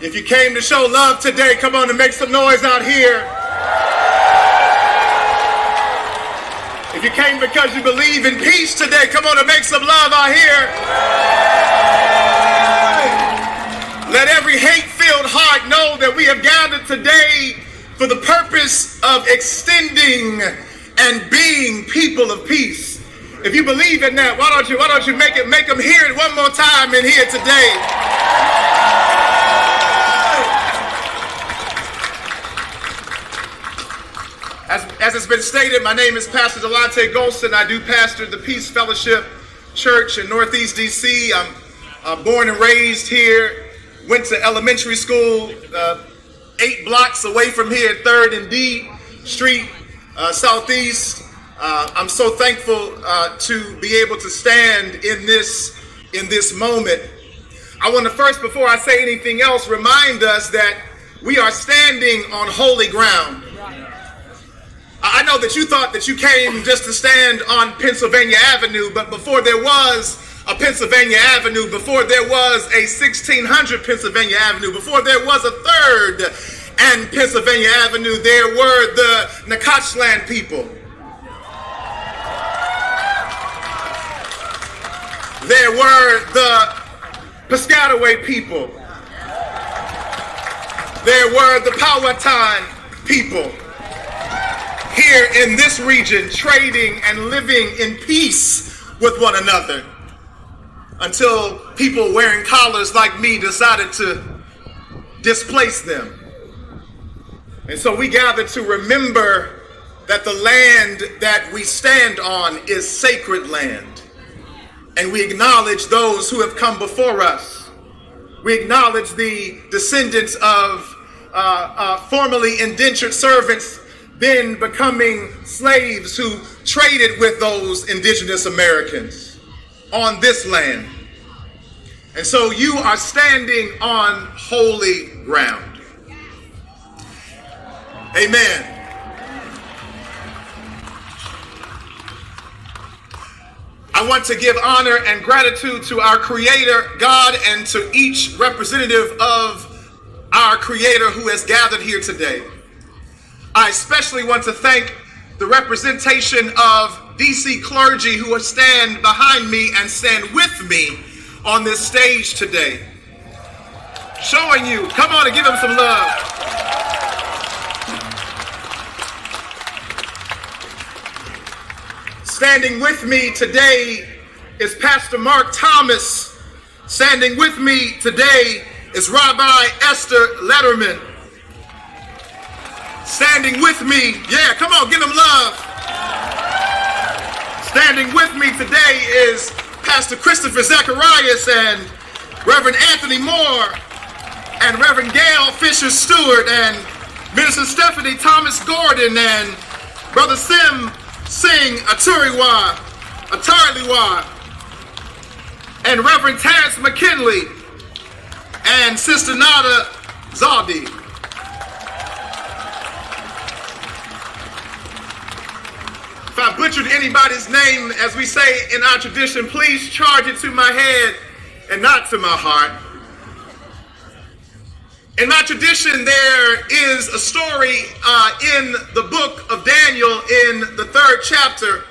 If you came to show love today, come on and make some noise out here. If you came because you believe in peace today, come on and make some love out here. Let every hate-filled heart know that we have gathered today for the purpose of extending and being people of peace. If you believe in that, why don't you make them hear it one more time in here today. As it's been stated, my name is Pastor Delonte Golston. I do pastor the Peace Fellowship Church in Northeast DC. I'm born and raised here. Went to elementary school 8 blocks away from here, 3rd and D Street, Southeast. I'm so thankful to be able to stand in this moment. I want to first, before I say anything else, remind us that we are standing on holy ground. I know that you thought that you came just to stand on Pennsylvania Avenue, but before there was a Pennsylvania Avenue, before there was a 1600 Pennsylvania Avenue, before there was a 3rd and Pennsylvania Avenue, there were the Nacotchland people. There were the Piscataway people. There were the Powhatan people. Here in this region, trading and living in peace with one another, until people wearing collars like me decided to displace them. And so we gather to remember that the land that we stand on is sacred land. And we acknowledge those who have come before us. We acknowledge the descendants of formerly indentured servants, then becoming slaves who traded with those indigenous Americans on this land. And so you are standing on holy ground. Amen. I want to give honor and gratitude to our Creator, God, and to each representative of our Creator who has gathered here today. I especially want to thank the representation of DC clergy who stand behind me and stand with me on this stage today. Showing you, come on and give them some love. Standing with me today is Pastor Mark Thomas. Standing with me today is Rabbi Esther Letterman. Standing with me, yeah, come on, give them love. Standing with me today is Pastor Christopher Zacharias and Reverend Anthony Moore and Reverend Gail Fisher Stewart and Minister Stephanie Thomas Gordon and Brother Sim Singh Aturiwa and Reverend Terrence McKinley and Sister Nada Zaldi. If I butchered anybody's name, as we say in our tradition, please charge it to my head and not to my heart. In my tradition, there is a story in the book of Daniel in the 3rd chapter.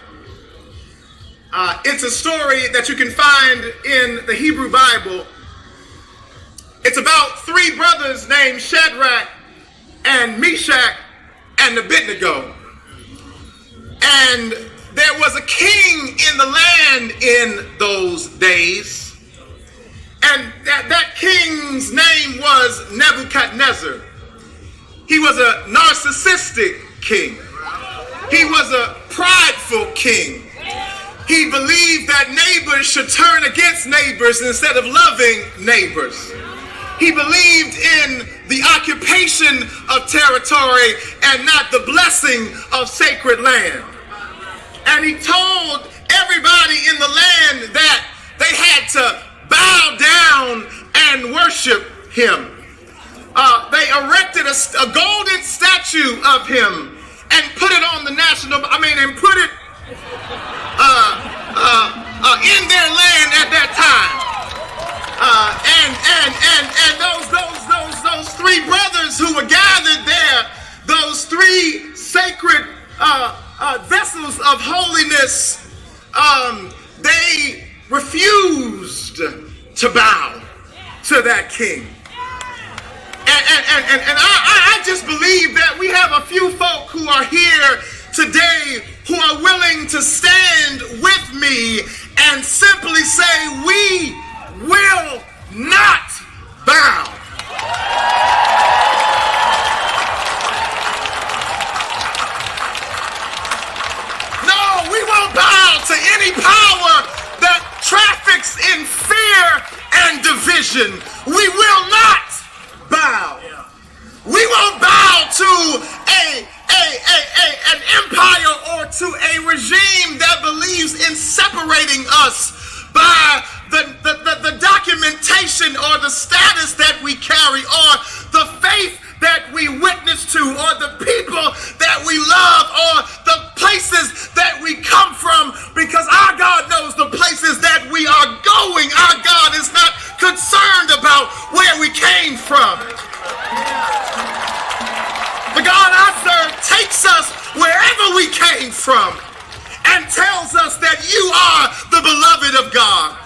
It's a story that you can find in the Hebrew Bible. It's about 3 brothers named Shadrach and Meshach and Abednego. And there was a king in the land in those days. And that king's name was Nebuchadnezzar. He was a narcissistic king. He was a prideful king. He believed that neighbors should turn against neighbors instead of loving neighbors. He believed in the occupation of territory and not the blessing of sacred land. And he told everybody in the land that they had to bow down and worship him. They erected a golden statue of him and put it on the and put it in their land at that time. And those they refused to bow to that king. And I just believe that we have a few folk who are here today who are willing to stand with me and simply say, we will not bow. No, we won't bow to any power that traffics in fear and division. We will not bow. We won't bow to an empire or to a regime that believes in separating us by the documentation or the status that we carry or the faith that we witness to or the people that we love or the places that we come from, because our God knows the places that we are going. Our God is not concerned about where we came from. The God I serve takes us wherever we came from and tells us that you are the beloved of God.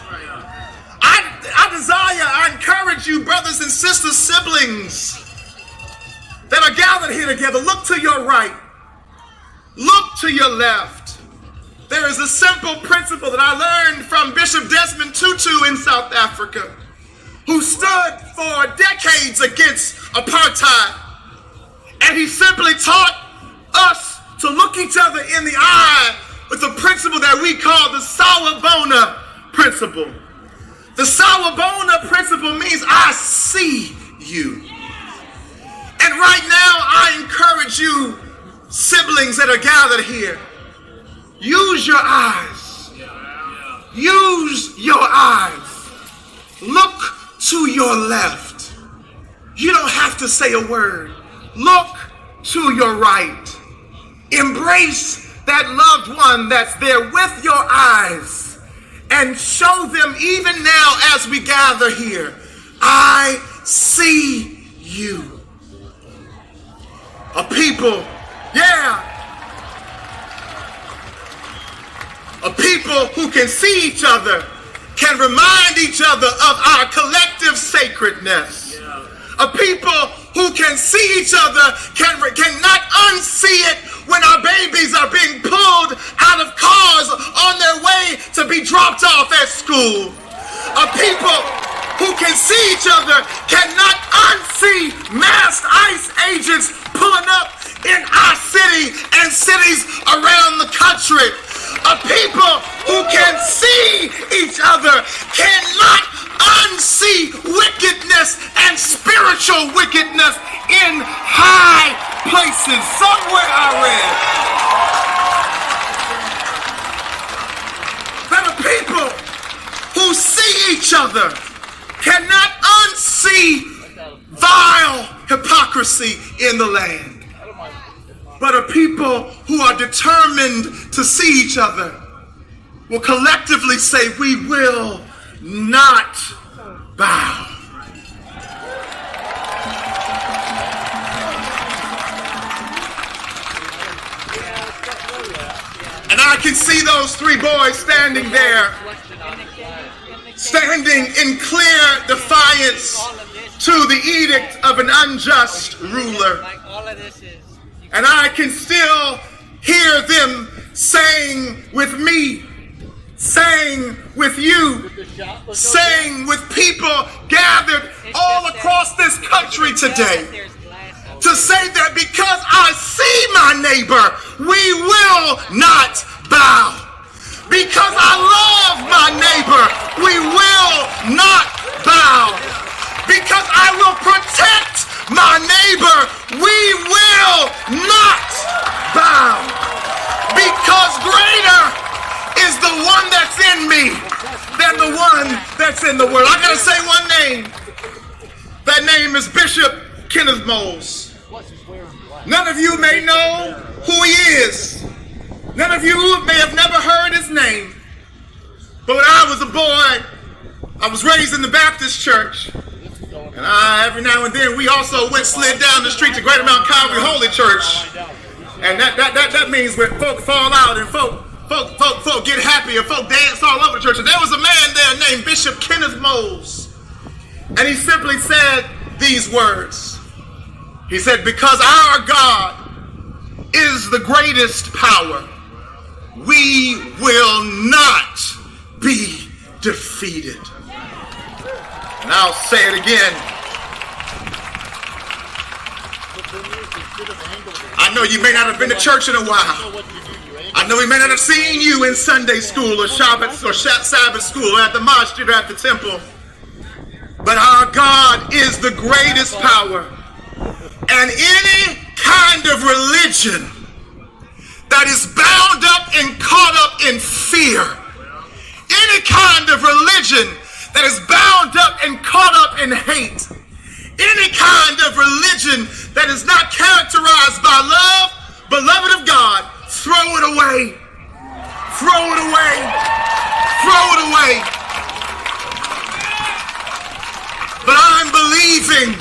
I encourage you, brothers and sisters, siblings that are gathered here together, look to your right, look to your left. There is a simple principle that I learned from Bishop Desmond Tutu in South Africa, who stood for decades against apartheid. And he simply taught us to look each other in the eye with the principle that we call the Sawubona principle. The Sawubona principle means I see you. And right now, I encourage you, siblings that are gathered here, use your eyes. Use your eyes. Look to your left. You don't have to say a word. Look to your right. Embrace that loved one that's there with your eyes and show them even now as we gather here, I see you. A people, a people who can see each other, can remind each other of our collective sacredness. A people who can see each other cannot unsee it when our babies are being pulled out of cars on their way to be dropped off at school. A people who can see each other cannot unsee masked ICE agents pulling up in our city and cities around the country. A people who can see each other cannot unsee wickedness and spiritual wickedness in high places. Somewhere I read that a people who see each other cannot unsee vile hypocrisy in the land. But a people who are determined to see each other will collectively say, we will not bow. And I can see those three boys standing there, standing in clear defiance to the edict of an unjust ruler. And I can still hear them saying with me, saying with you, saying with people gathered all across this country today, to say that because I see my neighbor, we will not bow. Because I love my neighbor, we will not bow. Because I will protect my neighbor, we will not bow. Because greater is the one that's in me than the one that's in the world. I gotta say one name. That name is Bishop Kenneth Moles. None of you may know who he is. None of you may have never heard his name. But when I was a boy, I was raised in the Baptist church. And every now and then we also slid down the street to Greater Mount Calvary Holy Church. And that means when folk fall out and folk folk get happy and folk dance all over the church. And there was a man there named Bishop Kenneth Moles. And he simply said these words. He said, because our God is the greatest power, we will not be defeated. And I'll say it again. I know you may not have been to church in a while. I know we may not have seen you in Sunday school or Sabbath school or at the mosque or at the temple. But our God is the greatest power. And any kind of religion that is bound up and caught up in fear, any kind of religion that is bound up and caught up in hate, any kind of religion that is not characterized by love, beloved of God, throw it away. Throw it away. Throw it away. But I'm believing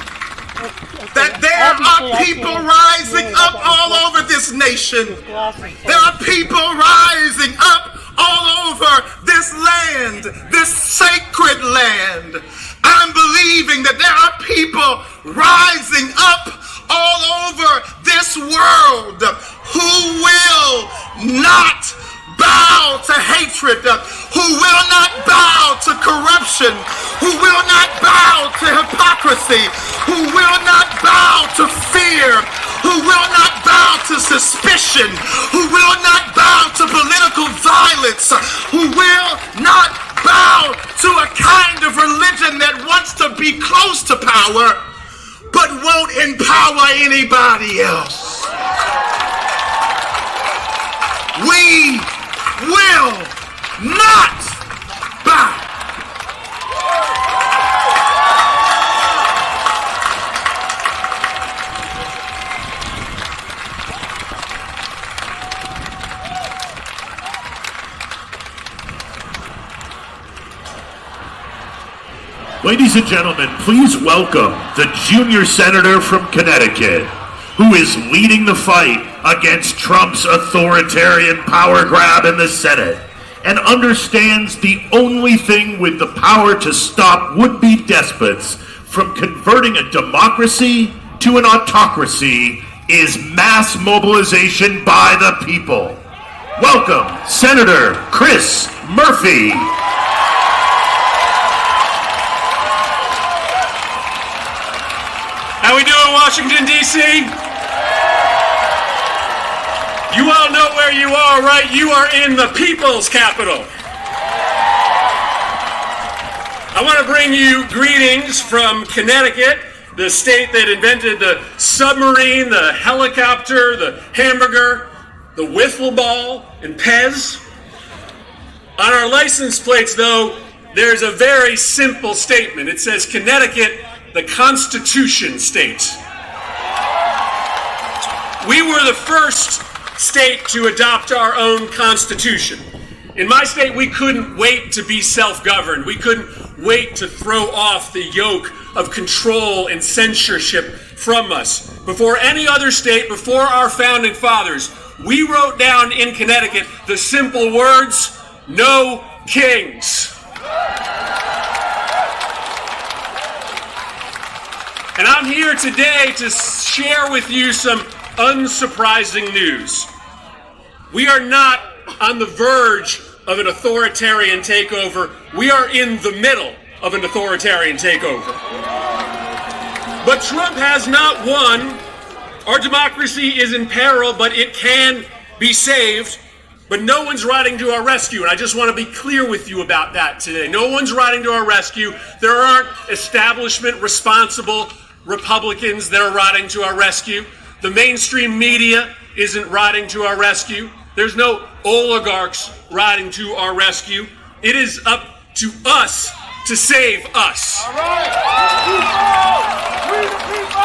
that there are people rising up all over this nation. There are people rising up all over this land, this sacred land. I'm believing that there are people rising up all over this world who will not bow to hatred, who will not bow to corruption, who will not bow to hypocrisy, who will not bow to fear, who will not bow to suspicion, who will not bow to political violence, who will not bow to a kind of religion that wants to be close to power but won't empower anybody else. We will not bow. Ladies and gentlemen, please welcome the junior senator from Connecticut, who is leading the fight against Trump's authoritarian power grab in the Senate and understands the only thing with the power to stop would-be despots from converting a democracy to an autocracy is mass mobilization by the people. Welcome, Senator Chris Murphy. How we doing, Washington, D.C.? You all know where you are, right? You are in the people's capital. I want to bring you greetings from Connecticut, the state that invented the submarine, the helicopter, the hamburger, the wiffle ball, and Pez. On our license plates, though, there's a very simple statement. It says, Connecticut, the Constitution state. We were the first state to adopt our own constitution. In my state, we couldn't wait to be self-governed. We couldn't wait to throw off the yoke of control and censorship from us. Before any other state, before our founding fathers, we wrote down in Connecticut the simple words, no kings. And I'm here today to share with you some unsurprising news. We are not on the verge of an authoritarian takeover. We are in the middle of an authoritarian takeover. But Trump has not won. Our democracy is in peril, but it can be saved. But no one's riding to our rescue, and I just want to be clear with you about that today. No one's riding to our rescue. There aren't establishment responsible Republicans that are riding to our rescue. The mainstream media isn't riding to our rescue. There's no oligarchs riding to our rescue. It is up to us to save us. All right. We the people!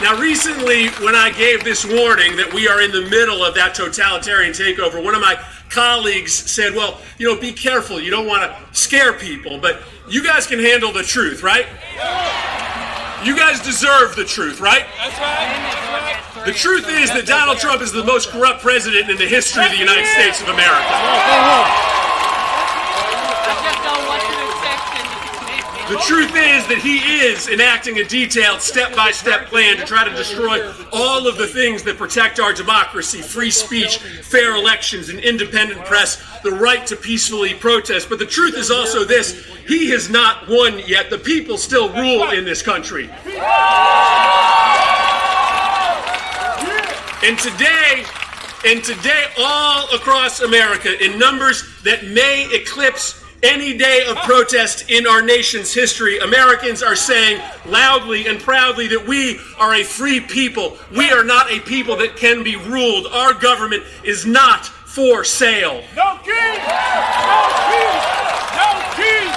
Now, recently, when I gave this warning that we are in the middle of that totalitarian takeover, one of my colleagues said, well, be careful. You don't want to scare people, but you guys can handle the truth, right? You guys deserve the truth, right? That's right. The truth is that Donald Trump is the most corrupt president in the history of the United States of America. The truth is that he is enacting a detailed step-by-step plan to try to destroy all of the things that protect our democracy: free speech, fair elections, an independent press, the right to peacefully protest. But the truth is also this: he has not won yet. The people still rule in this country. And today, all across America, in numbers that may eclipse any day of protest in our nation's history, Americans are saying loudly and proudly that we are a free people. We are not a people that can be ruled. Our government is not for sale. No keys! No keys! No keys!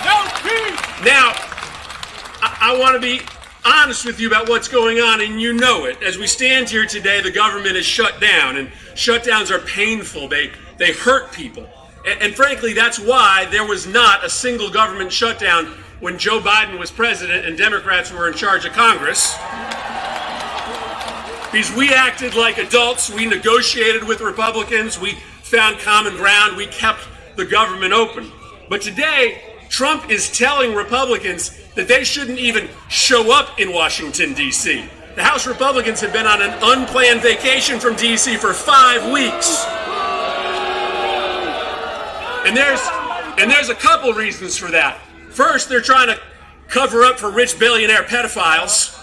No keys! Now, I want to be honest with you about what's going on, and you know it. As we stand here today, the government is shut down, and shutdowns are painful. They hurt people. And frankly, that's why there was not a single government shutdown when Joe Biden was president and Democrats were in charge of Congress. Because we acted like adults, we negotiated with Republicans, we found common ground, we kept the government open. But today, Trump is telling Republicans that they shouldn't even show up in Washington, D.C. The House Republicans have been on an unplanned vacation from D.C. for 5 weeks. And there's a couple reasons for that. First, they're trying to cover up for rich billionaire pedophiles.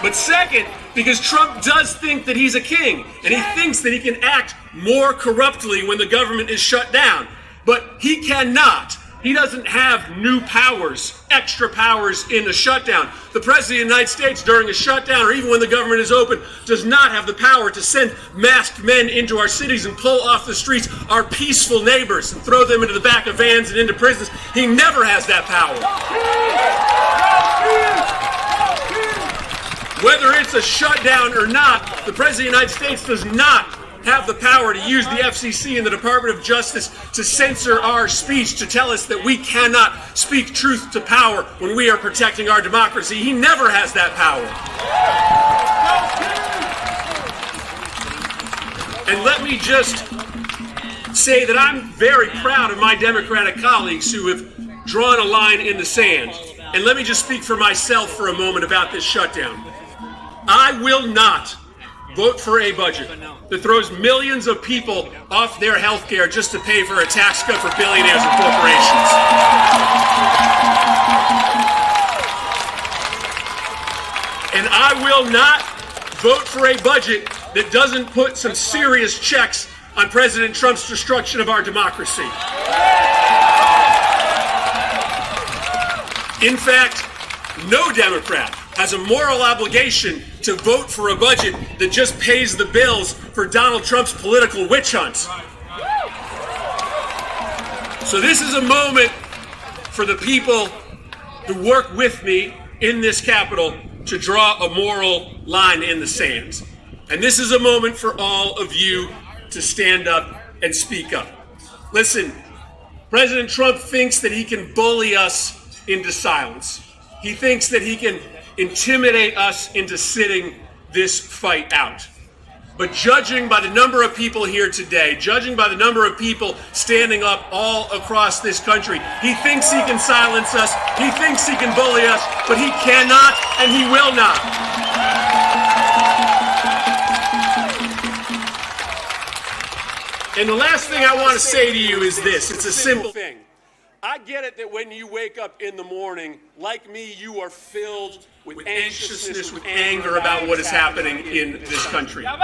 But second, because Trump does think that he's a king, and he thinks that he can act more corruptly when the government is shut down. But he cannot. He doesn't have new powers, extra powers in a shutdown. The President of the United States, during a shutdown or even when the government is open, does not have the power to send masked men into our cities and pull off the streets our peaceful neighbors and throw them into the back of vans and into prisons. He never has that power. Whether it's a shutdown or not, the President of the United States does not have the power to use the FCC and the Department of Justice to censor our speech, to tell us that we cannot speak truth to power when we are protecting our democracy. He never has that power. And let me just say that I'm very proud of my Democratic colleagues who have drawn a line in the sand. And let me just speak for myself for a moment about this shutdown. I will not vote for a budget that throws millions of people off their health care just to pay for a tax cut for billionaires and corporations. And I will not vote for a budget that doesn't put some serious checks on President Trump's destruction of our democracy. In fact, no Democrat has a moral obligation to vote for a budget that just pays the bills for Donald Trump's political witch hunt. So this is a moment for the people who work with me in this Capitol to draw a moral line in the sand. And this is a moment for all of you to stand up and speak up. Listen, President Trump thinks that he can bully us into silence. He thinks that he can intimidate us into sitting this fight out. But judging by the number of people here today, judging by the number of people standing up all across this country, he thinks he can silence us, he thinks he can bully us, but he cannot and he will not. And the last thing I want to say to you is this. It's a simple thing. I get it that when you wake up in the morning, like me, you are filled with anxiousness, with anger about what is happening in this country. But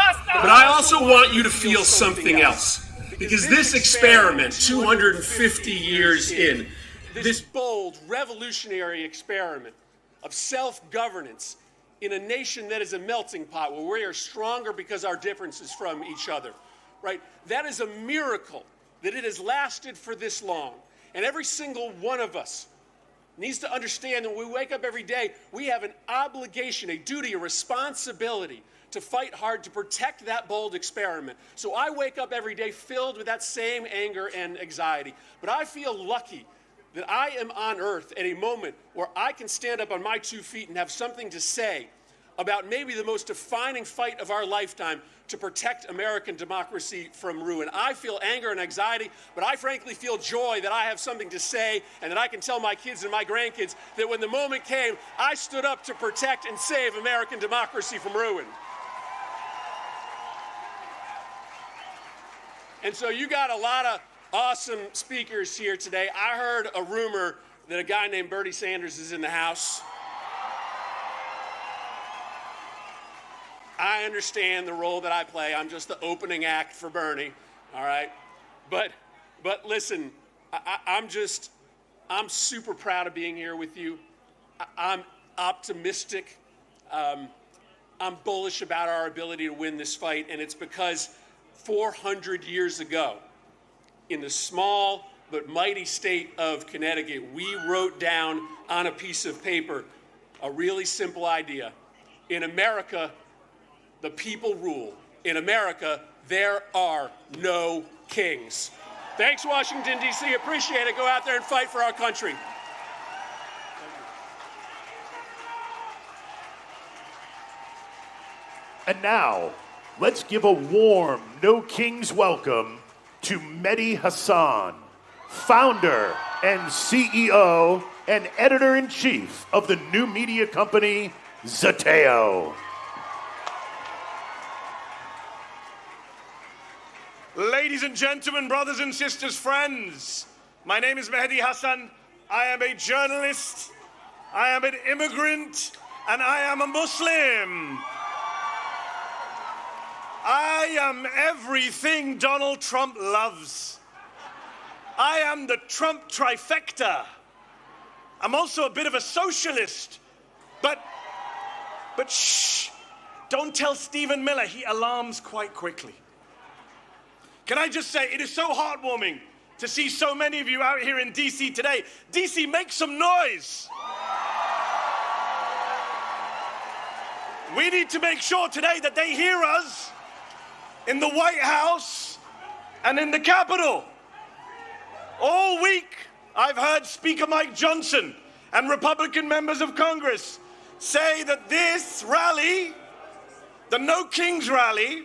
I also want you to feel something else. Because this experiment, 250 years in, this bold, revolutionary experiment of self-governance in a nation that is a melting pot, where we are stronger because our differences from each other, right? That is a miracle that it has lasted for this long. And every single one of us needs to understand that when we wake up every day, we have an obligation, a duty, a responsibility to fight hard to protect that bold experiment. So I wake up every day filled with that same anger and anxiety. But I feel lucky that I am on earth at a moment where I can stand up on my 2 feet and have something to say about maybe the most defining fight of our lifetime to protect American democracy from ruin. I feel anger and anxiety, but I frankly feel joy that I have something to say and that I can tell my kids and my grandkids that when the moment came, I stood up to protect and save American democracy from ruin. And so you got a lot of awesome speakers here today. I heard a rumor that a guy named Bernie Sanders is in the house. I understand the role that I play. I'm just the opening act for Bernie, all right? But listen, I'm super proud of being here with you. I'm optimistic. I'm bullish about our ability to win this fight, and it's because 400 years ago, in the small but mighty state of Connecticut, we wrote down on a piece of paper a really simple idea. In America, the people rule. In America, there are no kings. Thanks, Washington, D.C. Appreciate it. Go out there and fight for our country. And now, let's give a warm No Kings welcome to Mehdi Hasan, founder and CEO and editor-in-chief of the new media company, Zateo. Ladies and gentlemen, brothers and sisters, friends, my name is Mehdi Hasan. I am a journalist, I am an immigrant, and I am a Muslim. I am everything Donald Trump loves. I am the Trump trifecta. I'm also a bit of a socialist, but shh, don't tell Stephen Miller, he alarms quite quickly. Can I just say, it is so heartwarming to see so many of you out here in D.C. today. D.C., make some noise. We need to make sure today that they hear us in the White House and in the Capitol. All week, I've heard Speaker Mike Johnson and Republican members of Congress say that this rally, the No Kings rally,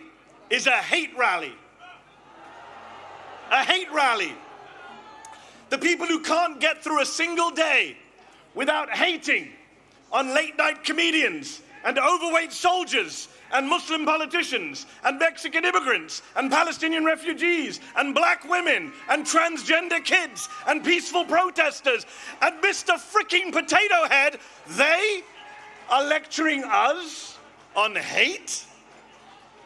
is a hate rally. A hate rally. The people who can't get through a single day without hating on late-night comedians and overweight soldiers and Muslim politicians and Mexican immigrants and Palestinian refugees and black women and transgender kids and peaceful protesters and Mr. Fricking Potato Head, they are lecturing us on hate?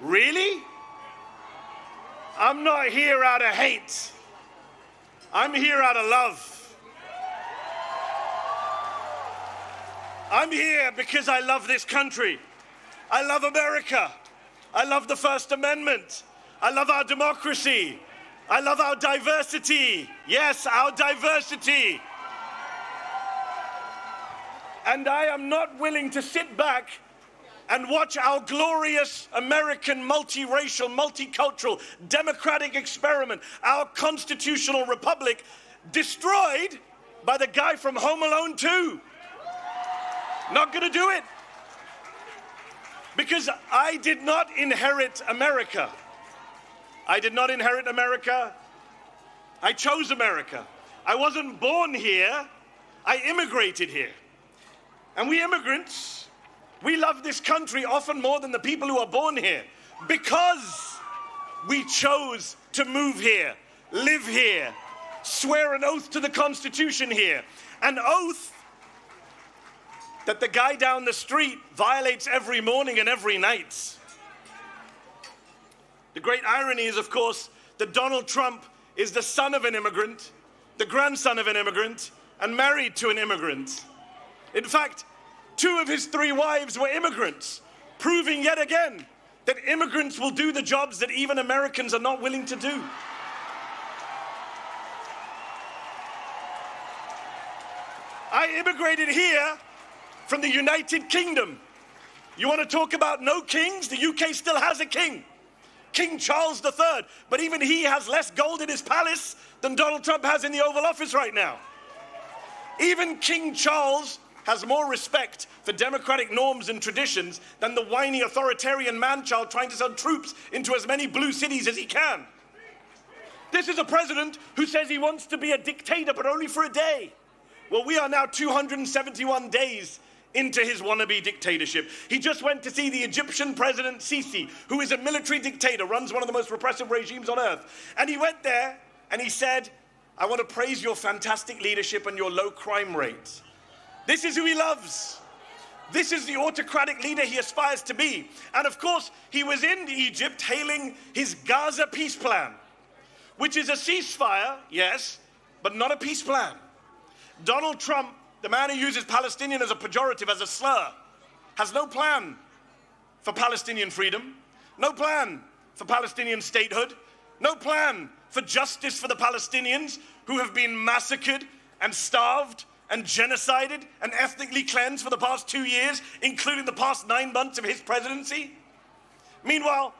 Really? I'm not here out of hate. I'm here out of love. I'm here because I love this country. I love America. I love the First Amendment. I love our democracy. I love our diversity. Yes, our diversity. And I am not willing to sit back and watch our glorious American multiracial, multicultural, democratic experiment, our constitutional republic, destroyed by the guy from Home Alone 2. Not gonna do it. Because I did not inherit America. I did not inherit America. I chose America. I wasn't born here. I immigrated here. And we immigrants, we love this country often more than the people who are born here because we chose to move here, live here, swear an oath to the Constitution here, an oath that the guy down the street violates every morning and every night. The great irony is, of course, that Donald Trump is the son of an immigrant, the grandson of an immigrant, and married to an immigrant. In fact, 2 of his 3 wives were immigrants, proving yet again that immigrants will do the jobs that even Americans are not willing to do. I immigrated here from the United Kingdom. You want to talk about no kings? The UK still has a king, King Charles III, but even he has less gold in his palace than Donald Trump has in the Oval Office right now. Even King Charles has more respect for democratic norms and traditions than the whiny authoritarian man-child trying to send troops into as many blue cities as he can. This is a president who says he wants to be a dictator, but only for a day. Well, we are now 271 days into his wannabe dictatorship. He just went to see the Egyptian president Sisi, who is a military dictator, runs one of the most repressive regimes on earth. And he went there and he said, I want to praise your fantastic leadership and your low crime rate. This is who he loves. This is the autocratic leader he aspires to be. And of course, he was in Egypt hailing his Gaza peace plan, which is a ceasefire, yes, but not a peace plan. Donald Trump, the man who uses Palestinian as a pejorative, as a slur, has no plan for Palestinian freedom, no plan for Palestinian statehood, no plan for justice for the Palestinians who have been massacred and starved and genocided and ethnically cleansed for the past 2 years, including the past 9 months of his presidency. Meanwhile,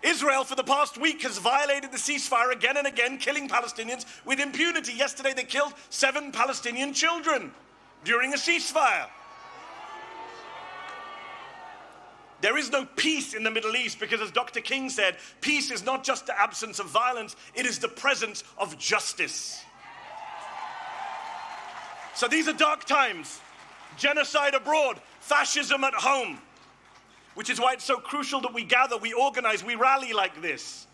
Israel for the past week has violated the ceasefire again and again, killing Palestinians with impunity. Yesterday they killed 7 Palestinian children during a ceasefire. There is no peace in the Middle East because, as Dr. King said, peace is not just the absence of violence, it is the presence of justice. So these are dark times. Genocide abroad, fascism at home. Which is why it's so crucial that we gather, we organize, we rally like this.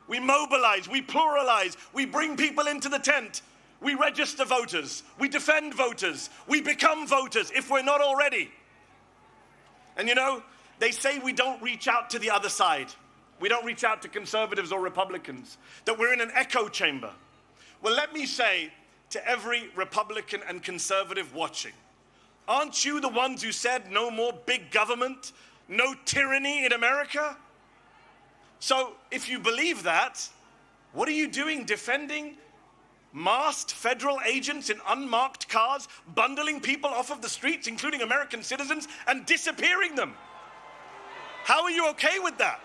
We mobilize, we pluralize, we bring people into the tent. We register voters, we defend voters, we become voters if we're not already. And you know, they say we don't reach out to the other side. We don't reach out to conservatives or Republicans, that we're in an echo chamber. Well, let me say to every Republican and conservative watching, aren't you the ones who said no more big government, no tyranny in America? So if you believe that, what are you doing defending masked federal agents in unmarked cars, bundling people off of the streets, including American citizens, and disappearing them? How are you okay with that?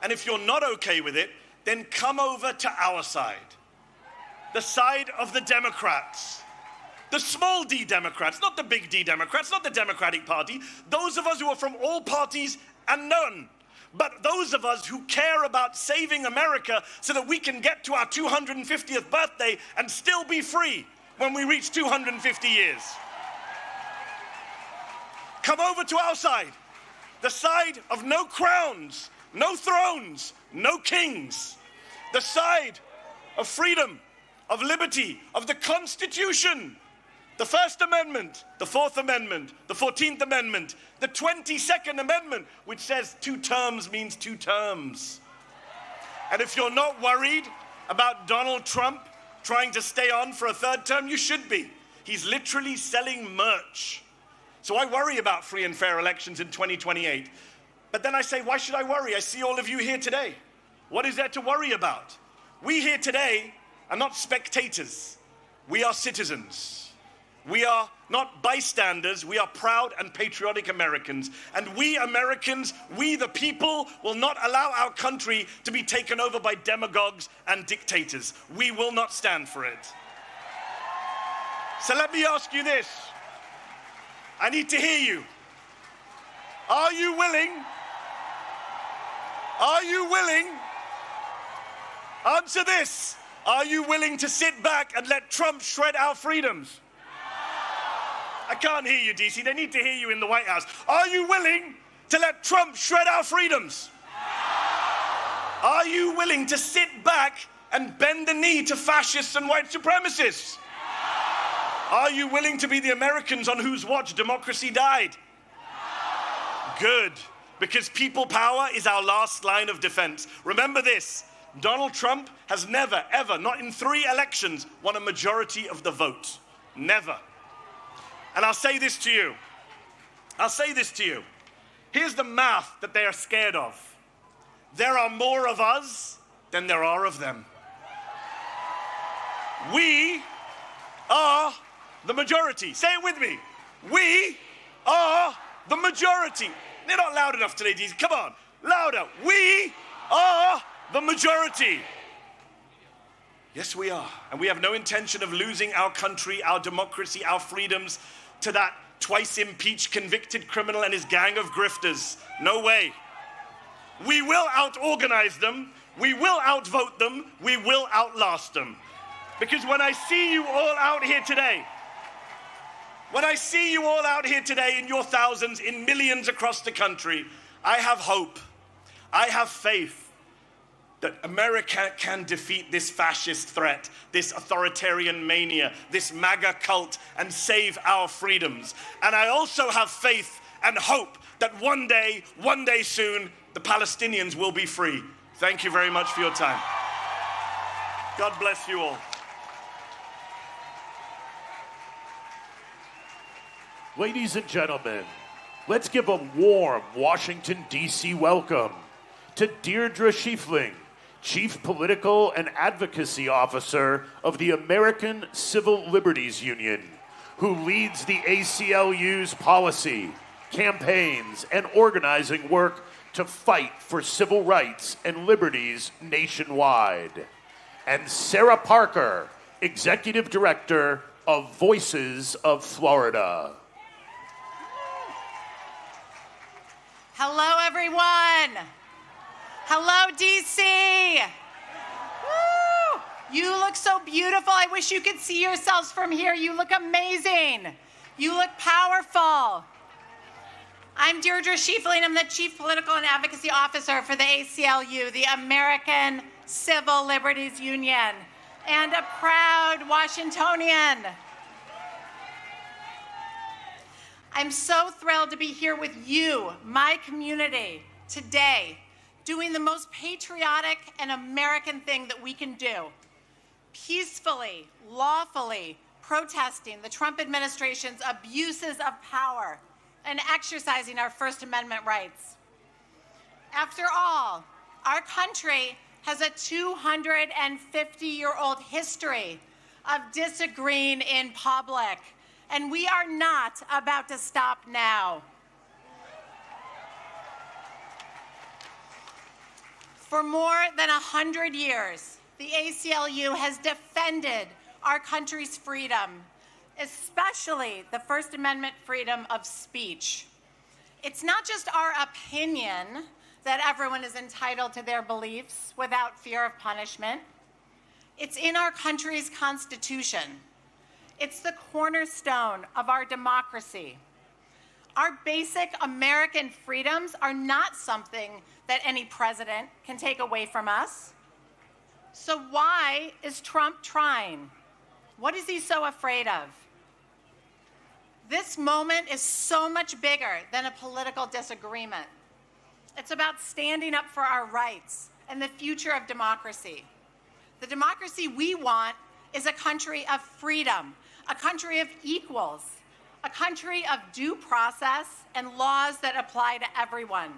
And if you're not okay with it, then come over to our side, the side of the Democrats. The small d Democrats, not the big D Democrats, not the Democratic Party. Those of us who are from all parties and none. But those of us who care about saving America so that we can get to our 250th birthday and still be free when we reach 250 years. Come over to our side. The side of no crowns, no thrones, no kings. The side of freedom, of liberty, of the Constitution. The First Amendment, the Fourth Amendment, the 14th Amendment, the 22nd Amendment, which says 2 terms means 2 terms. And if you're not worried about Donald Trump trying to stay on for a 3rd term, you should be. He's literally selling merch. So I worry about free and fair elections in 2028. But then I say, why should I worry? I see all of you here today. What is there to worry about? We here today are not spectators. We are citizens. We are not bystanders, we are proud and patriotic Americans. And we Americans, we the people, will not allow our country to be taken over by demagogues and dictators. We will not stand for it. So let me ask you this. I need to hear you. Are you willing? Are you willing? Answer this. Are you willing to sit back and let Trump shred our freedoms? I can't hear you, DC. They need to hear you in the White House. Are you willing to let Trump shred our freedoms? Are you willing to sit back and bend the knee to fascists and white supremacists? Are you willing to be the Americans on whose watch democracy died? Good, because people power is our last line of defense. Remember this, Donald Trump has never, ever, not in 3 elections, won a majority of the vote. Never. And I'll say this to you. I'll say this to you. Here's the math that they are scared of. There are more of us than there are of them. We are the majority. Say it with me. We are the majority. They're not loud enough today, DC. Come on, louder. We are the majority. Yes, we are. And we have no intention of losing our country, our democracy, our freedoms to that twice impeached convicted criminal and his gang of grifters. No way. We will out-organize them. We will outvote them. We will outlast them. Because when I see you all out here today, in your thousands, in millions across the country, I have hope. I have faith that America can defeat this fascist threat, this authoritarian mania, this MAGA cult, and save our freedoms. And I also have faith and hope that one day soon, the Palestinians will be free. Thank you very much for your time. God bless you all. Ladies and gentlemen, let's give a warm Washington, D.C. welcome to Deirdre Schiefling, Chief Political and Advocacy Officer of the American Civil Liberties Union, who leads the ACLU's policy, campaigns, and organizing work to fight for civil rights and liberties nationwide. And Sarah Parker, Executive Director of Voices of Florida. Hello, everyone. Hello, DC. Woo! You look so beautiful. I wish you could see yourselves from here. You look amazing. You look powerful. I'm Deirdre Schiefling. I'm the Chief Political and Advocacy Officer for the ACLU, the American Civil Liberties Union, and a proud Washingtonian. I'm so thrilled to be here with you, my community, today, doing the most patriotic and American thing that we can do, peacefully, lawfully protesting the Trump administration's abuses of power and exercising our First Amendment rights. After all, our country has a 250-year-old history of disagreeing in public, and we are not about to stop now. For more than 100 years, the ACLU has defended our country's freedom, especially the First Amendment freedom of speech. It's not just our opinion that everyone is entitled to their beliefs without fear of punishment. It's in our country's Constitution. It's the cornerstone of our democracy. Our basic American freedoms are not something that any president can take away from us. So why is Trump trying? What is he so afraid of? This moment is so much bigger than a political disagreement. It's about standing up for our rights and the future of democracy. The democracy we want is a country of freedom, a country of equals, a country of due process and laws that apply to everyone.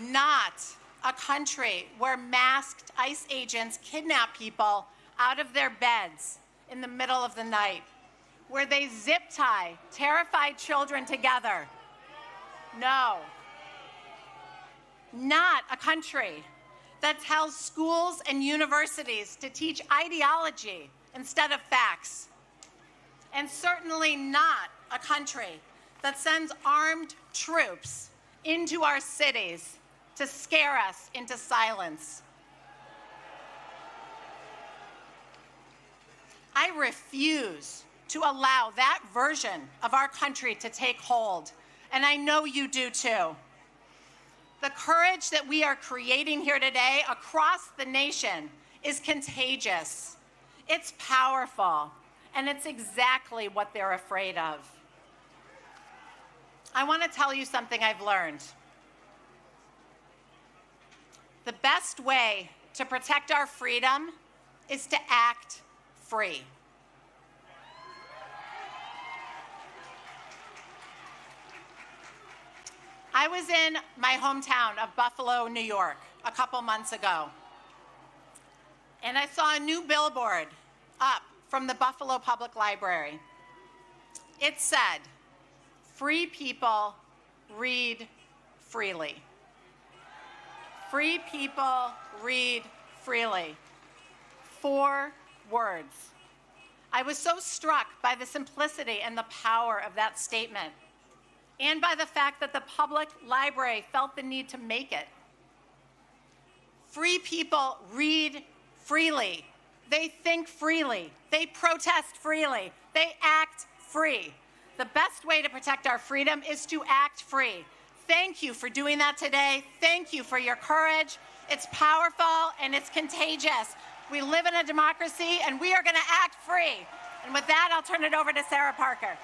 Not a country where masked ICE agents kidnap people out of their beds in the middle of the night, where they zip tie terrified children together. No. Not a country that tells schools and universities to teach ideology instead of facts. And certainly not a country that sends armed troops into our cities to scare us into silence. I refuse to allow that version of our country to take hold, and I know you do too. The courage that we are creating here today across the nation is contagious. It's powerful, and it's exactly what they're afraid of. I want to tell you something I've learned. The best way to protect our freedom is to act free. I was in my hometown of Buffalo, New York, a couple months ago, and I saw a new billboard up from the Buffalo Public Library. It said, "Free people read freely." Free people read freely. 4 words. I was so struck by the simplicity and the power of that statement, and by the fact that the public library felt the need to make it. Free people read freely. They think freely. They protest freely. They act free. The best way to protect our freedom is to act free. Thank you for doing that today. Thank you for your courage. It's powerful and it's contagious. We live in a democracy and we are going to act free. And with that, I'll turn it over to Sarah Parker.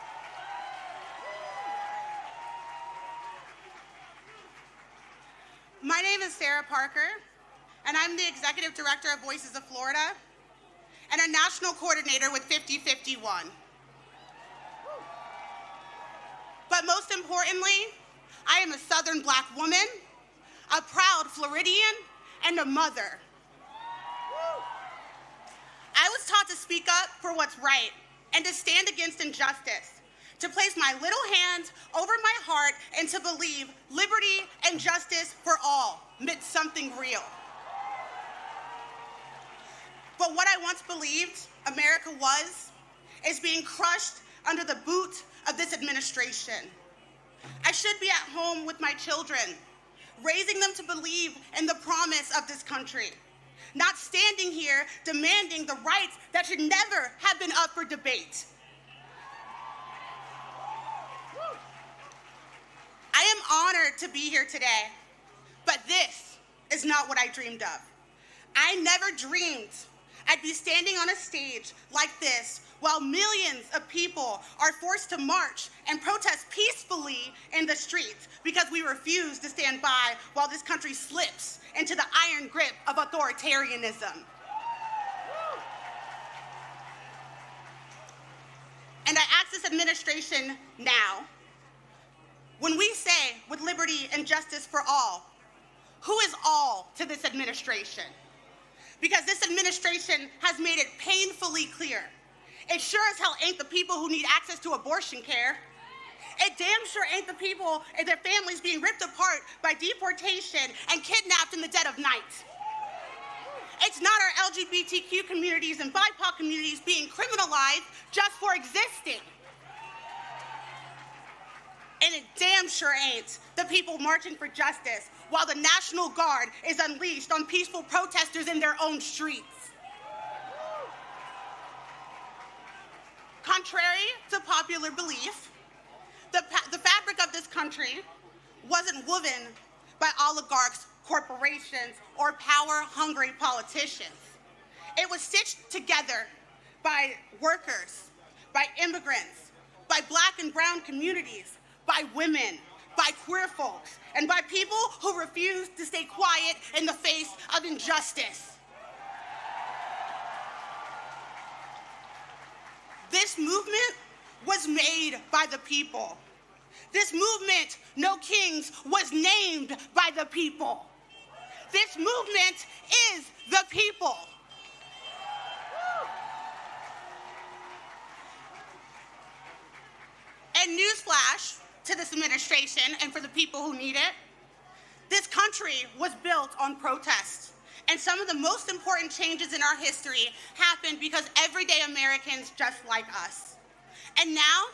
My name is Sarah Parker, and I'm the Executive Director of Voices of Florida and a National Coordinator with 5051. But most importantly, I am a Southern Black woman, a proud Floridian, and a mother. I was taught to speak up for what's right and to stand against injustice, to place my little hand over my heart and to believe liberty and justice for all meant something real. But what I once believed America was is being crushed under the boot of this administration. I should be at home with my children, raising them to believe in the promise of this country, not standing here demanding the rights that should never have been up for debate. I am honored to be here today, but this is not what I dreamed of. I never dreamed I'd be standing on a stage like this while millions of people are forced to march and protest peacefully in the streets because we refuse to stand by while this country slips into the iron grip of authoritarianism. And I ask this administration now, when we say with liberty and justice for all, who is all to this administration? Because this administration has made it painfully clear. It sure as hell ain't the people who need access to abortion care. It damn sure ain't the people and their families being ripped apart by deportation and kidnapped in the dead of night. It's not our LGBTQ communities and BIPOC communities being criminalized just for existing. And it damn sure ain't the people marching for justice while the National Guard is unleashed on peaceful protesters in their own streets. Contrary to popular belief, the fabric of this country wasn't woven by oligarchs, corporations, or power-hungry politicians. It was stitched together by workers, by immigrants, by Black and brown communities, by women, by queer folks, and by people who refuse to stay quiet in the face of injustice. This movement was made by the people. This movement, No Kings, was named by the people. This movement is the people. And newsflash to this administration and for the people who need it, this country was built on protest. And some of the most important changes in our history happened because everyday Americans just like us. And now,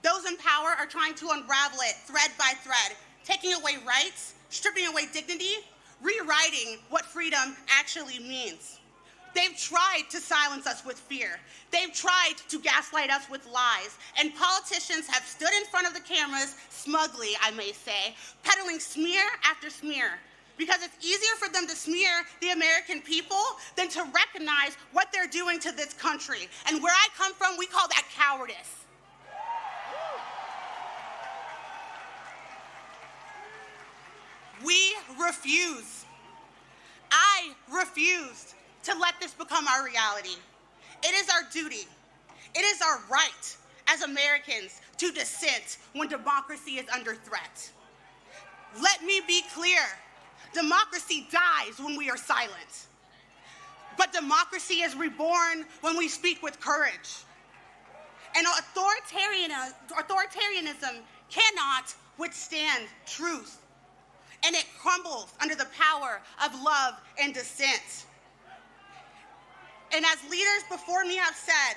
those in power are trying to unravel it thread by thread, taking away rights, stripping away dignity, rewriting what freedom actually means. They've tried to silence us with fear. They've tried to gaslight us with lies. And politicians have stood in front of the cameras, smugly, I may say, peddling smear after smear. Because it's easier for them to smear the American people than to recognize what they're doing to this country. And where I come from, we call that cowardice. We refuse. I refuse to let this become our reality. It is our duty. It is our right as Americans to dissent when democracy is under threat. Let me be clear. Democracy dies when we are silent. But democracy is reborn when we speak with courage. And authoritarianism cannot withstand truth. And it crumbles under the power of love and dissent. And as leaders before me have said,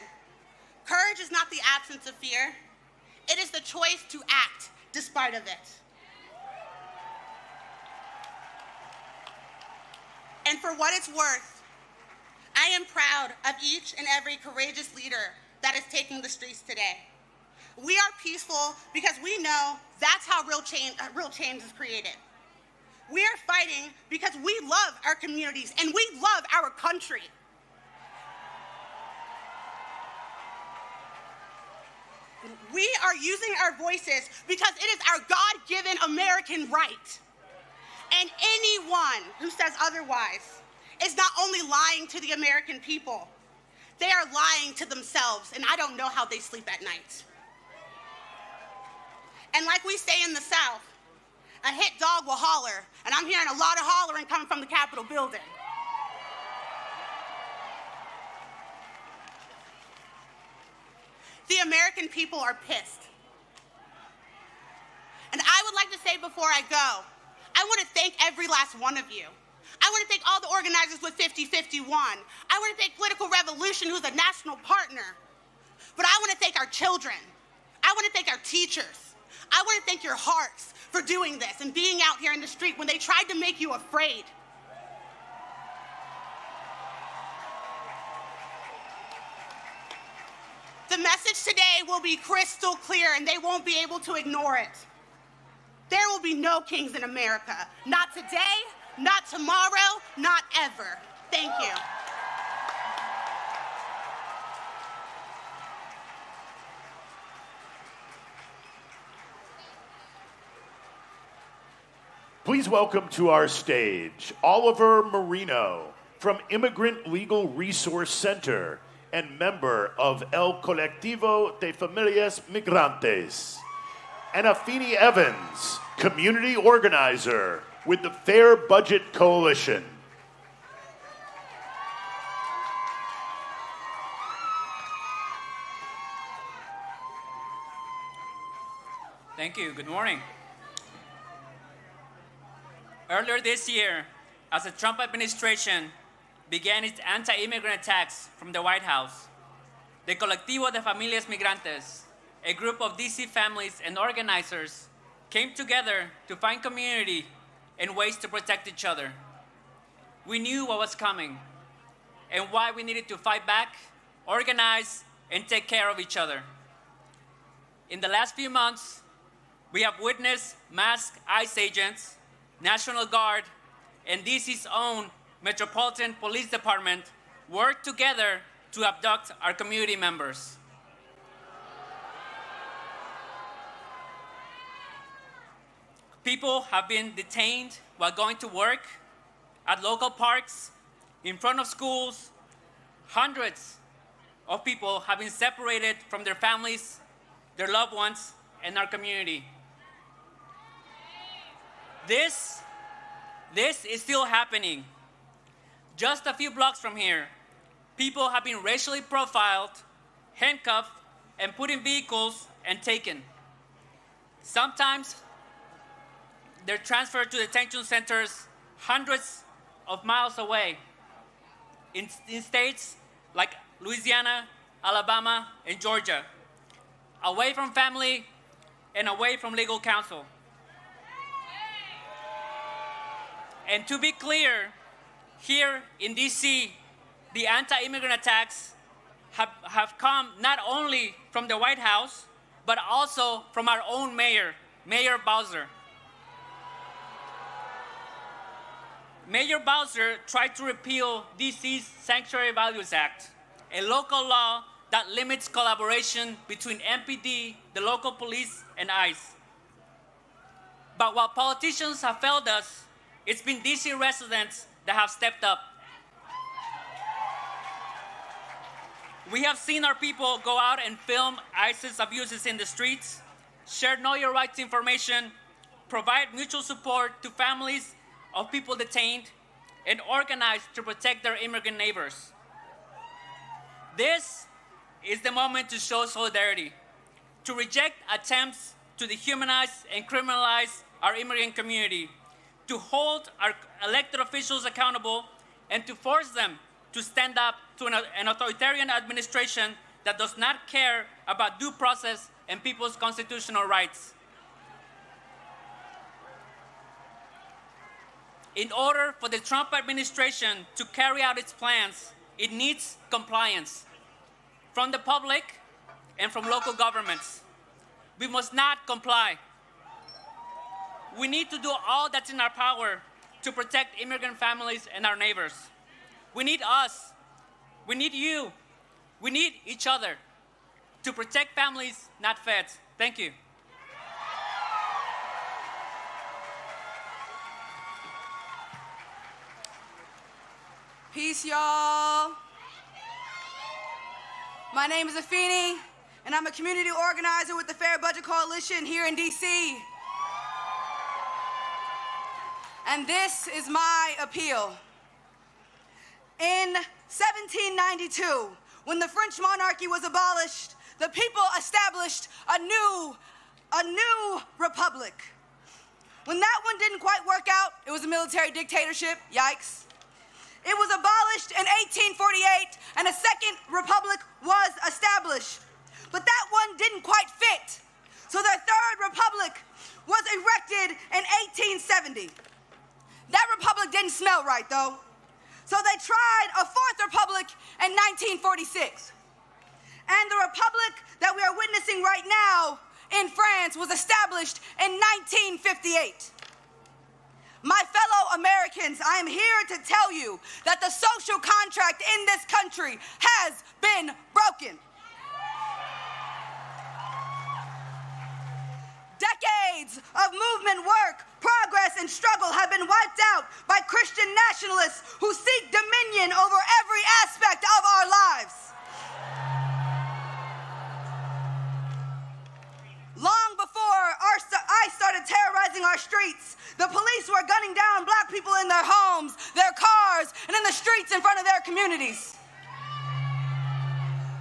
courage is not the absence of fear. It is the choice to act despite of it. And for what it's worth, I am proud of each and every courageous leader that is taking the streets today. We are peaceful because we know that's how real change is created. We are fighting because we love our communities and we love our country. We are using our voices because it is our God-given American right. And anyone who says otherwise is not only lying to the American people, they are lying to themselves, and I don't know how they sleep at night. And like we say in the South, a hit dog will holler, and I'm hearing a lot of hollering coming from the Capitol building. The American people are pissed. And I would like to say before I go, I want to thank every last one of you. I want to thank all the organizers with 5051. I want to thank Political Revolution, who's a national partner. But I want to thank our children. I want to thank our teachers. I want to thank your hearts for doing this and being out here in the street when they tried to make you afraid. The message today will be crystal clear, and they won't be able to ignore it. There will be no kings in America. Not today, not tomorrow, not ever. Thank you. Please welcome to our stage Oliver Marino from Immigrant Legal Resource Center and member of El Colectivo de Familias Migrantes, and Afeni Evans, community organizer with the Fair Budget Coalition. Thank you. Good morning. Earlier this year, as the Trump administration began its anti-immigrant attacks from the White House, the Colectivo de Familias Migrantes, a group of DC families and organizers, came together to find community and ways to protect each other. We knew what was coming and why we needed to fight back, organize, and take care of each other. In the last few months, we have witnessed masked ICE agents, National Guard, and DC's own Metropolitan Police Department work together to abduct our community members. People have been detained while going to work, at local parks, in front of schools. Hundreds of people have been separated from their families, their loved ones, and our community. This is still happening. Just a few blocks from here, people have been racially profiled, handcuffed, and put in vehicles and taken. Sometimes they're transferred to detention centers hundreds of miles away in states like Louisiana, Alabama, and Georgia, away from family and away from legal counsel. And to be clear, here in DC, the anti-immigrant attacks have come not only from the White House, but also from our own mayor, Mayor Bowser. Mayor Bowser tried to repeal DC's Sanctuary Values Act, a local law that limits collaboration between MPD, the local police, and ICE. But while politicians have failed us, it's been DC residents that have stepped up. We have seen our people go out and film ISIS abuses in the streets, share Know Your Rights information, provide mutual support to families of people detained, and organize to protect their immigrant neighbors. This is the moment to show solidarity, to reject attempts to dehumanize and criminalize our immigrant community, to hold our elected officials accountable, and to force them to stand up to an authoritarian administration that does not care about due process and people's constitutional rights. In order for the Trump administration to carry out its plans, it needs compliance from the public and from local governments. We must not comply. We need to do all that's in our power to protect immigrant families and our neighbors. We need us. We need you. We need each other to protect families, not feds. Thank you. Peace, y'all. My name is Afeni, and I'm a community organizer with the Fair Budget Coalition here in D.C. And this is my appeal. In 1792, when the French monarchy was abolished, the people established a new republic. When that one didn't quite work out, it was a military dictatorship, yikes. It was abolished in 1848, and a second republic was established. But that one didn't quite fit. So their third republic was erected in 1870. That republic didn't smell right, though. So they tried a fourth republic in 1946. And the republic that we are witnessing right now in France was established in 1958. My fellow Americans, I am here to tell you that the social contract in this country has been broken. Decades of movement work, progress, and struggle have been wiped out by Christian nationalists who seek dominion over every aspect of our lives. Long before ICE started terrorizing our streets, the police were gunning down black people in their homes, their cars, and in the streets in front of their communities.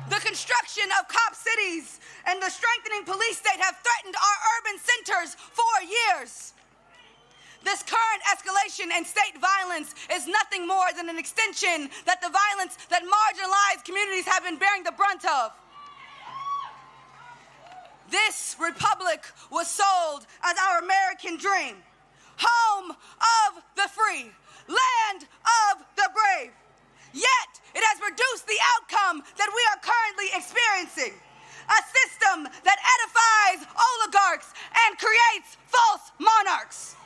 The construction of cop cities and the strengthening police state have threatened our urban centers for years. This current escalation in state violence is nothing more than an extension that the violence that marginalized communities have been bearing the brunt of. This republic was sold as our American dream, home of the free, land of the brave. Yet, it has produced the outcome that we are currently experiencing, a system that edifies oligarchs and creates false monarchs.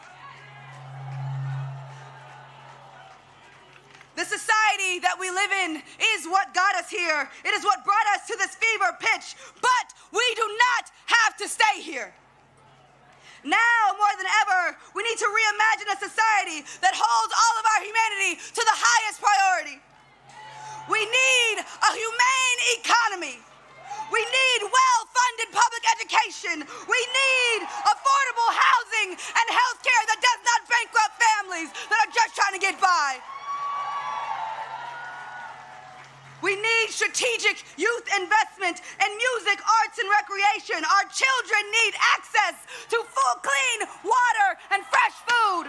The society that we live in is what got us here. It is what brought us to this fever pitch, but we do not have to stay here. Now, more than ever, we need to reimagine a society that holds all of our humanity to the highest priority. We need a humane economy. We need well-funded public education. We need affordable housing and health care that does not bankrupt families that are just trying to get by. We need strategic youth investment in music, arts, and recreation. Our children need access to full, clean water and fresh food.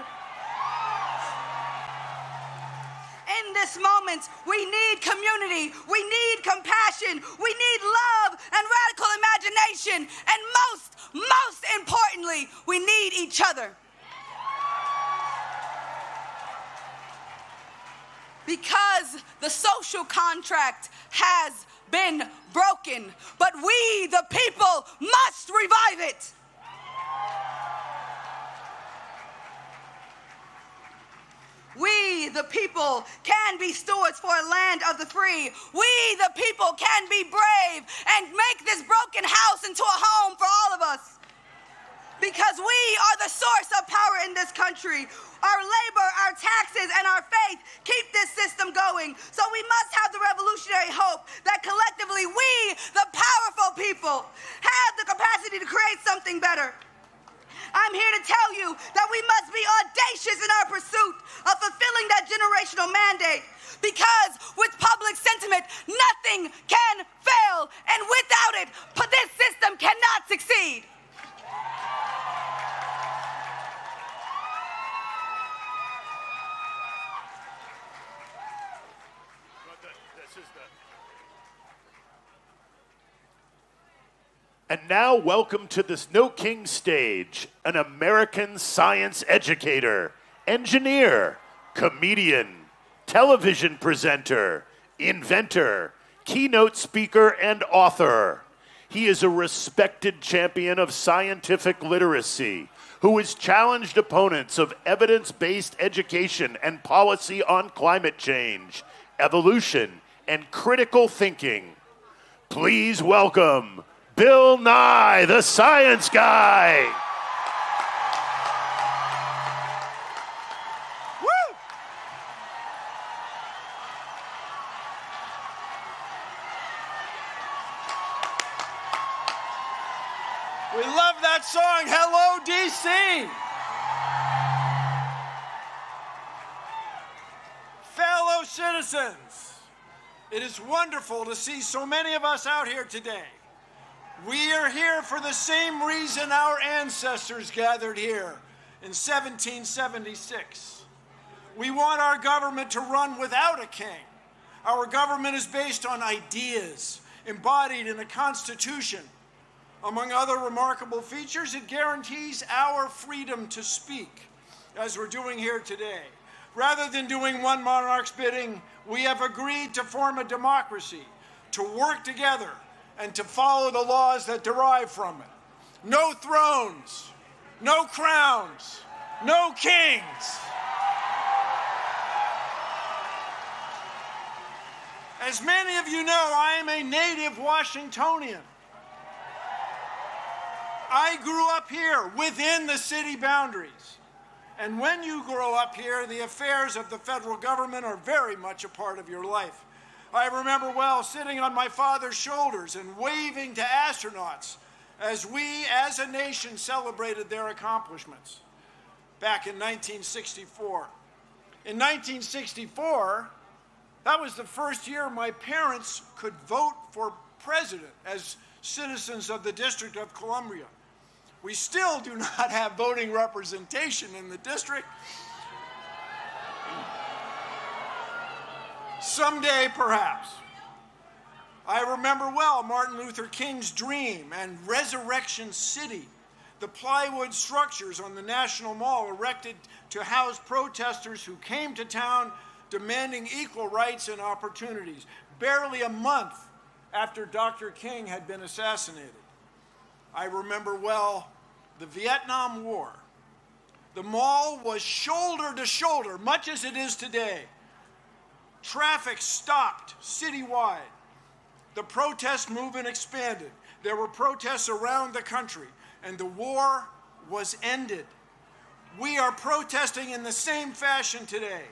In this moment, we need community, we need compassion, we need love and radical imagination, and most importantly, we need each other. Because the social contract has been broken, but we, the people, must revive it. We, the people, can be stewards for a land of the free. We, the people, can be brave and make this broken house into a home for all of us. Because we are the source of power in this country. Our labor, our taxes, and our faith keep this system going. So we must have the revolutionary hope that collectively we, the powerful people, have the capacity to create something better. I'm here to tell you that we must be audacious in our pursuit of fulfilling that generational mandate. Because with public sentiment, nothing can fail. And without it, this system cannot succeed. And now, welcome to the Snow King stage, an American science educator, engineer, comedian, television presenter, inventor, keynote speaker, and author. He is a respected champion of scientific literacy who has challenged opponents of evidence-based education and policy on climate change, evolution, and critical thinking. Please welcome Bill Nye, the Science Guy. Woo! We love that song, Hello, DC. Fellow citizens, it is wonderful to see so many of us out here today. We are here for the same reason our ancestors gathered here in 1776. We want our government to run without a king. Our government is based on ideas embodied in a constitution. Among other remarkable features, it guarantees our freedom to speak, as we're doing here today. Rather than doing one monarch's bidding, we have agreed to form a democracy, to work together, and to follow the laws that derive from it. No thrones, no crowns, no kings. As many of you know, I am a native Washingtonian. I grew up here within the city boundaries. And when you grow up here, the affairs of the federal government are very much a part of your life. I remember well sitting on my father's shoulders and waving to astronauts as we, as a nation, celebrated their accomplishments back in 1964. In 1964, that was the first year my parents could vote for president as citizens of the District of Columbia. We still do not have voting representation in the district. Someday, perhaps. I remember well Martin Luther King's dream and Resurrection City, the plywood structures on the National Mall erected to house protesters who came to town demanding equal rights and opportunities, barely a month after Dr. King had been assassinated. I remember well the Vietnam War. The mall was shoulder to shoulder, much as it is today. Traffic stopped citywide. The protest movement expanded. There were protests around the country, and the war was ended. We are protesting in the same fashion today.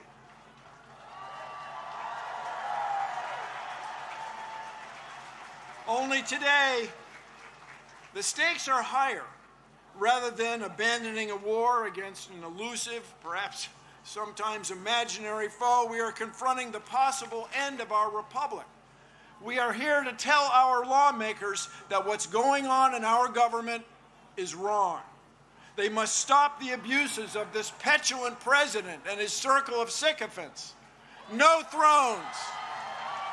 Only today, the stakes are higher. Rather than abandoning a war against an elusive, perhaps sometimes imaginary foe, we are confronting the possible end of our republic. We are here to tell our lawmakers that what's going on in our government is wrong. They must stop the abuses of this petulant president and his circle of sycophants. No thrones,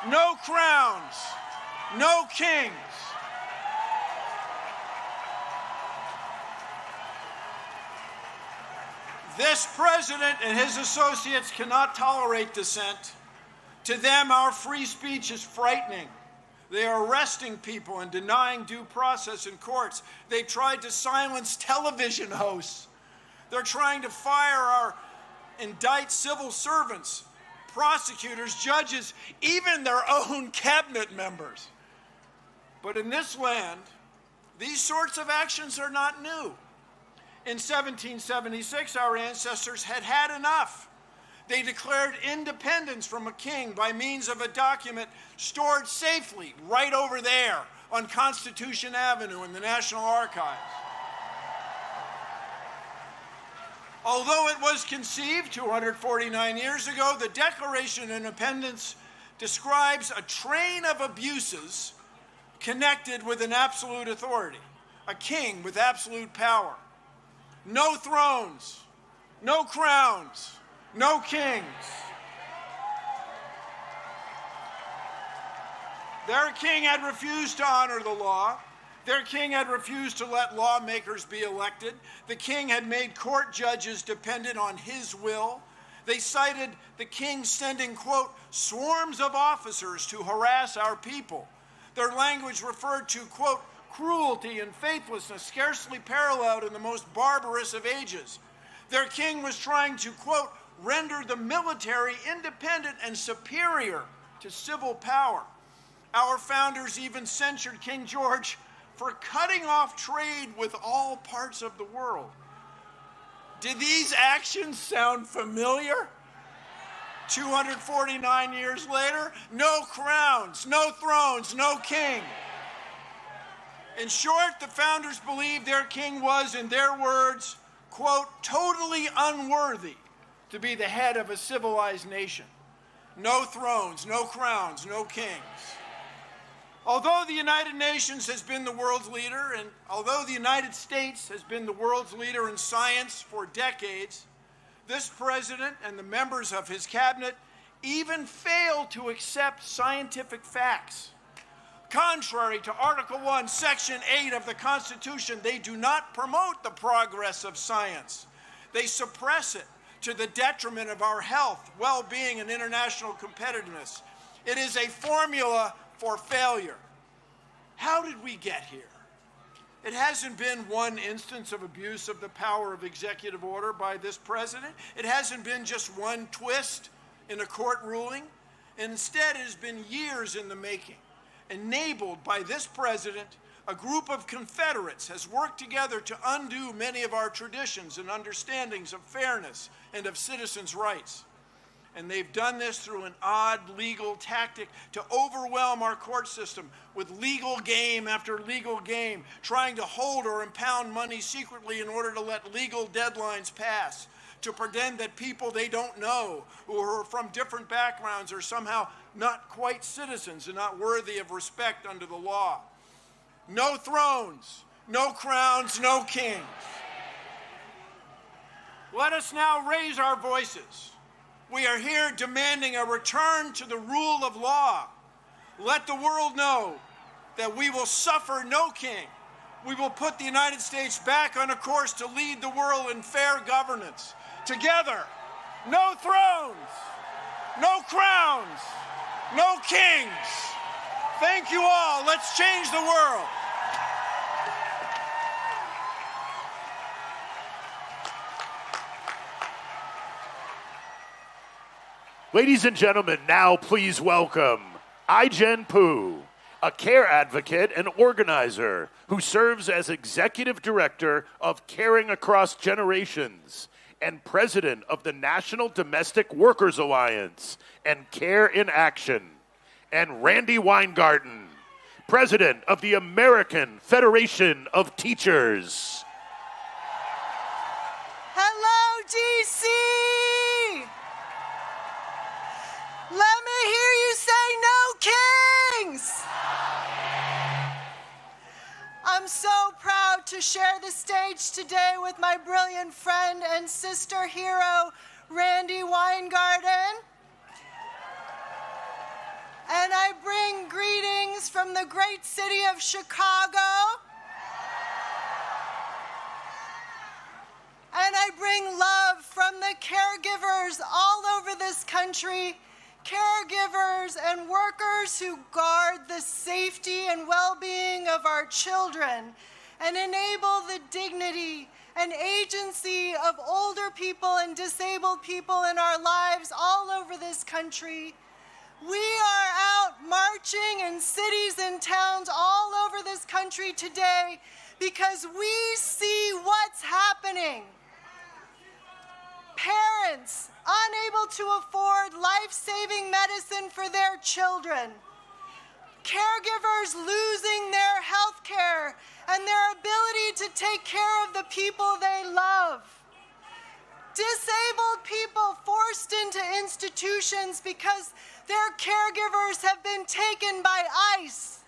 no crowns, no kings. This president and his associates cannot tolerate dissent. To them, our free speech is frightening. They are arresting people and denying due process in courts. They tried to silence television hosts. They're trying to fire or indict civil servants, prosecutors, judges, even their own cabinet members. But in this land, these sorts of actions are not new. In 1776, our ancestors had had enough. They declared independence from a king by means of a document stored safely right over there on Constitution Avenue in the National Archives. Although it was conceived 249 years ago, the Declaration of Independence describes a train of abuses connected with an absolute authority, a king with absolute power. No thrones, no crowns, no kings. Their king had refused to honor the law. Their king had refused to let lawmakers be elected. The king had made court judges dependent on his will. They cited the king sending, quote, swarms of officers to harass our people. Their language referred to, quote, cruelty and faithlessness scarcely paralleled in the most barbarous of ages. Their king was trying to, quote, render the military independent and superior to civil power. Our founders even censured King George for cutting off trade with all parts of the world. Did these actions sound familiar? 249 years later, no crowns, no thrones, no king. In short, the founders believed their king was, in their words, quote, totally unworthy to be the head of a civilized nation. No thrones, no crowns, no kings. Although the United Nations has been the world's leader, and although the United States has been the world's leader in science for decades, this president and the members of his cabinet even fail to accept scientific facts. Contrary to Article 1, Section 8 of the Constitution, they do not promote the progress of science. They suppress it to the detriment of our health, well-being, and international competitiveness. It is a formula for failure. How did we get here? It hasn't been one instance of abuse of the power of executive order by this president. It hasn't been just one twist in a court ruling. Instead, it has been years in the making. Enabled by this president, a group of Confederates has worked together to undo many of our traditions and understandings of fairness and of citizens' rights. And they've done this through an odd legal tactic to overwhelm our court system with legal game after legal game, trying to hold or impound money secretly in order to let legal deadlines pass, to pretend that people they don't know, who are from different backgrounds, are somehow not quite citizens and not worthy of respect under the law. No thrones, no crowns, no kings. Let us now raise our voices. We are here demanding a return to the rule of law. Let the world know that we will suffer no king. We will put the United States back on a course to lead the world in fair governance. Together, no thrones, no crowns, no kings. Thank you all. Let's change the world. Ladies and gentlemen, now please welcome I-Jen Poo, a care advocate and organizer who serves as executive director of Caring Across Generations and president of the National Domestic Workers Alliance and Care in Action, and Randy Weingarten, president of the American Federation of Teachers. Hello, DC! Let me hear you say no kings! I'm so proud to share the stage today with my brilliant friend and sister hero, Randy Weingarten. And I bring greetings from the great city of Chicago. And I bring love from the caregivers all over this country, caregivers and workers who guard the safety and well-being of our children and enable the dignity and agency of older people and disabled people in our lives all over this country. We are out marching in cities and towns all over this country today because we see what's happening. Parents unable to afford life-saving medicine for their children. Caregivers losing their health care and their ability to take care of the people they love. Disabled people forced into institutions because their caregivers have been taken by ICE.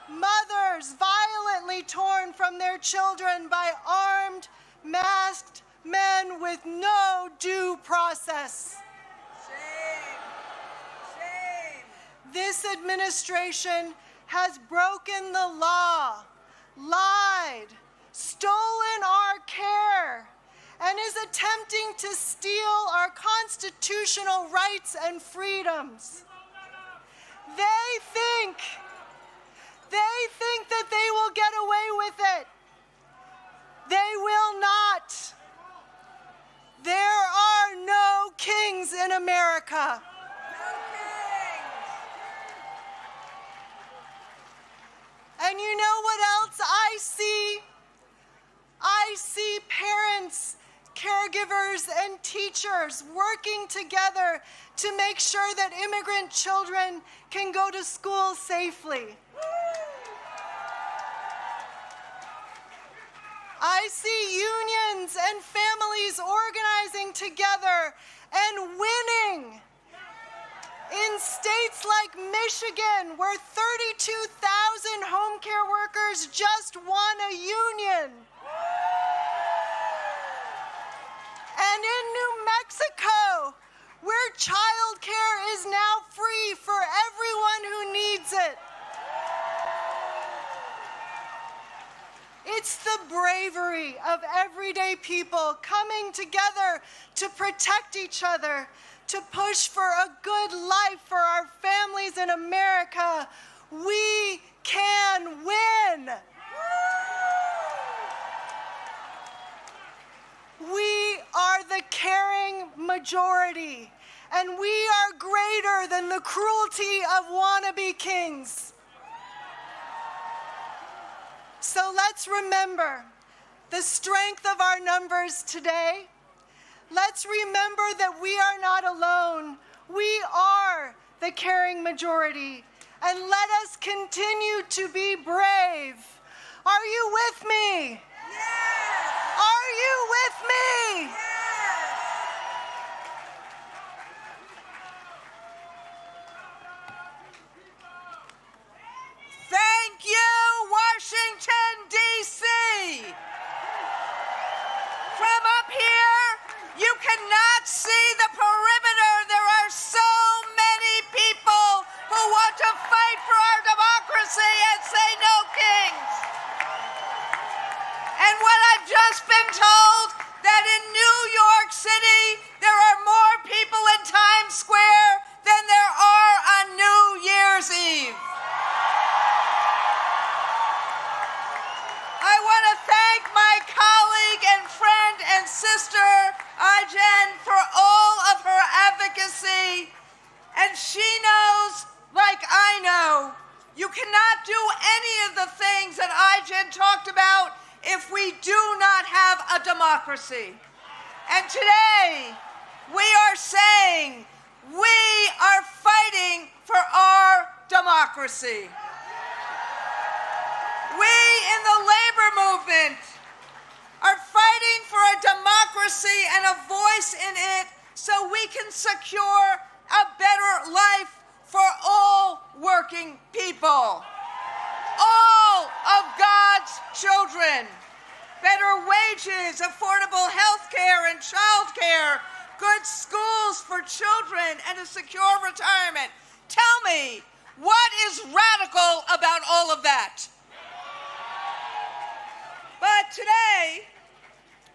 Mothers violently torn from their children by armed, masked men with no due process. Shame. Shame. this administration has broken the law, lied, stolen our care, and is attempting to steal our constitutional rights and freedoms. They think that they will get away with it. They will not. There are no kings in America. And you know what else I see? I see parents, caregivers, and teachers working together to make sure that immigrant children can go to school safely. I see unions and families organizing together and winning. In states like Michigan, where 32,000 home care workers just won a union. And in New Mexico, where childcare is now free for everyone who needs it. It's the bravery of everyday people coming together to protect each other, to push for a good life for our families in America. We can win. We are the caring majority, and we are greater than the cruelty of wannabe kings. So let's remember the strength of our numbers today. Let's remember that we are not alone. We are the caring majority. And let us continue to be brave. Are you with me? Yes! Are you with me? Yes! Thank you, Washington, D.C. From up here, you cannot see the perimeter. There are so many people who want to fight for our democracy and say no kings. And what I've just been told, that in New York City, there are more people in Times Square than there are on New Year's Eve. I want to thank my colleague and friend and sister, Ai-jen, for all of her advocacy. And she knows, like I know, you cannot do any of the things that Ai-jen talked about if we do not have a democracy. And today, we are saying we are fighting for our democracy. We in the labor movement are fighting for a democracy and a voice in it so we can secure a better life for all working people, all of God's children. Better wages, affordable health care and child care, good schools for children, and a secure retirement. Tell me, what is radical about all of that? But today,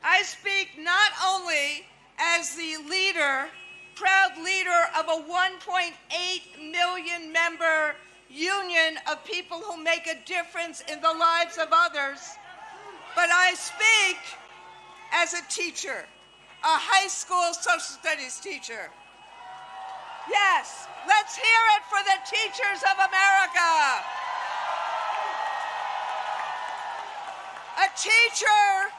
I speak not only as the leader, proud leader of a 1.8 million member union of people who make a difference in the lives of others, but I speak as a teacher, a high school social studies teacher. Yes, let's hear it for the teachers of America. A teacher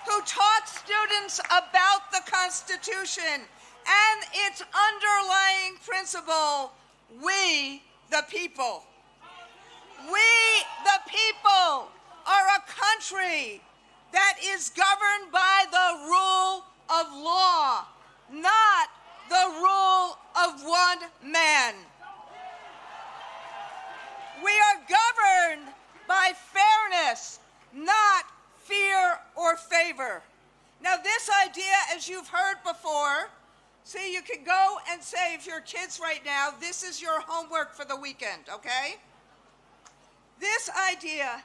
who taught students about the Constitution and its underlying principle, we the people. We the people are a country that is governed by the rule of law, not the rule of one man. We are governed by fairness, not fear or favor. Now, this idea, as you've heard before, See, you can go and save your kids right now. This is your homework for the weekend, okay? This idea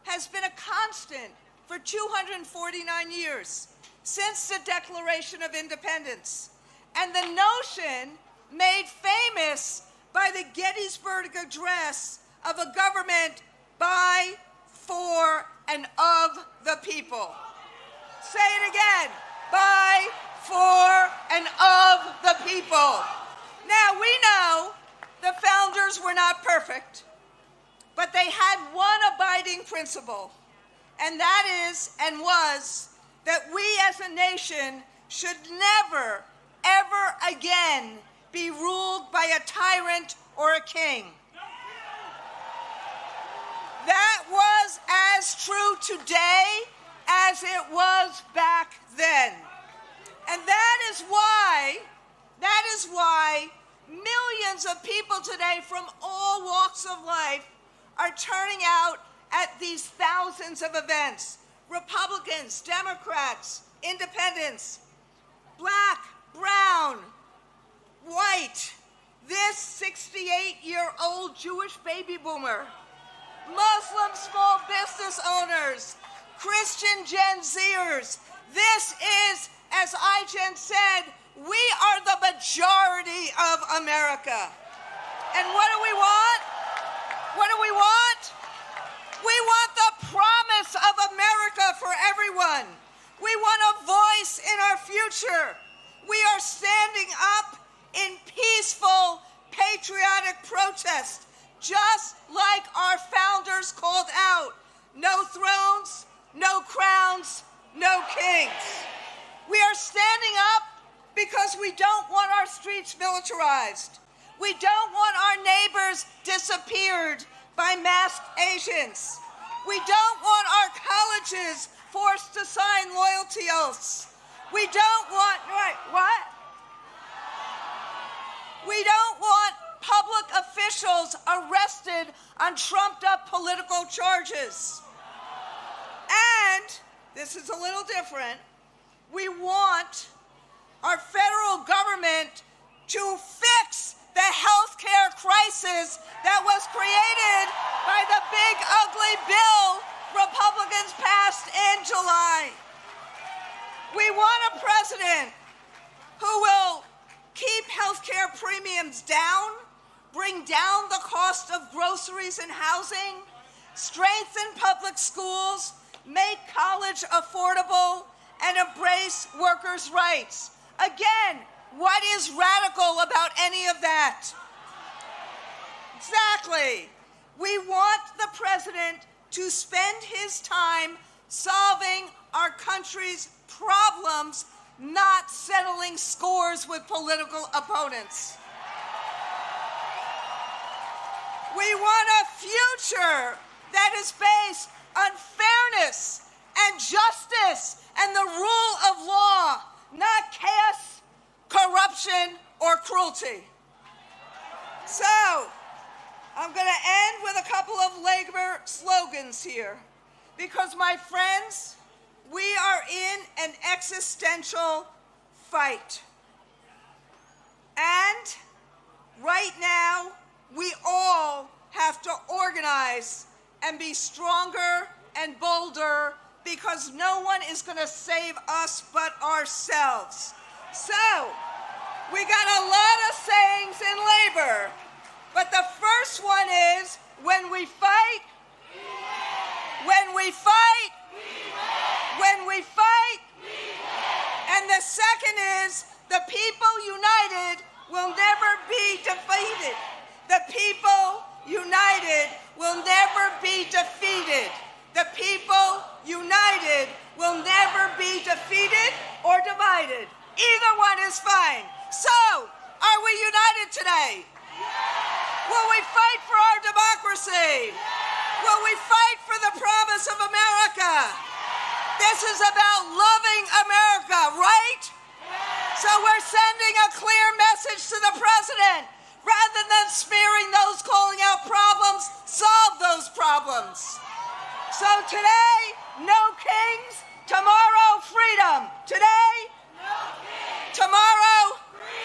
has been a constant for 249 years, since the Declaration of Independence, and the notion made famous by the Gettysburg Address of a government by, for, and of the people. Say it again, by, for, and of the people. Now, we know the founders were not perfect, but they had one abiding principle, and that is, and was, that we as a nation should never, ever again be ruled by a tyrant or a king. That was as true today as it was back then. And that is why millions of people today from all walks of life are turning out at these thousands of events. Republicans, Democrats, independents, black, brown, white, this 68-year-old Jewish baby boomer, Muslim small business owners, Christian Gen Zers. This is, as iGen said, we are the majority of America. And what do we want? What do we want? We want the promise of America for everyone. We want a voice in our future. We are standing up in peaceful, patriotic protest, just like our founders called out. No thrones, no crowns, no kings. We are standing up because we don't want our streets militarized. We don't want our neighbors disappeared by masked Asians. We don't want our colleges forced to sign loyalty oaths. We don't want, what? We don't want public officials arrested on trumped-up political charges. And, this is a little different, we want our federal government to fix the healthcare crisis that was created by the big, ugly bill Republicans passed in July. We want a president who will keep healthcare premiums down, bring down the cost of groceries and housing, strengthen public schools, make college affordable, and embrace workers' rights. Again, what is radical about any of that? Exactly. We want the president to spend his time solving our country's problems, not settling scores with political opponents. We want a future that is based on fairness and justice and the rule of law, not chaos, corruption, or cruelty. So, I'm going to end with a couple of labor slogans here, because my friends, we are in an existential fight. And right now, we all have to organize and be stronger and bolder, because no one is going to save us but ourselves. So, we got a lot of sayings in labor, but the first one is, when we fight, when we fight, when we fight, and the second is, the people united will never be defeated. The people united will never be defeated. The people united will never be defeated or divided. Either one is fine. So, are we united today? Will we fight for our democracy? Will we fight for the promise of America? This is about loving America, right? So we're sending a clear message to the president. Rather than smearing those calling out problems, solve those problems. So today, no kings. Tomorrow, freedom. Today, no kings. Tomorrow, freedom.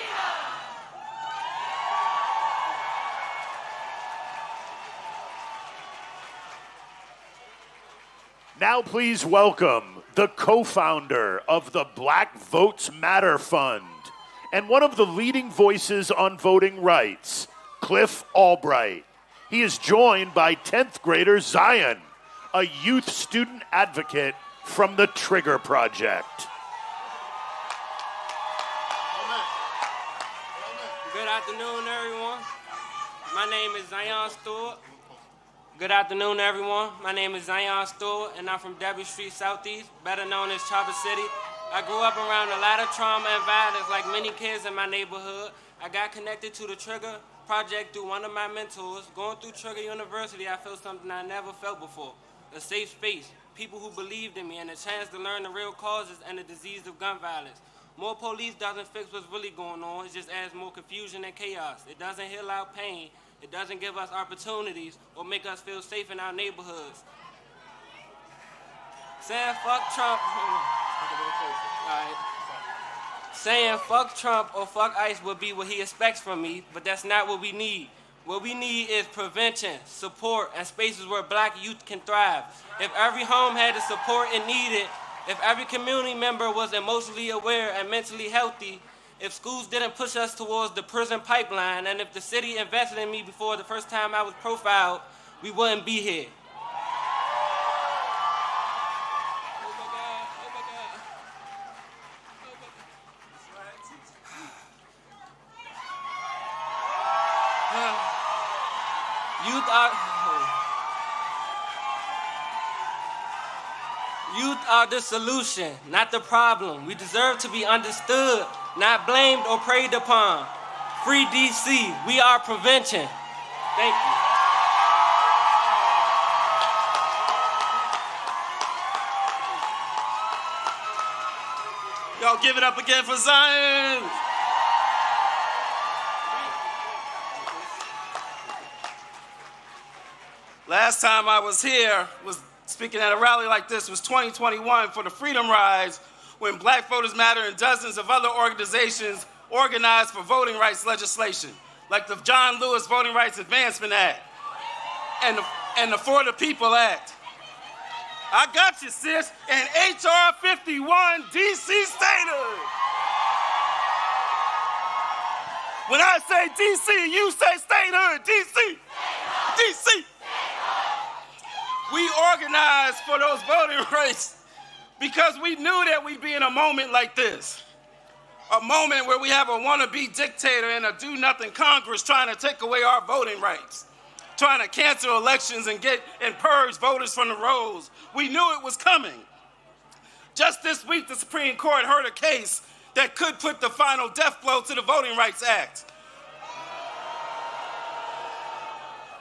Now please welcome the co-founder of the Black Votes Matter Fund and one of the leading voices on voting rights, Cliff Albright. He is joined by 10th grader Zion, a youth student advocate from the Trigger Project. Good afternoon, everyone. My name is Zion Stewart. Good afternoon, everyone. My name is Zion Stewart, and I'm from Debbie Street Southeast, better known as Chopper City. I grew up around a lot of trauma and violence like many kids in my neighborhood. I got connected to the Trigger Project through one of my mentors. Going through Trigger University, I felt something I never felt before. A safe space, people who believed in me, and a chance to learn the real causes and the disease of gun violence. More police doesn't fix what's really going on. It just adds more confusion and chaos. It doesn't heal our pain. It doesn't give us opportunities or make us feel safe in our neighborhoods. Saying fuck Trump. Saying fuck Trump or fuck ICE would be what he expects from me, but that's not what we need. What we need is prevention, support, and spaces where black youth can thrive. If every home had the support it needed, if every community member was emotionally aware and mentally healthy, if schools didn't push us towards the prison pipeline, and if the city invested in me before the first time I was profiled, we wouldn't be here. Youth are the solution, not the problem. We deserve to be understood, not blamed or preyed upon. Free DC, we are prevention. Thank you. Y'all give it up again for Zion. Last time I was here, was speaking at a rally like this, was 2021 for the Freedom Rise, when Black Voters Matter and dozens of other organizations organized for voting rights legislation, like the John Lewis Voting Rights Advancement Act and the For the People Act. I got you, sis, and HR 51 DC statehood. When I say DC, you say statehood, DC, DC. We organized for those voting rights because we knew that we'd be in a moment like this. A moment where we have a wannabe dictator and a do-nothing Congress trying to take away our voting rights, trying to cancel elections and purge voters from the rolls. We knew it was coming. Just this week, the Supreme Court heard a case that could put the final death blow to the Voting Rights Act.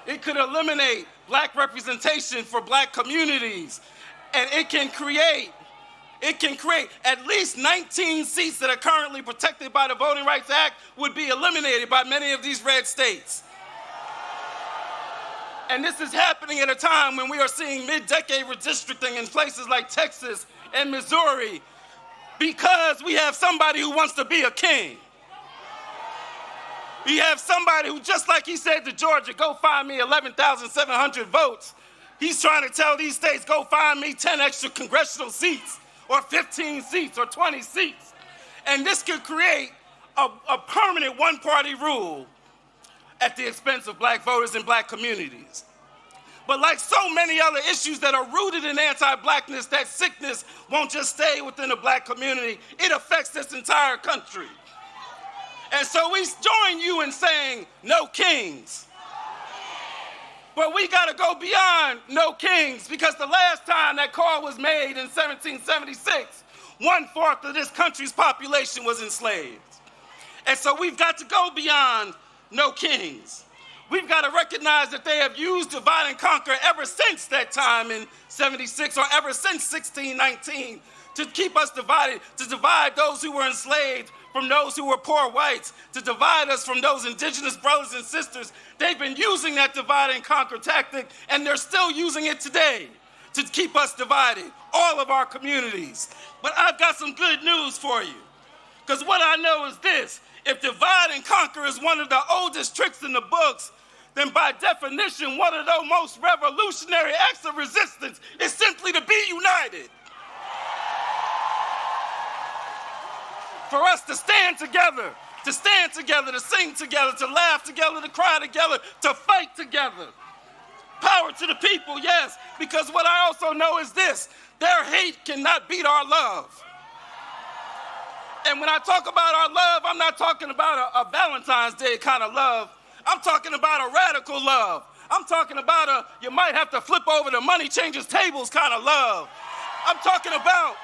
It could eliminate black representation for black communities, and it can create at least 19 seats that are currently protected by the Voting Rights Act would be eliminated by many of these red states. And this is happening at a time when we are seeing mid-decade redistricting in places like Texas and Missouri because we have somebody who wants to be a king. We have somebody who, just like he said to Georgia, go find me 11,700 votes, he's trying to tell these states, go find me 10 extra congressional seats, or 15 seats, or 20 seats. And this could create a permanent one-party rule at the expense of black voters and black communities. But like so many other issues that are rooted in anti-blackness, that sickness won't just stay within the black community, it affects this entire country. And so we join you in saying, no kings. But we got to go beyond no kings, because the last time that call was made in 1776, 1/4 of this country's population was enslaved. And so we've got to go beyond no kings. We've got to recognize that they have used divide and conquer ever since that time in 76, or ever since 1619, to keep us divided, to divide those who were enslaved from those who were poor whites, to divide us from those indigenous brothers and sisters. They've been using that divide and conquer tactic, and they're still using it today to keep us divided, all of our communities. But I've got some good news for you, because what I know is this: if divide and conquer is one of the oldest tricks in the books, then by definition, one of the most revolutionary acts of resistance is simply to be united. For us to stand together, to sing together, to laugh together, to cry together, to fight together. Power to the people, yes, because what I also know is this: their hate cannot beat our love. And when I talk about our love, I'm not talking about a Valentine's Day kind of love. I'm talking about a radical love. I'm talking about you might have to flip over the money changes tables kind of love. I'm talking about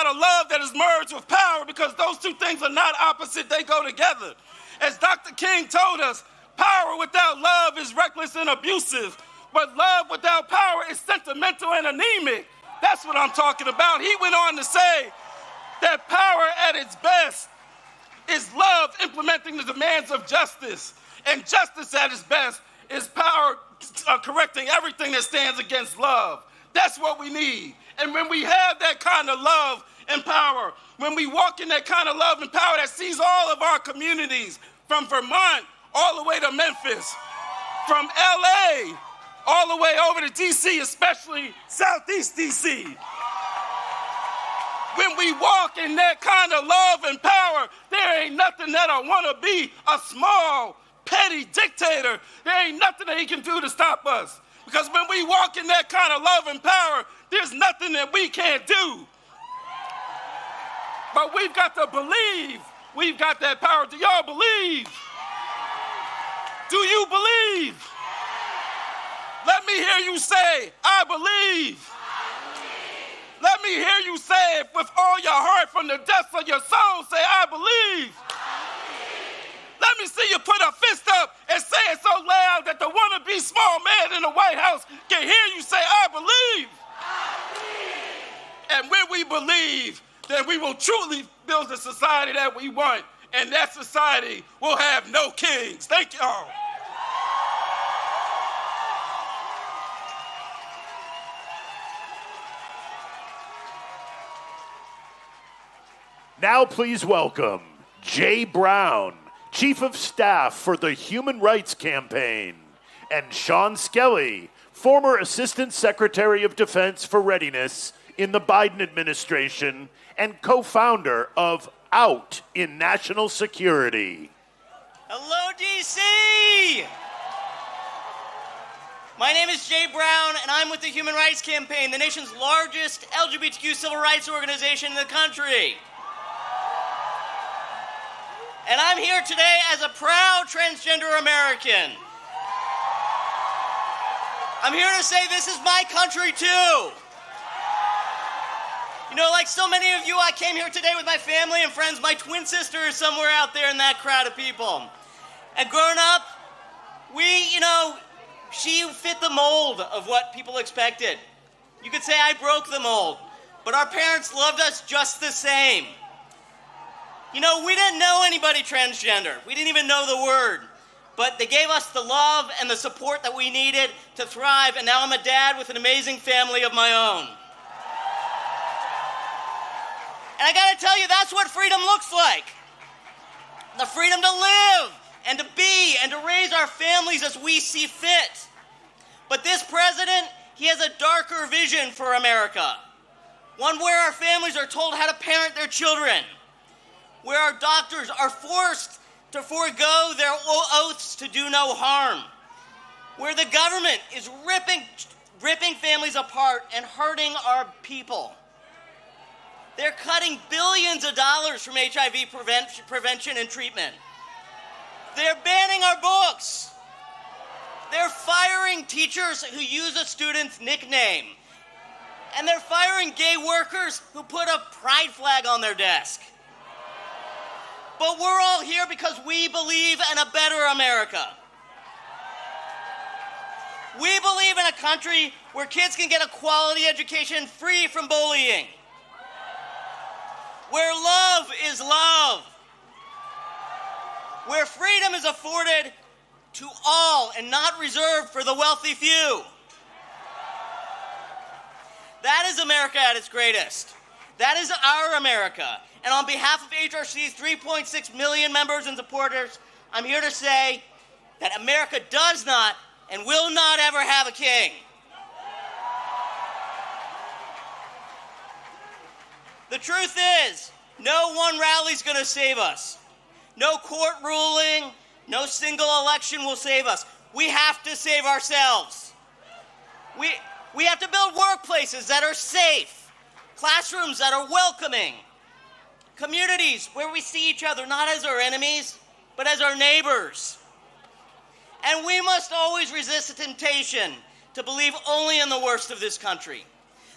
a love that is merged with power, because those two things are not opposite, they go together. As Dr. King told us, power without love is reckless and abusive, but love without power is sentimental and anemic. That's what I'm talking about. He went on to say that power at its best is love implementing the demands of justice, and justice at its best is power correcting everything that stands against love. That's what we need. And when we have that kind of love and power, when we walk in that kind of love and power that sees all of our communities, from Vermont all the way to Memphis, from LA all the way over to DC, especially Southeast DC. When we walk in that kind of love and power, there ain't nothing that I want to be a small, petty dictator. There ain't nothing that he can do to stop us. Because when we walk in that kind of love and power, there's nothing that we can't do. But we've got to believe we've got that power. Do y'all believe? Do you believe? Let me hear you say, I believe. Let me hear you say it with all your heart, from the depths of your soul. Say, I believe. Let me see you put a fist up and say it so loud that the wannabe small man in the White House can hear you say, I believe. And when we believe, then we will truly build the society that we want. And that society will have no kings. Thank y'all. Now please welcome Jay Brown, Chief of Staff for the Human Rights Campaign, and Sean Skelly, former Assistant Secretary of Defense for Readiness in the Biden administration and co-founder of Out in National Security. Hello, DC! My name is Jay Brown, and I'm with the Human Rights Campaign, the nation's largest LGBTQ civil rights organization in the country. And I'm here today as a proud transgender American. I'm here to say this is my country too. You know, like so many of you, I came here today with my family and friends. My twin sister is somewhere out there in that crowd of people. And growing up, she fit the mold of what people expected. You could say I broke the mold, but our parents loved us just the same. You know, we didn't know anybody transgender. We didn't even know the word. But they gave us the love and the support that we needed to thrive, and now I'm a dad with an amazing family of my own. And I gotta tell you, that's what freedom looks like. The freedom to live and to be and to raise our families as we see fit. But this president, he has a darker vision for America. One where our families are told how to parent their children, where our doctors are forced to forego their oaths to do no harm, where the government is ripping families apart and hurting our people. They're cutting billions of dollars from HIV prevention and treatment. They're banning our books. They're firing teachers who use a student's nickname. And they're firing gay workers who put a pride flag on their desk. But we're all here because we believe in a better America. We believe in a country where kids can get a quality education free from bullying, where love is love, where freedom is afforded to all and not reserved for the wealthy few. That is America at its greatest. That is our America. And on behalf of HRC's 3.6 million members and supporters, I'm here to say, that America does not and will not ever have a king. The truth is, no one rally's going to save us. No court ruling, no single election will save us. We have to save ourselves. We have to build workplaces that are safe, classrooms that are welcoming, communities where we see each other not as our enemies, but as our neighbors. And we must always resist the temptation to believe only in the worst of this country.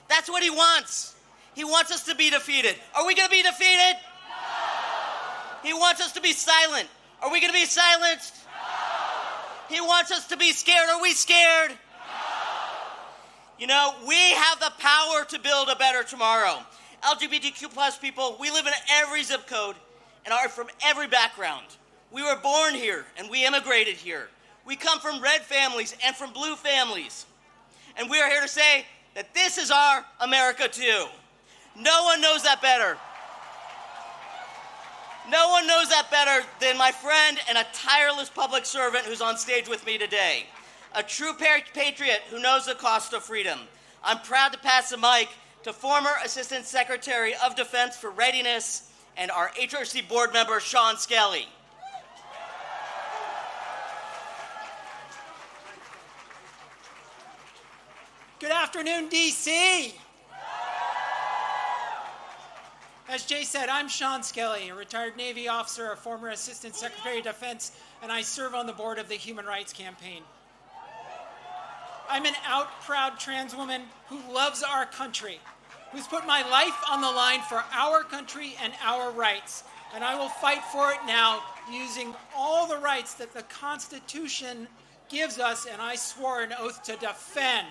That's what he wants. He wants us to be defeated. Are we going to be defeated? No. He wants us to be silent. Are we going to be silenced? No. He wants us to be scared. Are we scared? No. You know, we have the power to build a better tomorrow. LGBTQ plus people, we live in every zip code and are from every background. We were born here and we immigrated here. We come from red families and from blue families. And we are here to say that this is our America too. No one knows that better. No one knows that better than my friend and a tireless public servant who's on stage with me today. A true patriot who knows the cost of freedom. I'm proud to pass the mic to former Assistant Secretary of Defense for Readiness and our HRC board member, Sean Skelly. Good afternoon, D.C. As Jay said, I'm Sean Skelly, a retired Navy officer, a former Assistant Secretary of Defense, and I serve on the board of the Human Rights Campaign. I'm an out, proud trans woman who loves our country, who's put my life on the line for our country and our rights, and I will fight for it now using all the rights that the Constitution gives us, and I swore an oath to defend.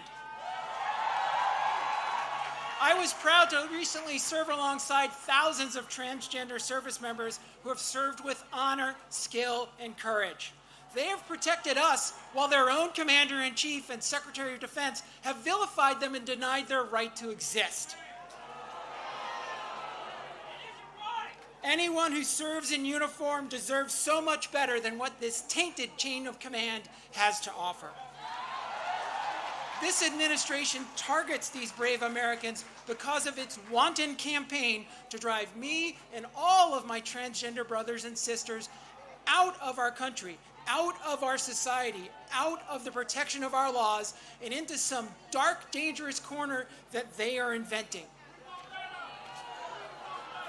I was proud to recently serve alongside thousands of transgender service members who have served with honor, skill, and courage. They have protected us while their own Commander-in-Chief and Secretary of Defense have vilified them and denied their right to exist. Anyone who serves in uniform deserves so much better than what this tainted chain of command has to offer. This administration targets these brave Americans because of its wanton campaign to drive me and all of my transgender brothers and sisters out of our country, out of our society, out of the protection of our laws, and into some dark, dangerous corner that they are inventing.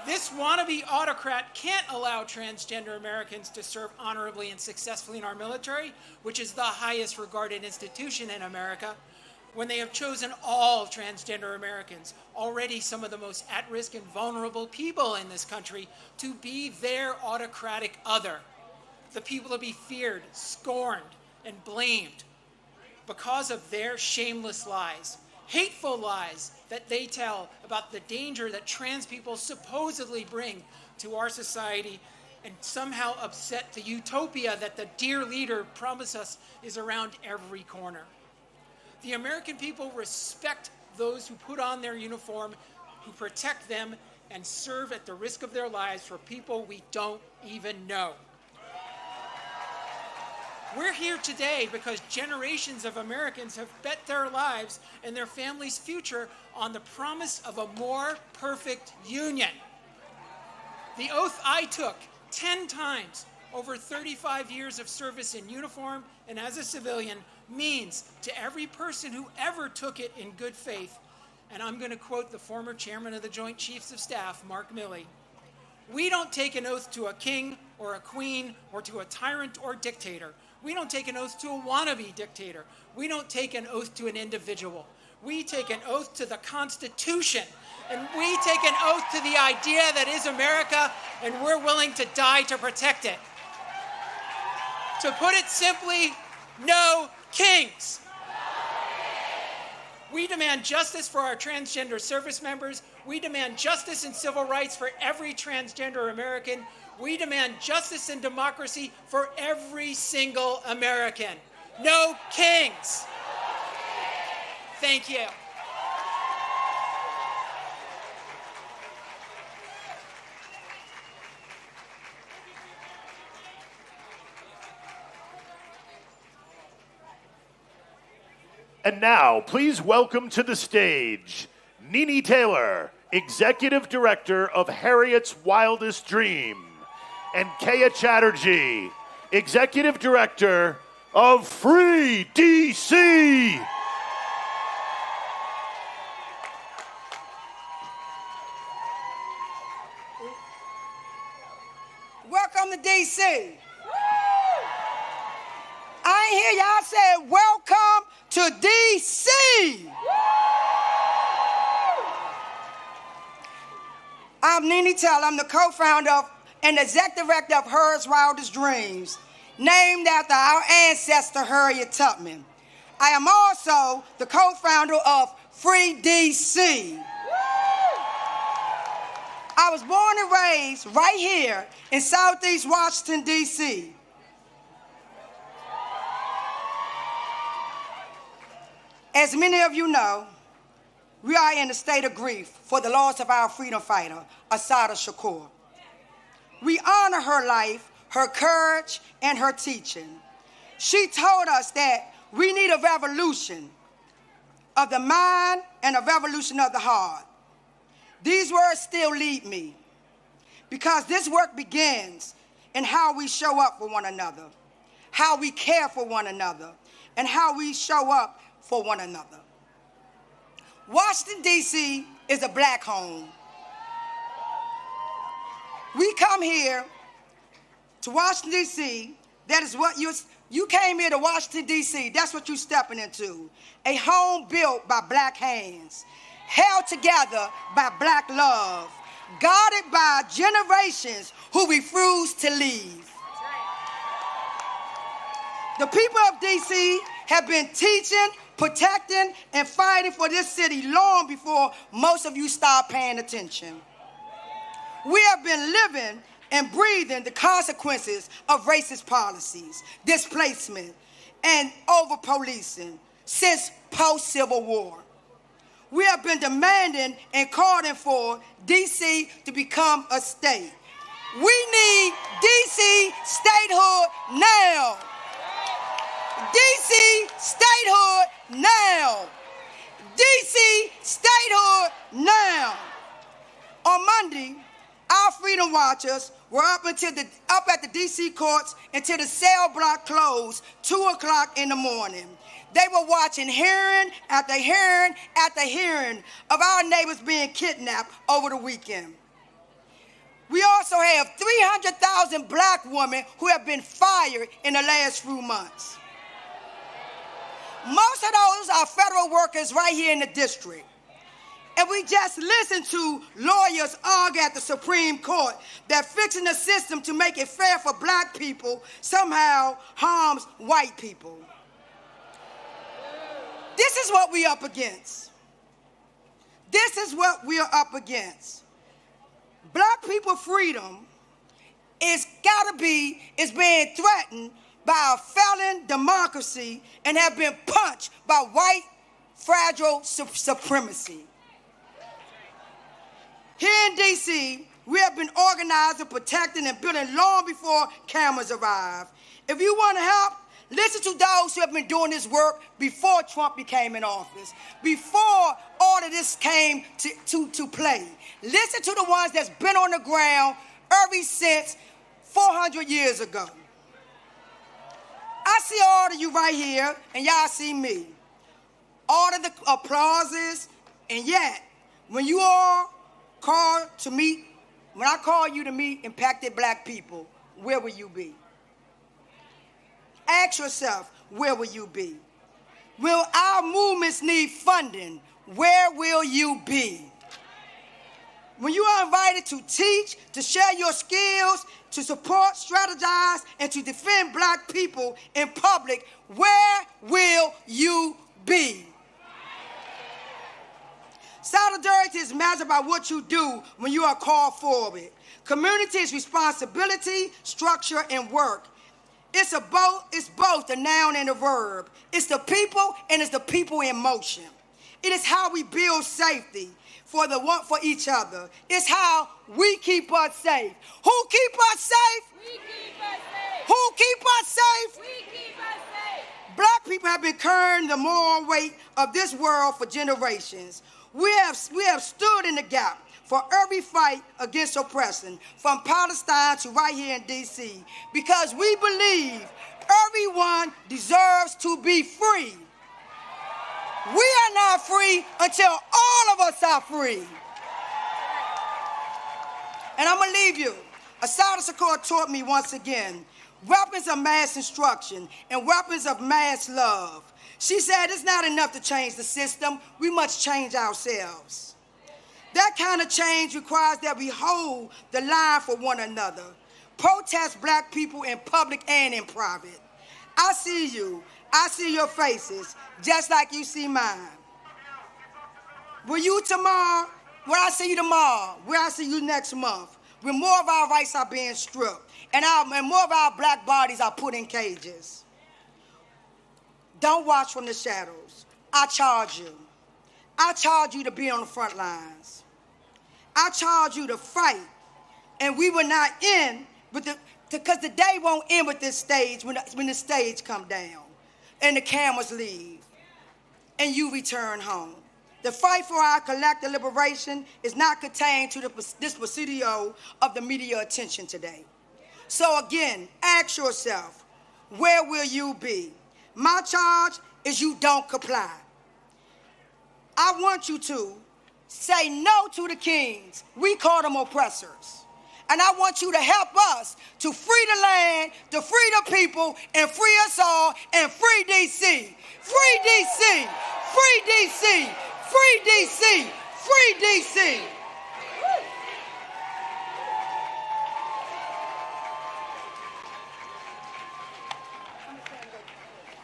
This wannabe autocrat can't allow transgender Americans to serve honorably and successfully in our military, which is the highest regarded institution in America, when they have chosen all transgender Americans, already some of the most at-risk and vulnerable people in this country, to be their autocratic other, the people to be feared, scorned, and blamed because of their shameless lies, hateful lies that they tell about the danger that trans people supposedly bring to our society and somehow upset the utopia that the dear leader promised us is around every corner. The American people respect those who put on their uniform, who protect them, and serve at the risk of their lives for people we don't even know. We're here today because generations of Americans have bet their lives and their families' future on the promise of a more perfect union. The oath I took 10 times over 35 years of service in uniform and as a civilian means to every person who ever took it in good faith, and I'm going to quote the former chairman of the Joint Chiefs of Staff, Mark Milley, we don't take an oath to a king or a queen or to a tyrant or dictator. We don't take an oath to a wannabe dictator. We don't take an oath to an individual. We take an oath to the Constitution, and we take an oath to the idea that is America, and we're willing to die to protect it. To put it simply, no kings. We demand justice for our transgender service members. We demand justice and civil rights for every transgender American. We demand justice and democracy for every single American. No kings. Thank you. And now, please welcome to the stage, Nene Taylor, Executive Director of Harriet's Wildest Dream, and Kaya Chatterjee, Executive Director of Free DC. Welcome to DC. I ain't hear y'all say welcome to DC. I'm Nene Taylor. I'm the co-founder and executive director of Harriet's Wildest Dreams, named after our ancestor Harriet Tubman. I am also the co-founder of Free DC. I was born and raised right here in Southeast Washington, D.C. As many of you know, we are in a state of grief for the loss of our freedom fighter, Assata Shakur. We honor her life, her courage, and her teaching. She told us that we need a revolution of the mind and a revolution of the heart. These words still lead me because this work begins in how we show up for one another, how we care for one another, and how we show up for one another. Washington, D.C. is a black home. We come here to Washington, D.C. That is what you came here to Washington, D.C. That's what you're stepping into. A home built by black hands, held together by black love, guarded by generations who refuse to leave. The people of D.C. have been teaching, protecting, and fighting for this city long before most of you start paying attention. We have been living and breathing the consequences of racist policies, displacement, and over-policing since post-Civil War. We have been demanding and calling for D.C. to become a state. We need D.C. statehood now. D.C. statehood now. D.C. statehood now. On Monday, our Freedom Watchers were up at the D.C. courts until the cell block closed 2 o'clock in the morning. They were watching hearing after hearing after hearing of our neighbors being kidnapped over the weekend. We also have 300,000 black women who have been fired in the last few months. Most of those are federal workers right here in the district. And we just listened to lawyers argue at the Supreme Court that fixing the system to make it fair for black people somehow harms white people. This is what we're up against. This is what we are up against. Black people freedom is being threatened by a felon democracy and have been punched by white fragile supremacy. Here in D.C., we have been organizing, protecting, and building long before cameras arrived. If you want to help, listen to those who have been doing this work before Trump became in office, before all of this came to play. Listen to the ones that's been on the ground ever since 400 years ago. I see all of you right here, and y'all see me. All of the applauses, and yet, when you all called to meet, when I call you to meet impacted black people, where will you be? Ask yourself, where will you be? Will our movements need funding? Where will you be? When you are invited to teach, to share your skills, to support, strategize, and to defend black people in public, where will you be? Solidarity is measured by what you do when you are called forward. Community is responsibility, structure, and work. It's both the noun and the verb. It's the people and it's the people in motion. It is how we build safety for each other. It's how we keep us safe. Who keep us safe? We keep us safe. Who keep us safe? We keep us safe. Black people people have been carrying the moral weight of this world for generations. We have stood in the gap for every fight against oppression, from Palestine to right here in D.C., because we believe everyone deserves to be free. We are not free until all of us are free. And I'm going to leave you. Assata Shakur taught me once again, weapons of mass instruction and weapons of mass love. She said it's not enough to change the system. We must change ourselves. That kind of change requires that we hold the line for one another. Protest black people in public and in private. I see you. I see your faces, just like you see mine. Will you tomorrow? Will I see you tomorrow? Will I see you next month? When more of our rights are being stripped and more of our black bodies are put in cages. Don't watch from the shadows. I charge you. I charge you to be on the front lines. I charge you to fight. And we will not end with because the day won't end with this stage when the stage come down and the cameras leave and you return home. The fight for our collective liberation is not contained to this presidio of the media attention today. So again, ask yourself, where will you be? My charge is you don't comply. I want you to say no to the kings. We call them oppressors. And I want you to help us to free the land, to free the people, and free us all, and free D.C. Free D.C. Free D.C. Free D.C. Free D.C.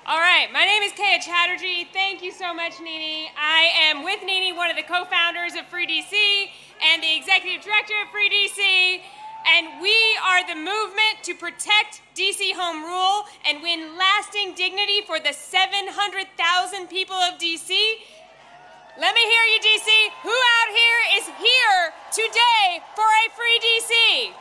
All right, my name is Kaya Chatterjee. Thank you so much, Nini. I am with Nini, one of the co-founders of Free DC and the executive director of Free DC. And we are the movement to protect DC home rule and win lasting dignity for the 700,000 people of DC. Let me hear you, DC. Who out here is here today for a Free DC?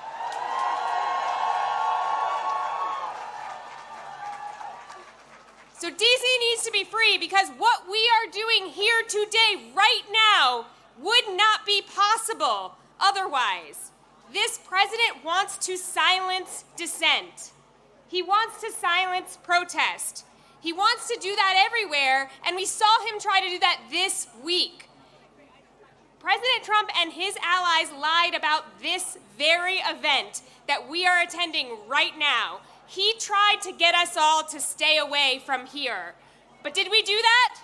So DC needs to be free because what we are doing here today, right now, would not be possible otherwise. This president wants to silence dissent. He wants to silence protest. He wants to do that everywhere, and we saw him try to do that this week. President Trump and his allies lied about this very event that we are attending right now. He tried to get us all to stay away from here. But did we do that?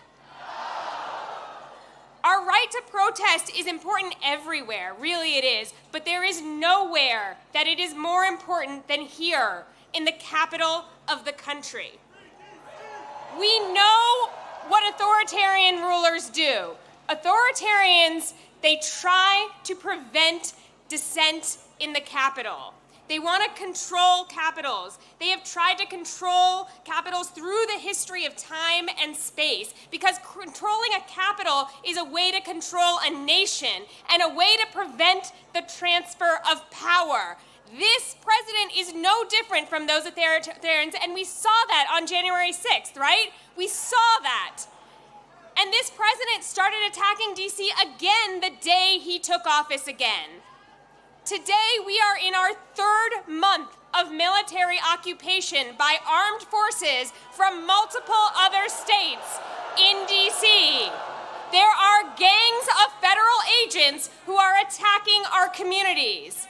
Our right to protest is important everywhere, really it is, but there is nowhere that it is more important than here, in the capital of the country. We know what authoritarian rulers do. Authoritarians, they try to prevent dissent in the capital. They want to control capitals. They have tried to control capitals through the history of time and space because controlling a capital is a way to control a nation and a way to prevent the transfer of power. This president is no different from those authoritarians, and we saw that on January 6th, right? We saw that. And this president started attacking DC again the day he took office again. Today, we are in our third month of military occupation by armed forces from multiple other states in D.C. There are gangs of federal agents who are attacking our communities.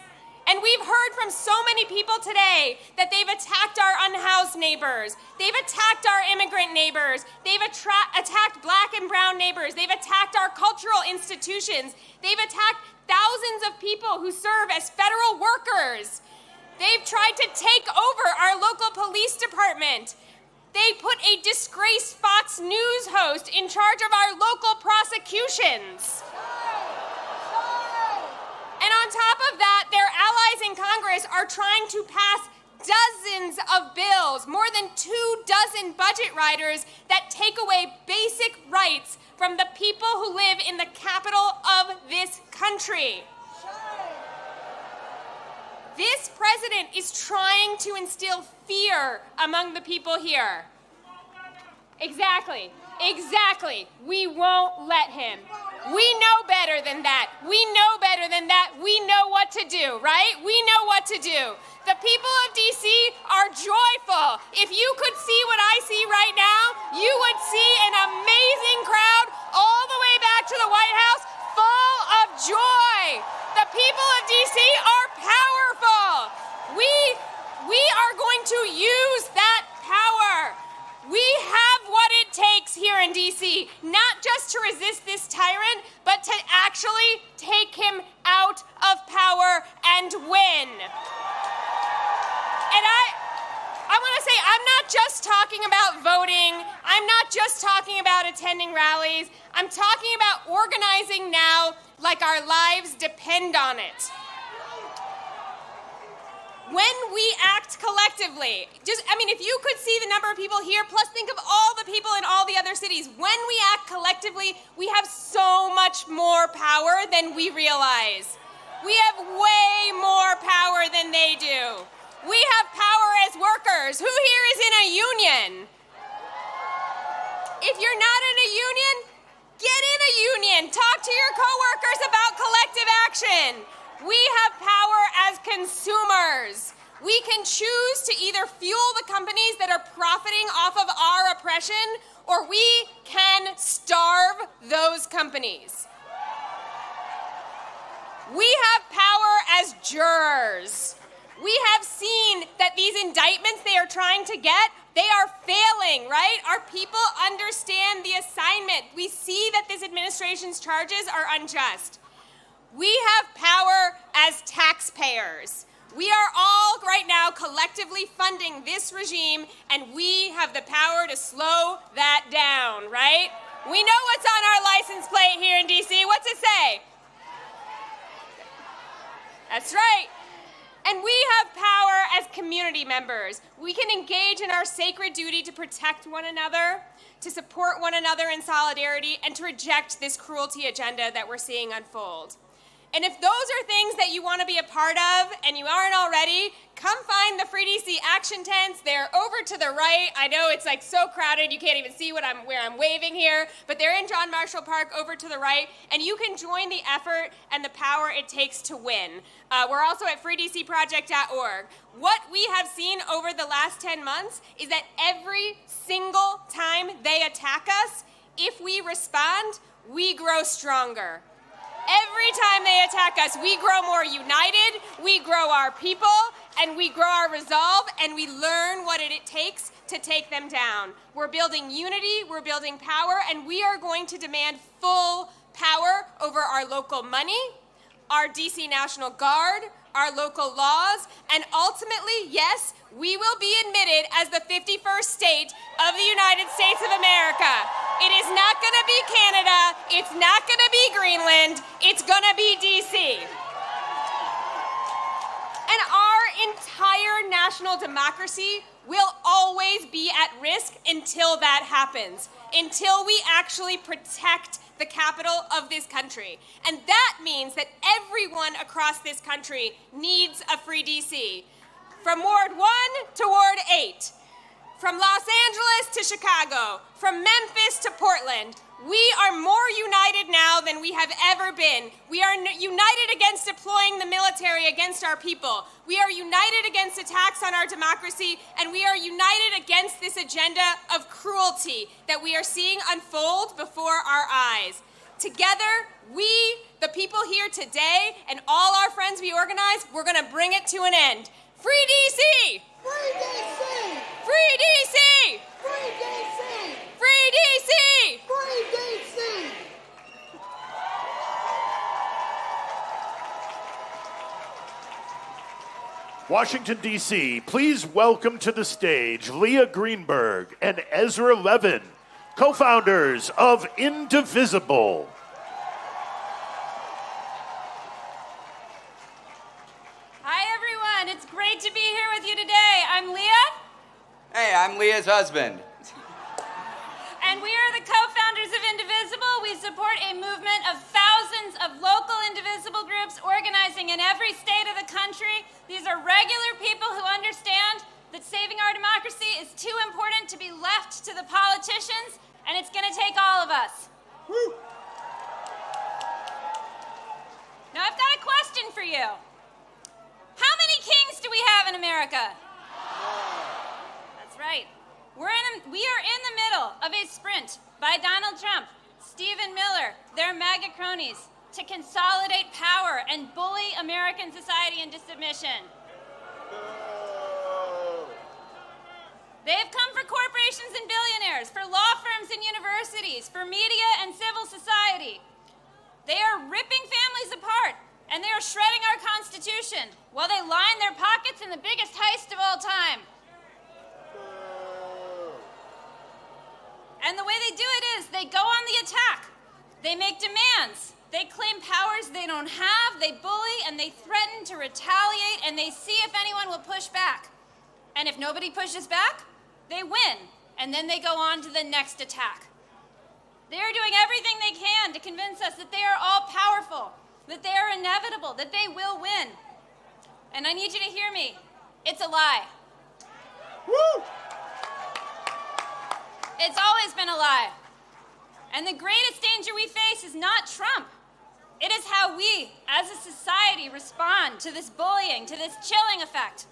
And we've heard from so many people today that they've attacked our unhoused neighbors. They've attacked our immigrant neighbors. They've attacked black and brown neighbors. They've attacked our cultural institutions. They've attacked thousands of people who serve as federal workers. They've tried to take over our local police department. They put a disgraced Fox News host in charge of our local prosecutions. And on top of that, their allies in Congress are trying to pass dozens of bills, more than 24 budget riders that take away basic rights from the people who live in the capital of this country. This president is trying to instill fear among the people here. Exactly. We won't let him. We know better than that. We know better than that. We know what to do, right? We know what to do. The people of D.C. are joyful. If you could see what I see right now, you would see an amazing crowd all the way back to the White House full of joy. The people of D.C. are powerful. We are going to use that power. We have what it takes here in D.C., not just to resist this tyrant, but to actually take him out of power and win. And I want to say, I'm not just talking about voting. I'm not just talking about attending rallies. I'm talking about organizing now like our lives depend on it. When we act collectively, if you could see the number of people here, plus think of all the people in all the other cities, when we act collectively, we have so much more power than we realize. We have way more power than they do. We have power as workers. Who here is in a union? If you're not in a union, get in a union. Talk to your coworkers about collective action. We have power as consumers. We can choose to either fuel the companies that are profiting off of our oppression, or we can starve those companies. We have power as jurors. We have seen that these indictments they are trying to get, they are failing, right? Our people understand the assignment. We see that this administration's charges are unjust. We have power as taxpayers. We are all right now collectively funding this regime, and we have the power to slow that down, right? We know what's on our license plate here in D.C. What's it say? That's right. And we have power as community members. We can engage in our sacred duty to protect one another, to support one another in solidarity, and to reject this cruelty agenda that we're seeing unfold. And if those are things that you want to be a part of and you aren't already, come find the Free DC action tents. They're over to the right. I know it's like so crowded you can't even see where I'm waving here, but they're in John Marshall Park over to the right, and you can join the effort and the power it takes to win. We're also at freedcproject.org. What we have seen over the last 10 months is that every single time they attack us, if we respond, we grow stronger. Every time they attack us, we grow more united, we grow our people, and we grow our resolve, and we learn what it takes to take them down. We're building unity, we're building power, and we are going to demand full power over our local money, our DC National Guard, our local laws, and ultimately, yes, we will be admitted as the 51st state of the United States of America. It is not going to be Canada, it's not going to be Greenland, it's going to be DC. And our entire national democracy will always be at risk until that happens, until we actually protect the capital of this country. And that means that everyone across this country needs a free DC. From Ward 1 to Ward 8, from Los Angeles to Chicago, from Memphis to Portland, we are more united now than we have ever been. We are united against deploying the military against our people. We are united against attacks on our democracy, and we are united against this agenda of cruelty that we are seeing unfold before our eyes. Together, we, the people here today, and all our friends we organize, we're going to bring it to an end. Free DC! Free DC! Free DC! Free DC! Free DC! Free DC! Washington, D.C., please welcome to the stage Leah Greenberg and Ezra Levin, co-founders of Indivisible. Hi, everyone. It's great to be here with you today. I'm Leah. Hey, I'm Leah's husband. And we are the co-founders of Indivisible. We support a movement of thousands of local indivisible groups organizing in every state of the country. These are regular people who understand that saving our democracy is too important to be left to the politicians, and it's going to take all of us. Woo. Now, I've got a question for you. How many kings do we have in America? That's right. We are in the middle of a sprint by Donald Trump, Stephen Miller, their MAGA cronies, to consolidate power and bully American society into submission. They have come for corporations and billionaires, for law firms and universities, for media and civil society. They are ripping families apart, and they are shredding our Constitution while they line their pockets in the biggest heist of all time. And the way they do it is they go on the attack. They make demands. They claim powers they don't have. They bully and they threaten to retaliate, and they see if anyone will push back. And if nobody pushes back, they win. And then they go on to the next attack. They are doing everything they can to convince us that they are all powerful, that they are inevitable, that they will win. And I need you to hear me. It's a lie. Woo! It's always been a lie. And the greatest danger we face is not Trump. It is how we, as a society, respond to this bullying, to this chilling effect.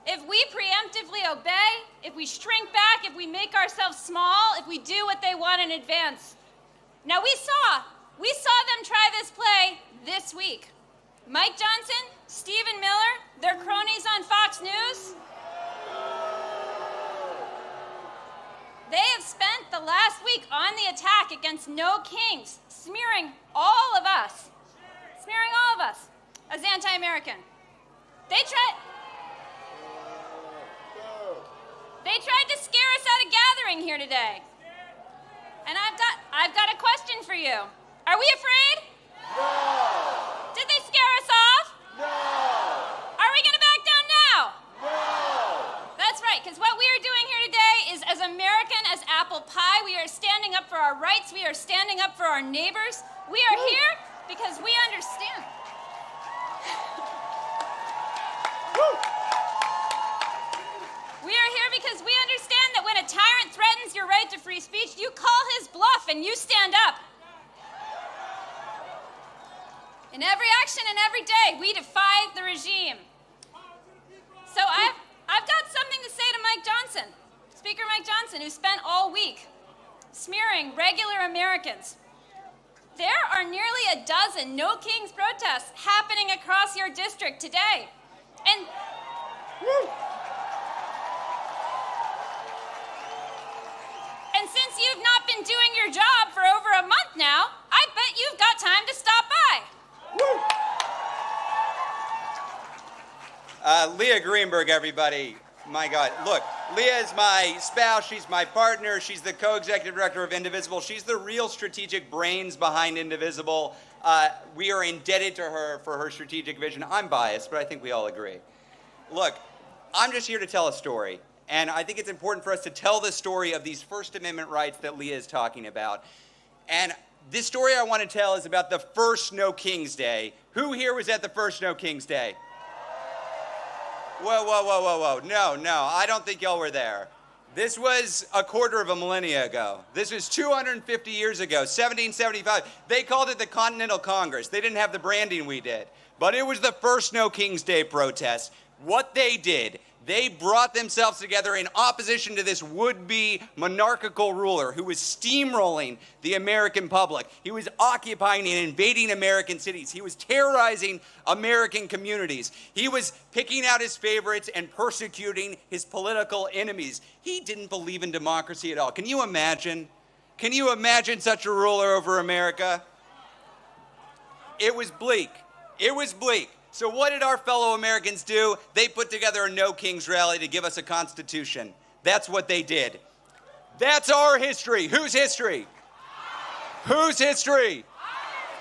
If we preemptively obey, if we shrink back, if we make ourselves small, if we do what they want in advance. Now, we saw them try this play this week. Mike Johnson, Stephen Miller, their cronies on Fox News. They have spent the last week on the attack against No Kings, smearing all of us as anti-American. They tried to scare us out of gathering here today. And I've got a question for you. Are we afraid? No! Did they scare us off? No! Are we going to back down now? No! That's right, because what we are doing here today is as American as apple pie. We are standing up for our rights. We are standing up for our neighbors. We are here because we understand. We are here because we understand that when a tyrant threatens your right to free speech, you call his bluff and you stand up. In every action and every day, we defy the regime. So I've got something to say to Mike Johnson, Speaker Mike Johnson, who spent all week smearing regular Americans. There are nearly a dozen No Kings protests happening across your district today. And since you've not been doing your job for over a month now, I bet you've got time to stop by. Leah Greenberg, everybody. My God. Look, Leah is my spouse. She's my partner. She's the co-executive director of Indivisible. She's the real strategic brains behind Indivisible. We are indebted to her for her strategic vision. I'm biased, but I think we all agree. Look, I'm just here to tell a story. And I think it's important for us to tell the story of these First Amendment rights that Leah is talking about. And this story I want to tell is about the first No Kings Day. Who here was at the first No Kings Day? Whoa. No, I don't think y'all were there. This was a quarter of a millennia ago. This was 250 years ago, 1775. They called it the Continental Congress. They didn't have the branding we did. But it was the first No Kings Day protest. What they did, they brought themselves together in opposition to this would-be monarchical ruler who was steamrolling the American public. He was occupying and invading American cities. He was terrorizing American communities. He was picking out his favorites and persecuting his political enemies. He didn't believe in democracy at all. Can you imagine? Can you imagine such a ruler over America? It was bleak. It was bleak. So what did our fellow Americans do? They put together a No Kings rally to give us a constitution. That's what they did. That's our history. Whose history? Whose history?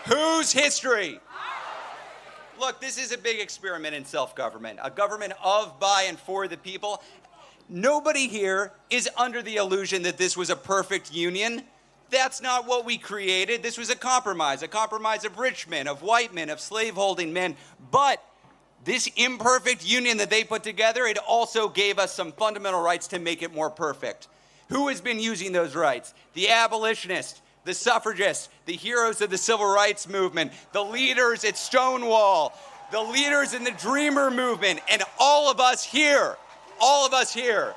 Whose history? Look, this is a big experiment in self-government, a government of, by, and for the people. Nobody here is under the illusion that this was a perfect union. That's not what we created. This was a compromise of rich men, of white men, of slaveholding men. But This imperfect union that they put together, it also gave us some fundamental rights to make it more perfect. Who has been using those rights? The abolitionists, the suffragists, the heroes of the civil rights movement, the leaders at Stonewall, the leaders in the Dreamer movement, and all of us here. All of us here.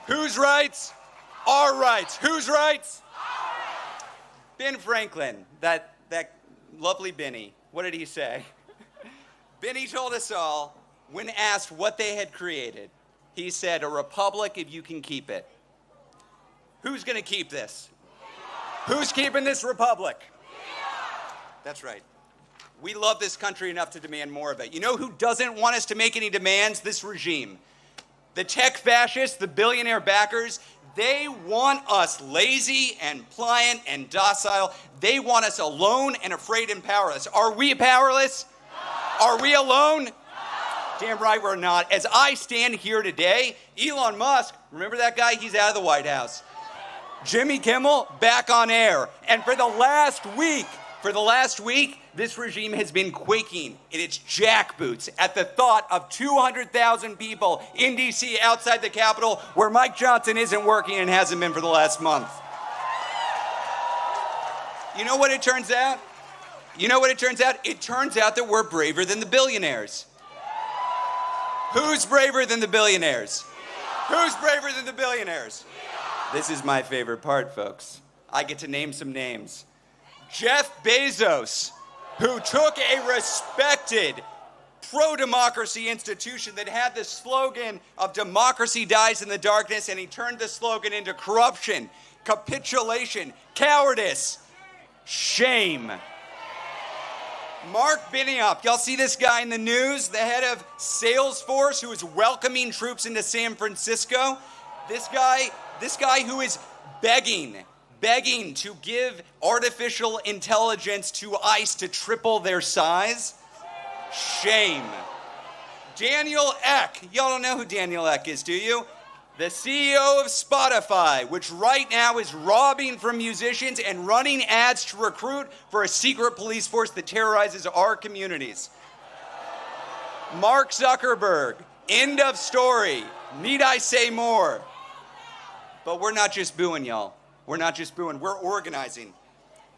Whose rights? Our rights. Whose rights? Ben Franklin, that lovely Benny, what did he say? Benny told us all, when asked what they had created, he said, a republic if you can keep it. Who's going to keep this? Who's keeping this republic? That's right. We love this country enough to demand more of it. You know who doesn't want us to make any demands? This regime. The tech fascists, the billionaire backers, they want us lazy and pliant and docile. They want us alone and afraid and powerless. Are we powerless? No. Are we alone? No. Damn right we're not. As I stand here today, Elon Musk, remember that guy? He's out of the White House. Jimmy Kimmel, back on air. And for the last week, this regime has been quaking in its jackboots at the thought of 200,000 people in D.C. outside the Capitol where Mike Johnson isn't working and hasn't been for the last month. You know what it turns out? It turns out that we're braver than the billionaires. Who's braver than the billionaires? Who's braver than the billionaires? This is my favorite part, folks. I get to name some names. Jeff Bezos, who took a respected pro-democracy institution that had the slogan of democracy dies in the darkness, and he turned the slogan into corruption, capitulation, cowardice, shame. Mark Benioff, y'all see this guy in the news, the head of Salesforce, who is welcoming troops into San Francisco? This guy who is begging to give artificial intelligence to ICE to triple their size? Shame. Daniel Ek. Y'all don't know who Daniel Ek is, do you? The CEO of Spotify, which right now is robbing from musicians and running ads to recruit for a secret police force that terrorizes our communities. Mark Zuckerberg. End of story. Need I say more? But we're not just booing, y'all. We're not just booing, we're organizing.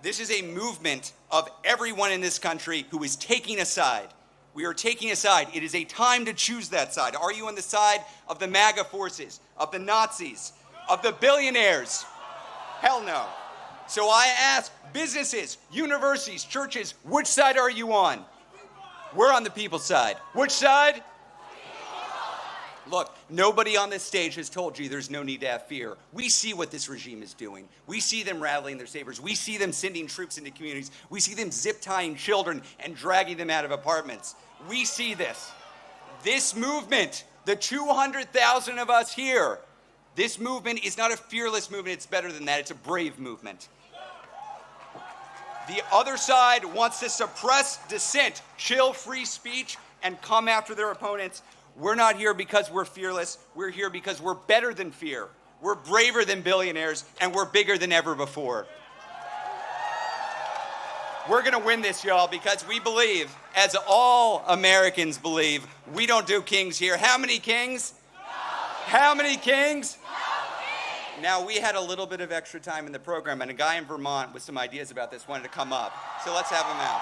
This is a movement of everyone in this country who is taking a side. We are taking a side. It is a time to choose that side. Are you on the side of the MAGA forces, of the Nazis, of the billionaires? Hell no. So I ask businesses, universities, churches, which side are you on? We're on the people's side. Which side? Look, nobody on this stage has told you there's no need to have fear. We see what this regime is doing. We see them rattling their sabers. We see them sending troops into communities. We see them zip-tying children and dragging them out of apartments. We see this. This movement, the 200,000 of us here, this movement is not a fearless movement. It's better than that. It's a brave movement. The other side wants to suppress dissent, chill free speech, and come after their opponents. We're not here because we're fearless. We're here because we're better than fear. We're braver than billionaires, and we're bigger than ever before. We're going to win this, y'all, because we believe, as all Americans believe, we don't do kings here. How many kings? How many kings? Now, we had a little bit of extra time in the program, and a guy in Vermont with some ideas about this wanted to come up. So let's have him out.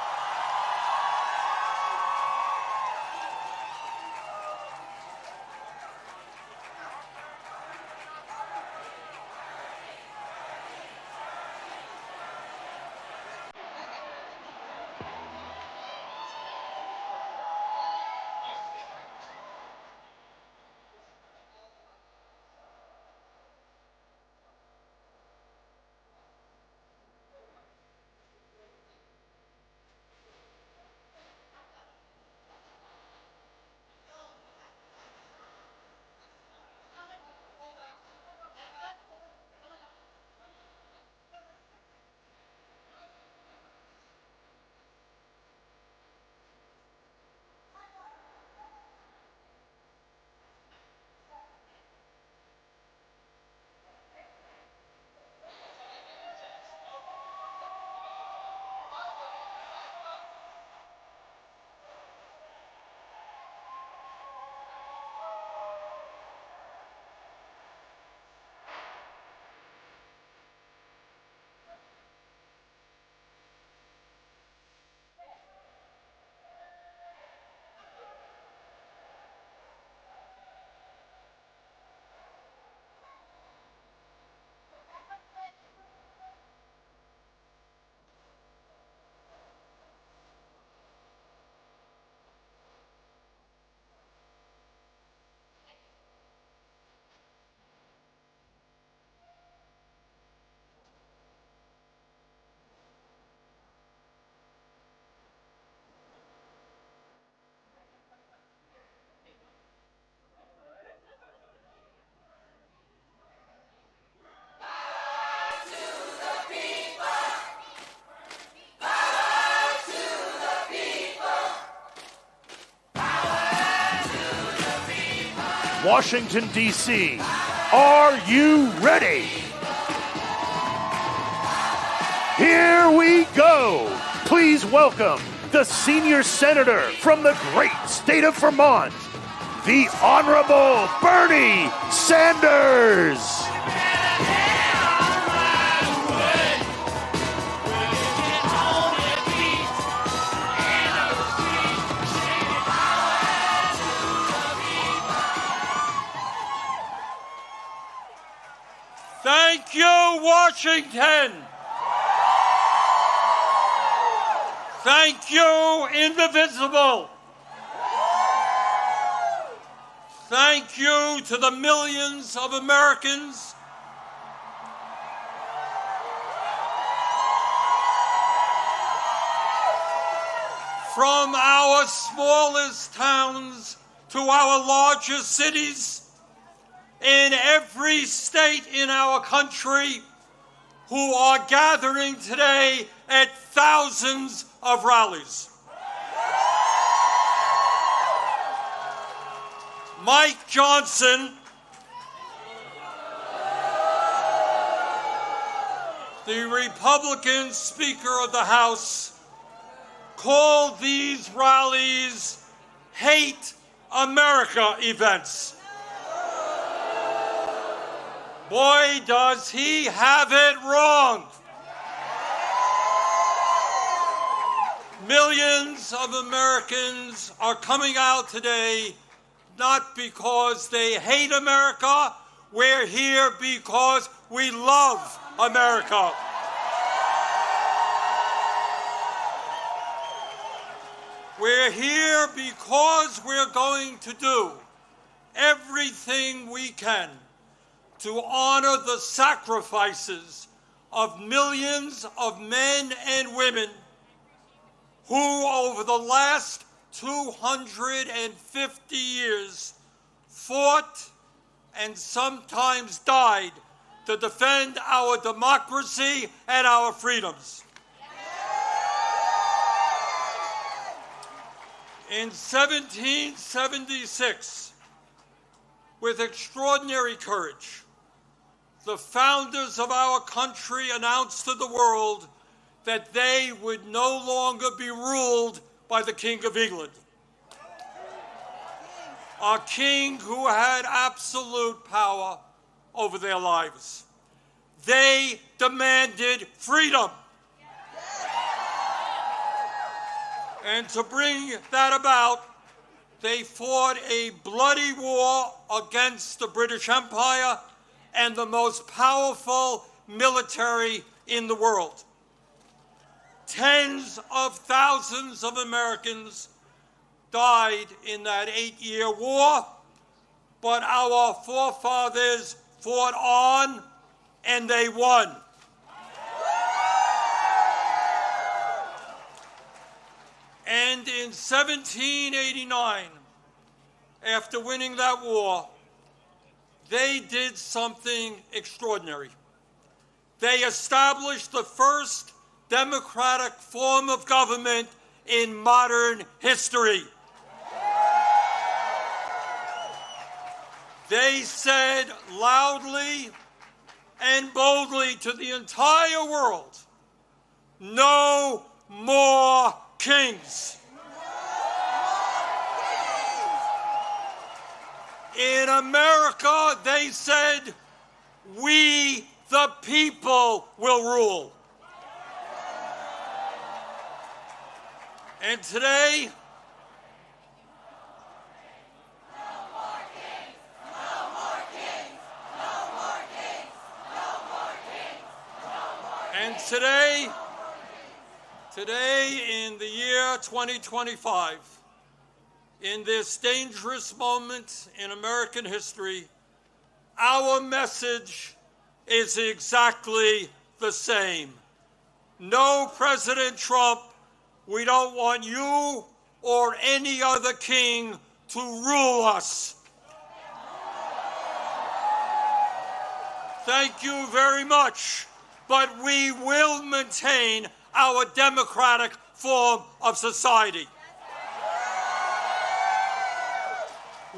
Washington, D.C. Are you ready? Here we go. Please welcome the senior senator from the great state of Vermont, the Honorable Bernie Sanders. Thank you, Washington. Thank you, Indivisible. Thank you to the millions of Americans from our smallest towns to our largest cities in every state in our country who are gathering today at thousands of rallies. Mike Johnson, the Republican Speaker of the House, called these rallies Hate America events. Boy, does he have it wrong. Millions of Americans are coming out today not because they hate America. We're here because we love America. We're here because we're going to do everything we can to honor the sacrifices of millions of men and women who, over the last 250 years, fought and sometimes died to defend our democracy and our freedoms. In 1776, with extraordinary courage, the founders of our country announced to the world that they would no longer be ruled by the King of England, a king who had absolute power over their lives. They demanded freedom. And to bring that about, they fought a bloody war against the British Empire and the most powerful military in the world. Tens of thousands of Americans died in that 8-year war, but our forefathers fought on and they won. And in 1789, after winning that war, they did something extraordinary. They established the first democratic form of government in modern history. They said loudly and boldly to the entire world, no more kings. In America, they said, we the people will rule. And today, today in the year 2025, in this dangerous moment in American history, our message is exactly the same. No, President Trump, we don't want you or any other king to rule us. Thank you very much, but we will maintain our democratic form of society.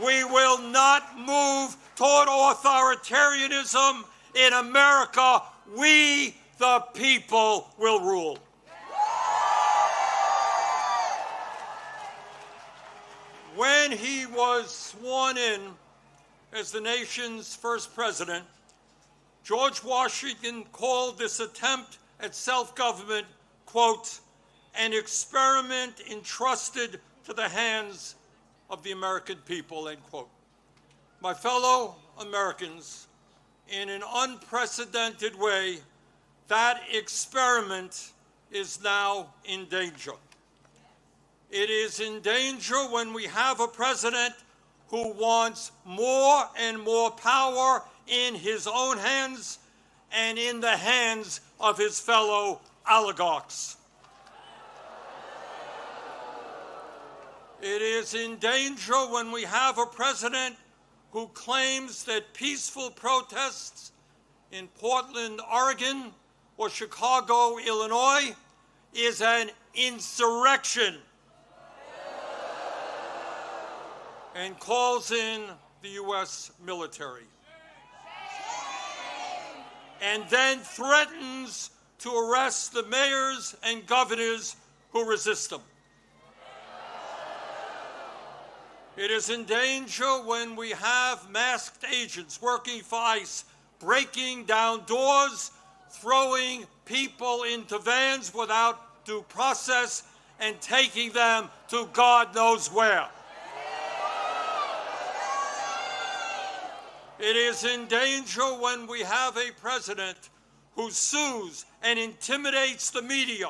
We will not move toward authoritarianism in America. We, the people, will rule. When he was sworn in as the nation's first president, George Washington called this attempt at self-government, quote, an experiment entrusted to the hands of the American people, end quote. My fellow Americans, in an unprecedented way, that experiment is now in danger. It is in danger when we have a president who wants more and more power in his own hands and in the hands of his fellow oligarchs. It is in danger when we have a president who claims that peaceful protests in Portland, Oregon, or Chicago, Illinois, is an insurrection and calls in the U.S. military, and then threatens to arrest the mayors and governors who resist them. It is in danger when we have masked agents working for ICE, breaking down doors, throwing people into vans without due process, and taking them to God knows where. It is in danger when we have a president who sues and intimidates the media,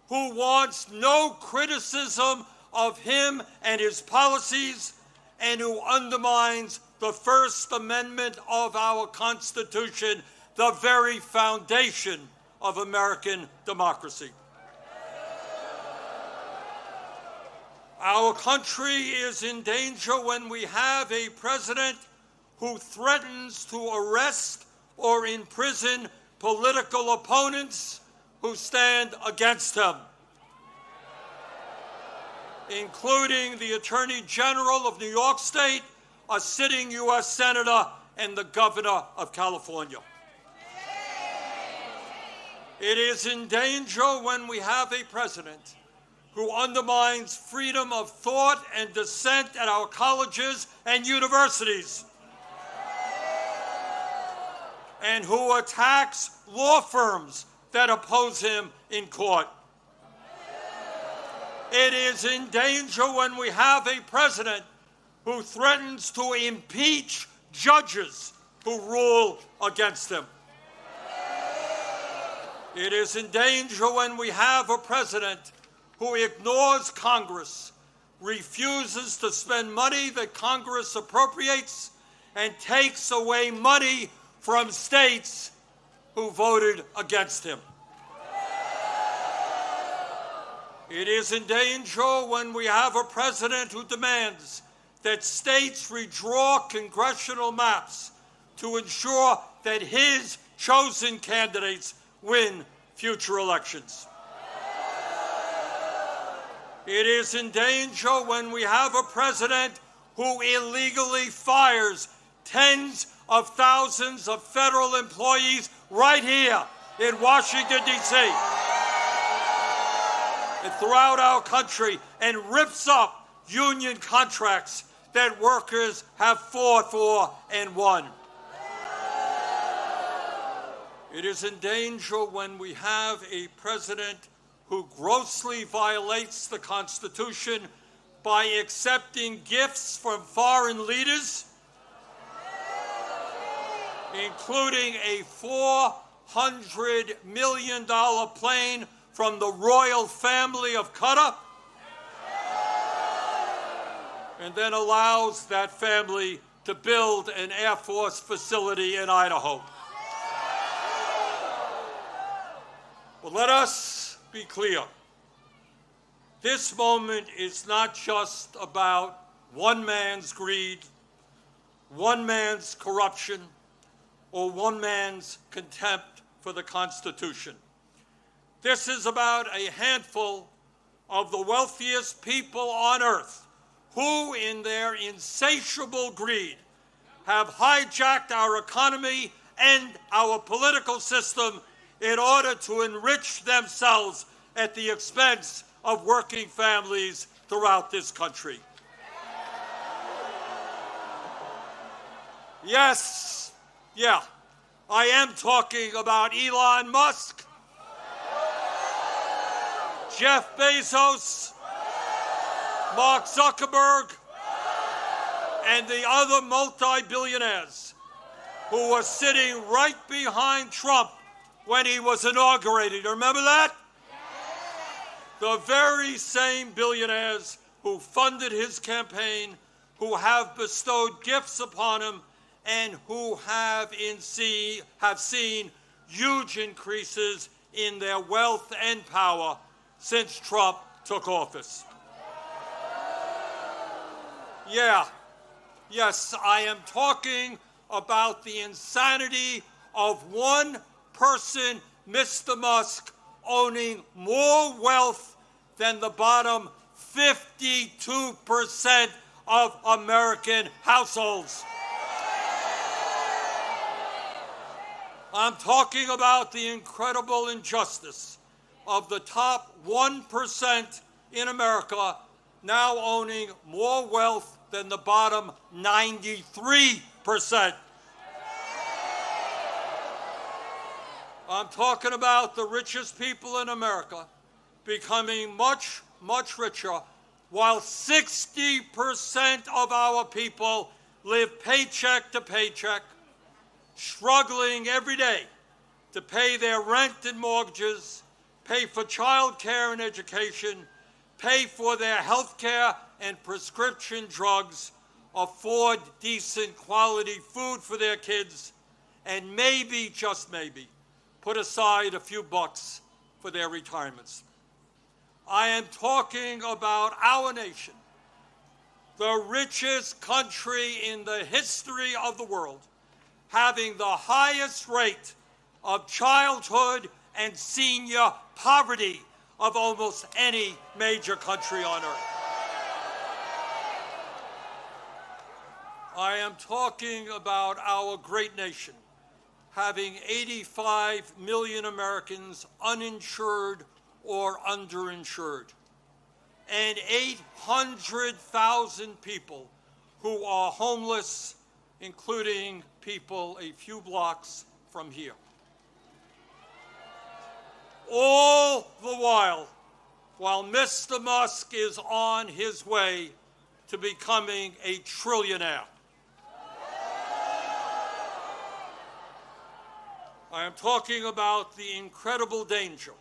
who wants no criticism of him and his policies, and who undermines the First Amendment of our Constitution, the very foundation of American democracy. Our country is in danger when we have a president who threatens to arrest or imprison political opponents who stand against him, including the Attorney General of New York State, a sitting U.S. Senator, and the Governor of California. It is in danger when we have a president who undermines freedom of thought and dissent at our colleges and universities, and who attacks law firms that oppose him in court. It is in danger when we have a president who threatens to impeach judges who rule against him. It is in danger when we have a president who ignores Congress, refuses to spend money that Congress appropriates, and takes away money from states who voted against him. It is in danger when we have a president who demands that states redraw congressional maps to ensure that his chosen candidates win future elections. It is in danger when we have a president who illegally fires tens of thousands of federal employees right here in Washington, D.C. and throughout our country, and rips up union contracts that workers have fought for and won. It is in danger when we have a president who grossly violates the Constitution by accepting gifts from foreign leaders, including a $400 million plane from the royal family of Qatar, and then allows that family to build an Air Force facility in Idaho. But let us be clear. This moment is not just about one man's greed, one man's corruption, or one man's contempt for the Constitution. This is about a handful of the wealthiest people on earth who in their insatiable greed have hijacked our economy and our political system in order to enrich themselves at the expense of working families throughout this country. Yes, yeah, I am talking about Elon Musk, Jeff Bezos, Mark Zuckerberg, and the other multi-billionaires who were sitting right behind Trump when he was inaugurated. Remember that? The very same billionaires who funded his campaign, who have bestowed gifts upon him, and who have seen huge increases in their wealth and power since Trump took office. Yeah, yes, I am talking about the insanity of one person, Mr. Musk, owning more wealth than the bottom 52% of American households. I'm talking about the incredible injustice of the top 1% in America now owning more wealth than the bottom 93%. I'm talking about the richest people in America becoming much, much richer, while 60% of our people live paycheck to paycheck, struggling every day to pay their rent and mortgages, pay for child care and education, pay for their health care and prescription drugs, afford decent quality food for their kids, and maybe, just maybe, put aside a few bucks for their retirements. I am talking about our nation, the richest country in the history of the world, having the highest rate of childhood and senior poverty of almost any major country on earth. I am talking about our great nation having 85 million Americans uninsured or underinsured, and 800,000 people who are homeless, including people a few blocks from here. All the while Mr. Musk is on his way to becoming a trillionaire. I am talking about the incredible danger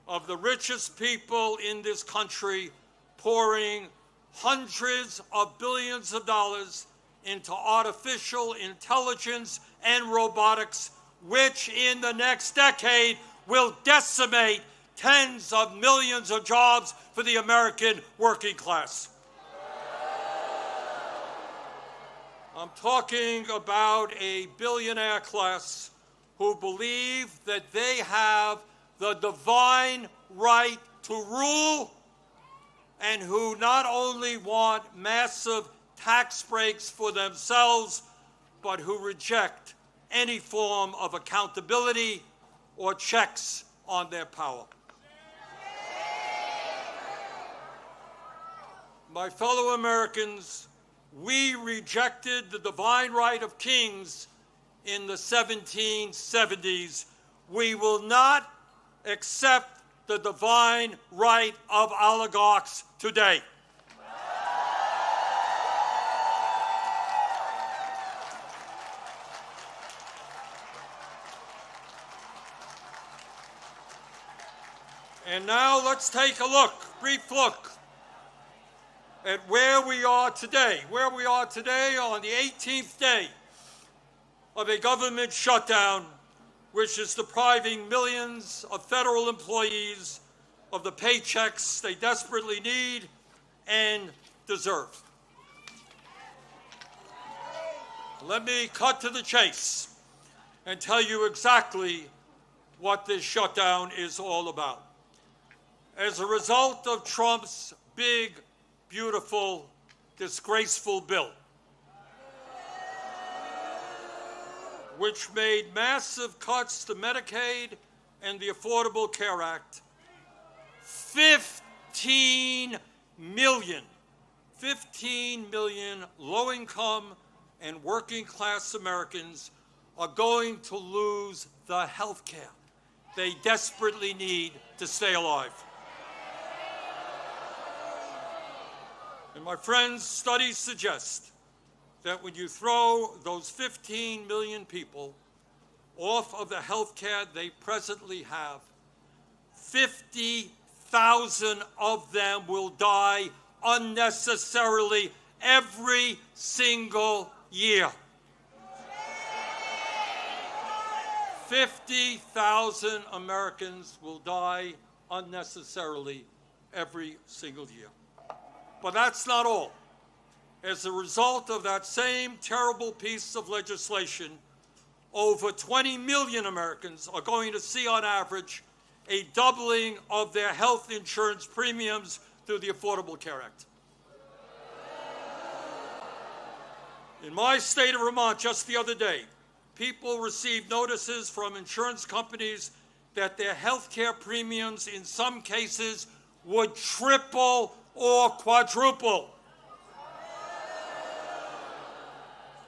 of the richest people in this country pouring hundreds of billions of dollars into artificial intelligence and robotics, which in the next decade will decimate tens of millions of jobs for the American working class. I'm talking about a billionaire class who believe that they have the divine right to rule, and who not only want massive tax breaks for themselves, but who reject any form of accountability or checks on their power. My fellow Americans, we rejected the divine right of kings in the 1770s. We will not accept the divine right of oligarchs today. And now let's take a look, brief look, at where we are today. Where we are today on the 18th day of a government shutdown, which is depriving millions of federal employees of the paychecks they desperately need and deserve. Let me cut to the chase and tell you exactly what this shutdown is all about. As a result of Trump's big, beautiful disgraceful bill, which made massive cuts to Medicaid and the Affordable Care Act. 15 million low-income and working-class Americans are going to lose the health care they desperately need to stay alive. And my friends, studies suggest that when you throw those 15 million people off of the health care they presently have, 50,000 of them will die unnecessarily every single year. 50,000 Americans will die unnecessarily every single year. But that's not all. As a result of that same terrible piece of legislation, over 20 million Americans are going to see, on average, a doubling of their health insurance premiums through the Affordable Care Act. In my state of Vermont, just the other day, people received notices from insurance companies that their health care premiums in some cases would triple or quadruple.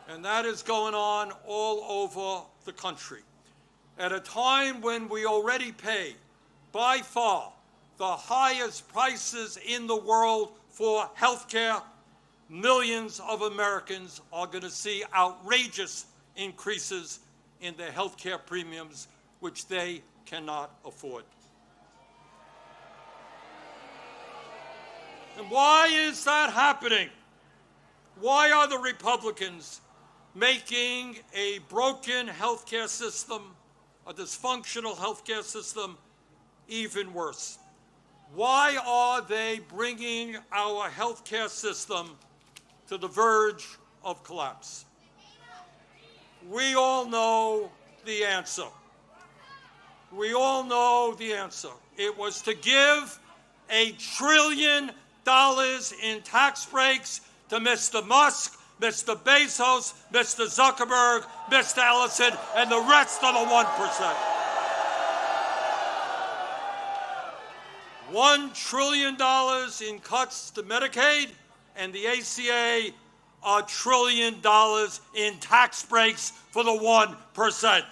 And that is going on all over the country. At a time when we already pay, by far, the highest prices in the world for health care, millions of Americans are going to see outrageous increases in their health care premiums, which they cannot afford. And why is that happening? Why are the Republicans making a broken health care system, a dysfunctional health care system, even worse? Why are they bringing our health care system to the verge of collapse? We all know the answer. We all know the answer. It was to give $1 trillion in tax breaks to Mr. Musk, Mr. Bezos, Mr. Zuckerberg, Mr. Ellison, and the rest of the 1%. $1 trillion in cuts to Medicaid, and the ACA, $1 trillion in tax breaks for the 1%.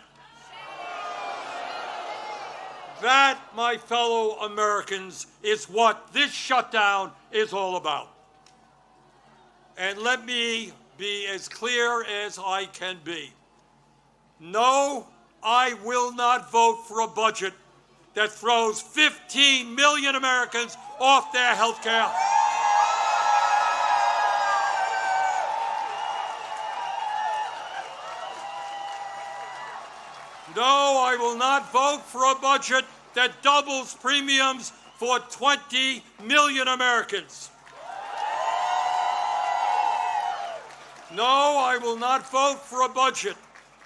That, my fellow Americans, is what this shutdown is all about. And let me be as clear as I can be. No, I will not vote for a budget that throws 15 million Americans off their health care. No, I will not vote for a budget that doubles premiums for 20 million Americans. No, I will not vote for a budget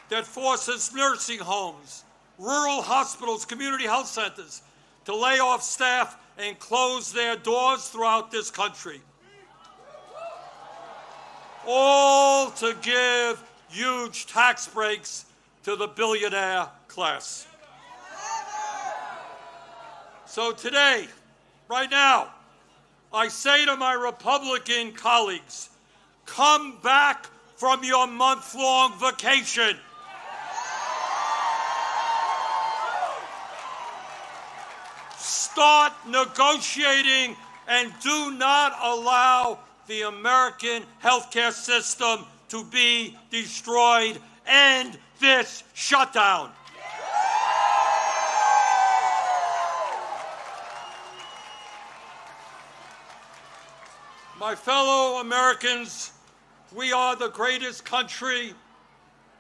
that forces nursing homes, rural hospitals, community health centers to lay off staff and close their doors throughout this country. All to give huge tax breaks to the billionaire class. So today, right now, I say to my Republican colleagues, come back from your month-long vacation. Start negotiating and do not allow the American healthcare system to be destroyed. End this shutdown. My fellow Americans, we are the greatest country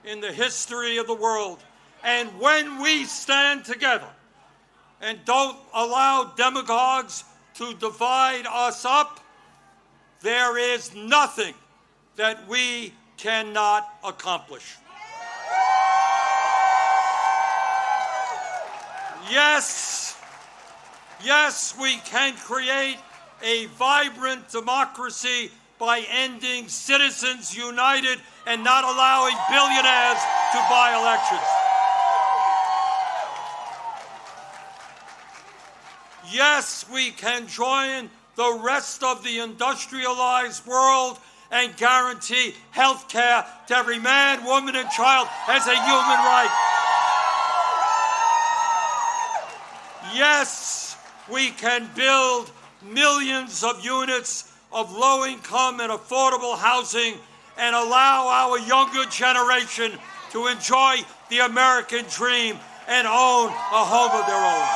in the history of the world. And when we stand together and don't allow demagogues to divide us up, there is nothing that we cannot accomplish. Yes, we can create a vibrant democracy by ending Citizens United and not allowing billionaires to buy elections. Yes, we can join the rest of the industrialized world and guarantee health care to every man, woman, and child as a human right. Yes, we can build millions of units of low-income and affordable housing and allow our younger generation to enjoy the American dream and own a home of their own.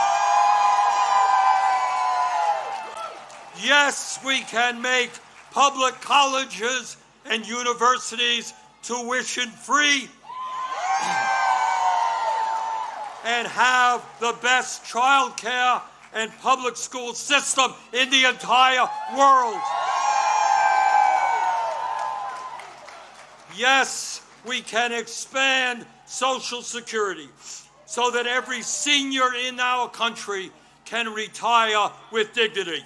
Yes, we can make public colleges and universities tuition-free and have the best child care and public school system in the entire world. Yes, we can expand Social Security so that every senior in our country can retire with dignity.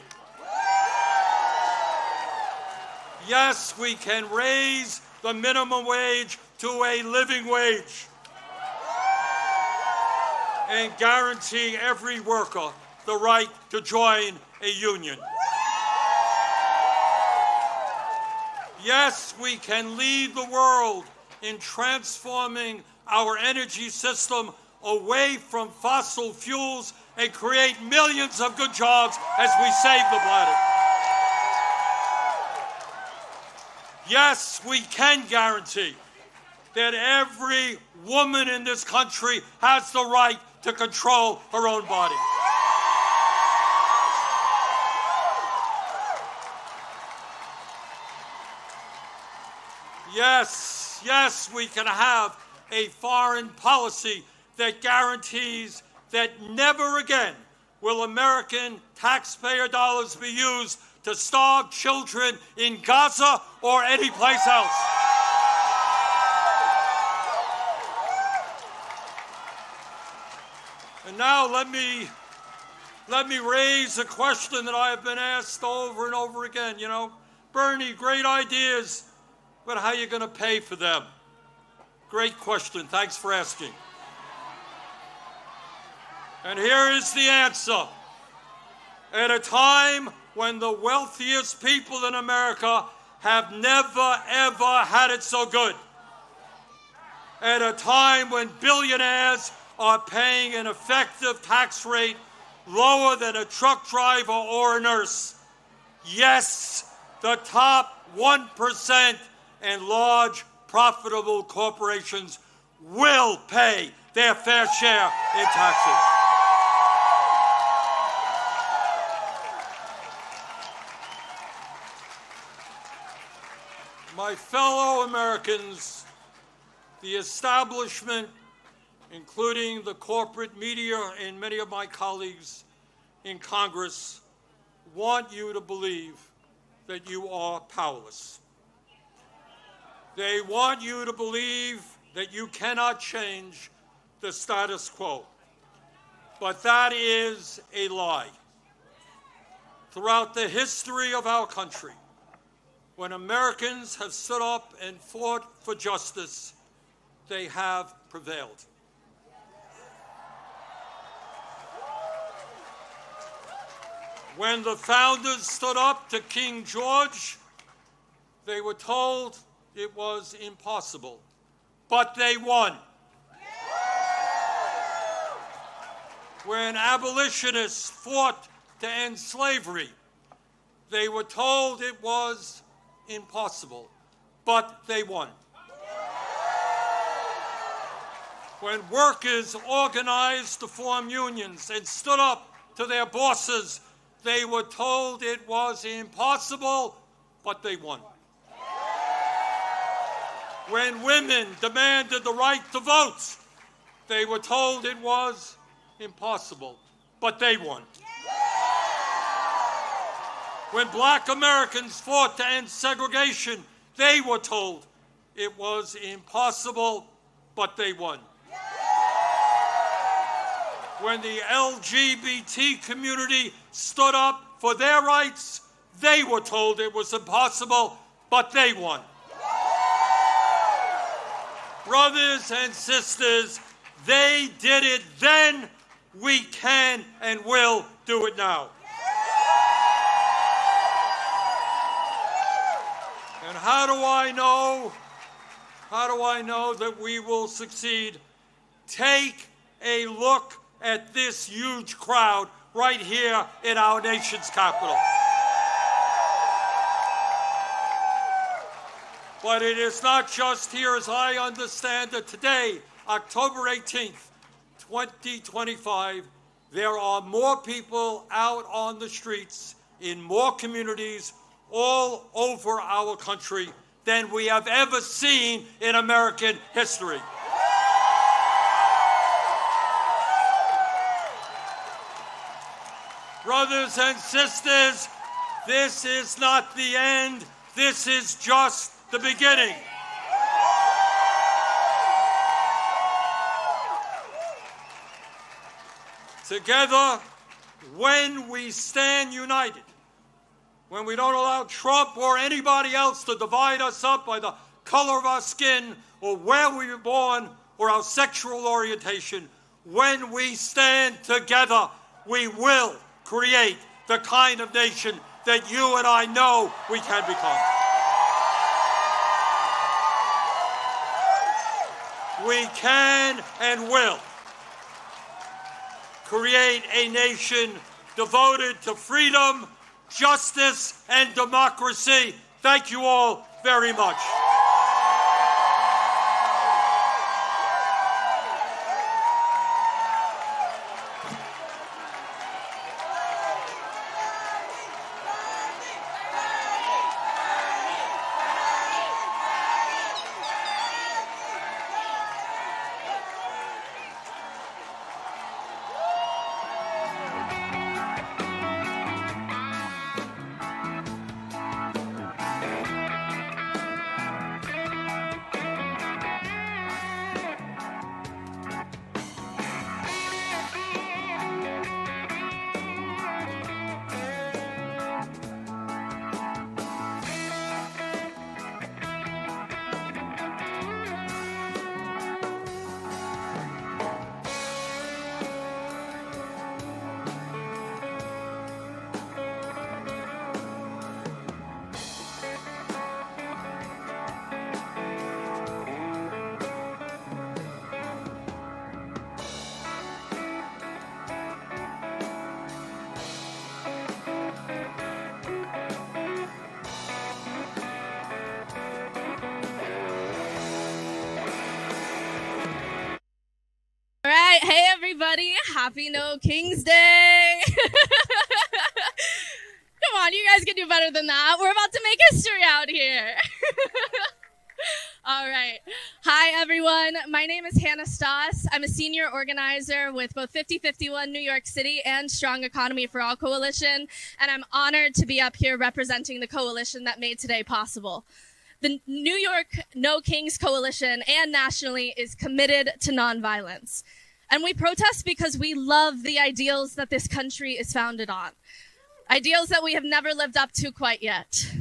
Yes, we can raise the minimum wage to a living wage and guarantee every worker the right to join a union. Yes, we can lead the world in transforming our energy system away from fossil fuels and create millions of good jobs as we save the planet. Yes, we can guarantee that every woman in this country has the right to control her own body. Yes, we can have a foreign policy that guarantees that never again will American taxpayer dollars be used to starve children in Gaza or any place else. And now let me raise a question that I have been asked over and over again. You know, Bernie, great ideas, but how are you going to pay for them? Great question. Thanks for asking. And here is the answer. At a time when the wealthiest people in America have never, ever had it so good. At a time when billionaires are paying an effective tax rate lower than a truck driver or a nurse. Yes, the top 1% and large profitable corporations will pay their fair share in taxes. My fellow Americans, the establishment, including the corporate media and many of my colleagues in Congress, want you to believe that you are powerless. They want you to believe that you cannot change the status quo. But that is a lie. Throughout the history of our country, when Americans have stood up and fought for justice, they have prevailed. When the founders stood up to King George, they were told it was impossible, but they won. When abolitionists fought to end slavery, they were told it was impossible, but they won. When workers organized to form unions and stood up to their bosses, they were told it was impossible, but they won. When women demanded the right to vote, they were told it was impossible, but they won. When black Americans fought to end segregation, they were told it was impossible, but they won. When the LGBT community stood up for their rights, they were told it was impossible, but they won. Brothers and sisters, they did it then. We can and will do it now. And how do I know? How do I know that we will succeed? Take a look at this huge crowd right here in our nation's capital. But it is not just here, as I understand it. Today, October 18th, 2025, there are more people out on the streets in more communities all over our country than we have ever seen in American history. Brothers and sisters, this is not the end. This is just the beginning. Together, when we stand united, when we don't allow Trump or anybody else to divide us up by the color of our skin or where we were born or our sexual orientation, when we stand together, we will create the kind of nation that you and I know we can become. We can and will create a nation devoted to freedom, justice, and democracy. Thank you all very much. All right, hey everybody, happy No King's Day. Come on, you guys can do better than that. We're about to make history out here. All right. Hi, everyone. My name is Hannah Stoss. I'm a senior organizer with both 5051 New York City and Strong Economy for All Coalition, and I'm honored to be up here representing the coalition that made today possible. The New York No Kings Coalition and nationally is committed to nonviolence. And we protest because we love the ideals that this country is founded on. Ideals that we have never lived up to quite yet.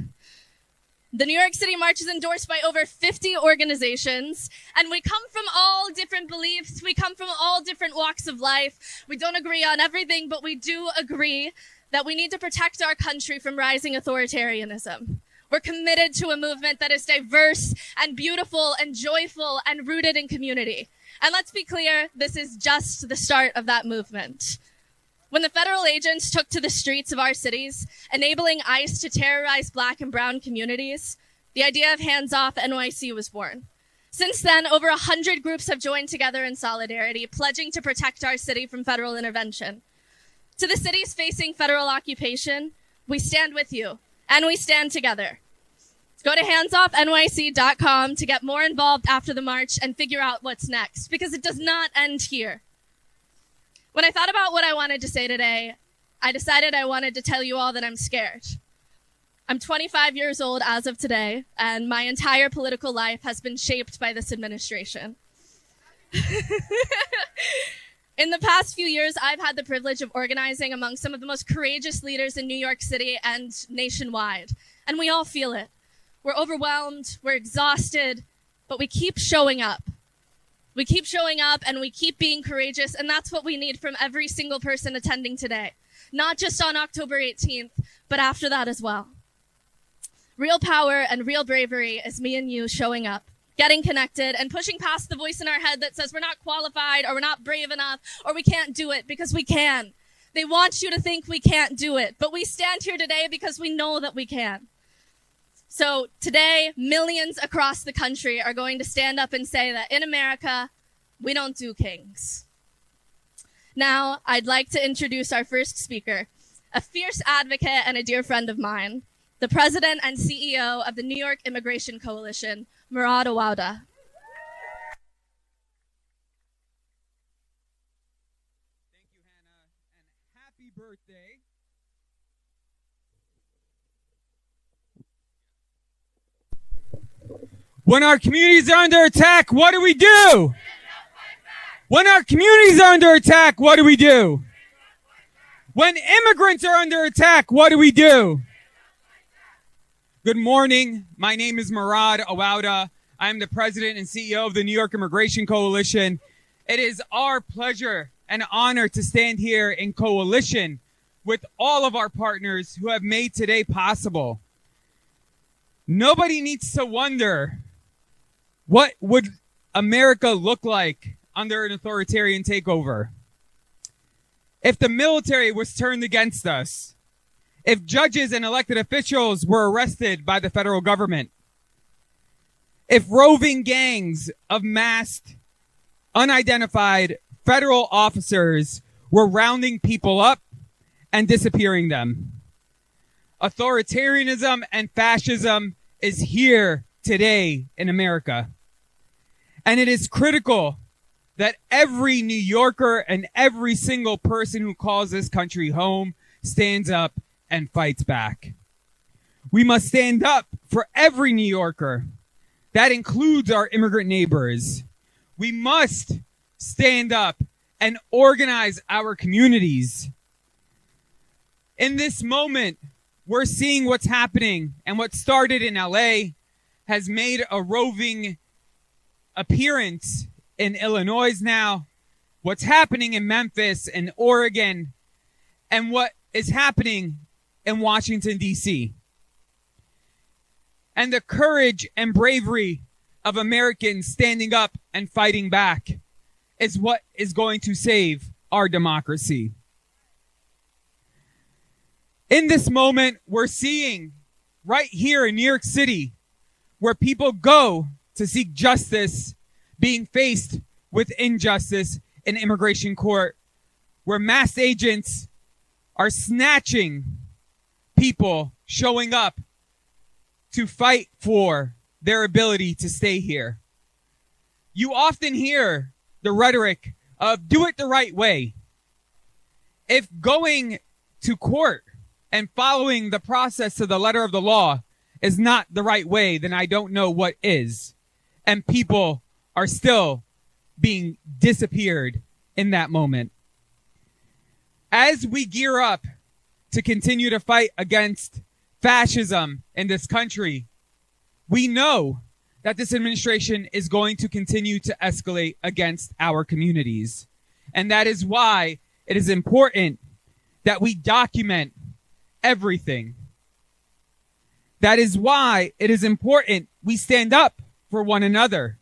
The New York City March is endorsed by over 50 organizations, and we come from all different beliefs. We come from all different walks of life. We don't agree on everything, but we do agree that we need to protect our country from rising authoritarianism. We're committed to a movement that is diverse and beautiful and joyful and rooted in community. And let's be clear, this is just the start of that movement. When the federal agents took to the streets of our cities, enabling ICE to terrorize Black and brown communities, the idea of Hands Off NYC was born. Since then, over 100 groups have joined together in solidarity, pledging to protect our city from federal intervention. To the cities facing federal occupation, we stand with you, and we stand together. Go to handsoffnyc.com to get more involved after the march and figure out what's next, because it does not end here. When I thought about what I wanted to say today, I decided I wanted to tell you all that I'm scared. I'm 25 years old as of today, and my entire political life has been shaped by this administration. In the past few years, I've had the privilege of organizing among some of the most courageous leaders in New York City and nationwide, and we all feel it. We're overwhelmed, we're exhausted, but we keep showing up. We keep showing up and we keep being courageous, and that's what we need from every single person attending today. Not just on October 18th, but after that as well. Real power and real bravery is me and you showing up, getting connected, and pushing past the voice in our head that says we're not qualified or we're not brave enough or we can't do it, because we can. They want you to think we can't do it, but we stand here today because we know that we can. So today, millions across the country are going to stand up and say that in America, we don't do kings. Now, I'd like to introduce our first speaker, a fierce advocate and a dear friend of mine, the president and CEO of the New York Immigration Coalition, Murad Awauda. Thank you, Hannah, and happy birthday. When our communities are under attack, what do we do? When our communities are under attack, what do we do? When immigrants are under attack, what do we do? Good morning. My name is Murad Awauda. I'm the president and CEO of the New York Immigration Coalition. It is our pleasure and honor to stand here in coalition with all of our partners who have made today possible. Nobody needs to wonder, what would America look like under an authoritarian takeover? If the military was turned against us, if judges and elected officials were arrested by the federal government, if roving gangs of masked, unidentified federal officers were rounding people up and disappearing them. Authoritarianism and fascism is here today in America. And it is critical that every New Yorker and every single person who calls this country home stands up and fights back. We must stand up for every New Yorker. That includes our immigrant neighbors. We must stand up and organize our communities. In this moment, we're seeing what's happening, and what started in LA has made a roving appearance in Illinois now, what's happening in Memphis and Oregon, and what is happening in Washington, D.C. And the courage and bravery of Americans standing up and fighting back is what is going to save our democracy. In this moment, we're seeing right here in New York City, where people go to seek justice, being faced with injustice in immigration court, where mass agents are snatching people showing up to fight for their ability to stay here. You often hear the rhetoric of do it the right way. If going to court and following the process to the letter of the law is not the right way, then I don't know what is. And people are still being disappeared in that moment. As we gear up to continue to fight against fascism in this country, we know that this administration is going to continue to escalate against our communities. And that is why it is important that we document everything. That is why it is important we stand up for one another.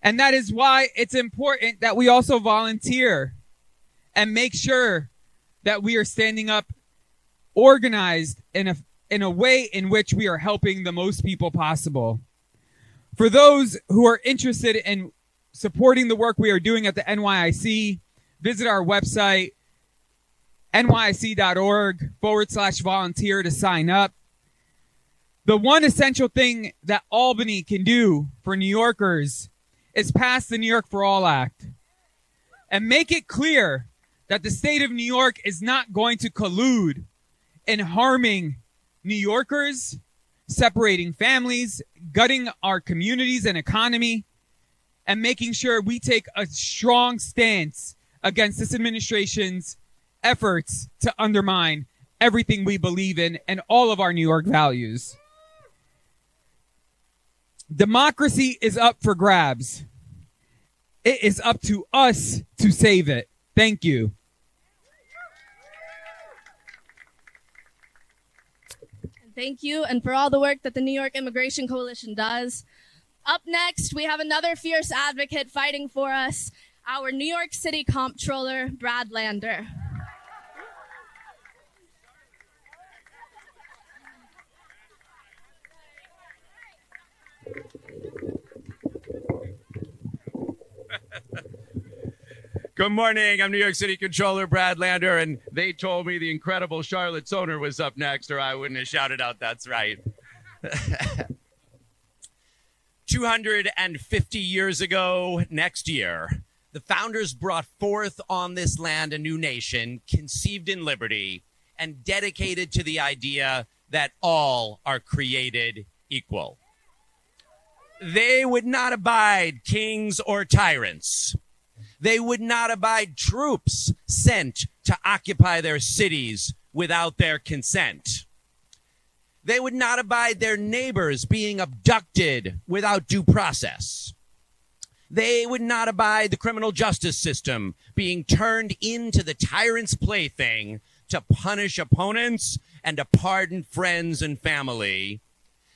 And that is why it's important that we also volunteer and make sure that we are standing up organized in a way in which we are helping the most people possible. For those who are interested in supporting the work we are doing at the NYIC, visit our website, nyc.org/volunteer to sign up. The one essential thing that Albany can do for New Yorkers is pass the New York for All Act and make it clear that the state of New York is not going to collude in harming New Yorkers, separating families, gutting our communities and economy, and making sure we take a strong stance against this administration's efforts to undermine everything we believe in and all of our New York values. Democracy is up for grabs. It is up to us to save it. Thank you. Thank you, and for all the work that the New York Immigration Coalition does. Up next, we have another fierce advocate fighting for us, our New York City Comptroller, Brad Lander. Good morning. I'm New York City Controller Brad Lander, and they told me the incredible Charlotte Soner was up next, or I wouldn't have shouted out, "That's right." 250 years ago next year, the founders brought forth on this land a new nation, conceived in liberty, and dedicated to the idea that all are created equal. They would not abide kings or tyrants. They would not abide troops sent to occupy their cities without their consent. They would not abide their neighbors being abducted without due process. They would not abide the criminal justice system being turned into the tyrant's plaything to punish opponents and to pardon friends and family.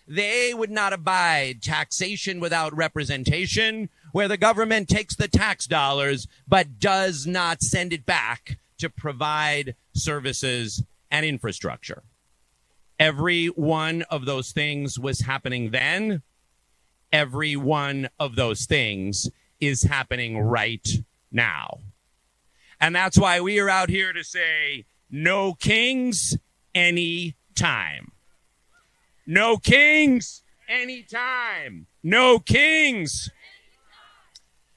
They would not abide taxation without representation, where the government takes the tax dollars but does not send it back to provide services and infrastructure. Every one of those things was happening then. Every one of those things is happening right now. And that's why we are out here to say, no kings, any time. No kings, anytime. No kings.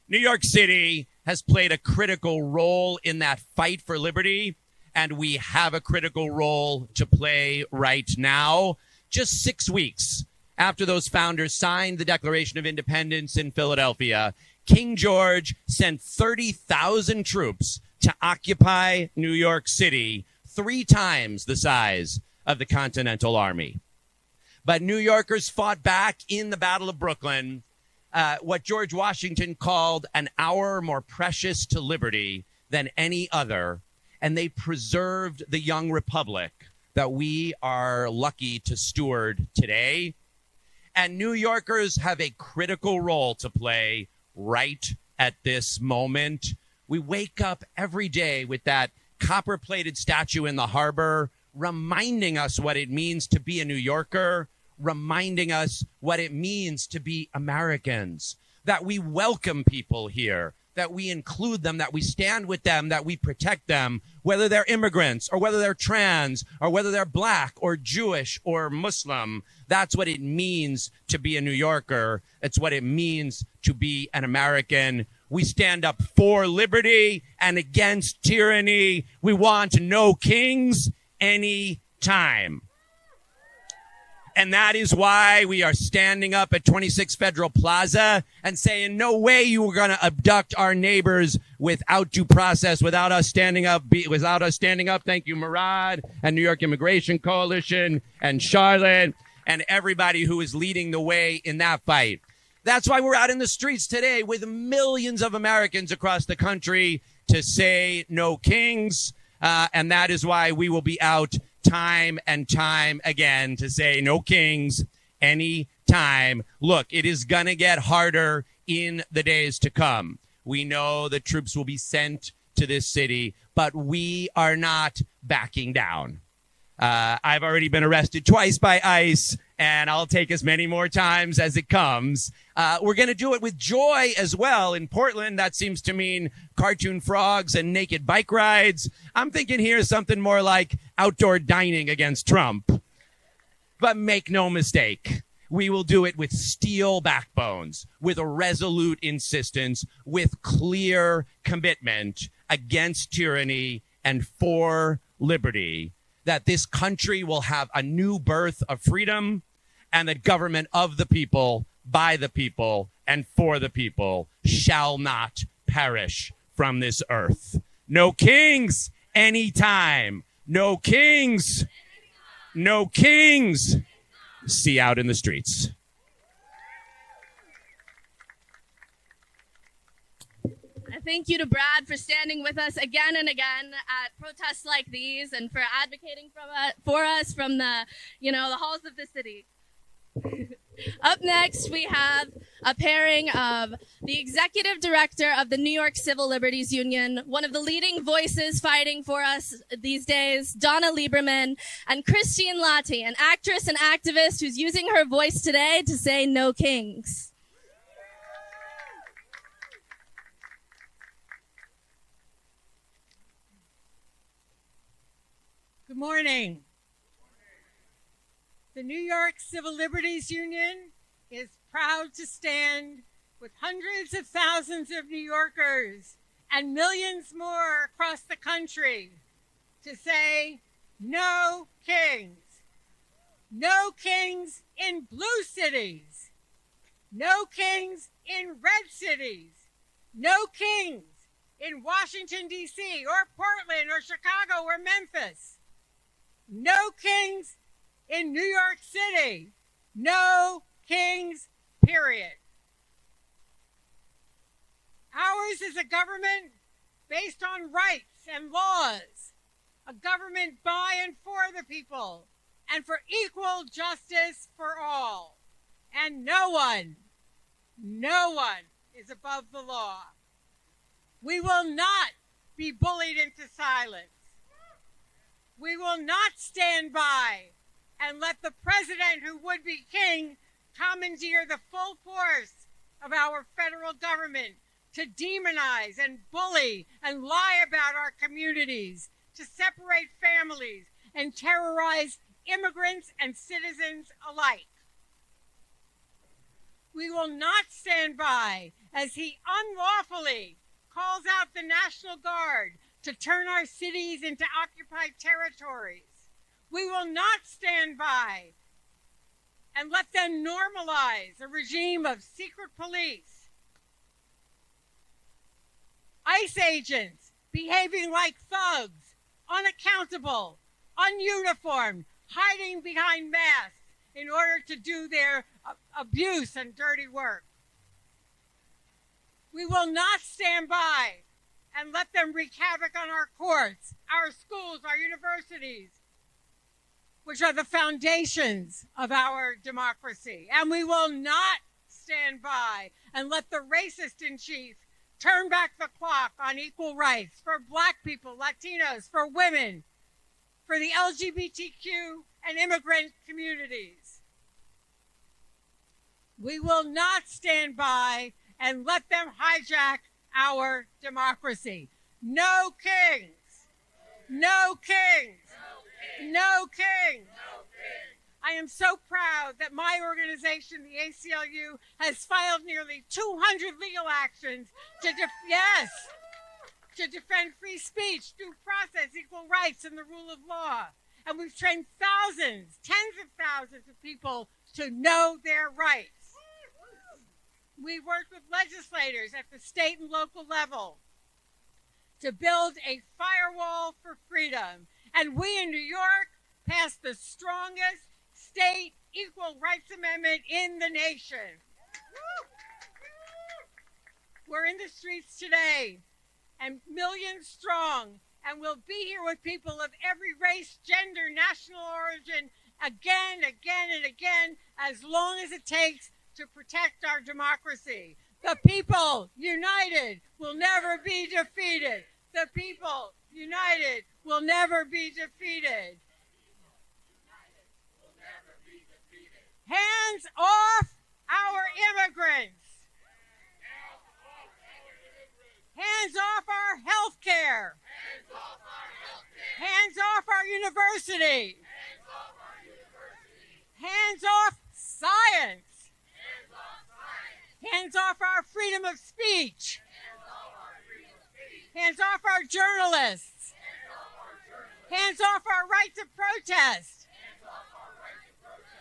New York City has played a critical role in that fight for liberty, and we have a critical role to play right now. Just 6 weeks after those founders signed the Declaration of Independence in Philadelphia, King George sent 30,000 troops to occupy New York City, 3 times the size of the Continental Army. But New Yorkers fought back in the Battle of Brooklyn, what George Washington called an hour more precious to liberty than any other, and they preserved the young republic that we are lucky to steward today. And New Yorkers have a critical role to play right at this moment. We wake up every day with that copper-plated statue in the harbor, reminding us what it means to be a New Yorker, reminding us what it means to be Americans, that we welcome people here, that we include them, that we stand with them, that we protect them, whether they're immigrants or whether they're trans or whether they're black or Jewish or Muslim. That's what it means to be a New Yorker. It's what it means to be an American. We stand up for liberty and against tyranny. We want no kings any time. And that is why we are standing up at 26 Federal Plaza and saying, no way you are going to abduct our neighbors without due process, without us standing up. Thank you, Murad and New York Immigration Coalition and Charlotte and everybody who is leading the way in that fight. That's why we're out in the streets today with millions of Americans across the country to say no kings. And that is why we will be out time and time again to say no kings any time. Look, it is going to get harder in the days to come. We know that troops will be sent to this city, but we are not backing down. I've already been arrested twice by ICE, and I'll take as many more times as it comes. We're going to do it with joy as well. In Portland, that seems to mean cartoon frogs and naked bike rides. I'm thinking here something more like outdoor dining against Trump. But make no mistake, we will do it with steel backbones, with a resolute insistence, with clear commitment against tyranny and for liberty, that this country will have a new birth of freedom and that government of the people, by the people, and for the people shall not perish from this earth. No kings anytime. No kings. No kings. See you out in the streets. thank you to Brad for standing with us again and again at protests like these and for advocating for us from the halls of the city. Up next, we have a pairing of the executive director of the New York Civil Liberties Union, one of the leading voices fighting for us these days, Donna Lieberman, and Christine Lottie, an actress and activist who's using her voice today to say no kings. Good morning. The New York Civil Liberties Union is proud to stand with hundreds of thousands of New Yorkers and millions more across the country to say no kings. No kings in blue cities. No kings in red cities. No kings in Washington, D.C. or Portland or Chicago or Memphis. No kings in New York City. No kings, period. Ours is a government based on rights and laws, a government by and for the people, and for equal justice for all. And no one is above the law. We will not be bullied into silence. We will not stand by and let the president who would be king commandeer the full force of our federal government to demonize and bully and lie about our communities, to separate families and terrorize immigrants and citizens alike. We will not stand by as he unlawfully calls out the National Guard to turn our cities into occupied territories. We will not stand by and let them normalize a regime of secret police, ICE agents behaving like thugs, unaccountable, ununiformed, hiding behind masks in order to do their abuse and dirty work. We will not stand by and let them wreak havoc on our courts, our schools, our universities, which are the foundations of our democracy. And we will not stand by and let the racist in chief turn back the clock on equal rights for Black people, Latinos, for women, for the LGBTQ and immigrant communities. We will not stand by and let them hijack our democracy. No kings. No kings. No kings. I am so proud that my organization, the ACLU, has filed nearly 200 legal actions to defend free speech, due process, equal rights, and the rule of law. And we've trained thousands, tens of thousands of people to know their rights. We worked with legislators at the state and local level to build a firewall for freedom. And we in New York passed the strongest state equal rights amendment in the nation. We're in the streets today and millions strong, and we'll be here with people of every race, gender, national origin again, and again, as long as it takes to protect our democracy. The people united will never be defeated. The people united will never be defeated. Hands off our immigrants. Hands off our health care. Hands off our university. Hands off science. Hands off our freedom of speech. Hands off our journalists. Hands off our right to protest.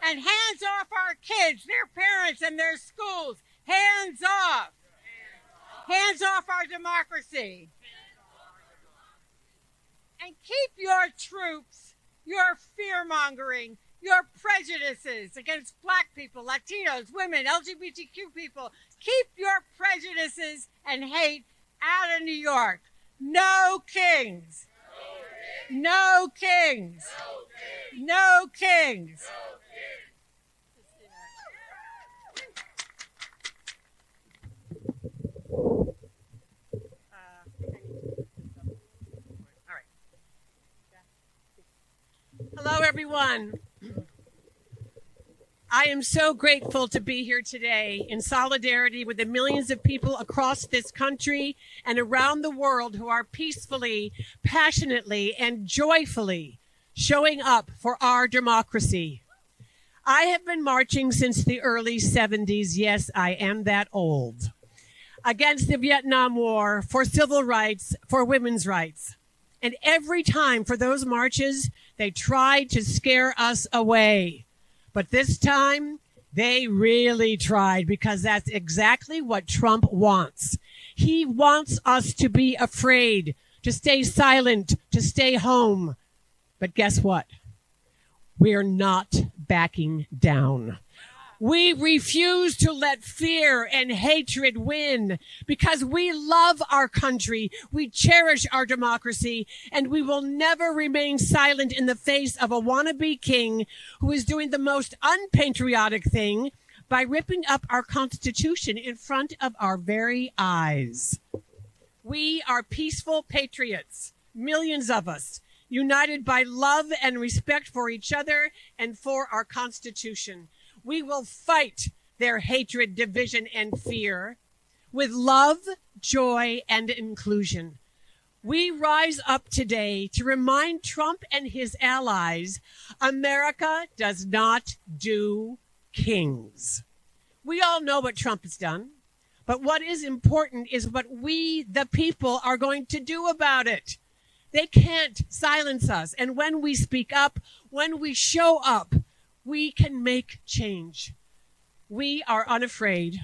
And hands off our kids, their parents, and their schools. Hands off. Hands off our democracy. And keep your troops, your fear-mongering, your prejudices against Black people, Latinos, women, LGBTQ people. Keep your prejudices and hate out of New York. No kings. No kings. No kings. Hello, everyone. I am so grateful to be here today in solidarity with the millions of people across this country and around the world who are peacefully, passionately, and joyfully showing up for our democracy. I have been marching since the early 70s. Yes, I am that old. Against the Vietnam War, for civil rights, for women's rights. And every time for those marches, they tried to scare us away. But this time, they really tried, because that's exactly what Trump wants. He wants us to be afraid, to stay silent, to stay home. But guess what? We're not backing down. We refuse to let fear and hatred win, because we love our country, we cherish our democracy, and we will never remain silent in the face of a wannabe king who is doing the most unpatriotic thing by ripping up our Constitution in front of our very eyes. We are peaceful patriots, millions of us, united by love and respect for each other and for our Constitution. We will fight their hatred, division, and fear with love, joy, and inclusion. We rise up today to remind Trump and his allies, America does not do kings. We all know what Trump has done, but what is important is what we, the people, are going to do about it. They can't silence us. And when we speak up, when we show up, we can make change. We are unafraid,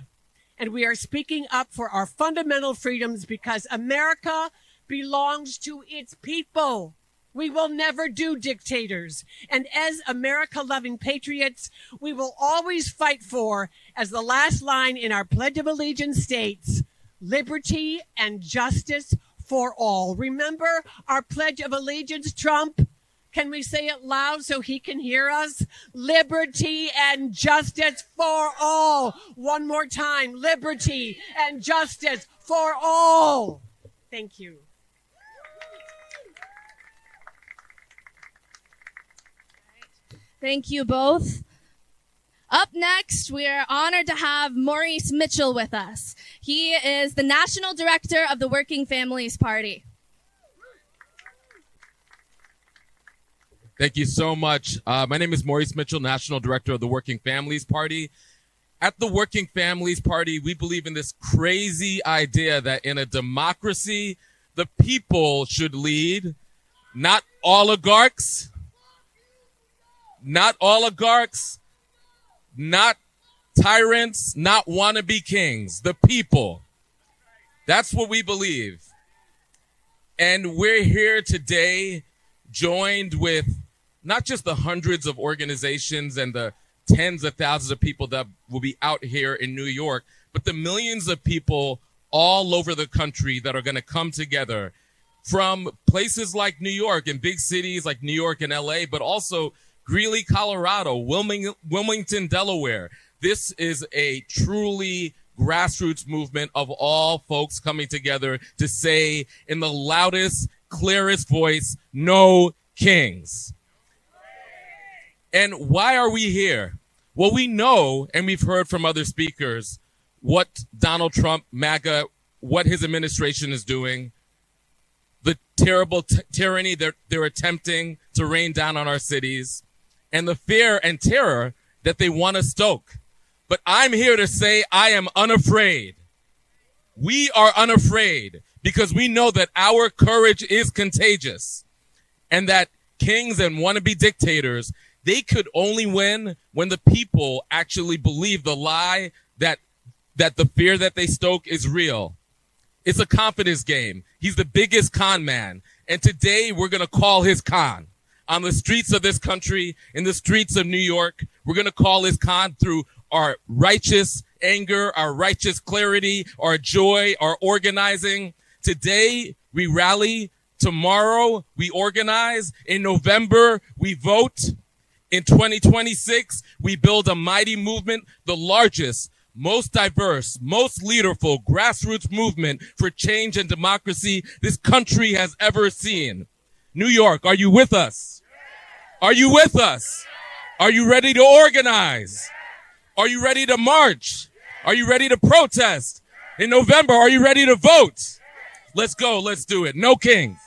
and we are speaking up for our fundamental freedoms because America belongs to its people. We will never do dictators. And as America-loving patriots, we will always fight for, as the last line in our Pledge of Allegiance states, liberty and justice for all. Remember our Pledge of Allegiance, Trump? Can we say it loud so he can hear us? Liberty and justice for all. One more time. Liberty and justice for all. Thank you. Thank you both. Up next, we are honored to have Maurice Mitchell with us. He is the National Director of the Working Families Party. Thank you so much. My name is Maurice Mitchell, National Director of the Working Families Party. At the Working Families Party, we believe in this crazy idea that in a democracy, the people should lead, not oligarchs, not tyrants, not wannabe kings, the people. That's what we believe. And we're here today joined with not just the hundreds of organizations and the tens of thousands of people that will be out here in New York, but the millions of people all over the country that are going to come together from places like New York and big cities like New York and LA, but also Greeley, Colorado, Wilmington, Delaware. This is a truly grassroots movement of all folks coming together to say in the loudest, clearest voice, no kings. And why are we here? Well, we know, and we've heard from other speakers, what Donald Trump, MAGA, what his administration is doing, the terrible tyranny they're attempting to rain down on our cities, and the fear and terror that they want to stoke. But I'm here to say I am unafraid. We are unafraid because we know that our courage is contagious and that kings and wannabe dictators, they could only win when the people actually believe the lie that the fear that they stoke is real. It's a confidence game. He's the biggest con man. And today we're going to call his con. On the streets of this country, in the streets of New York, we're going to call his con through our righteous anger, our righteous clarity, our joy, our organizing. Today, we rally. Tomorrow, we organize. In November, we vote. In 2026, we build a mighty movement, the largest, most diverse, most leaderful grassroots movement for change and democracy this country has ever seen. New York, are you with us? Are you with us? Are you ready to organize? Are you ready to march? Are you ready to protest? In November, are you ready to vote? Let's go. Let's do it. No kings.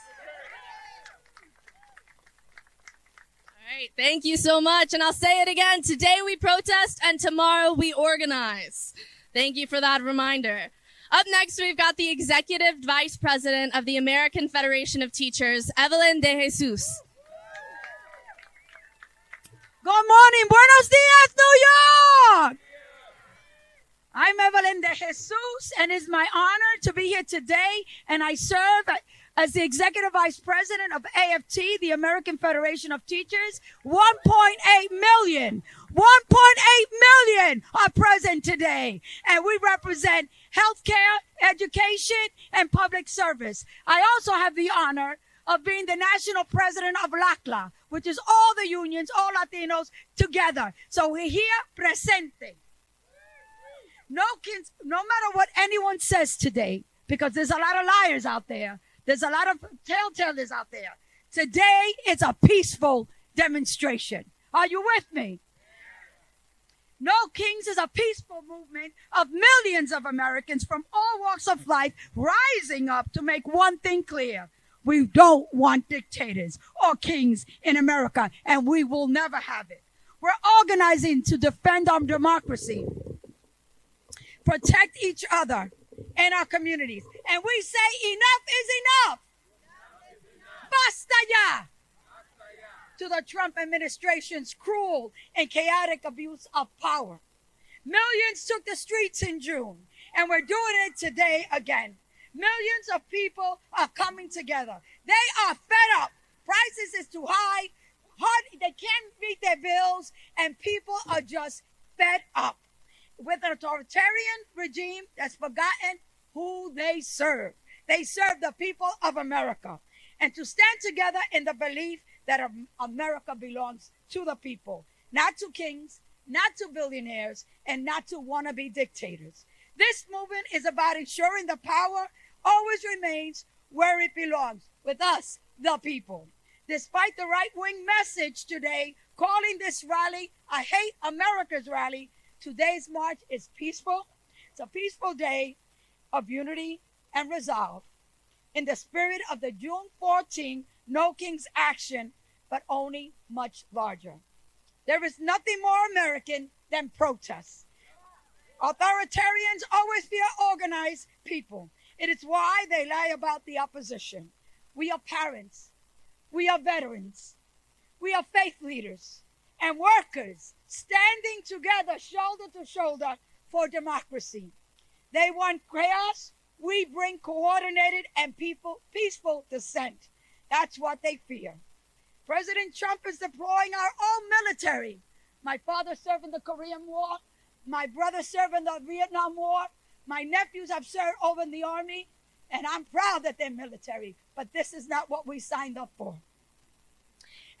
All right. Thank you so much. And I'll say it again. Today we protest and tomorrow we organize. Thank you for that reminder. Up next, we've got the Executive Vice President of the American Federation of Teachers, Evelyn De Jesus. Good morning. Buenos dias, New York. I'm Evelyn De Jesus, and it's my honor to be here today. And I serve as the Executive Vice President of AFT, the American Federation of Teachers. 1.8 million are present today. And we represent healthcare, education, and public service. I also have the honor of being the national president of LACLA, which is all the unions, all Latinos together. So we're here presente. No kids, no matter what anyone says today, because there's a lot of liars out there. There's a lot of telltales out there. Today, it's a peaceful demonstration. Are you with me? No Kings is a peaceful movement of millions of Americans from all walks of life rising up to make one thing clear. We don't want dictators or kings in America, and we will never have it. We're organizing to defend our democracy, protect each other and our communities. And we say enough is enough. Basta ya. To the Trump administration's cruel and chaotic abuse of power. Millions took the streets in June, and we're doing it today again. Millions of people are coming together. They are fed up. Prices is too high. They can't meet their bills, and people are just fed up with an authoritarian regime that's forgotten who they serve. They serve the people of America. And to stand together in the belief that America belongs to the people, not to kings, not to billionaires, and not to wannabe dictators. This movement is about ensuring the power always remains where it belongs, with us, the people. Despite the right-wing message today calling this rally a hate America's rally, today's march is peaceful. It's a peaceful day of unity and resolve in the spirit of the June 14 No Kings action, but only much larger. There is nothing more American than protests. Authoritarians always fear organized people. It is why they lie about the opposition. We are parents. We are veterans. We are faith leaders and workers standing together shoulder to shoulder for democracy. They want chaos. We bring coordinated and peaceful dissent. That's what they fear. President Trump is deploying our own military. My father served in the Korean War. My brother served in the Vietnam War. My nephews have served over in the Army. And I'm proud that they're military. But this is not what we signed up for.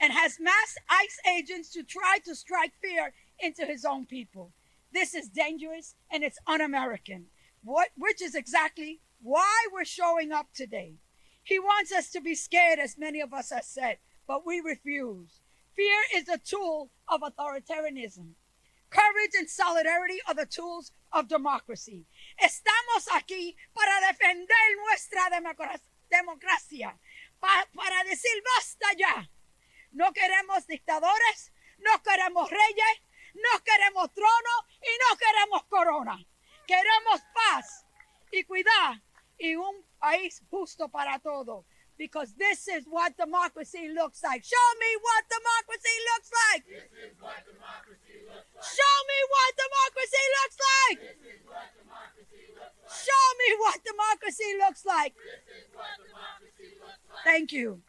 And has mass ICE agents to try to strike fear into his own people. This is dangerous and it's un-American, which is exactly why we're showing up today. He wants us to be scared, as many of us have said, but we refuse. Fear is a tool of authoritarianism. Courage and solidarity are the tools of democracy. Estamos aquí para defender nuestra democracia, para decir basta ya. No queremos dictadores, no queremos reyes, no queremos trono y no queremos corona. Queremos paz, equidad y un país justo para todos. Because this is what democracy looks like. Show me what democracy looks like. This is what democracy looks like. Show me what democracy looks like. This is what democracy looks like. Show me what democracy looks like. This is what democracy looks like. Thank you.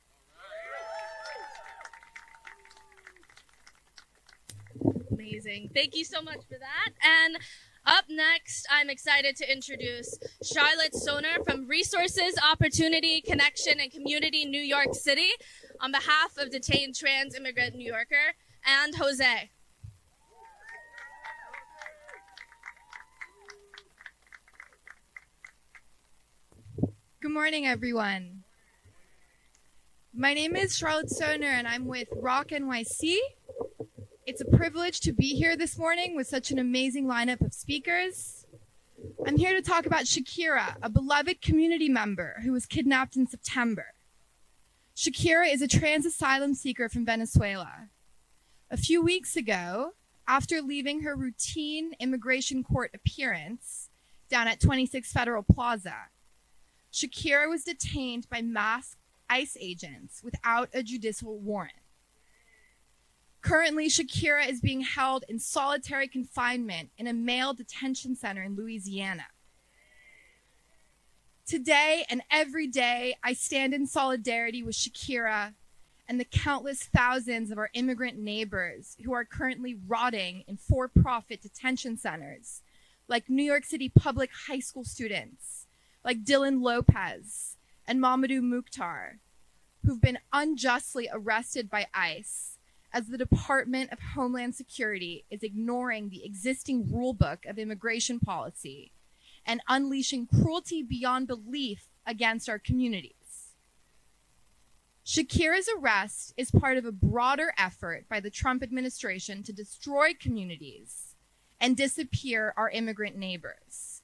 Amazing. Thank you so much for that. And Up next, I'm excited to introduce Charlotte Soner from Resources, Opportunity, Connection, and Community, New York City, on behalf of detained trans immigrant New Yorker, and Jose. Good morning, everyone. My name is Charlotte Soner, and I'm with Rock NYC. It's a privilege to be here this morning with such an amazing lineup of speakers. I'm here to talk about Shakira, a beloved community member who was kidnapped in September. Shakira is a trans asylum seeker from Venezuela. A few weeks ago, after leaving her routine immigration court appearance down at 26 Federal Plaza, Shakira was detained by masked ICE agents without a judicial warrant. Currently, Shakira is being held in solitary confinement in a male detention center in Louisiana. Today and every day, I stand in solidarity with Shakira and the countless thousands of our immigrant neighbors who are currently rotting in for-profit detention centers, like New York City public high school students, like Dylan Lopez and Mamadou Mukhtar, who've been unjustly arrested by ICE as the Department of Homeland Security is ignoring the existing rulebook of immigration policy and unleashing cruelty beyond belief against our communities. Shakira's arrest is part of a broader effort by the Trump administration to destroy communities and disappear our immigrant neighbors.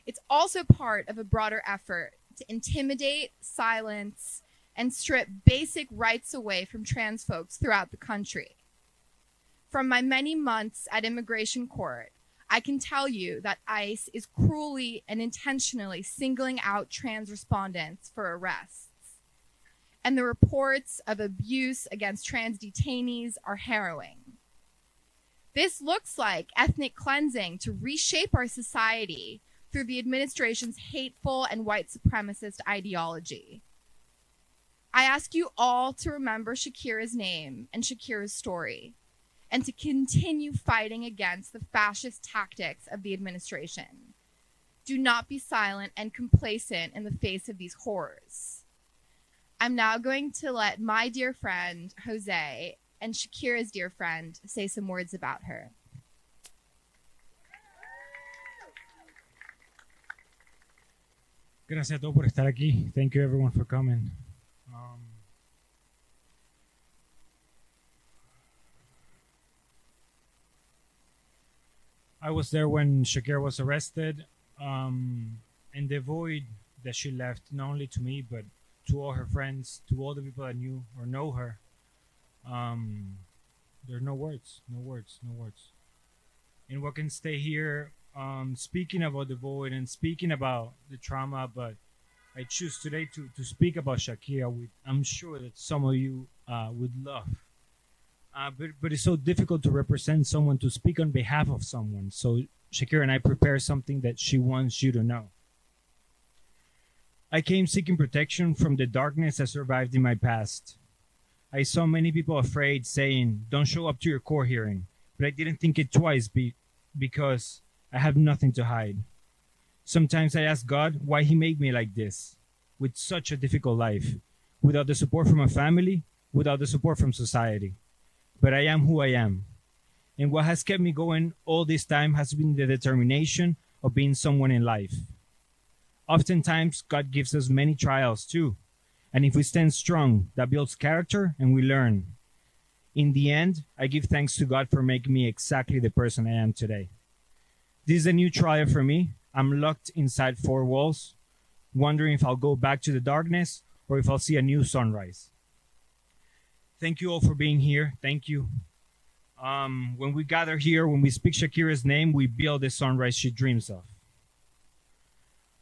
It's also part of a broader effort to intimidate, silence, and strip basic rights away from trans folks throughout the country. From my many months at immigration court, I can tell you that ICE is cruelly and intentionally singling out trans respondents for arrests. And the reports of abuse against trans detainees are harrowing. This looks like ethnic cleansing to reshape our society through the administration's hateful and white supremacist ideology. I ask you all to remember Shakira's name and Shakira's story, and to continue fighting against the fascist tactics of the administration. Do not be silent and complacent in the face of these horrors. I'm now going to let my dear friend, Jose, and Shakira's dear friend say some words about her. Gracias a todos por estar aquí. Thank you everyone for coming. I was there when Shakira was arrested, and the void that she left, not only to me, but to all her friends, to all the people that knew or know her. There are no words. And what can stay here, speaking about the void and speaking about the trauma, but I choose today to speak about Shakira, which I'm sure that some of you would love. But it's so difficult to represent someone, to speak on behalf of someone. So Shakira and I prepare something that she wants you to know. I came seeking protection from the darkness I survived in my past. I saw many people afraid, saying, don't show up to your court hearing. But I didn't think it twice because I have nothing to hide. Sometimes I ask God why he made me like this, with such a difficult life, without the support from a family, without the support from society. But I am who I am. And what has kept me going all this time has been the determination of being someone in life. Oftentimes, God gives us many trials too. And if we stand strong, that builds character and we learn. In the end, I give thanks to God for making me exactly the person I am today. This is a new trial for me. I'm locked inside four walls, wondering if I'll go back to the darkness or if I'll see a new sunrise. Thank you all for being here. Thank you. When we gather here, when we speak Shakira's name, we build the sunrise she dreams of.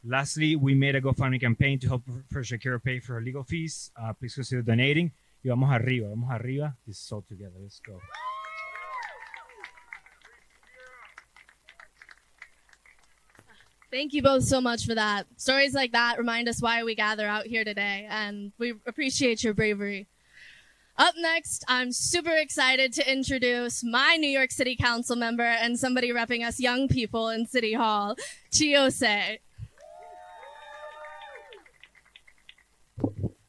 Lastly, we made a GoFundMe campaign to help for Shakira pay for her legal fees. Please consider donating. Y vamos arriba. This is all together. Let's go. Thank you both so much for that. Stories like that remind us why we gather out here today, and we appreciate your bravery. Up next, I'm super excited to introduce my New York City Council member and somebody repping us young people in City Hall, Chiose.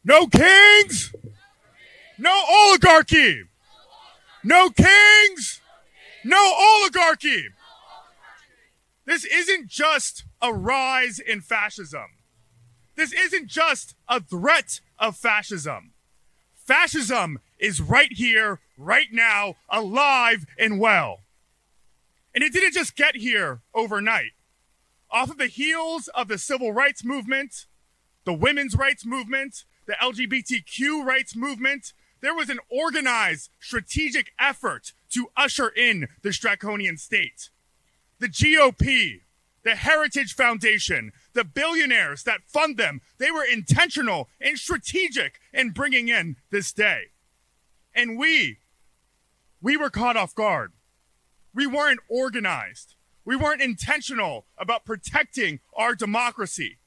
No kings, no oligarchy. No kings, no oligarchy. This isn't just a rise in fascism. This isn't just a threat of fascism. Fascism is right here, right now, alive and well. And it didn't just get here overnight. Off of the heels of the civil rights movement, the women's rights movement, the LGBTQ rights movement, there was an organized, strategic effort to usher in the draconian state. The GOP, the Heritage Foundation, the billionaires that fund them, they were intentional and strategic in bringing in this day. And we were caught off guard. We weren't organized. We weren't intentional about protecting our democracy.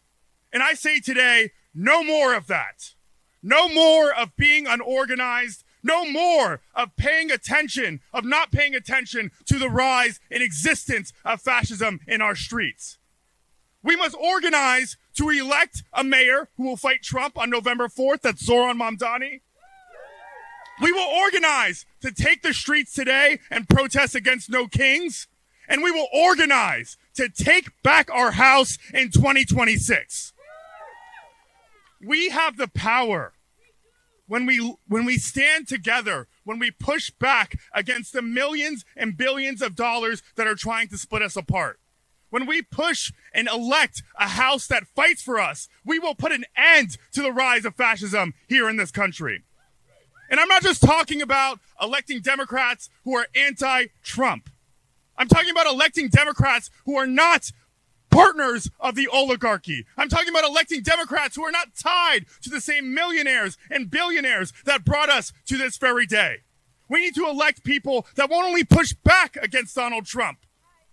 And I say today, no more of that. No more of being unorganized. No more of not paying attention to the rise and existence of fascism in our streets. We must organize to elect a mayor who will fight Trump on November 4th. That's Zoran Mamdani. We will organize to take the streets today and protest against no kings. And we will organize to take back our house in 2026. We have the power. When we stand together, when we push back against the millions and billions of dollars that are trying to split us apart, when we push and elect a house that fights for us, we will put an end to the rise of fascism here in this country. And I'm not just talking about electing Democrats who are anti-Trump. I'm talking about electing Democrats who are not partners of the oligarchy. I'm talking about electing Democrats who are not tied to the same millionaires and billionaires that brought us to this very day. We need to elect people that won't only push back against Donald Trump,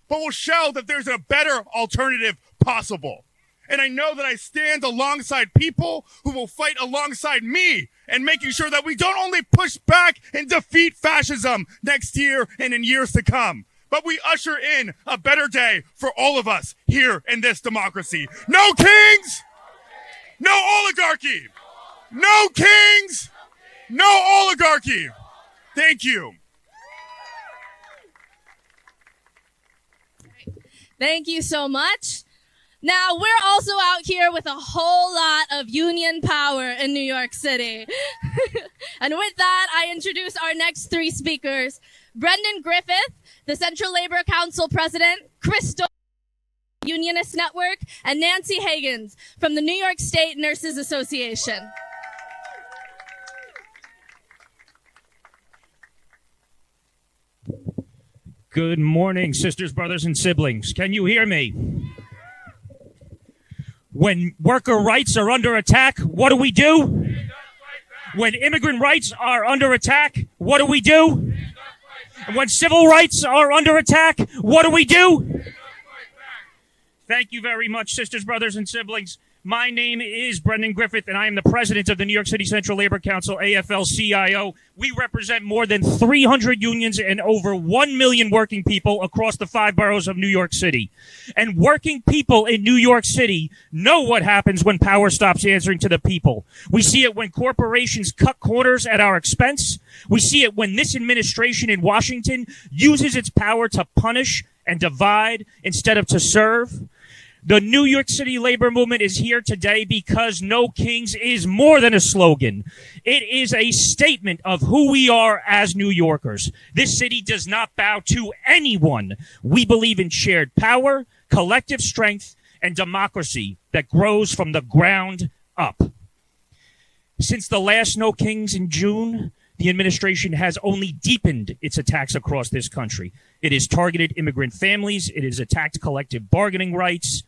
but will show that there's a better alternative possible. And I know that I stand alongside people who will fight alongside me and making sure that we don't only push back and defeat fascism next year and in years to come, but we usher in a better day for all of us here in this democracy. No kings, no oligarchy. No kings, no oligarchy. Thank you. Thank you so much. Now, we're also out here with a whole lot of union power in New York City. And with that, I introduce our next three speakers. Brendan Griffith, the Central Labor Council President, Chris Unionist Network, and Nancy Hagans from the New York State Nurses Association. Good morning, sisters, brothers, and siblings. Can you hear me? When worker rights are under attack, what do we do? When immigrant rights are under attack, what do we do? And when civil rights are under attack, what do we do? Thank you very much, sisters, brothers, and siblings. My name is Brendan Griffith, and I am the president of the New York City Central Labor Council, AFL-CIO. We represent more than 300 unions and over 1 million working people across the 5 boroughs of New York City. And working people in New York City know what happens when power stops answering to the people. We see it when corporations cut corners at our expense. We see it when this administration in Washington uses its power to punish and divide instead of to serve. The New York City labor movement is here today because No Kings is more than a slogan. It is a statement of who we are as New Yorkers. This city does not bow to anyone. We believe in shared power, collective strength, and democracy that grows from the ground up. Since the last No Kings in June, the administration has only deepened its attacks across this country. It has targeted immigrant families. It has attacked collective bargaining rights.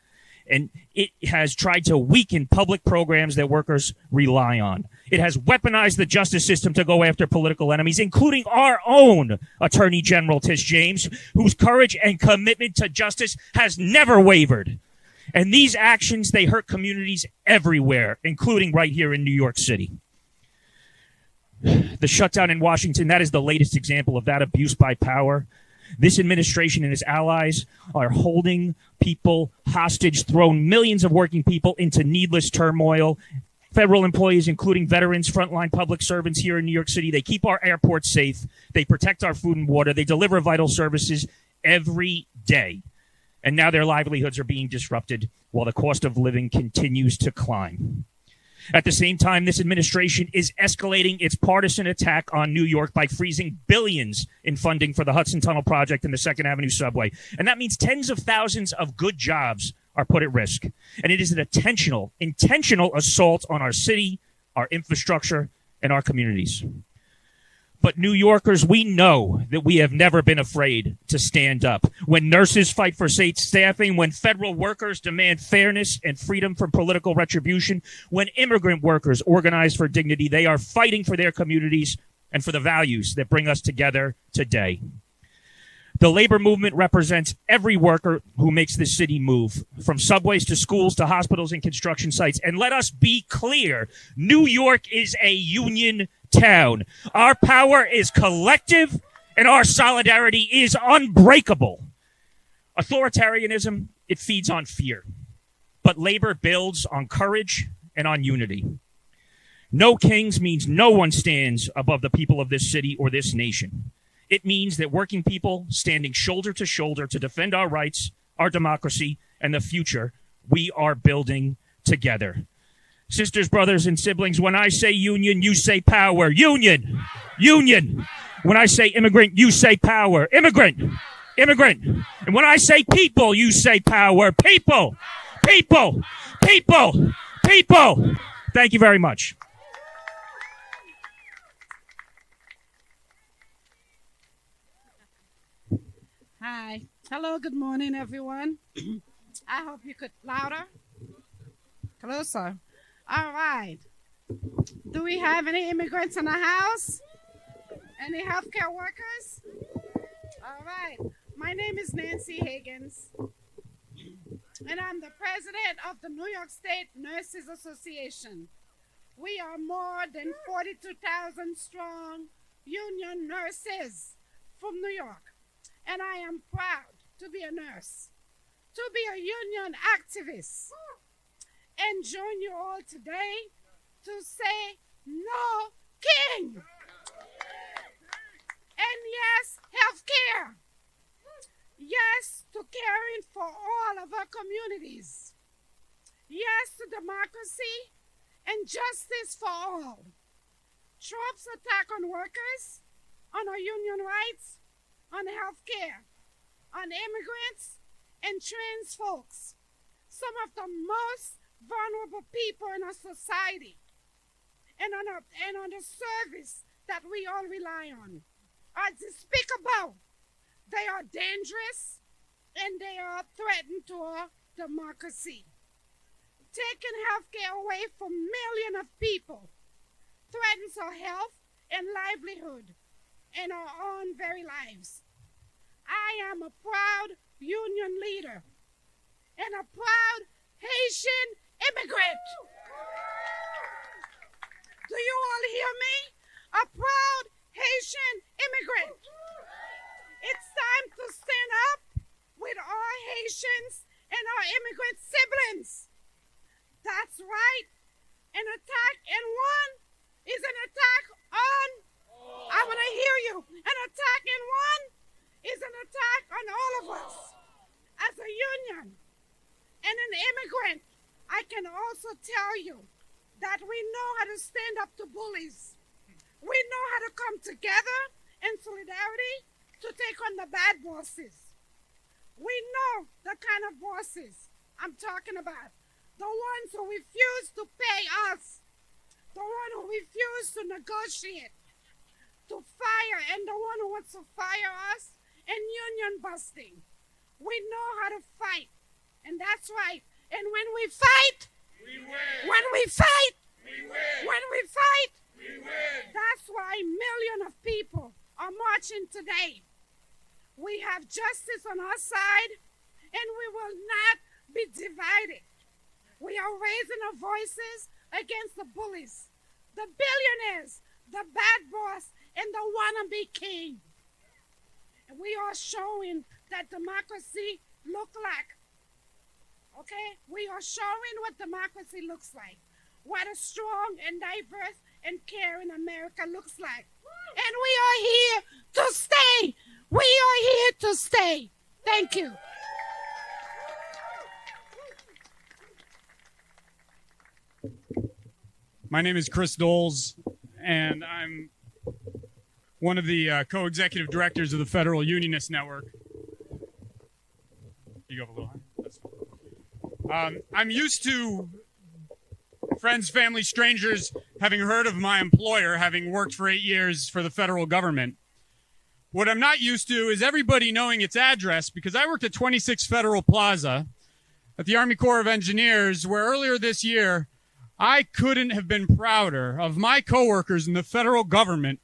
And it has tried to weaken public programs that workers rely on. It has weaponized the justice system to go after political enemies, including our own Attorney General Tish James, whose courage and commitment to justice has never wavered. And these actions, they hurt communities everywhere, including right here in New York City. The shutdown in Washington, that is the latest example of that abuse by power. This administration and its allies are holding people hostage, thrown millions of working people into needless turmoil. Federal employees, including veterans, frontline public servants here in New York City, they keep our airports safe. They protect our food and water. They deliver vital services every day. And now their livelihoods are being disrupted while the cost of living continues to climb. At the same time, this administration is escalating its partisan attack on New York by freezing billions in funding for the Hudson Tunnel Project and the Second Avenue subway. And that means tens of thousands of good jobs are put at risk. And it is an intentional assault on our city, our infrastructure, and our communities. But New Yorkers, we know that we have never been afraid to stand up. When nurses fight for safe staffing, when federal workers demand fairness and freedom from political retribution, when immigrant workers organize for dignity, they are fighting for their communities and for the values that bring us together today. The labor movement represents every worker who makes this city move, from subways to schools to hospitals and construction sites. And let us be clear, New York is a union town. Our power is collective and our solidarity is unbreakable. Authoritarianism, it feeds on fear, but labor builds on courage and on unity. No kings means no one stands above the people of this city or this nation. It means that working people standing shoulder to shoulder to defend our rights, our democracy, and the future we are building together. Sisters, brothers, and siblings, when I say union, you say power. Union! Union! When I say immigrant, you say power. Immigrant! Immigrant! And when I say people, you say power. People! People! People! People! Thank you very much. Hi. Hello, good morning, everyone. I hope you could louder. Closer. All right. Do we have any immigrants in the house? Any healthcare workers? All right. My name is Nancy Higgins, and I'm the president of the New York State Nurses Association. We are more than 42,000 strong union nurses from New York. And I am proud to be a nurse, to be a union activist, and join you all today to say no king. And yes, healthcare. Yes to caring for all of our communities. Yes to democracy and justice for all. Trump's attack on workers, on our union rights, on healthcare, on immigrants and trans folks, some of the most vulnerable people in our society, and on the service that we all rely on, are despicable. They are dangerous, and they are a threat to our democracy. Taking healthcare away from millions of people threatens our health and livelihood and our own very lives. I am a proud union leader and a proud Haitian immigrant. Do you all hear me? A proud Haitian immigrant. It's time to stand up with our Haitians and our immigrant siblings. That's right. An attack in one is an attack on, I want to hear you, an attack in one is an attack on all of us. As a union and an immigrant, I can also tell you that we know how to stand up to bullies. We know how to come together in solidarity to take on the bad bosses. We know the kind of bosses I'm talking about. The ones who refuse to pay us. The one who refuse to negotiate, to fire, and the one who wants to fire us and union busting. We know how to fight, and that's right. And when we fight, we win. When we fight, we win. When we fight, we win. That's why millions of people are marching today. We have justice on our side, and we will not be divided. We are raising our voices against the bullies, the billionaires, the bad boss, and the wannabe king. And we are showing that democracy look like. Okay? We are showing what democracy looks like. What a strong and diverse and caring America looks like. And we are here to stay. We are here to stay. Thank you. My name is Chris Doles, and I'm one of the co-executive directors of the Federal Unionist Network. You go up a little higher. That's fine. I'm used to friends, family, strangers having heard of my employer, having worked for 8 years for the federal government. What I'm not used to is everybody knowing its address, because I worked at 26 Federal Plaza at the Army Corps of Engineers, where earlier this year, I couldn't have been prouder of my coworkers in the federal government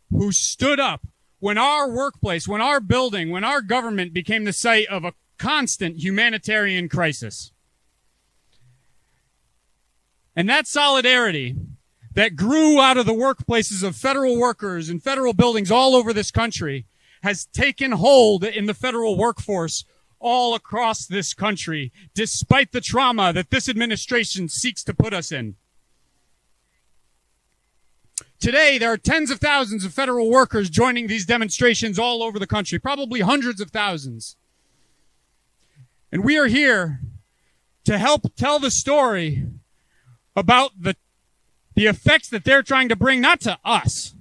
who stood up when our workplace, when our building, when our government became the site of a constant humanitarian crisis. And that solidarity that grew out of the workplaces of federal workers and federal buildings all over this country has taken hold in the federal workforce all across this country, despite the trauma that this administration seeks to put us in. Today, there are tens of thousands of federal workers joining these demonstrations all over the country, probably hundreds of thousands. And we are here to help tell the story about the effects that they're trying to bring, not to us.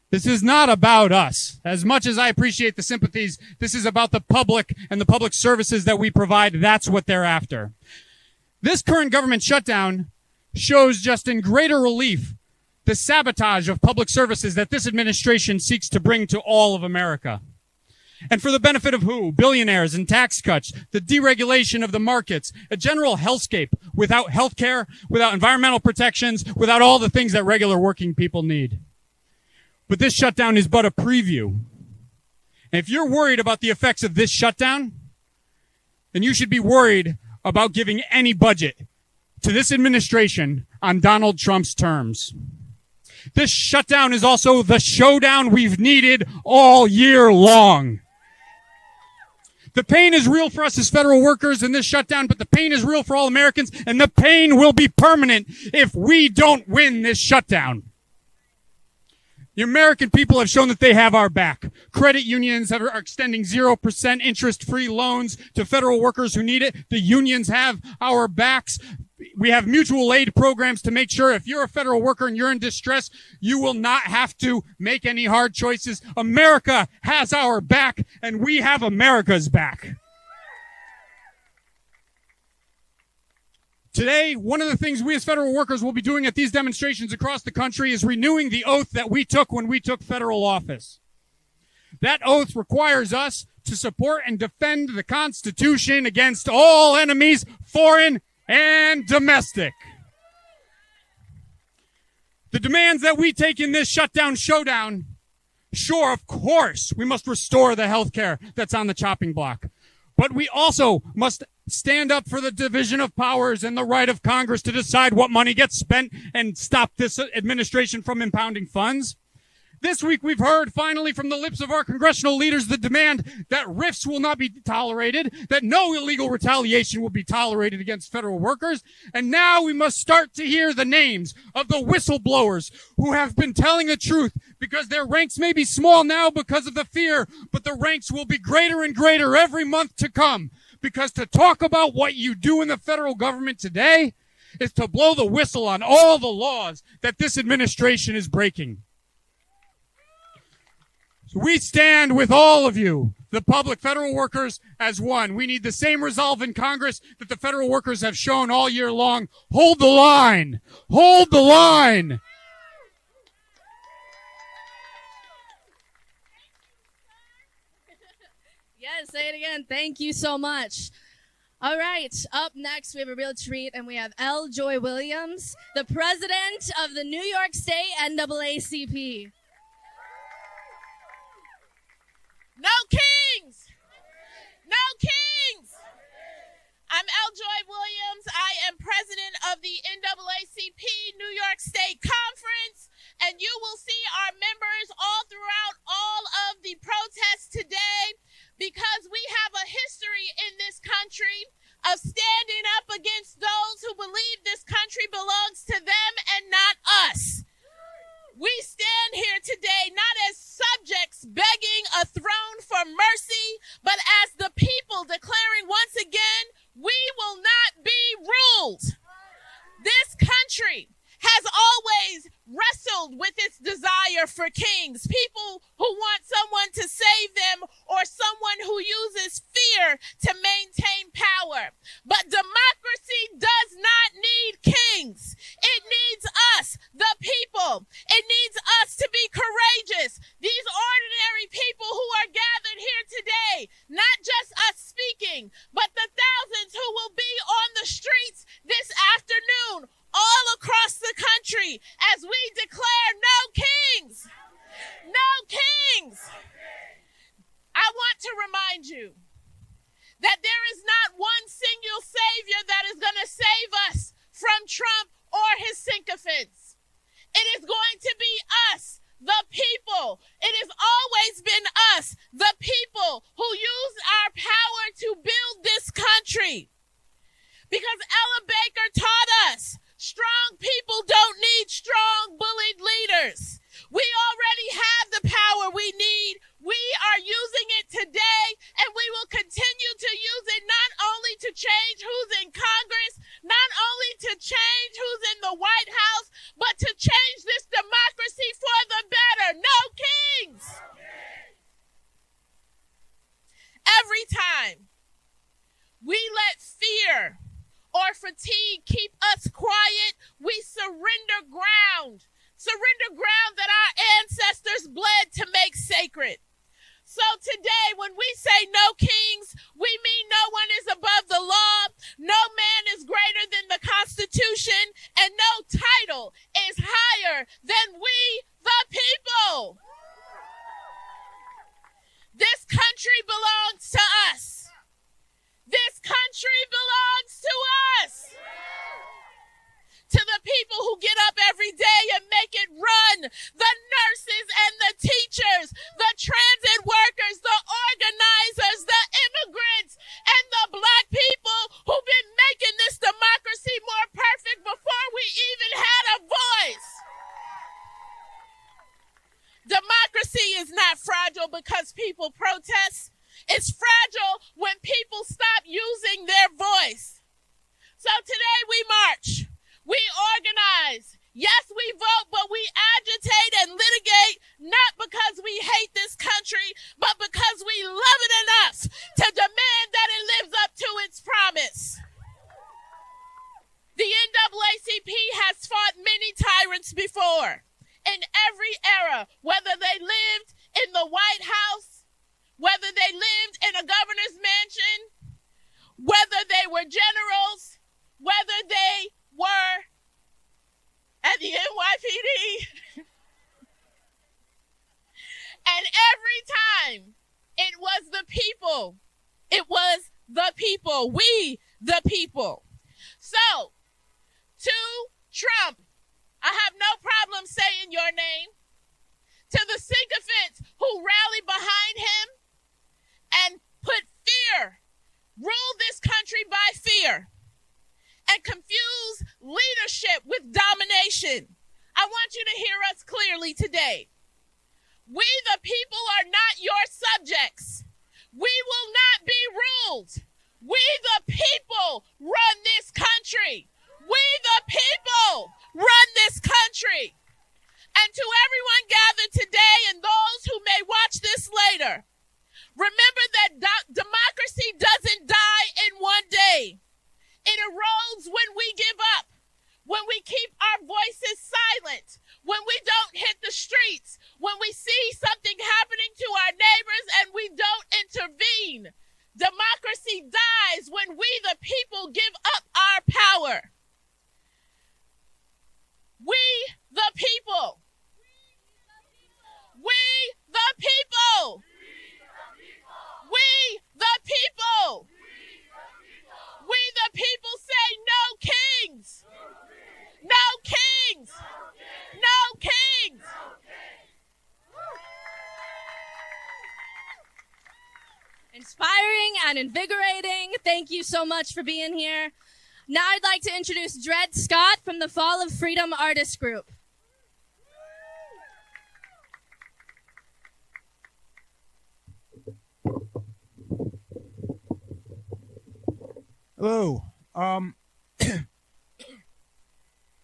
This is not about us. As much as I appreciate the sympathies, this is about the public and the public services that we provide. That's what they're after. This current government shutdown shows just in greater relief the sabotage of public services that this administration seeks to bring to all of America. And for the benefit of who? Billionaires and tax cuts, the deregulation of the markets, a general hellscape without health care, without environmental protections, without all the things that regular working people need. But this shutdown is but a preview. And if you're worried about the effects of this shutdown, then you should be worried about giving any budget to this administration on Donald Trump's terms. This shutdown is also the showdown we've needed all year long. The pain is real for us as federal workers in this shutdown, but the pain is real for all Americans, and the pain will be permanent if we don't win this shutdown. The American people have shown that they have our back. Credit unions are extending 0% interest-free loans to federal workers who need it. The unions have our backs. We have mutual aid programs to make sure if you're a federal worker and you're in distress, you will not have to make any hard choices. America has our back, and we have America's back. Today, one of the things we as federal workers will be doing at these demonstrations across the country is renewing the oath that we took when we took federal office. That oath requires us to support and defend the Constitution against all enemies, foreign and domestic. The demands that we take in this shutdown showdown, sure, of course, we must restore the health care that's on the chopping block. But we also must stand up for the division of powers and the right of Congress to decide what money gets spent and stop this administration from impounding funds. This week we've heard finally from the lips of our congressional leaders the demand that rifts will not be tolerated, that no illegal retaliation will be tolerated against federal workers, and now we must start to hear the names of the whistleblowers who have been telling the truth, because their ranks may be small now because of the fear, but the ranks will be greater and greater every month to come, because to talk about what you do in the federal government today is to blow the whistle on all the laws that this administration is breaking. So we stand with all of you, the public, federal workers, as one. We need the same resolve in Congress that the federal workers have shown all year long. Hold the line. Hold the line. Yes, say it again. Thank you so much. All right, up next, we have a real treat, and we have L. Joy Williams, the president of the New York State NAACP. No kings! No kings! I'm L. Joy Williams. I am president of the NAACP New York State Conference, and you will see our with its desire for kings, people who want someone to save them or someone who uses fear to maintain power. But democracy does not need kings. It needs us, the people. It needs us to be courageous. These ordinary people who are gathered here today, not just us speaking, but the thousands who will be on the streets this afternoon, all across the country, as we declare no kings. No kings. I want to remind you that there is not one single savior that is going to save us from Trump or his sycophants. It is going to be us, the people. It has always been us, the people, who use our power to build this country. Because Ella Baker taught us, strong people don't need strong, bullied leaders. We already have the power we need. We are using it today, and we will continue to use it not only to change who's in Congress, not only to change who's in the White House, but to change this democracy for the better. No kings! Every time we let fear or fatigue keep us quiet, we surrender ground that our ancestors bled to make sacred. So today, when we say no kings, we mean no one is above the law, no man is greater than the Constitution, and no title is higher than we, the people. This country belongs to us. This country belongs to us. To the people who get up every day and make it run, the nurses and the teachers, the transit workers, the organizers, the immigrants, and the black people who've been making this democracy more perfect before we even had a voice. Democracy is not fragile because people protest. It's fragile when people stop using their voice. So today we march. We organize. Yes, we vote, but we agitate and litigate, not because we hate this country, but because we love it enough to demand that it lives up to its promise. The NAACP has fought many tyrants before, in every era, whether they lived in the White House, whether they lived in a governor's mansion, whether they were generals, whether they were at the NYPD. And every time it was the people. It was the people. We, the people. So, to Trump, I have no problem saying your name. To the sycophants who rally behind him and put fear, rule this country by fear, and confuse leadership with domination. I want you to hear us clearly today. We, the people, are not your subjects. We will not be ruled. We, the people, run this country. We, the people, run this country. And to everyone gathered today and those who may watch this later, remember that democracy doesn't die in one day. It erodes when we give up, when we keep our voices silent, when we don't hit the streets, when we see something happening to our neighbors and we don't intervene. Democracy dies when we, the people, give up our power. We, the people. We, the people. We, the people. We, the people, say no kings. No kings. No kings. Inspiring and invigorating. Thank you so much for being here. Now I'd like to introduce Dred Scott from the Fall of Freedom Artist Group. Hello.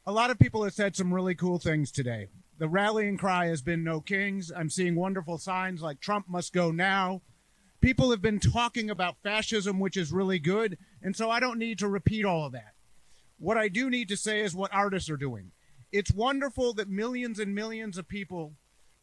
A lot of people have said some really cool things today. The rallying cry has been no kings. I'm seeing wonderful signs like Trump must go now. People have been talking about fascism, which is really good, and so I don't need to repeat all of that. What I do need to say is what artists are doing. It's wonderful that millions and millions of people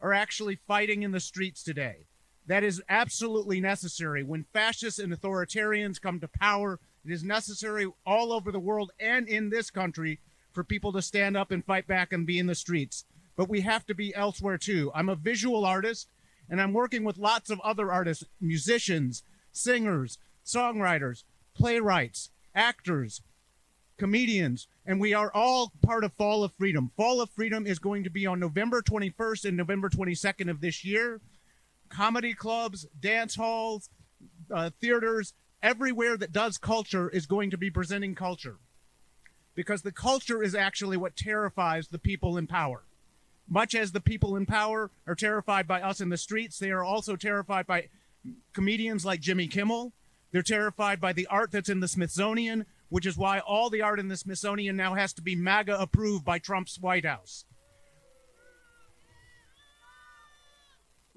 are actually fighting in the streets today. That is absolutely necessary. When fascists and authoritarians come to power, it is necessary all over the world and in this country for people to stand up and fight back and be in the streets. But we have to be elsewhere too. I'm a visual artist, and I'm working with lots of other artists, musicians, singers, songwriters, playwrights, actors, comedians, and we are all part of Fall of Freedom. Fall of Freedom is going to be on November 21st and November 22nd of this year. Comedy clubs, dance halls, theaters, everywhere that does culture is going to be presenting culture. Because the culture is actually what terrifies the people in power. Much as the people in power are terrified by us in the streets, they are also terrified by comedians like Jimmy Kimmel. They're terrified by the art that's in the Smithsonian, which is why all the art in the Smithsonian now has to be MAGA approved by Trump's White House.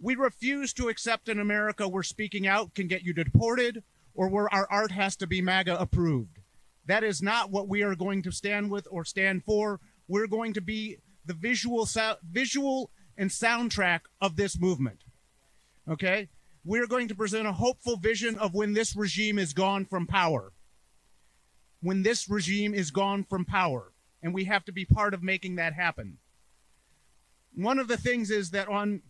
We refuse to accept an America where speaking out can get you deported or where our art has to be MAGA approved. That is not what we are going to stand with or stand for. We're going to be the visual and soundtrack of this movement. Okay? We're going to present a hopeful vision of when this regime is gone from power. When this regime is gone from power. And we have to be part of making that happen. One of the things is that on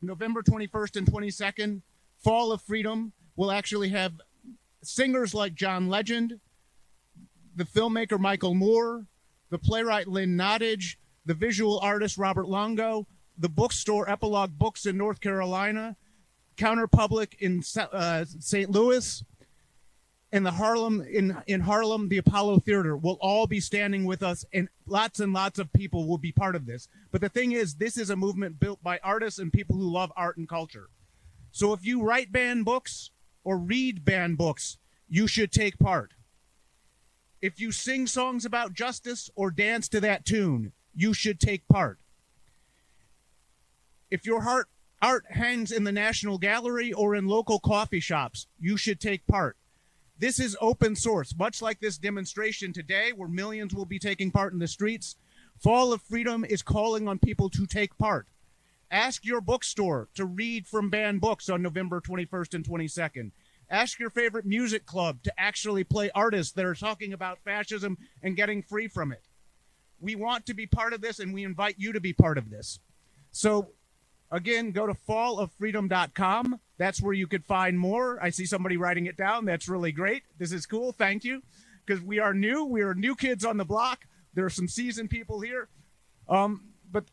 November 21st and 22nd, Fall of Freedom will actually have singers like John Legend, the filmmaker Michael Moore, the playwright Lynn Nottage, the visual artist Robert Longo, the bookstore Epilogue Books in North Carolina, Counterpublic in St. Louis, and the Harlem in Harlem, the Apollo Theater will all be standing with us, and lots of people will be part of this. But the thing is, this is a movement built by artists and people who love art and culture. So if you write banned books or read banned books, you should take part. If you sing songs about justice or dance to that tune, you should take part. If your art hangs in the National Gallery or in local coffee shops, you should take part. This is open source, much like this demonstration today where millions will be taking part in the streets. Fall of Freedom is calling on people to take part. Ask your bookstore to read from banned books on November 21st and 22nd. Ask your favorite music club to actually play artists that are talking about fascism and getting free from it. We want to be part of this, and we invite you to be part of this. So, again, go to falloffreedom.com. That's where you could find more. I see somebody writing it down. That's really great. This is cool. Thank you. Because we are new. We are new kids on the block. There are some seasoned people here. But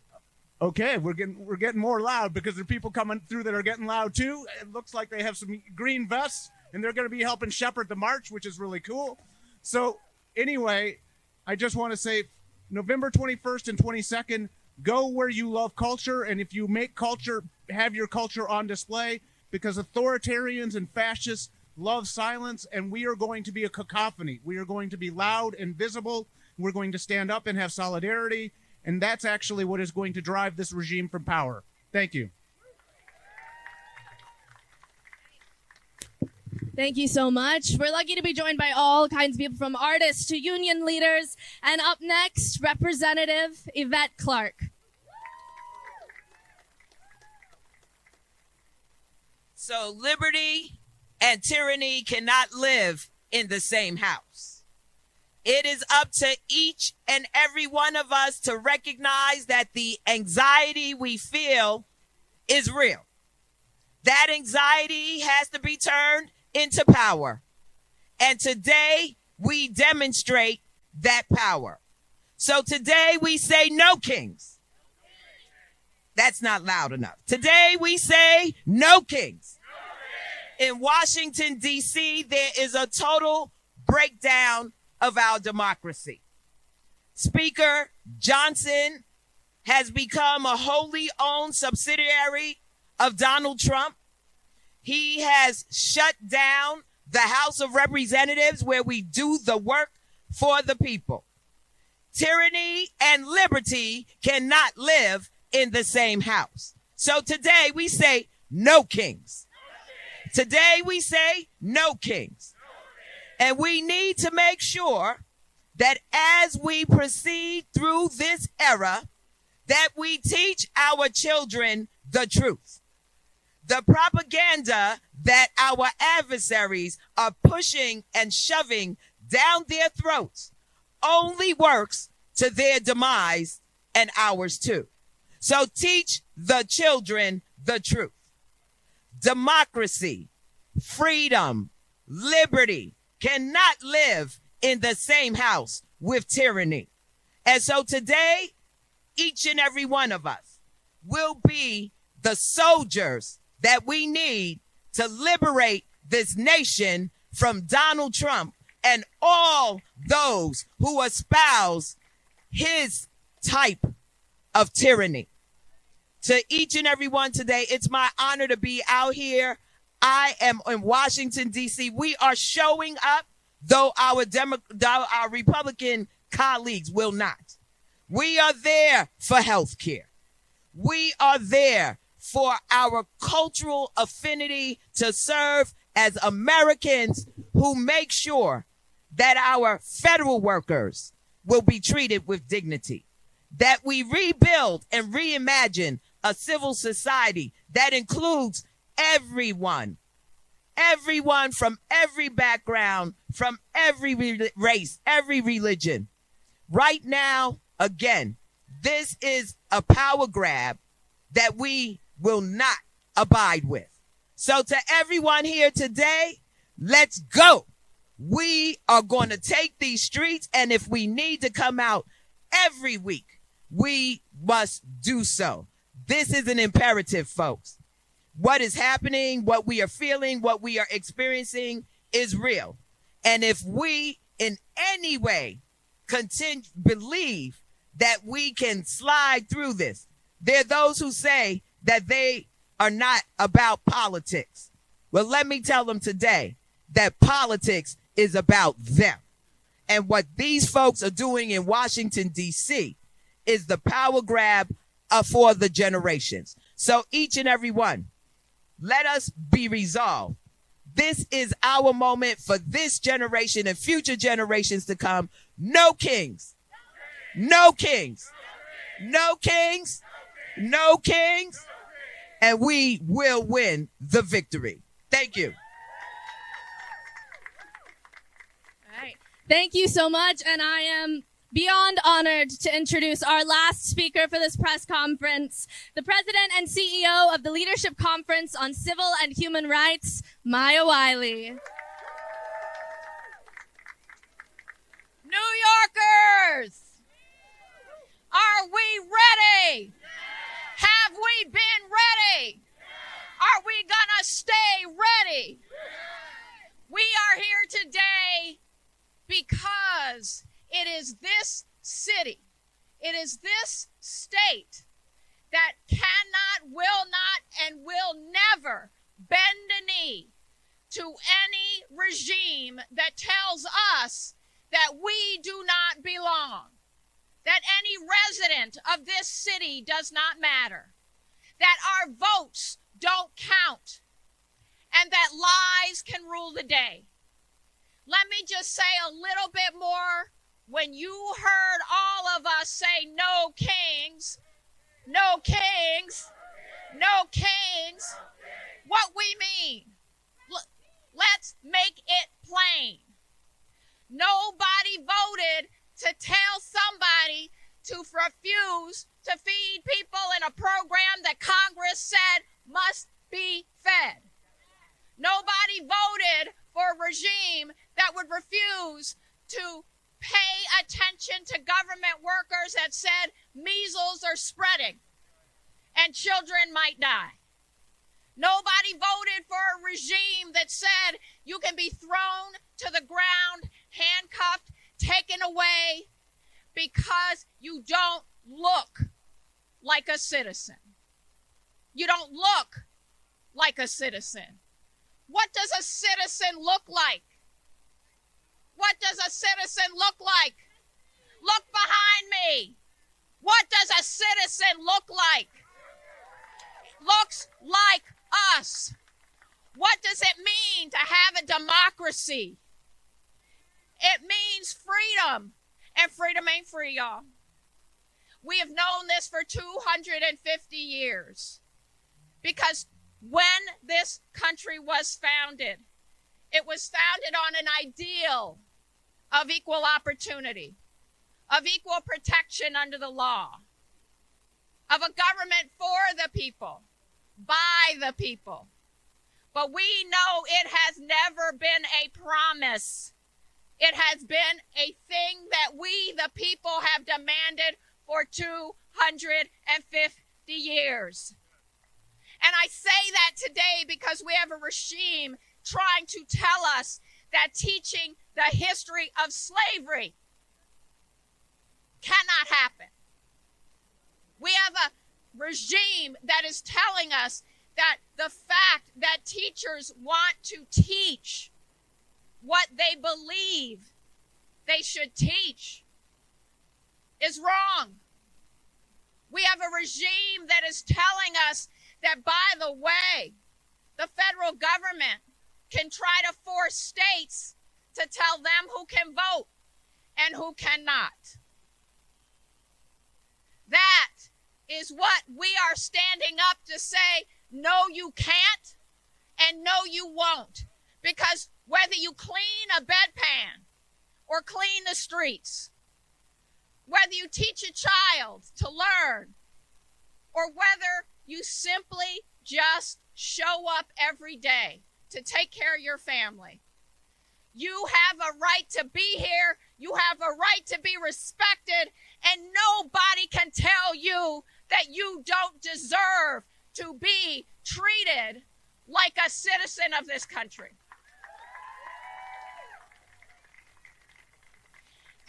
okay, we're getting more loud because there are people coming through that are getting loud too. It looks like they have some green vests, and they're going to be helping shepherd the march, which is really cool. So anyway, I just want to say November 21st and 22nd, go where you love culture, and if you make culture, have your culture on display, because authoritarians and fascists love silence, and we are going to be a cacophony. We are going to be loud and visible. We're going to stand up and have solidarity, and that's actually what is going to drive this regime from power. Thank you. Thank you so much. We're lucky to be joined by all kinds of people, from artists to union leaders. And up next, Representative Yvette Clarke. So liberty and tyranny cannot live in the same house. It is up to each and every one of us to recognize that the anxiety we feel is real. That anxiety has to be turned into power. And today we demonstrate that power. So today we say no kings. That's not loud enough. Today we say no kings. In Washington, D.C., there is a total breakdown of our democracy. Speaker Johnson has become a wholly owned subsidiary of Donald Trump. He has shut down the House of Representatives, where we do the work for the people. Tyranny and liberty cannot live in the same house. So today we say no kings. Today we say no kings. And we need to make sure that as we proceed through this era, that we teach our children the truth. The propaganda that our adversaries are pushing and shoving down their throats only works to their demise and ours too. So teach the children the truth. Democracy, freedom, liberty cannot live in the same house with tyranny. And so today, each and every one of us will be the soldiers that we need to liberate this nation from Donald Trump and all those who espouse his type of tyranny. To each and every one today, it's my honor to be out here. I am in Washington, D.C. We are showing up, though our Republican colleagues will not. We are there for health care. We are there for our cultural affinity to serve as Americans who make sure that our federal workers will be treated with dignity, that we rebuild and reimagine a civil society that includes everyone from every background, from every race, every religion. Right now, again, this is a power grab that we will not abide with. So to everyone here today, let's go. We are going to take these streets, and if we need to come out every week, we must do so. This is an imperative, folks. What is happening, what we are feeling, what we are experiencing is real. And if we in any way believe that we can slide through this, there are those who say that they are not about politics. Well, let me tell them today that politics is about them. And what these folks are doing in Washington, D.C. is the power grab for the generations. So each and every one, let us be resolved. This is our moment for this generation and future generations to come. No kings. No kings. No kings. No kings. And we will win the victory. Thank you. All right. Thank you so much. And I am beyond honored to introduce our last speaker for this press conference, the president and CEO of the Leadership Conference on Civil and Human Rights, Maya Wiley. New Yorkers, are we ready? Have we been ready? Are we gonna stay ready? We are here today because it is this city, it is this state that cannot, will not, and will never bend a knee to any regime that tells us that we do not belong, that any resident of this city does not matter, that our votes don't count, and that lies can rule the day. Let me just say a little bit more. When you heard all of us say no kings, no kings, no kings, what we mean, let's make it plain. Nobody voted to tell somebody to refuse to feed people in a program that Congress said must be fed. Nobody voted for a regime that would refuse to pay attention to government workers that said measles are spreading and children might die. Nobody voted for a regime that said you can be thrown to the ground, handcuffed, taken away because you don't look like a citizen. You don't look like a citizen. What does a citizen look like? What does a citizen look like? Look behind me. What does a citizen look like? Looks like us. What does it mean to have a democracy? It means freedom. And freedom ain't free, y'all. We have known this for 250 years. Because when this country was founded, it was founded on an ideal of equal opportunity, of equal protection under the law, of a government for the people, by the people. But we know it has never been a promise. It has been a thing that we, the people, have demanded for 250 years. And I say that today because we have a regime trying to tell us that teaching the history of slavery cannot happen. We have a regime that is telling us that the fact that teachers want to teach what they believe they should teach is wrong. We have a regime that is telling us that, by the way, the federal government can try to force states to tell them who can vote and who cannot. That is what we are standing up to say, no, you can't, and no, you won't. Because whether you clean a bedpan or clean the streets, whether you teach a child to learn, or whether you simply just show up every day to take care of your family, you have a right to be here, you have a right to be respected, and nobody can tell you that you don't deserve to be treated like a citizen of this country.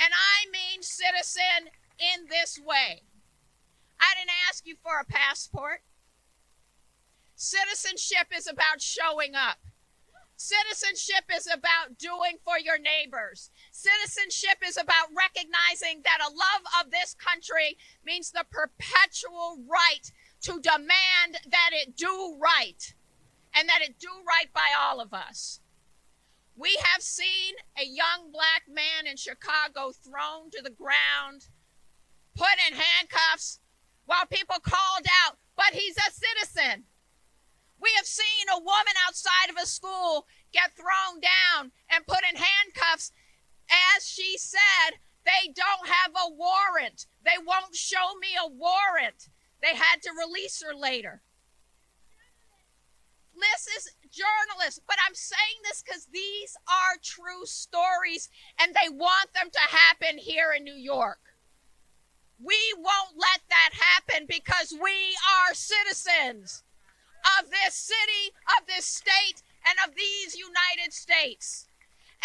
And I mean citizen in this way. I didn't ask you for a passport. Citizenship is about showing up. Citizenship is about doing for your neighbors. Citizenship is about recognizing that a love of this country means the perpetual right to demand that it do right, and that it do right by all of us. We have seen a young black man in Chicago thrown to the ground, put in handcuffs, while people called out, but he's a citizen. We have seen a woman outside of a school get thrown down and put in handcuffs. As she said, they don't have a warrant. They won't show me a warrant. They had to release her later. This is journalists, but I'm saying this because these are true stories and they want them to happen here in New York. We won't let that happen because we are citizens of this city, of this state, and of these United States.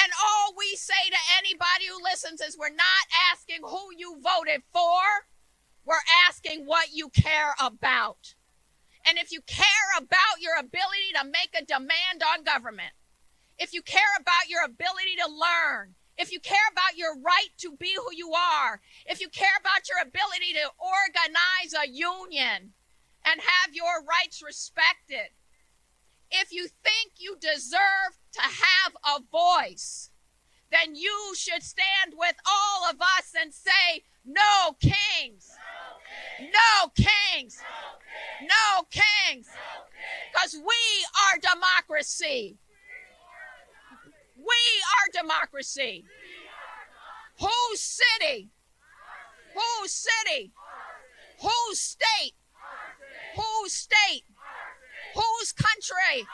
And all we say to anybody who listens is we're not asking who you voted for. We're asking what you care about. And if you care about your ability to make a demand on government, if you care about your ability to learn, if you care about your right to be who you are, if you care about your ability to organize a union and have your rights respected, if you think you deserve to have a voice, then you should stand with all of us and say, no kings, no kings, no kings, because we are democracy. We are democracy. Whose city? Whose city? Whose state? Whose state? Whose country?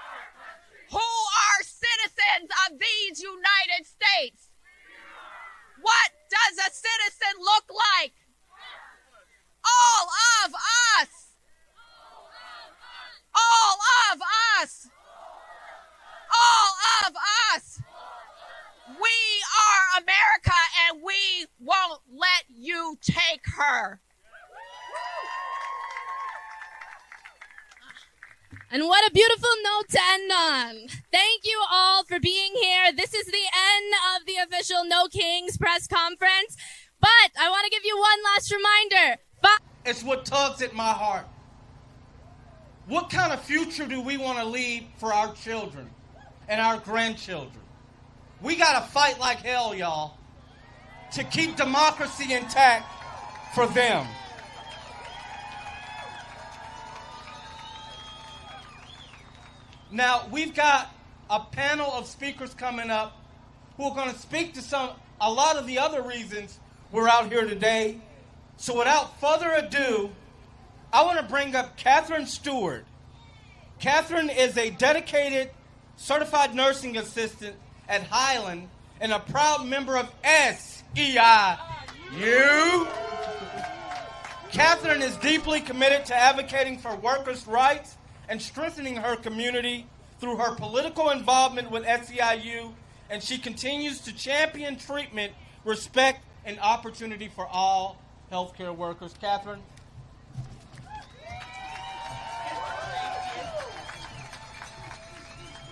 Who are citizens of these United States? What does a citizen look like? All of us. All of us. All of us. We are America and we won't let you take her. And what a beautiful note to end on. Thank you all for being here. This is the end of the official No Kings press conference. But I want to give you one last reminder. It's what tugs at my heart. What kind of future do we want to leave for our children and our grandchildren? We got to fight like hell, y'all, to keep democracy intact for them. Now, we've got a panel of speakers coming up who are going to speak to a lot of the other reasons we're out here today. So without further ado, I want to bring up Catherine Stewart. Catherine is a dedicated certified nursing assistant at Highland and a proud member of SEIU. Catherine is deeply committed to advocating for workers' rights and strengthening her community through her political involvement with SEIU, and she continues to champion treatment, respect, and opportunity for all healthcare workers. Catherine.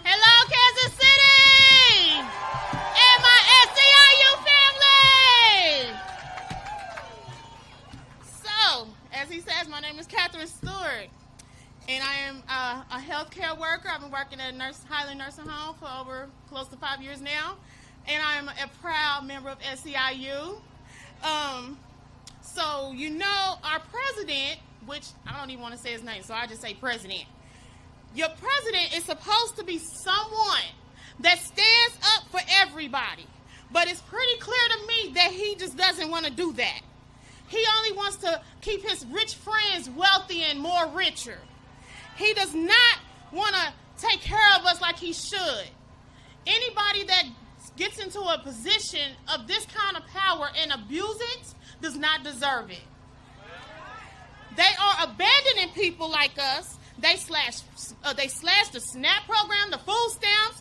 Hello, Kansas City! And my SEIU family! So, as he says, my name is Catherine Stewart, and I am a healthcare worker. I've been working at Highland Nursing Home for over close to 5 years now, and I am a proud member of SEIU. So, you know, our president, which I don't even want to say his name, so I just say president. Your president is supposed to be someone that stands up for everybody. But it's pretty clear to me that he just doesn't want to do that. He only wants to keep his rich friends wealthy and more richer. He does not want to take care of us like he should. Anybody that gets into a position of this kind of power and abuse it does not deserve it. They are abandoning people like us. They slashed the SNAP program, the food stamps.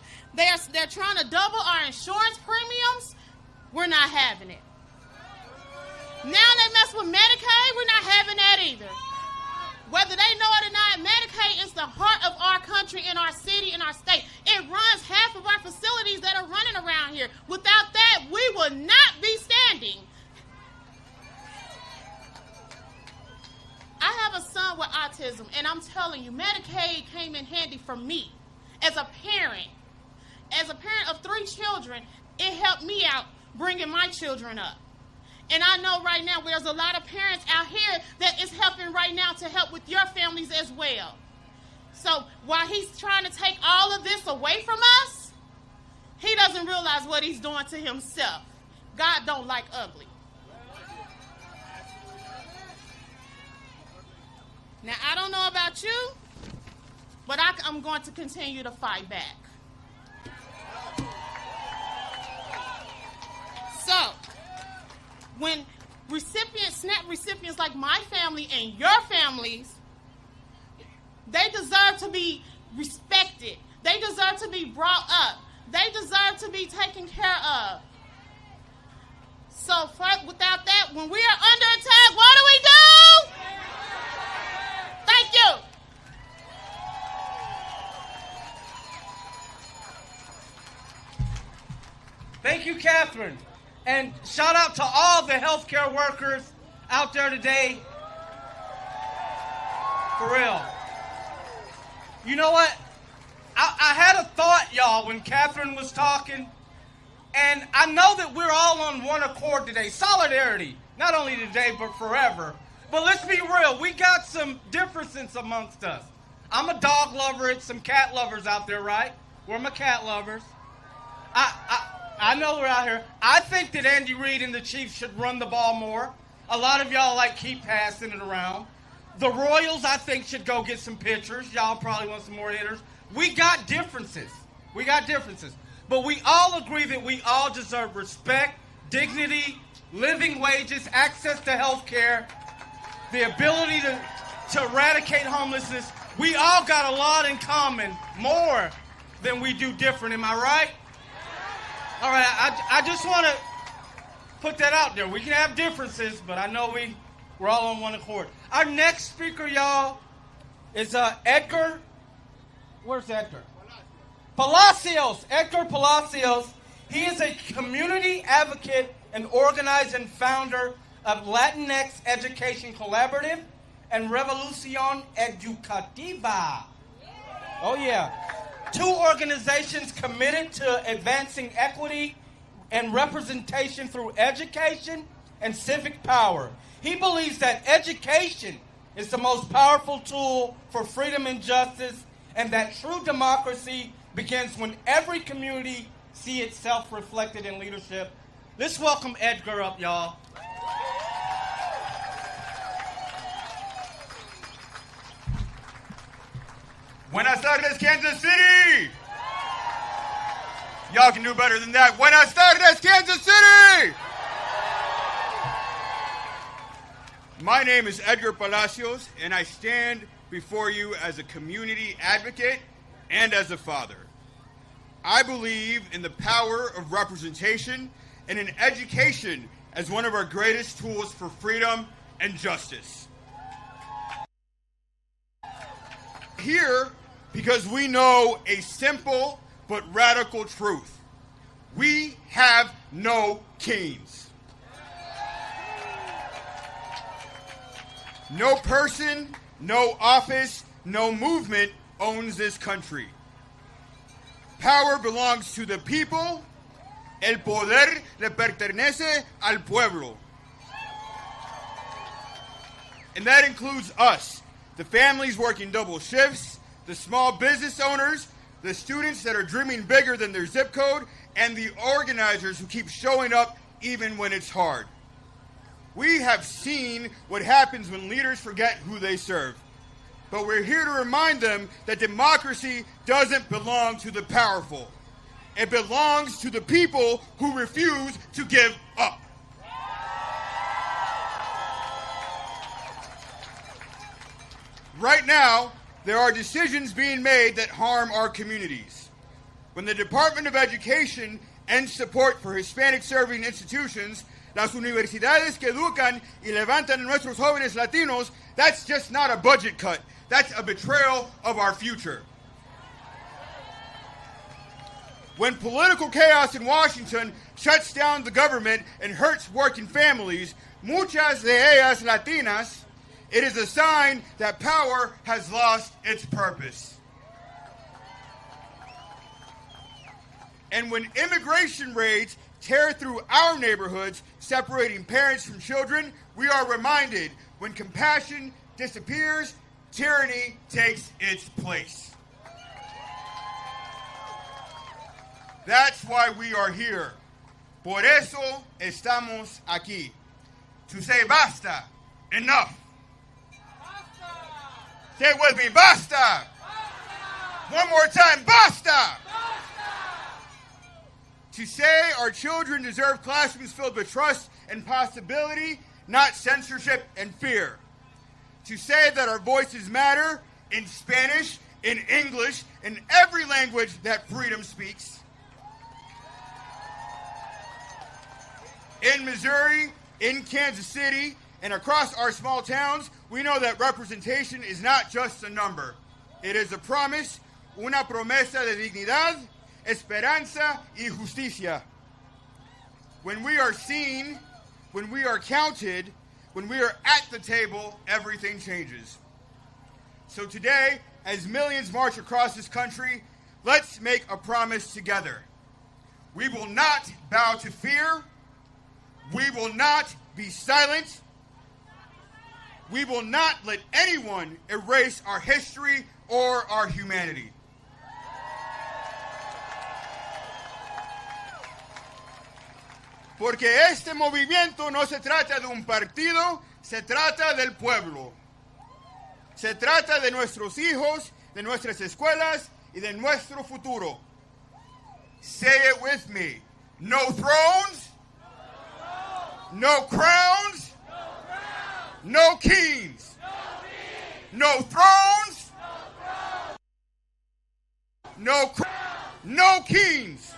They're trying to double our insurance premiums. We're not having it. Now they mess with Medicaid. We're not having that either. Whether they know it or not, Medicaid is the heart of our country, in our city, in our state. It runs half of our facilities that are running around here. Without that, we would not be standing. I have a son with autism, and I'm telling you, Medicaid came in handy for me as a parent. As a parent of 3 children, it helped me out bringing my children up. And I know right now there's a lot of parents out here that is helping right now to help with your families as well. So while he's trying to take all of this away from us, he doesn't realize what he's doing to himself. God don't like ugly. Now, I don't know about you, but I'm going to continue to fight back. So, when SNAP recipients like my family and your families, they deserve to be respected. They deserve to be brought up. They deserve to be taken care of. So, without that, when we are under attack, what do? Thank you. Thank you, Catherine. And shout out to all the healthcare workers out there today. For real. You know what? I had a thought, y'all, when Catherine was talking. And I know that we're all on one accord today. Solidarity. Not only today, but forever. But let's be real, we got some differences amongst us. I'm a dog lover, it's some cat lovers out there, right? We're my cat lovers. I know we're out here. I think that Andy Reid and the Chiefs should run the ball more. A lot of y'all keep passing it around. The Royals, I think, should go get some pitchers. Y'all probably want some more hitters. We got differences. But we all agree that we all deserve respect, dignity, living wages, access to health care, the ability to eradicate homelessness. We all got a lot in common, more than we do different. Am I right? All right, I just want to put that out there. We can have differences, but I know we're all on one accord. Our next speaker, y'all, is Edgar. Where's Edgar? Palacios. Edgar Palacios. He is a community advocate and organizer and founder of Latinx Education Collaborative and Revolucion Educativa. Oh yeah. Two organizations committed to advancing equity and representation through education and civic power. He believes that education is the most powerful tool for freedom and justice, and that true democracy begins when every community see itself reflected in leadership. Let's welcome Edgar up, y'all. Buenas tardes, Kansas City! Y'all can do better than that. Buenas tardes, Kansas City! My name is Edgar Palacios, and I stand before you as a community advocate and as a father. I believe in the power of representation and in education as one of our greatest tools for freedom and justice. Here because we know a simple but radical truth. We have no kings. No person, no office, no movement owns this country. Power belongs to the people. El poder le pertenece al pueblo. And that includes us, the families working double shifts, the small business owners, the students that are dreaming bigger than their zip code, and the organizers who keep showing up even when it's hard. We have seen what happens when leaders forget who they serve. But we're here to remind them that democracy doesn't belong to the powerful. It belongs to the people who refuse to give up. Right now, there are decisions being made that harm our communities. When the Department of Education ends support for Hispanic-serving institutions, las universidades que educan y levantan a nuestros jóvenes latinos, that's just not a budget cut. That's a betrayal of our future. When political chaos in Washington shuts down the government and hurts working families, muchas de ellas latinas, it is a sign that power has lost its purpose. And when immigration raids tear through our neighborhoods, separating parents from children, we are reminded when compassion disappears, tyranny takes its place. That's why we are here. Por eso estamos aquí. To say basta, enough. Say it with me, basta! Basta! One more time, basta! Basta! To say our children deserve classrooms filled with trust and possibility, not censorship and fear. To say that our voices matter in Spanish, in English, in every language that freedom speaks. In Missouri, in Kansas City, and across our small towns, we know that representation is not just a number. It is a promise, una promesa de dignidad, esperanza y justicia. When we are seen, when we are counted, when we are at the table, everything changes. So today, as millions march across this country, let's make a promise together. We will not bow to fear. We will not be silent. We will not let anyone erase our history or our humanity. Porque este movimiento no se trata de un partido, se trata del pueblo. Se trata de nuestros hijos, de nuestras escuelas y de nuestro futuro. Say it with me. No thrones, no crowns, no kings, no thrones, no kings.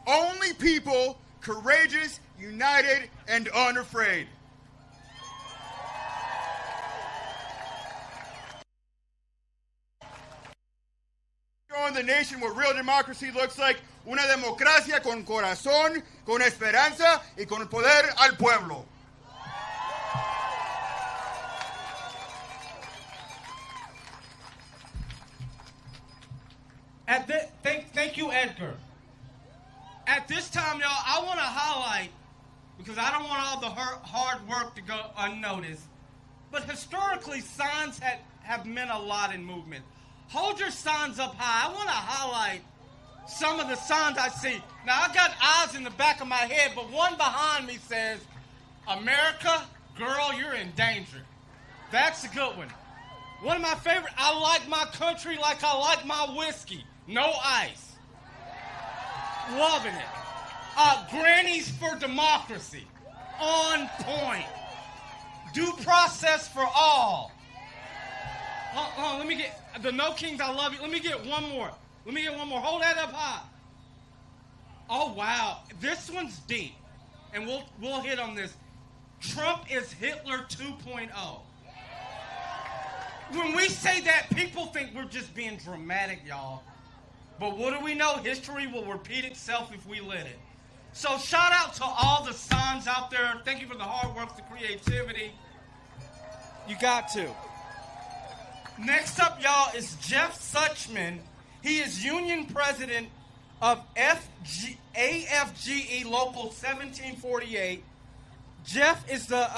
Only people courageous, united, and unafraid. Showing the nation what real democracy looks like, una democracia con corazón, con esperanza y con poder al pueblo. Thank you, Edgar. At this time, y'all, I want to highlight, because I don't want all the hard work to go unnoticed, but historically, signs have meant a lot in movement. Hold your signs up high. I want to highlight some of the signs I see. Now, I got eyes in the back of my head, but one behind me says, America, girl, you're in danger. That's a good one. One of my favorite, I like my country like I like my whiskey. No ice. Loving it. Grannies for democracy. On point. Due process for all. Let me get, the No Kings, I love you. Let me get one more. Hold that up high. Oh, wow. This one's deep. And we'll hit on this. Trump is Hitler 2.0. When we say that, people think we're just being dramatic, y'all. But what do we know? History will repeat itself if we let it. So shout out to all the signs out there. Thank you for the hard work, the creativity. You got to. Next up, y'all, is Jeff Suchman. He is union president of AFGE Local 1748. Jeff is the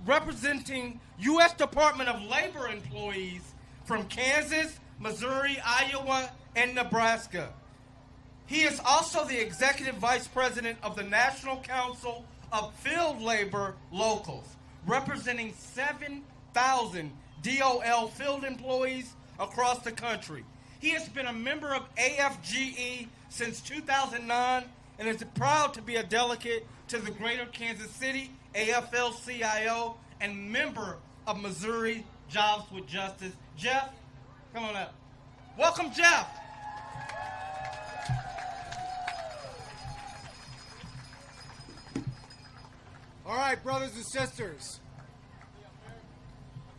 representing U.S. Department of Labor employees from Kansas, Missouri, Iowa, and Nebraska. He is also the executive vice president of the National Council of Field Labor Locals, representing 7,000 DOL field employees across the country. He has been a member of AFGE since 2009 and is proud to be a delegate to the Greater Kansas City AFL-CIO and member of Missouri Jobs with Justice. Jeff, come on up. Welcome, Jeff. All right, brothers and sisters.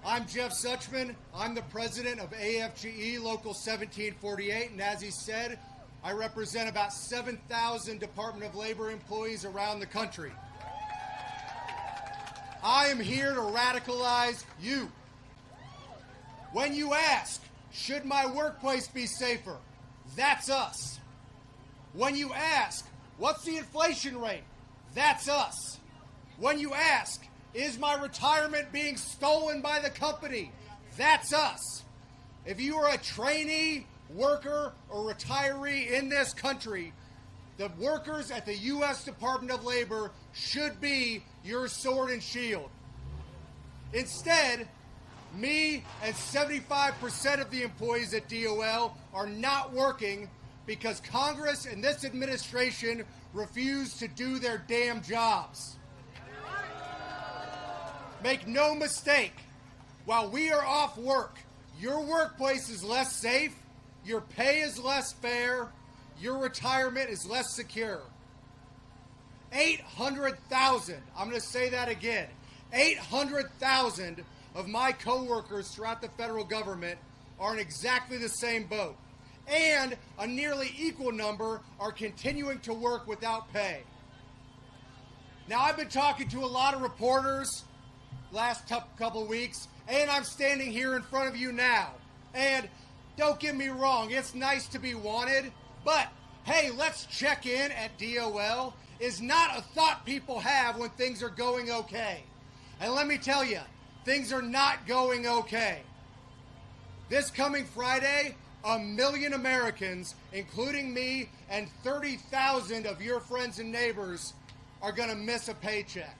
I'm Jeff Suchman. I'm the president of AFGE Local 1748, and as he said, I represent about 7,000 Department of Labor employees around the country. I am here to radicalize you. When you ask, should my workplace be safer? That's us. When you ask, what's the inflation rate? That's us. When you ask, is my retirement being stolen by the company? That's us. If you are a trainee, worker, or retiree in this country, the workers at the U.S. Department of Labor should be your sword and shield. Instead, me and 75% of the employees at DOL are not working because Congress and this administration refuse to do their damn jobs. Make no mistake, while we are off work, your workplace is less safe, your pay is less fair, your retirement is less secure. 800,000, I'm going to say that again, 800,000 of my coworkers throughout the federal government are in exactly the same boat. And a nearly equal number are continuing to work without pay. Now, I've been talking to a lot of reporters last couple of weeks, and I'm standing here in front of you now. And don't get me wrong, it's nice to be wanted, but hey, let's check in at DOL is not a thought people have when things are going okay. And let me tell you, things are not going okay. This coming Friday, 1 million Americans, including me and 30,000 of your friends and neighbors, are going to miss a paycheck.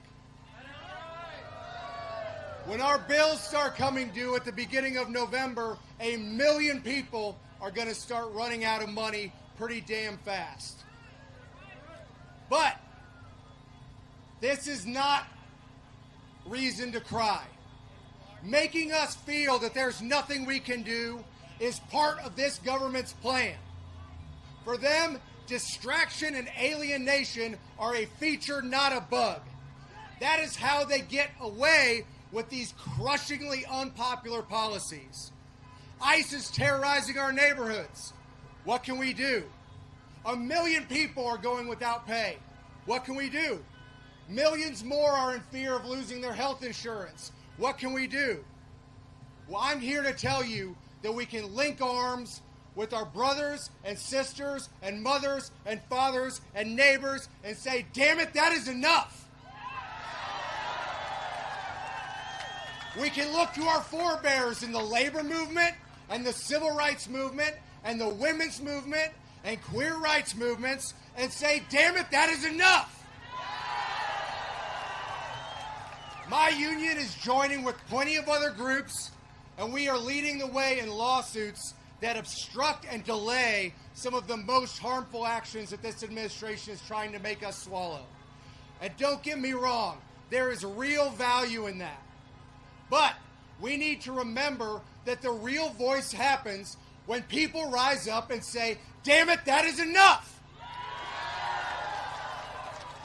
When our bills start coming due at the beginning of November, 1 million people are going to start running out of money pretty damn fast. But this is not reason to cry. Making us feel that there's nothing we can do is part of this government's plan. For them, distraction and alienation are a feature, not a bug. That is how they get away with these crushingly unpopular policies. ICE is terrorizing our neighborhoods. What can we do? 1 million people are going without pay. What can we do? Millions more are in fear of losing their health insurance. What can we do? Well, I'm here to tell you that we can link arms with our brothers and sisters and mothers and fathers and neighbors and say, damn it, that is enough. We can look to our forebears in the labor movement and the civil rights movement and the women's movement and queer rights movements and say, damn it, that is enough. My union is joining with plenty of other groups, and we are leading the way in lawsuits that obstruct and delay some of the most harmful actions that this administration is trying to make us swallow. And don't get me wrong, there is real value in that. But we need to remember that the real voice happens when people rise up and say, damn it, that is enough.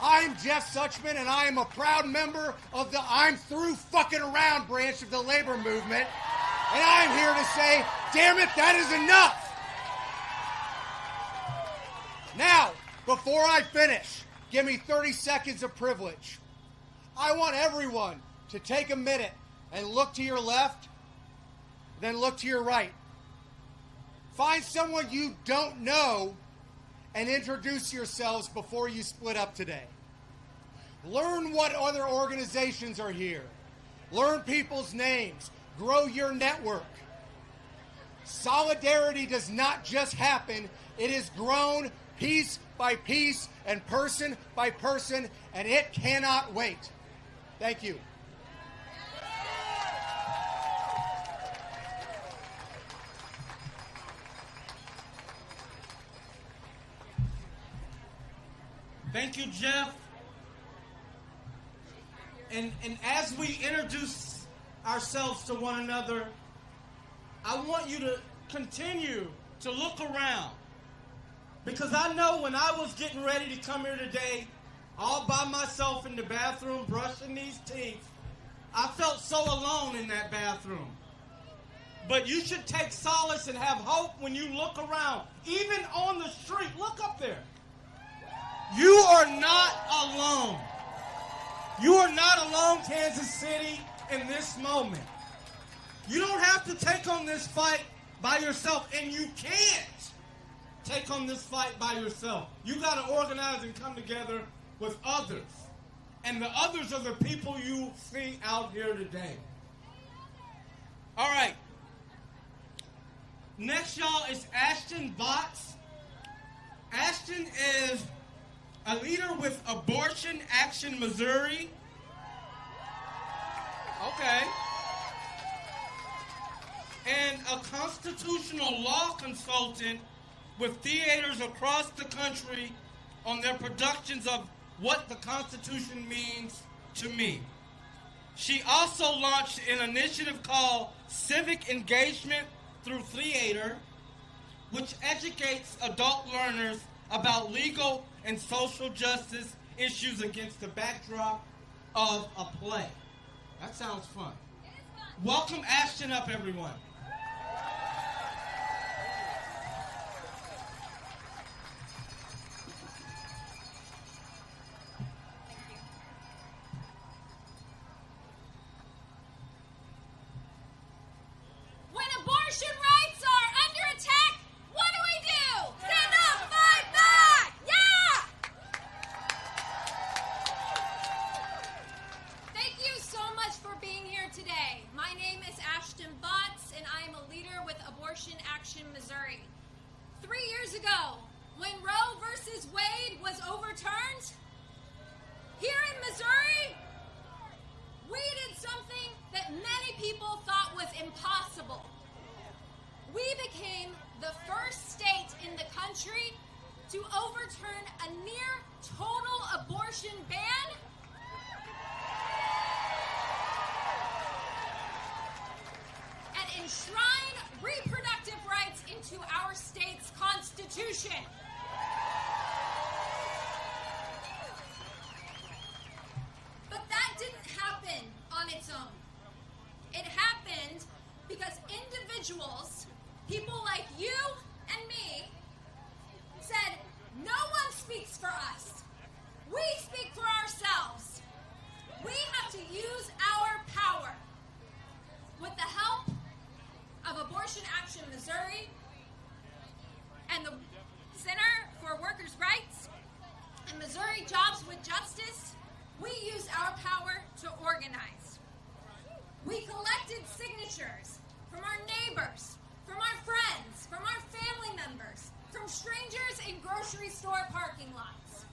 I'm Jeff Suchman, and I am a proud member of the I'm Through Fucking Around branch of the labor movement. And I'm here to say, damn it, that is enough. Now, before I finish, give me 30 seconds of privilege. I want everyone to take a minute and look to your left, then look to your right. Find someone you don't know and introduce yourselves before you split up today. Learn what other organizations are here. Learn people's names. Grow your network. Solidarity does not just happen. It is grown piece by piece and person by person, and it cannot wait. Thank you. Thank you, Jeff. And as we introduce ourselves to one another, I want you to continue to look around. Because I know when I was getting ready to come here today, all by myself in the bathroom brushing these teeth, I felt so alone in that bathroom. But you should take solace and have hope when you look around. Even on the street, look up there. You are not alone. You are not alone, Kansas City, in this moment. You don't have to take on this fight by yourself, and you can't take on this fight by yourself. You got to organize and come together with others. And the others are the people you see out here today. All right. Next, y'all, is Ashton Botts. Ashton is a leader with Abortion Action Missouri. Okay. And a constitutional law consultant with theaters across the country on their productions of What the Constitution Means to Me. She also launched an initiative called Civic Engagement Through Theater, which educates adult learners about legal and social justice issues against the backdrop of a play. That sounds fun. Welcome Ashton up, everyone. When abortion rights are under attack, what do? Stand up, fight back! Yeah! Thank you so much for being here today. My name is Ashton Botts, and I am a leader with Abortion Action Missouri. 3 years ago, when Roe versus Wade was overturned, here in Missouri, we did something that many people thought was impossible. We became the first state in the country to overturn a near total abortion ban and enshrine reproductive rights into our state's constitution. But that didn't happen on its own. It happened because individuals, people like you and me, said, no one speaks for us. We speak for ourselves. We have to use our power. With the help of Abortion Action Missouri, in Missouri Jobs with Justice, we used our power to organize. We collected signatures from our neighbors, from our friends, from our family members, from strangers in grocery store parking lots.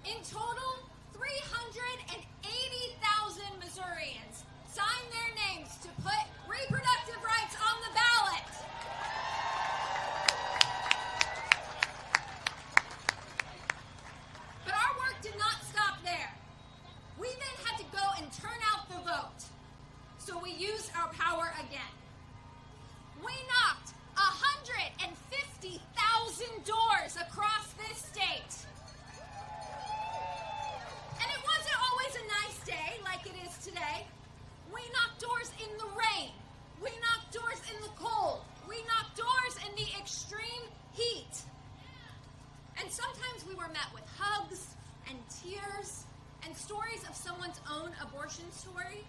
In total, 380,000 Missourians signed their names to put reproductive rights on the ballot. But our work did not stop there. We then had to go and turn out the vote. So we used our power again. We knocked 150,000 doors across this state. And it wasn't always a nice day like it is today. We knocked doors in the rain. We knocked doors in the cold. We knocked doors in the extreme heat. And sometimes we were met with hugs and tears and stories of someone's own abortion story.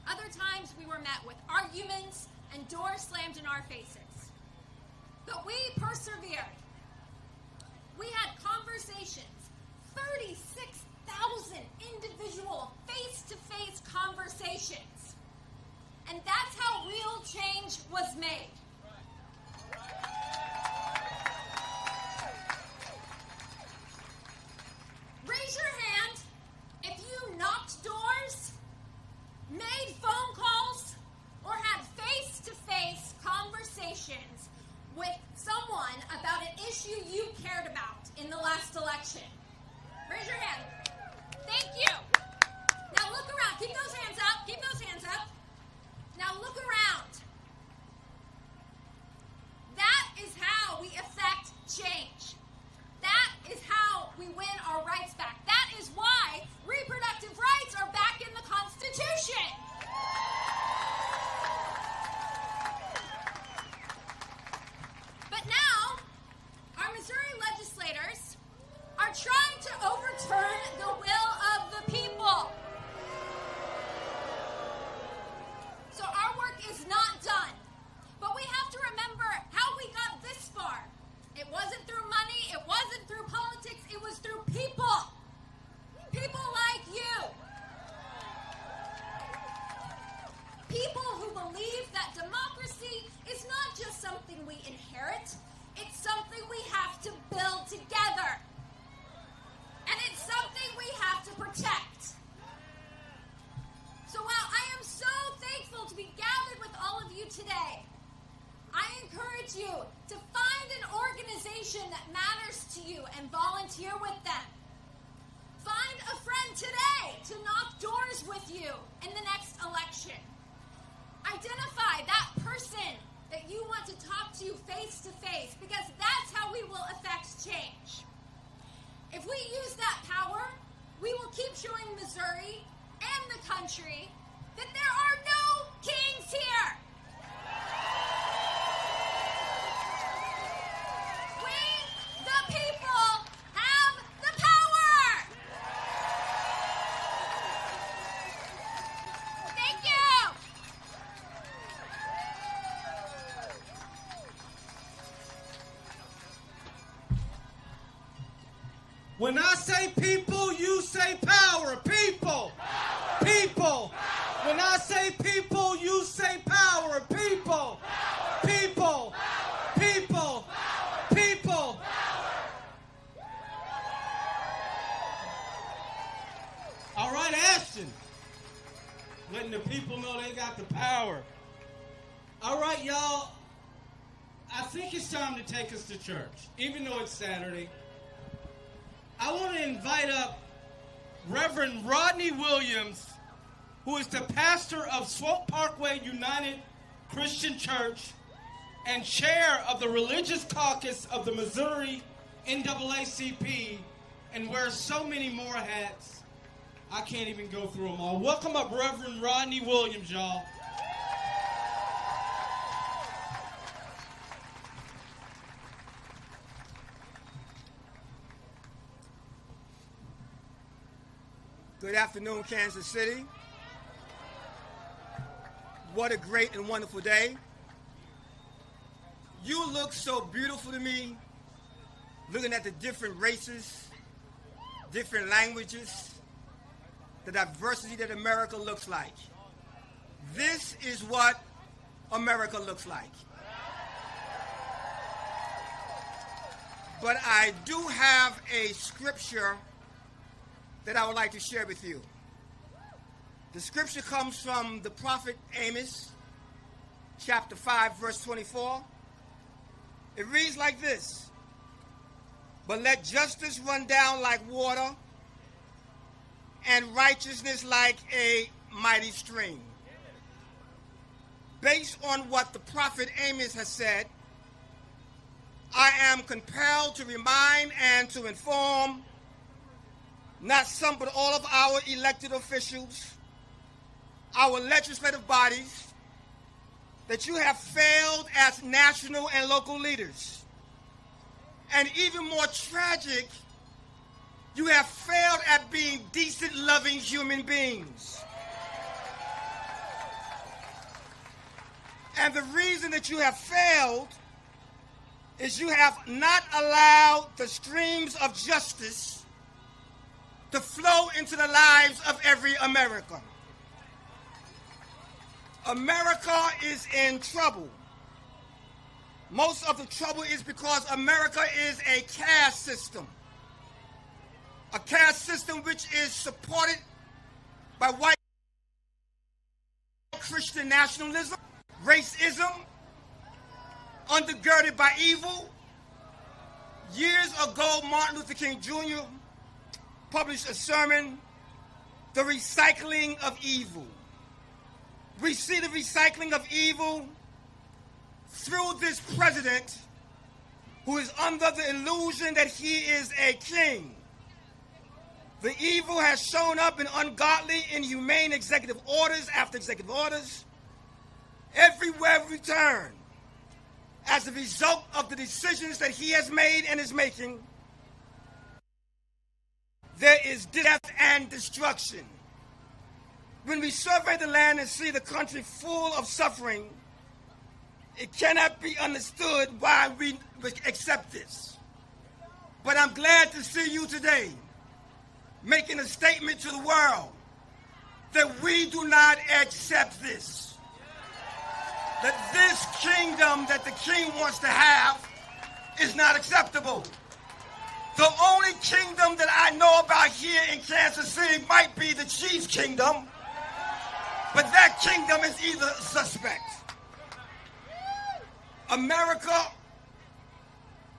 Other times we were met with arguments and doors slammed in our faces. But we persevered. We had conversations, 36,000 individual face-to-face conversations. And that's how real change was made. Raise your hand if you knocked doors, made phone calls, or had face-to-face conversations with someone about an issue you cared about in the last election. Raise your hand. Thank you. Now look around. Keep those hands up. Keep those hands up. Now look around. That is how we affect change. That is how we win our rights back. That is why reproductive rights are back in the Constitution. But now, our Missouri legislators are trying to overturn the will of the people. So our work is not done. But we have to remember how we got this far. It wasn't through money, it wasn't through politics, it was through people. People like you. People who believe that democracy is not just something we inherit, it's something we have to build together. And it's something we have to protect. So while I am so thankful to be gathered with all of you today, I encourage you to find an organization that matters to you and volunteer with them. Find a friend today to knock doors with you in the next election. Identify that person that you want to talk to face to face, because that's how we will affect change. If we use that power, we will keep showing Missouri and the country that there are no kings here. We, the people, have the power. Thank you. When I say people, you say power. People. People. When I say people, you say power. People. People. People. People. All right, Ashton. Letting the people know they got the power. All right, y'all. I think it's time to take us to church, even though it's Saturday. I want to invite up Reverend Rodney Williams, who is the pastor of Swope Parkway United Christian Church and chair of the Religious Caucus of the Missouri NAACP, and wears so many more hats, I can't even go through them all. Welcome up Reverend Rodney Williams, y'all. Good afternoon, Kansas City. What a great and wonderful day. You look so beautiful to me, looking at the different races different languages, the diversity that America looks like. This is what America looks like. But I do have a scripture that I would like to share with you. The scripture comes from the prophet Amos, chapter 5, verse 24. It reads like this: "But let justice run down like water, and righteousness like a mighty stream." Based on what the prophet Amos has said, I am compelled to remind and to inform not some but all of our elected officials, our legislative bodies, that you have failed as national and local leaders. And even more tragic, you have failed at being decent, loving human beings. And the reason that you have failed is you have not allowed the streams of justice to flow into the lives of every American. America is in trouble. Most of the trouble is because America is a caste system. A caste system which is supported by white Christian nationalism, racism, undergirded by evil. Years ago, Martin Luther King Jr. published a sermon, "The Recycling of Evil." We see the recycling of evil through this president who is under the illusion that he is a king. The evil has shown up in ungodly, inhumane executive orders after executive orders everywhere we turn. As a result of the decisions that he has made and is making, there is death and destruction. When we survey the land and see the country full of suffering, it cannot be understood why we accept this. But I'm glad to see you today making a statement to the world that we do not accept this. That this kingdom that the king wants to have is not acceptable. The only kingdom that I know about here in Kansas City might be the Chiefs kingdom, but that kingdom is either suspect. America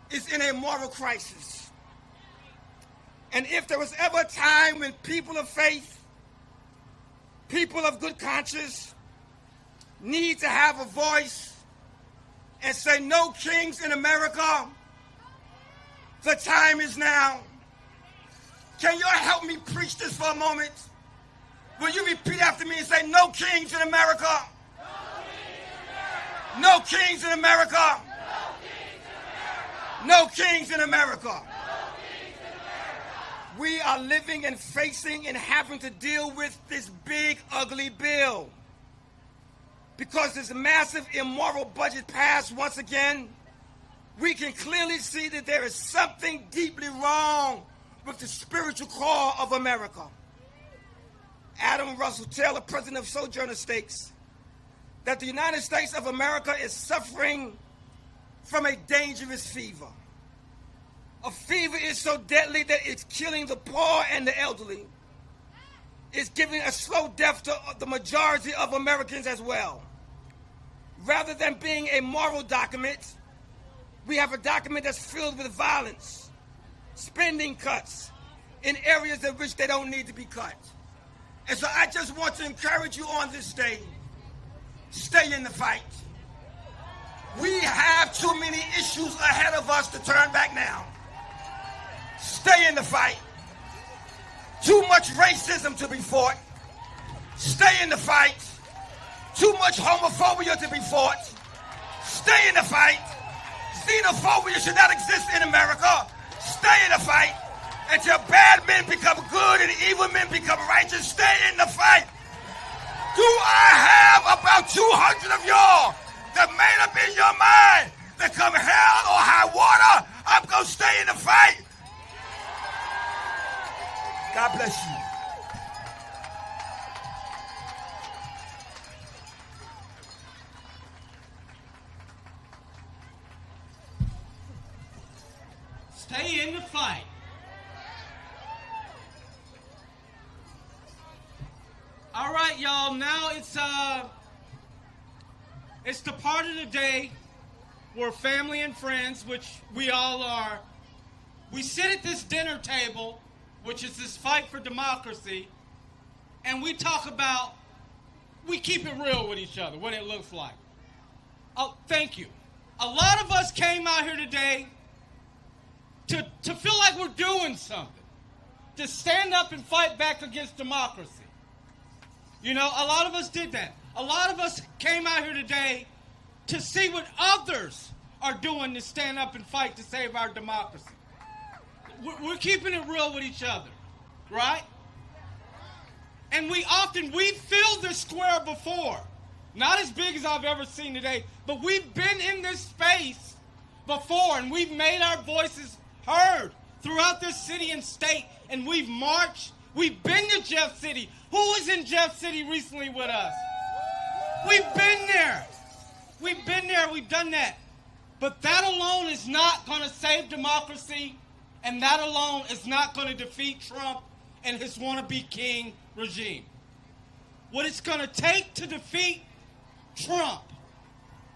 is in a moral crisis. And if there was ever a time when people of faith, people of good conscience, need to have a voice and say no kings in America, the time is now. Can you help me preach this for a moment? Will you repeat after me and say no kings in America? No kings in America. No kings in America. We are living and facing and having to deal with this big, ugly bill. Because this massive immoral budget passed once again, we can clearly see that there is something deeply wrong with the spiritual core of America. Adam Russell Taylor, president of Sojourner States, that the United States of America is suffering from a dangerous fever. A fever is so deadly that it's killing the poor and the elderly. It's giving a slow death to the majority of Americans as well. Rather than being a moral document, we have a document that's filled with violence, spending cuts in areas in which they don't need to be cut. And so I just want to encourage you on this day, stay in the fight. We have too many issues ahead of us to turn back now. Stay in the fight. Too much racism to be fought. Stay in the fight. Too much homophobia to be fought. Stay in the fight. Xenophobia should not exist in America. Stay in the fight. Until bad men become good and evil men become righteous, stay in the fight. Do I have about 200 of y'all that made up in your mind that come hell or high water, I'm going to stay in the fight? God bless you. Stay in the fight. All right, y'all. Now it's the part of the day where family and friends, which we all are, we sit at this dinner table, which is this fight for democracy, and we talk about, we keep it real with each other, what it looks like. Oh, thank you. A lot of us came out here today to feel like we're doing something, to stand up and fight back against democracy. You know, a lot of us did that. A lot of us came out here today to see what others are doing to stand up and fight to save our democracy. We're keeping it real with each other, right? And we filled this square before. Not as big as I've ever seen today, but we've been in this space before, and we've made our voices heard throughout this city and state, and we've marched. We've been to Jeff City. Who was in Jeff City recently with us? We've been there. We've been there. We've done that. But that alone is not going to save democracy, and that alone is not going to defeat Trump and his wannabe king regime. What it's going to take to defeat Trump,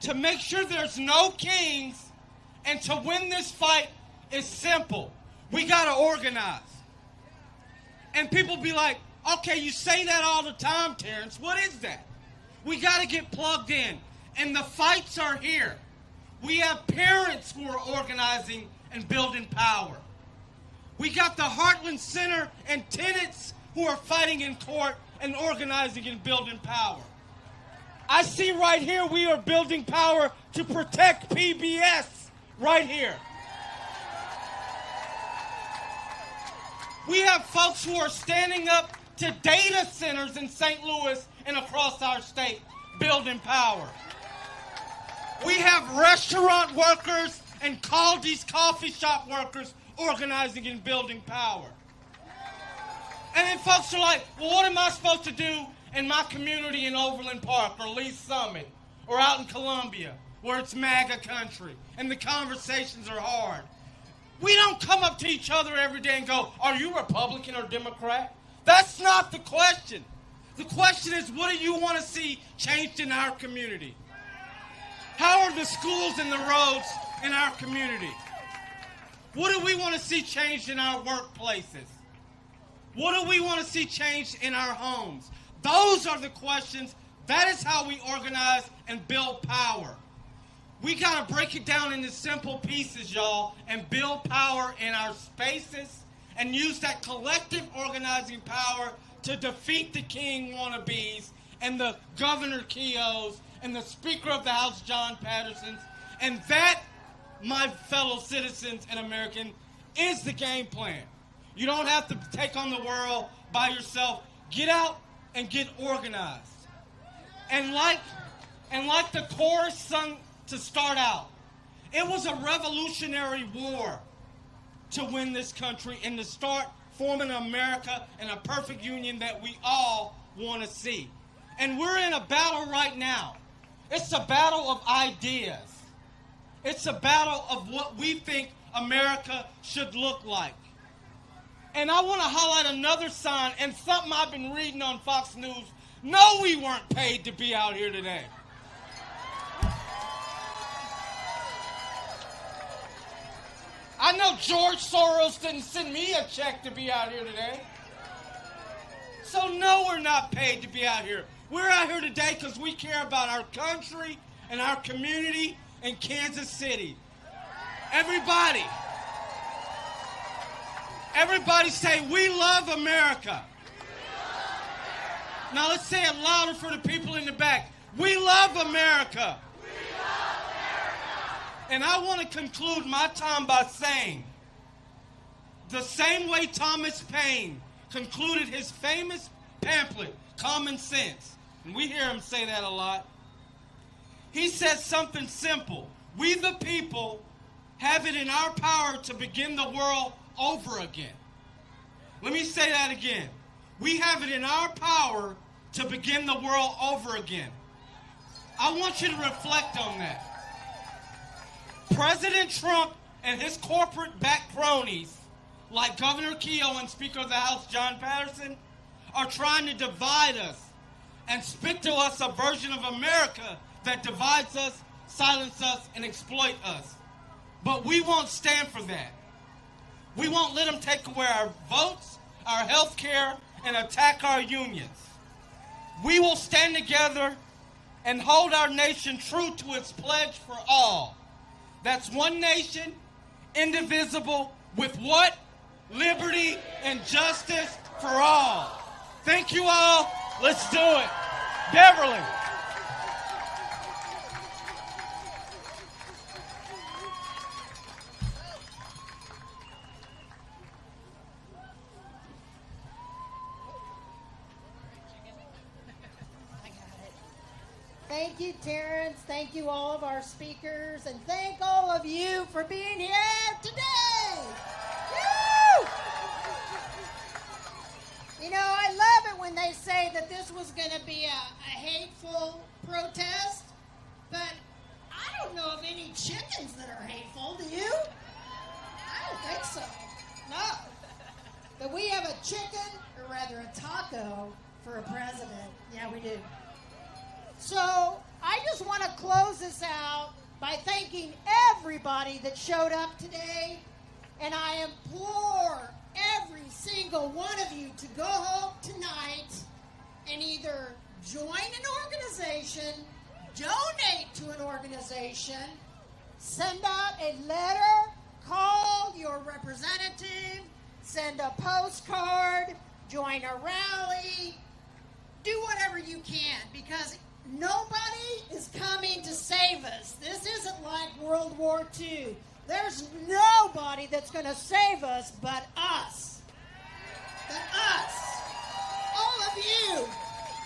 to make sure there's no kings, and to win this fight is simple. We got to organize. And people be like, okay, you say that all the time, Terrence. What is that? We got to get plugged in. And the fights are here. We have parents who are organizing and building power. We got the Heartland Center and tenants who are fighting in court and organizing and building power. I see right here we are building power to protect PBS right here. We have folks who are standing up to data centers in St. Louis and across our state, building power. We have restaurant workers and Caldi's coffee shop workers organizing and building power. And then folks are like, well, what am I supposed to do in my community in Overland Park or Lee Summit or out in Columbia where it's MAGA country and the conversations are hard? We don't come up to each other every day and go, are you Republican or Democrat? That's not the question. The question is, what do you want to see changed in our community? How are the schools and the roads in our community? What do we want to see changed in our workplaces? What do we want to see changed in our homes? Those are the questions. That is how we organize and build power. We got to break it down into simple pieces, y'all, and build power in our spaces and use that collective organizing power to defeat the king wannabes and the Governor Keoghs and the Speaker of the House, John Pattersons. And that, my fellow citizens and Americans, is the game plan. You don't have to take on the world by yourself. Get out and get organized. And like the chorus sung to start out, it was a revolutionary war to win this country and to start forming America and a perfect union that we all want to see. And we're in a battle right now. It's a battle of ideas. It's a battle of what we think America should look like. And I want to highlight another sign and something I've been reading on Fox News. No, we weren't paid to be out here today. I know George Soros didn't send me a check to be out here today. So no, we're not paid to be out here. We're out here today because we care about our country and our community in Kansas City. Everybody say, we love America. Now let's say it louder for the people in the back. We love America. And I want to conclude my time by saying, the same way Thomas Paine concluded his famous pamphlet, Common Sense, and we hear him say that a lot, he says something simple. We the people have it in our power to begin the world over again. Let me say that again. We have it in our power to begin the world over again. I want you to reflect on that. President Trump and his corporate-backed cronies, like Governor Keogh and Speaker of the House John Patterson, are trying to divide us and spit to us a version of America that divides us, silences us, and exploit us. But we won't stand for that. We won't let them take away our votes, our health care, and attack our unions. We will stand together and hold our nation true to its pledge for all. That's one nation, indivisible, with what? Liberty and justice for all. Thank you all. Let's do it. Beverly. Thank you, Terrence. Thank you, all of our speakers. And thank all of you for being here today. Woo! You know, I love it when they say that this was going to be a hateful protest. But I don't know of any chickens that are hateful. Do you? I don't think so. No. But we have a chicken, or rather a taco, for a president. Yeah, we do. So I just want to close this out by thanking everybody that showed up today. And I implore every single one of you to go home tonight and either join an organization, donate to an organization, send out a letter, call your representative, send a postcard, join a rally, do whatever you can, because nobody is coming to save us. This isn't like World War II. There's nobody that's going to save us but us. But us. All of you.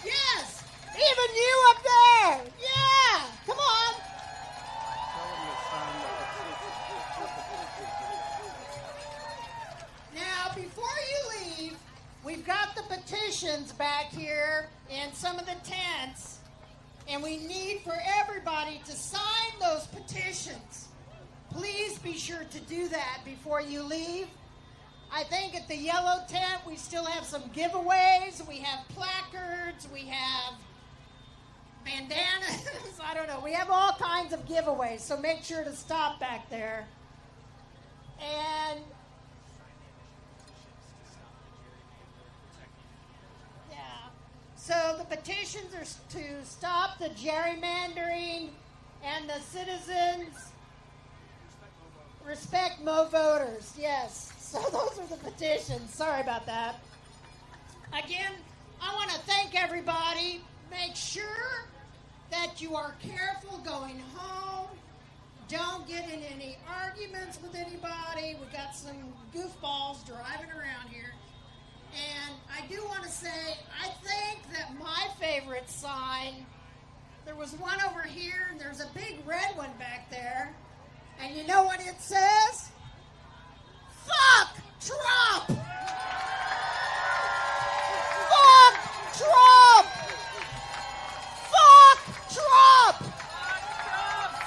Yes. Even you up there. Yeah. Come on. Now, before you leave, we've got the petitions back here in some of the tents. And we need for everybody to sign those petitions. Please be sure to do that before you leave. I think at the yellow tent we still have some giveaways. We have placards. We have bandanas. I don't know. We have all kinds of giveaways. So make sure to stop back there. And so the petitions are to stop the gerrymandering and the citizens respect Mo voters. Yes. So those are the petitions. Sorry about that. Again, I want to thank everybody. Make sure that you are careful going home. Don't get in any arguments with anybody. We got some goofballs driving around here. And I do want to say, I think that my favorite sign, there was one over here, and there's a big red one back there. And you know what it says? Fuck Trump! Fuck Trump! Fuck Trump!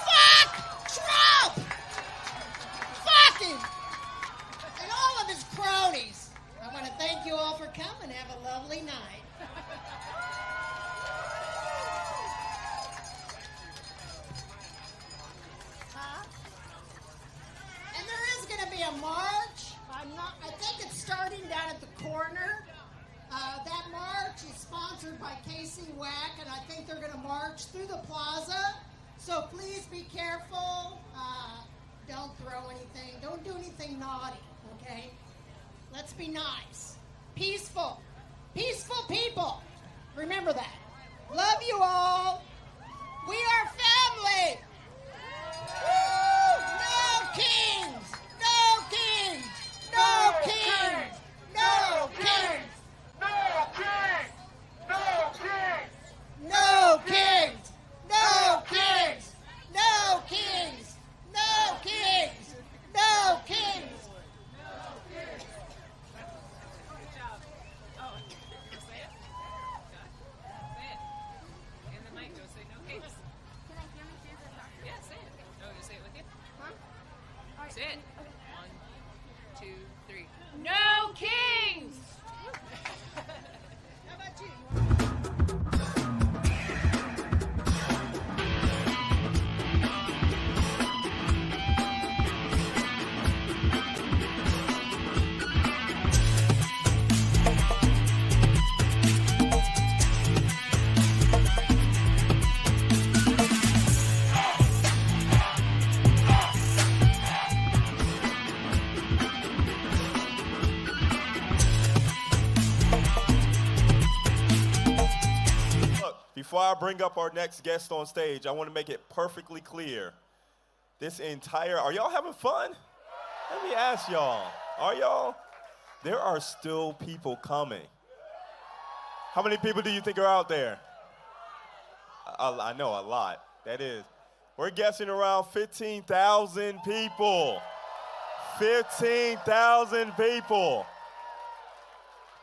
Fuck Trump! Fuck him! And all of his cronies. I want to thank you all for coming. Have a lovely night. And there is going to be a march. I think it's starting down at the corner. That march is sponsored by Casey Wack, and I think they're going to march through the plaza. So please be careful. Don't throw anything. Don't do anything naughty, okay? Let's be nice. Peaceful. Peaceful people. Remember that. Love you all. We are family. Woo! No kings. No kings. No kings. No kings. No kings. No kings. No kings. No kings. No kings. No kings. No kings. That's it. 1, 2, 3. No kings! How about you? Before I bring up our next guest on stage, I want to make it perfectly clear. Are y'all having fun? Let me ask y'all, are y'all? There are still people coming. How many people do you think are out there? I know, a lot. That is. We're guessing around 15,000 people. 15,000 people.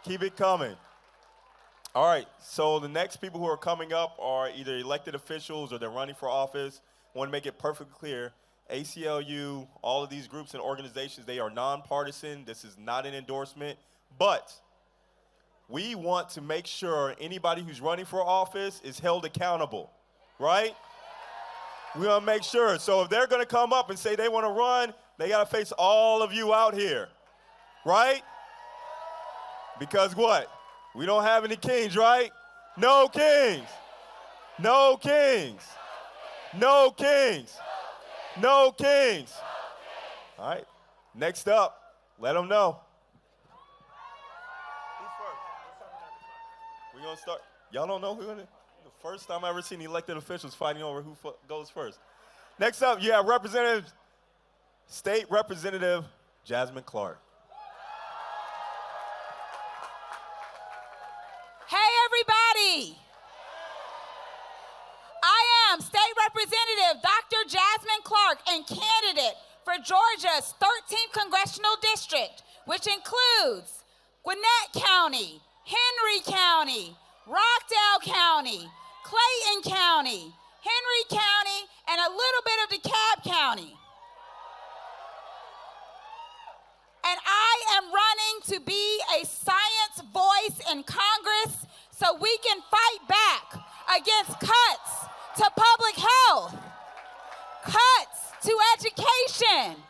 Keep it coming. All right, so the next people who are coming up are either elected officials or they're running for office. I want to make it perfectly clear. ACLU, all of these groups and organizations, they are nonpartisan. This is not an endorsement, but we want to make sure anybody who's running for office is held accountable, right? We want to make sure. So if they're going to come up and say they want to run, they got to face all of you out here, right? Because what? We don't have any kings, right? No kings. No kings. No kings. No kings. All right. Next up, let them know. Who's first? We're going to start. Y'all don't know who's going to? The first time I ever seen elected officials fighting over who goes first. Next up, you have State Representative Jasmine Clark. Hey, everybody. I am State Representative Dr. Jasmine Clark and candidate for Georgia's 13th Congressional District, which includes Gwinnett County, Henry County, Rockdale County, Clayton County, Henry County, and a little bit of DeKalb County. And I am running to be a science voice in Congress so we can fight back against cuts to public health, cuts to education,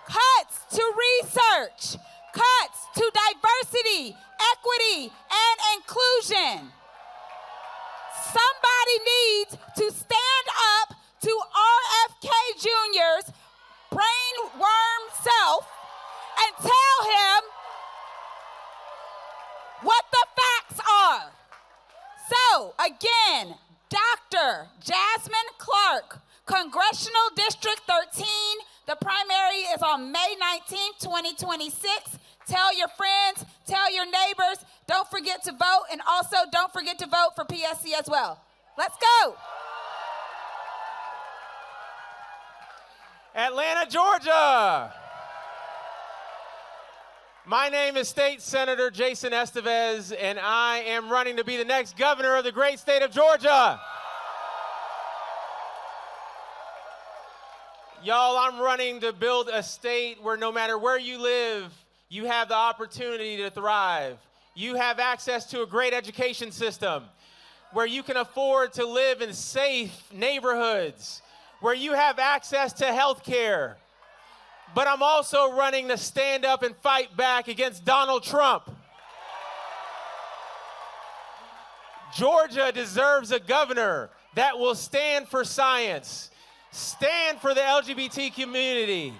cuts to research, cuts to diversity, equity, and inclusion. Somebody needs to stand up to RFK Jr.'s brainworm self and tell him what the facts are. So, again, Dr. Jasmine Clark, Congressional District 13. The primary is on May 19th, 2026. Tell your friends, tell your neighbors. Don't forget to vote, and also don't forget to vote for PSC as well. Let's go. Atlanta, Georgia. My name is State Senator Jason Estevez, and I am running to be the next governor of the great state of Georgia. Y'all, I'm running to build a state where no matter where you live, you have the opportunity to thrive. You have access to a great education system, where you can afford to live in safe neighborhoods, where you have access to health care. But I'm also running to stand up and fight back against Donald Trump. Georgia deserves a governor that will stand for science, stand for the LGBT community,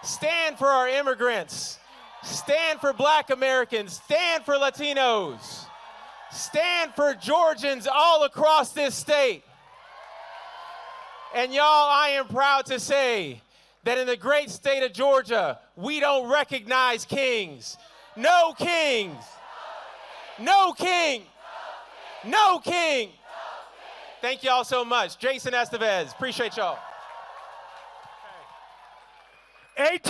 stand for our immigrants, stand for Black Americans, stand for Latinos, stand for Georgians all across this state. And y'all, I am proud to say that in the great state of Georgia, we don't recognize kings. No kings. No king. No king. Thank y'all so much. Jason Estevez, appreciate y'all. ATL!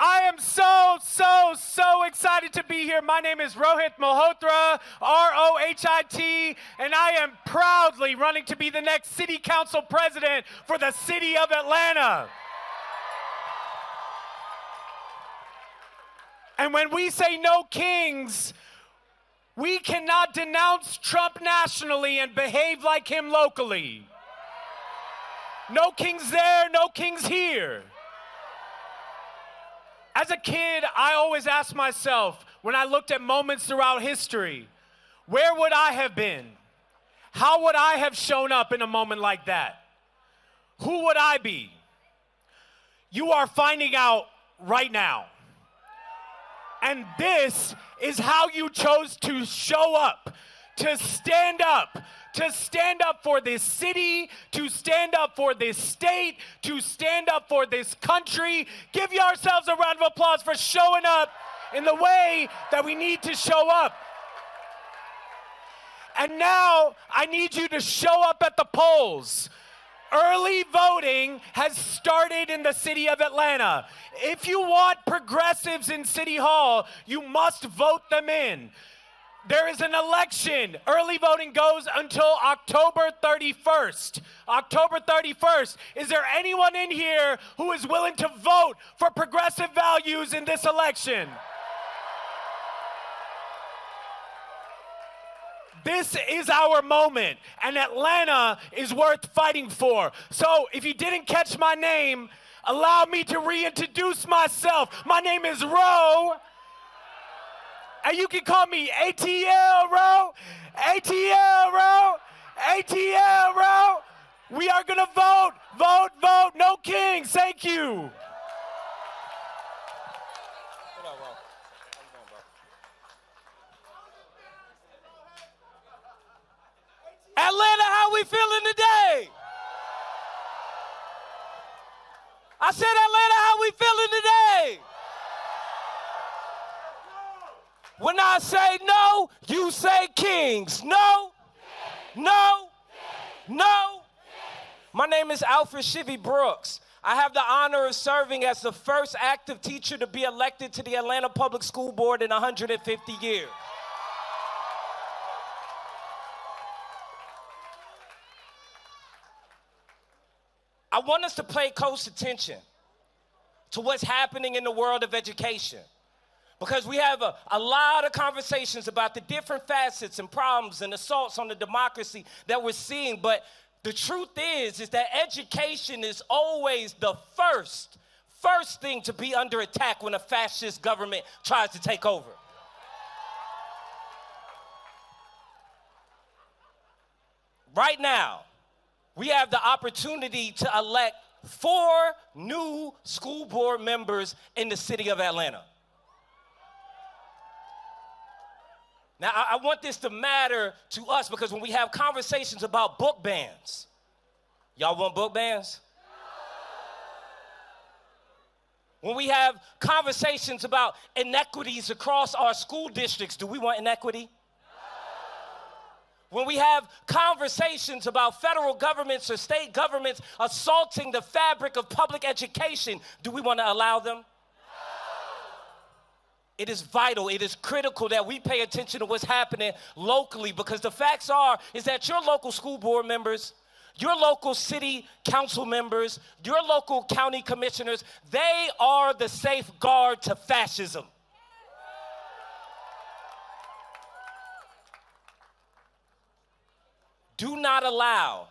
I am so so excited to be here. My name is Rohit Malhotra, R-O-H-I-T, and I am proudly running to be the next city council president for the city of Atlanta. And when we say no kings, we cannot denounce Trump nationally and behave like him locally. No kings there, no kings here. As a kid, I always asked myself, when I looked at moments throughout history, where would I have been? How would I have shown up in a moment like that? Who would I be? You are finding out right now. And this is how you chose to show up, to stand up for this city, to stand up for this state, to stand up for this country. Give yourselves a round of applause for showing up in the way that we need to show up. And now I need you to show up at the polls. Early voting has started in the city of Atlanta. If you want progressives in City Hall, you must vote them in. There is an election. Early voting goes until October 31st. October 31st. Is there anyone in here who is willing to vote for progressive values in this election? This is our moment, and Atlanta is worth fighting for. So if you didn't catch my name, allow me to reintroduce myself. My name is Ro, and you can call me ATL Ro, ATL Ro, ATL Ro. We are gonna vote, vote, vote, no kings. Thank you. Atlanta, how we feeling today? I said, Atlanta, how we feeling today? When I say no, you say kings. No, no, no. My name is Alfred Shivy Brooks. I have the honor of serving as the first active teacher to be elected to the Atlanta Public School Board in 150 years. I want us to pay close attention to what's happening in the world of education, because we have a lot of conversations about the different facets and problems and assaults on the democracy that we're seeing, but the truth is that education is always the first thing to be under attack when a fascist government tries to take over. Right now, we have the opportunity to elect 4 new school board members in the city of Atlanta. Now, I want this to matter to us, because when we have conversations about book bans, y'all want book bans? When we have conversations about inequities across our school districts, do we want inequity? When we have conversations about federal governments or state governments assaulting the fabric of public education, do we want to allow them? No. It is vital, it is critical that we pay attention to what's happening locally, because the facts is that your local school board members, your local city council members, your local county commissioners, they are the safeguard to fascism. Do not allow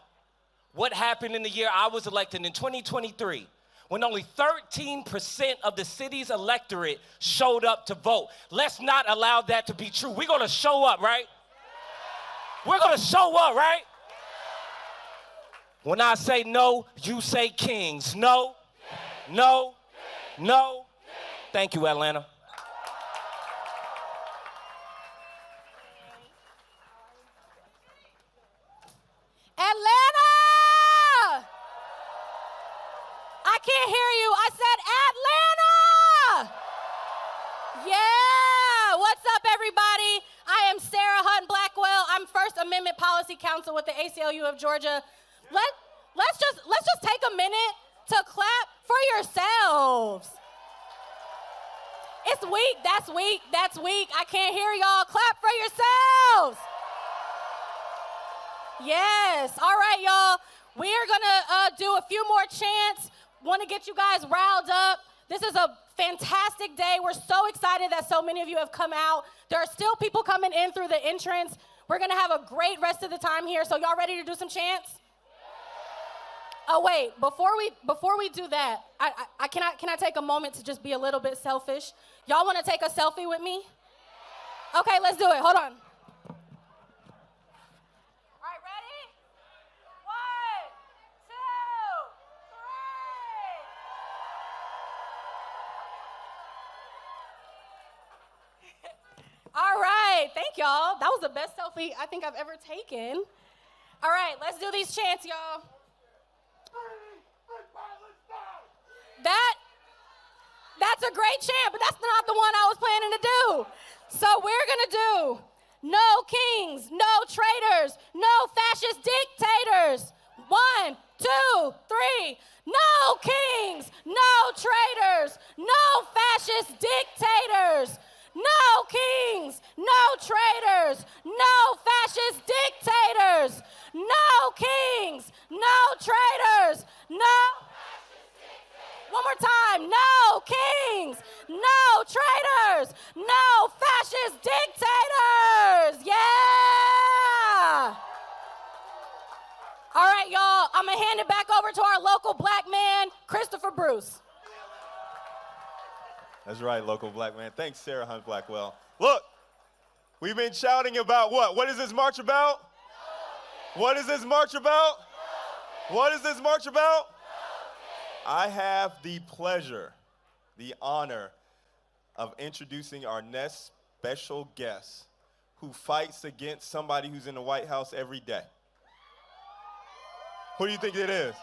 what happened in the year I was elected in 2023, when only 13% of the city's electorate showed up to vote. Let's not allow that to be true. We're going to show up, right? We're going to show up, right? When I say no, you say kings. No, no, no. Thank you, Atlanta. Atlanta! I can't hear you. I said Atlanta! Yeah! What's up, everybody? I am Sarah Hunt Blackwell. I'm First Amendment Policy Counsel with the ACLU of Georgia. Let's just take a minute to clap for yourselves. It's weak. That's weak. That's weak. I can't hear y'all. Clap for yourselves. Yes. All right, y'all. We're going to do a few more chants. Want to get you guys riled up. This is a fantastic day. We're so excited that so many of you have come out. There are still people coming in through the entrance. We're going to have a great rest of the time here. So y'all ready to do some chants? Oh, wait. Before we do that, can I take a moment to just be a little bit selfish? Y'all want to take a selfie with me? Okay, let's do it. Hold on. All right, thank y'all. That was the best selfie I think I've ever taken. All right, let's do these chants, y'all. That's a great chant, but that's not the one I was planning to do. So we're gonna do no kings, no traitors, no fascist dictators. 1, 2, 3. No kings, no traitors, no fascist dictators. No kings, no traitors, no fascist dictators. No kings, no traitors, no. One more time. No kings, no traitors, no fascist dictators. Yeah. All right, y'all. I'm going to hand it back over to our local black man, Christopher Bruce. That's right, local black man. Thanks, Sarah Hunt Blackwell. Look, we've been shouting about what? What is this march about? What is this march about? What is this march about? I have the pleasure, the honor of introducing our next special guest who fights against somebody who's in the White House every day. Who do you think it is?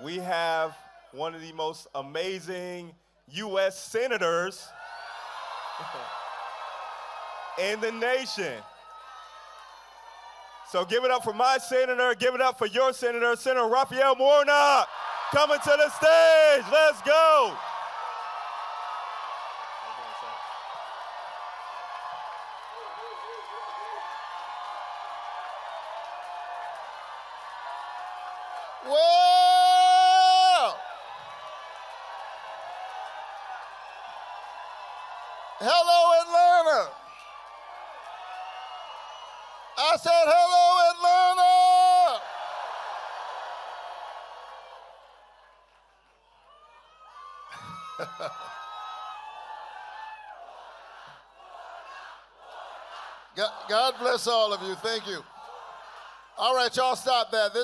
We have one of the most amazing U.S. senators in the nation. So give it up for my senator, give it up for your senator, Senator Raphael Warnock, coming to the stage. Let's go. Well, hello, Atlanta. I said, hello, Atlanta. God bless all of you. Thank you. All right, y'all stop that.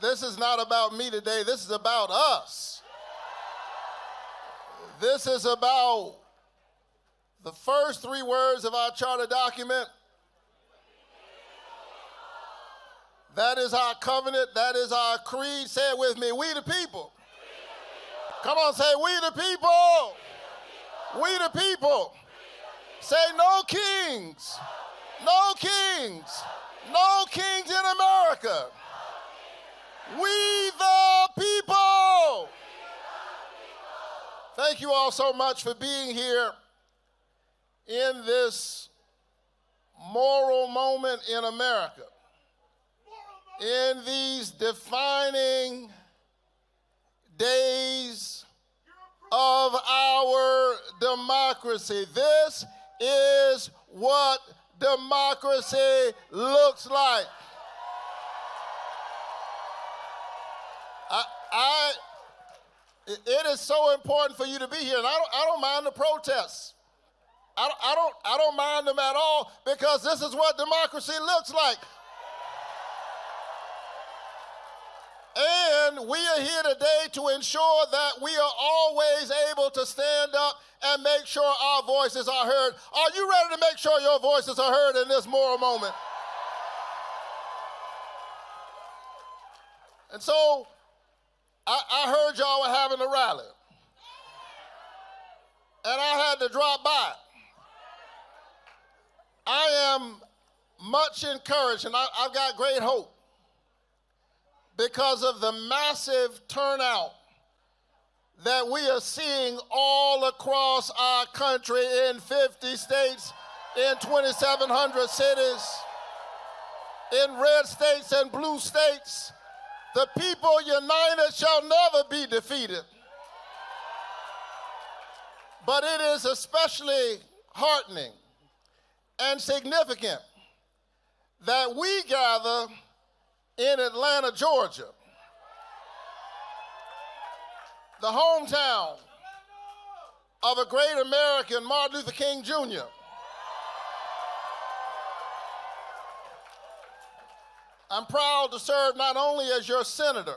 This is not about me today. This is about us. This is about the first 3 words of our charter document. That is our covenant. That is our creed. Say it with me. We the people. Come on, say we the people. We the people. Say no kings. No kings. No kings in America. We the people. Thank you all so much for being here in this moral moment in America. In these defining days of our democracy. This is what democracy looks like. It is so important for you to be here, and I don't mind the protests. I don't mind them at all, because this is what democracy looks like. And we are here today to ensure that we are always able to stand up and make sure our voices are heard. Are you ready to make sure your voices are heard in this moral moment? And so I heard y'all were having a rally. And I had to drop by. I am much encouraged, and I've got great hope, because of the massive turnout that we are seeing all across our country in 50 states, in 2,700 cities, in red states and blue states. The people united shall never be defeated. But it is especially heartening and significant that we gather in Atlanta, Georgia, the hometown of a great American, Martin Luther King Jr. I'm proud to serve not only as your senator,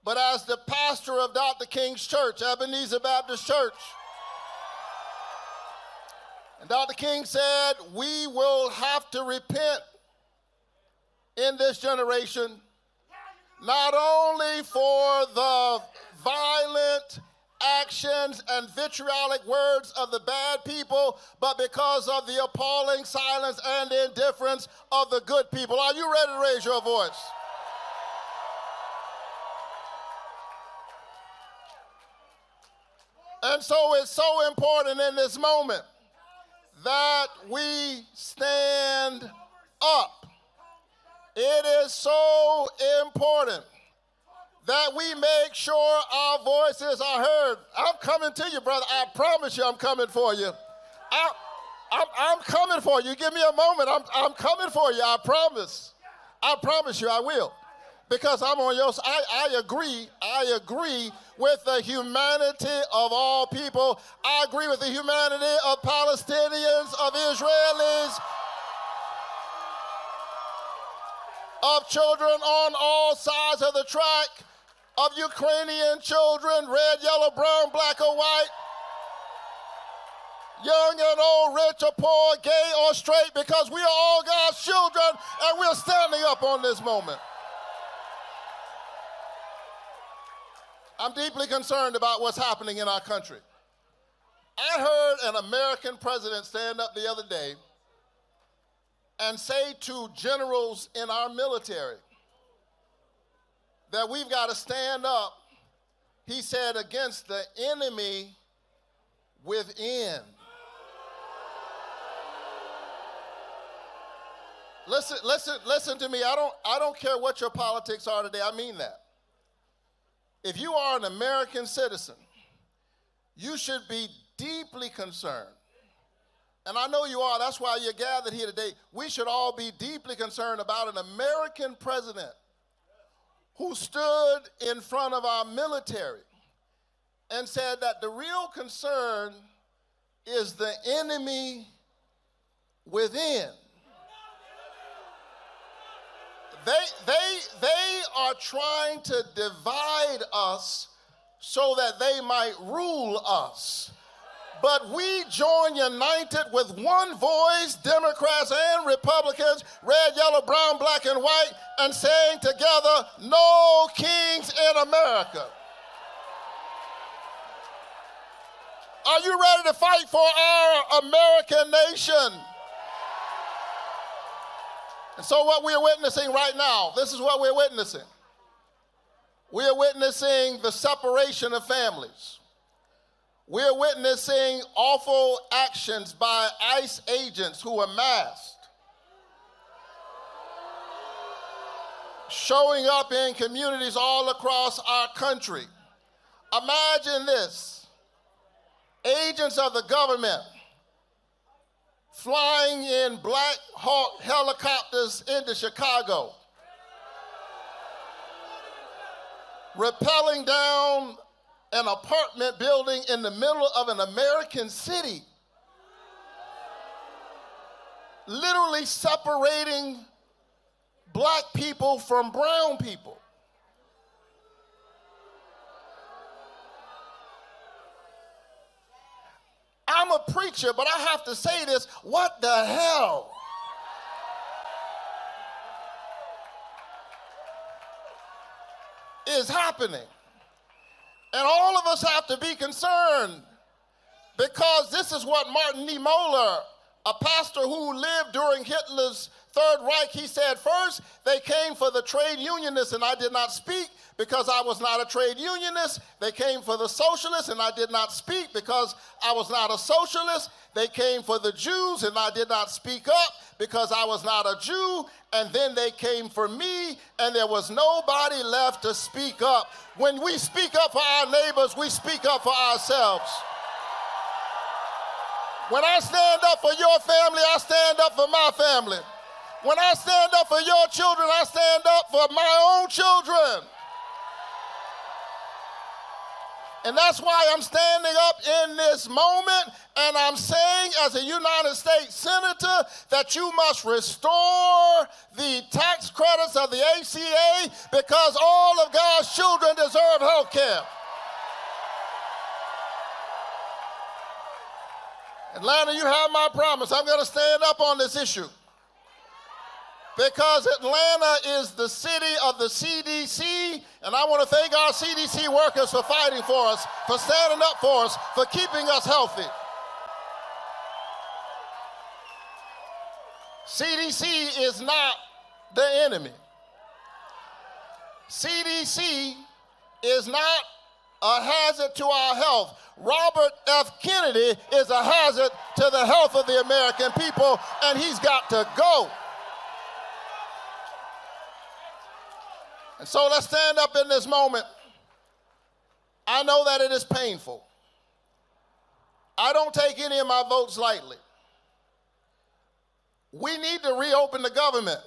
but as the pastor of Dr. King's church, Ebenezer Baptist Church. And Dr. King said, we will have to repent in this generation, not only for the violent actions and vitriolic words of the bad people, but because of the appalling silence and indifference of the good people. Are you ready to raise your voice? And so it's so important in this moment that we stand up. It is so important that we make sure our voices are heard. I'm coming to you, brother. I promise you I'm coming for you. I'm coming for you. Give me a moment. I'm coming for you. I promise. I promise you I will. Because I'm on your side. I agree with the humanity of all people. I agree with the humanity of Palestinians, of Israelis, of children on all sides of the track, of Ukrainian children, red, yellow, brown, black, or white, young and old, rich or poor, gay or straight, because we are all God's children and we're standing up on this moment. I'm deeply concerned about what's happening in our country. I heard an American president stand up the other day and say to generals in our military that we've got to stand up, he said, against the enemy within. Listen to me. I don't care what your politics are today. I mean that. If you are an American citizen, you should be deeply concerned. And I know you are. That's why you're gathered here today. We should all be deeply concerned about an American president who stood in front of our military and said that the real concern is the enemy within. They are trying to divide us so that they might rule us. But we join united with one voice, Democrats and Republicans, red, yellow, brown, black, and white, and saying together, no kings in America. Are you ready to fight for our American nation? And so what we're witnessing right now, this is what we're witnessing. We are witnessing the separation of families. We're witnessing awful actions by ICE agents who are masked, showing up in communities all across our country. Imagine this. Agents of the government flying in Black Hawk helicopters into Chicago, rappelling down an apartment building in the middle of an American city, literally separating black people from brown people. I'm a preacher, but I have to say this. What the hell? Is happening? And all of us have to be concerned, because this is what Martin Niemöller, a pastor who lived during Hitler's Third Reich, he said, first they came for the trade unionists and I did not speak because I was not a trade unionist. They came for the socialists, and I did not speak because I was not a socialist. They came for the Jews, and I did not speak up because I was not a Jew. And then they came for me, and there was nobody left to speak up. When we speak up for our neighbors, we speak up for ourselves. When I stand up for your family, I stand up for my family. When I stand up for your children, I stand up for my own children. And that's why I'm standing up in this moment, and I'm saying as a United States Senator that you must restore the tax credits of the ACA, because all of God's children deserve health care. Atlanta, you have my promise. I'm going to stand up on this issue, because Atlanta is the city of the CDC, and I want to thank our CDC workers for fighting for us, for standing up for us, for keeping us healthy. CDC is not the enemy. CDC is not a hazard to our health. Robert F. Kennedy is a hazard to the health of the American people, and he's got to go. And so let's stand up in this moment. I know that it is painful. I don't take any of my votes lightly. We need to reopen the government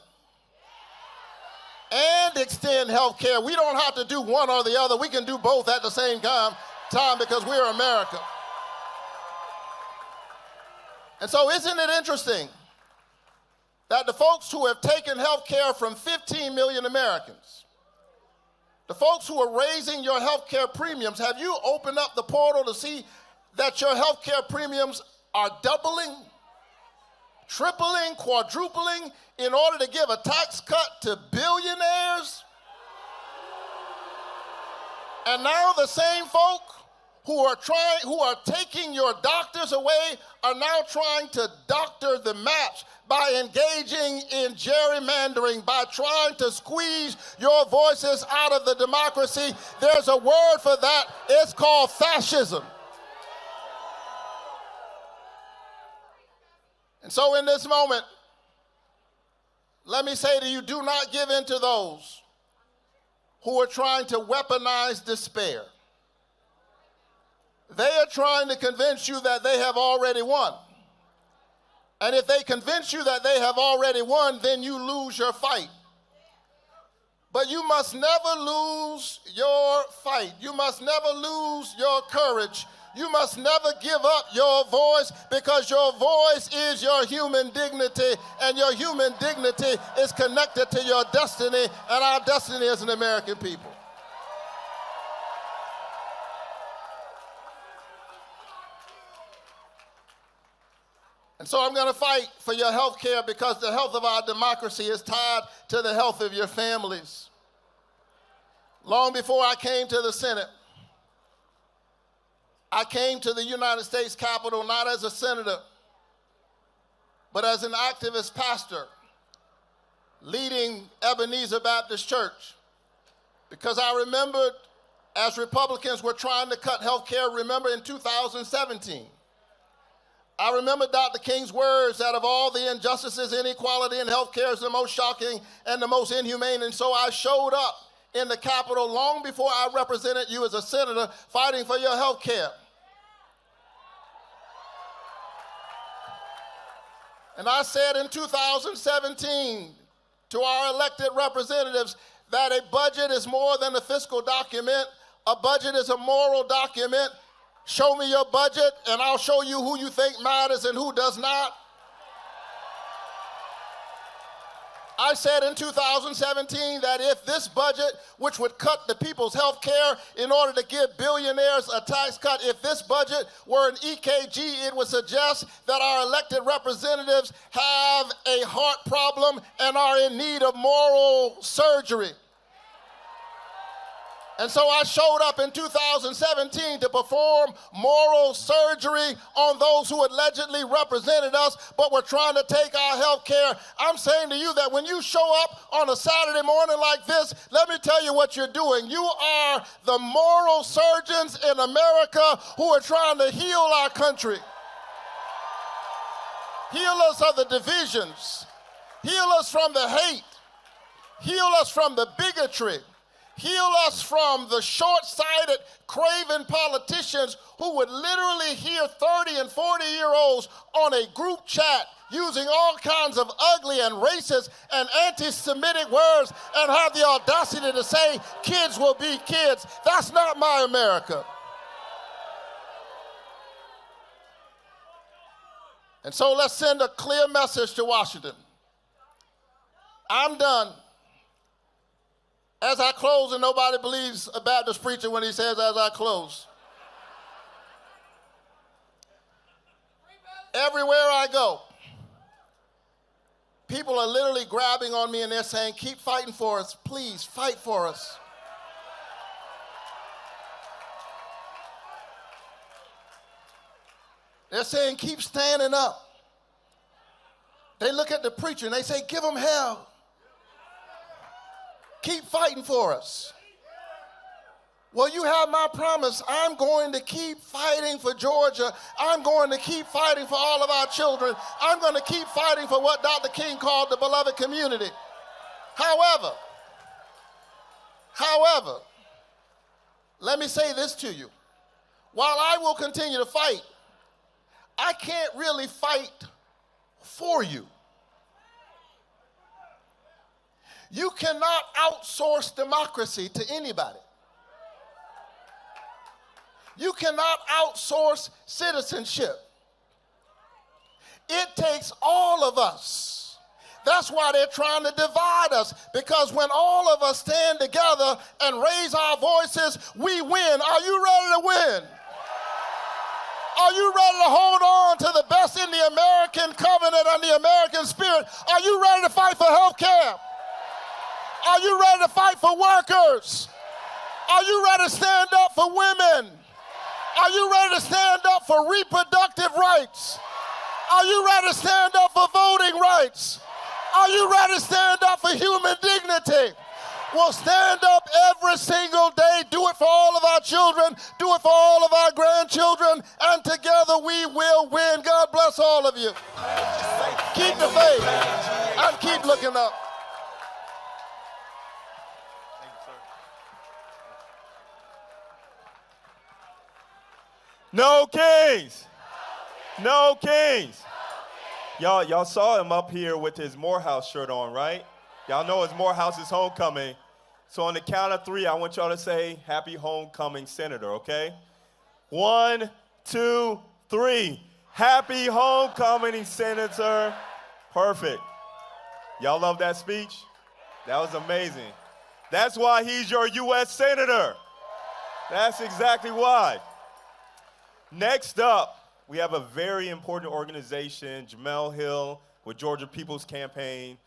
and extend health care. We don't have to do one or the other. We can do both at the same time because we're America. And so isn't it interesting that the folks who have taken health care from 15 million Americans, the folks who are raising your health care premiums, have you opened up the portal to see that your health care premiums are doubling, tripling, quadrupling in order to give a tax cut to billionaires? And now the same folk who are taking your doctors away are now trying to doctor the match by engaging in gerrymandering, by trying to squeeze your voices out of the democracy. There's a word for that. It's called fascism. And so in this moment, let me say to you, do not give in to those who are trying to weaponize despair. They are trying to convince you that they have already won. And if they convince you that they have already won, then you lose your fight. But you must never lose your fight. You must never lose your courage. You must never give up your voice, because your voice is your human dignity, and your human dignity is connected to your destiny, and our destiny as an American people. And so I'm going to fight for your health care, because the health of our democracy is tied to the health of your families. Long before I came to the Senate, I came to the United States Capitol not as a senator, but as an activist pastor leading Ebenezer Baptist Church, because I remembered as Republicans were trying to cut health care, remember in 2017, I remember Dr. King's words that of all the injustices, inequality in health care is the most shocking and the most inhumane. And so I showed up in the Capitol long before I represented you as a senator, fighting for your health care. And I said in 2017 to our elected representatives that a budget is more than a fiscal document. A budget is a moral document. Show me your budget, and I'll show you who you think matters and who does not. I said in 2017 that if this budget, which would cut the people's health care in order to give billionaires a tax cut, if this budget were an EKG, it would suggest that our elected representatives have a heart problem and are in need of moral surgery. And so I showed up in 2017 to perform moral surgery on those who allegedly represented us, but were trying to take our health care. I'm saying to you that when you show up on a Saturday morning like this, let me tell you what you're doing. You are the moral surgeons in America who are trying to heal our country. Heal us of the divisions. Heal us from the hate. Heal us from the bigotry. Heal us from the short-sighted, craven politicians who would literally hear 30 and 40-year-olds on a group chat using all kinds of ugly and racist and anti-Semitic words and have the audacity to say kids will be kids. That's not my America. And so let's send a clear message to Washington. I'm done. As I close, and nobody believes a Baptist preacher when he says, as I close. Everywhere I go, people are literally grabbing on me and they're saying, keep fighting for us. Please, fight for us. They're saying, keep standing up. They look at the preacher and they say, give them hell. Keep fighting for us. Well, you have my promise. I'm going to keep fighting for Georgia. I'm going to keep fighting for all of our children. I'm going to keep fighting for what Dr. King called the beloved community. However, let me say this to you. While I will continue to fight, I can't really fight for you. You cannot outsource democracy to anybody. You cannot outsource citizenship. It takes all of us. That's why they're trying to divide us, because when all of us stand together and raise our voices, we win. Are you ready to win? Are you ready to hold on to the best in the American covenant and the American spirit? Are you ready to fight for health care? Are you ready to fight for workers? Are you ready to stand up for women? Are you ready to stand up for reproductive rights? Are you ready to stand up for voting rights? Are you ready to stand up for human dignity? We'll stand up every single day. Do it for all of our children. Do it for all of our grandchildren. And together we will win. God bless all of you. Keep the faith and keep looking up. No kings. No kings. Y'all saw him up here with his Morehouse shirt on, right? Y'all know it's Morehouse's homecoming. So on the count of 3, I want y'all to say, happy homecoming, Senator, okay? 1, 2, 3. Happy homecoming, Senator. Perfect. Y'all love that speech? That was amazing. That's why he's your U.S. Senator. That's exactly why. Next up, we have a very important organization, Jamel Hill with Georgia People's Campaign,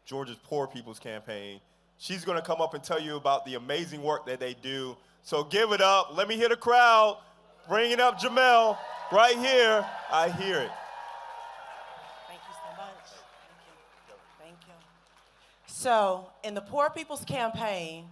Georgia's Poor People's Campaign. She's going to come up and tell you about the amazing work that they do. So give it up. Let me hear the crowd. Bringing up Jamel right here. I hear it. Thank you so much. Thank you. So in the Poor People's Campaign,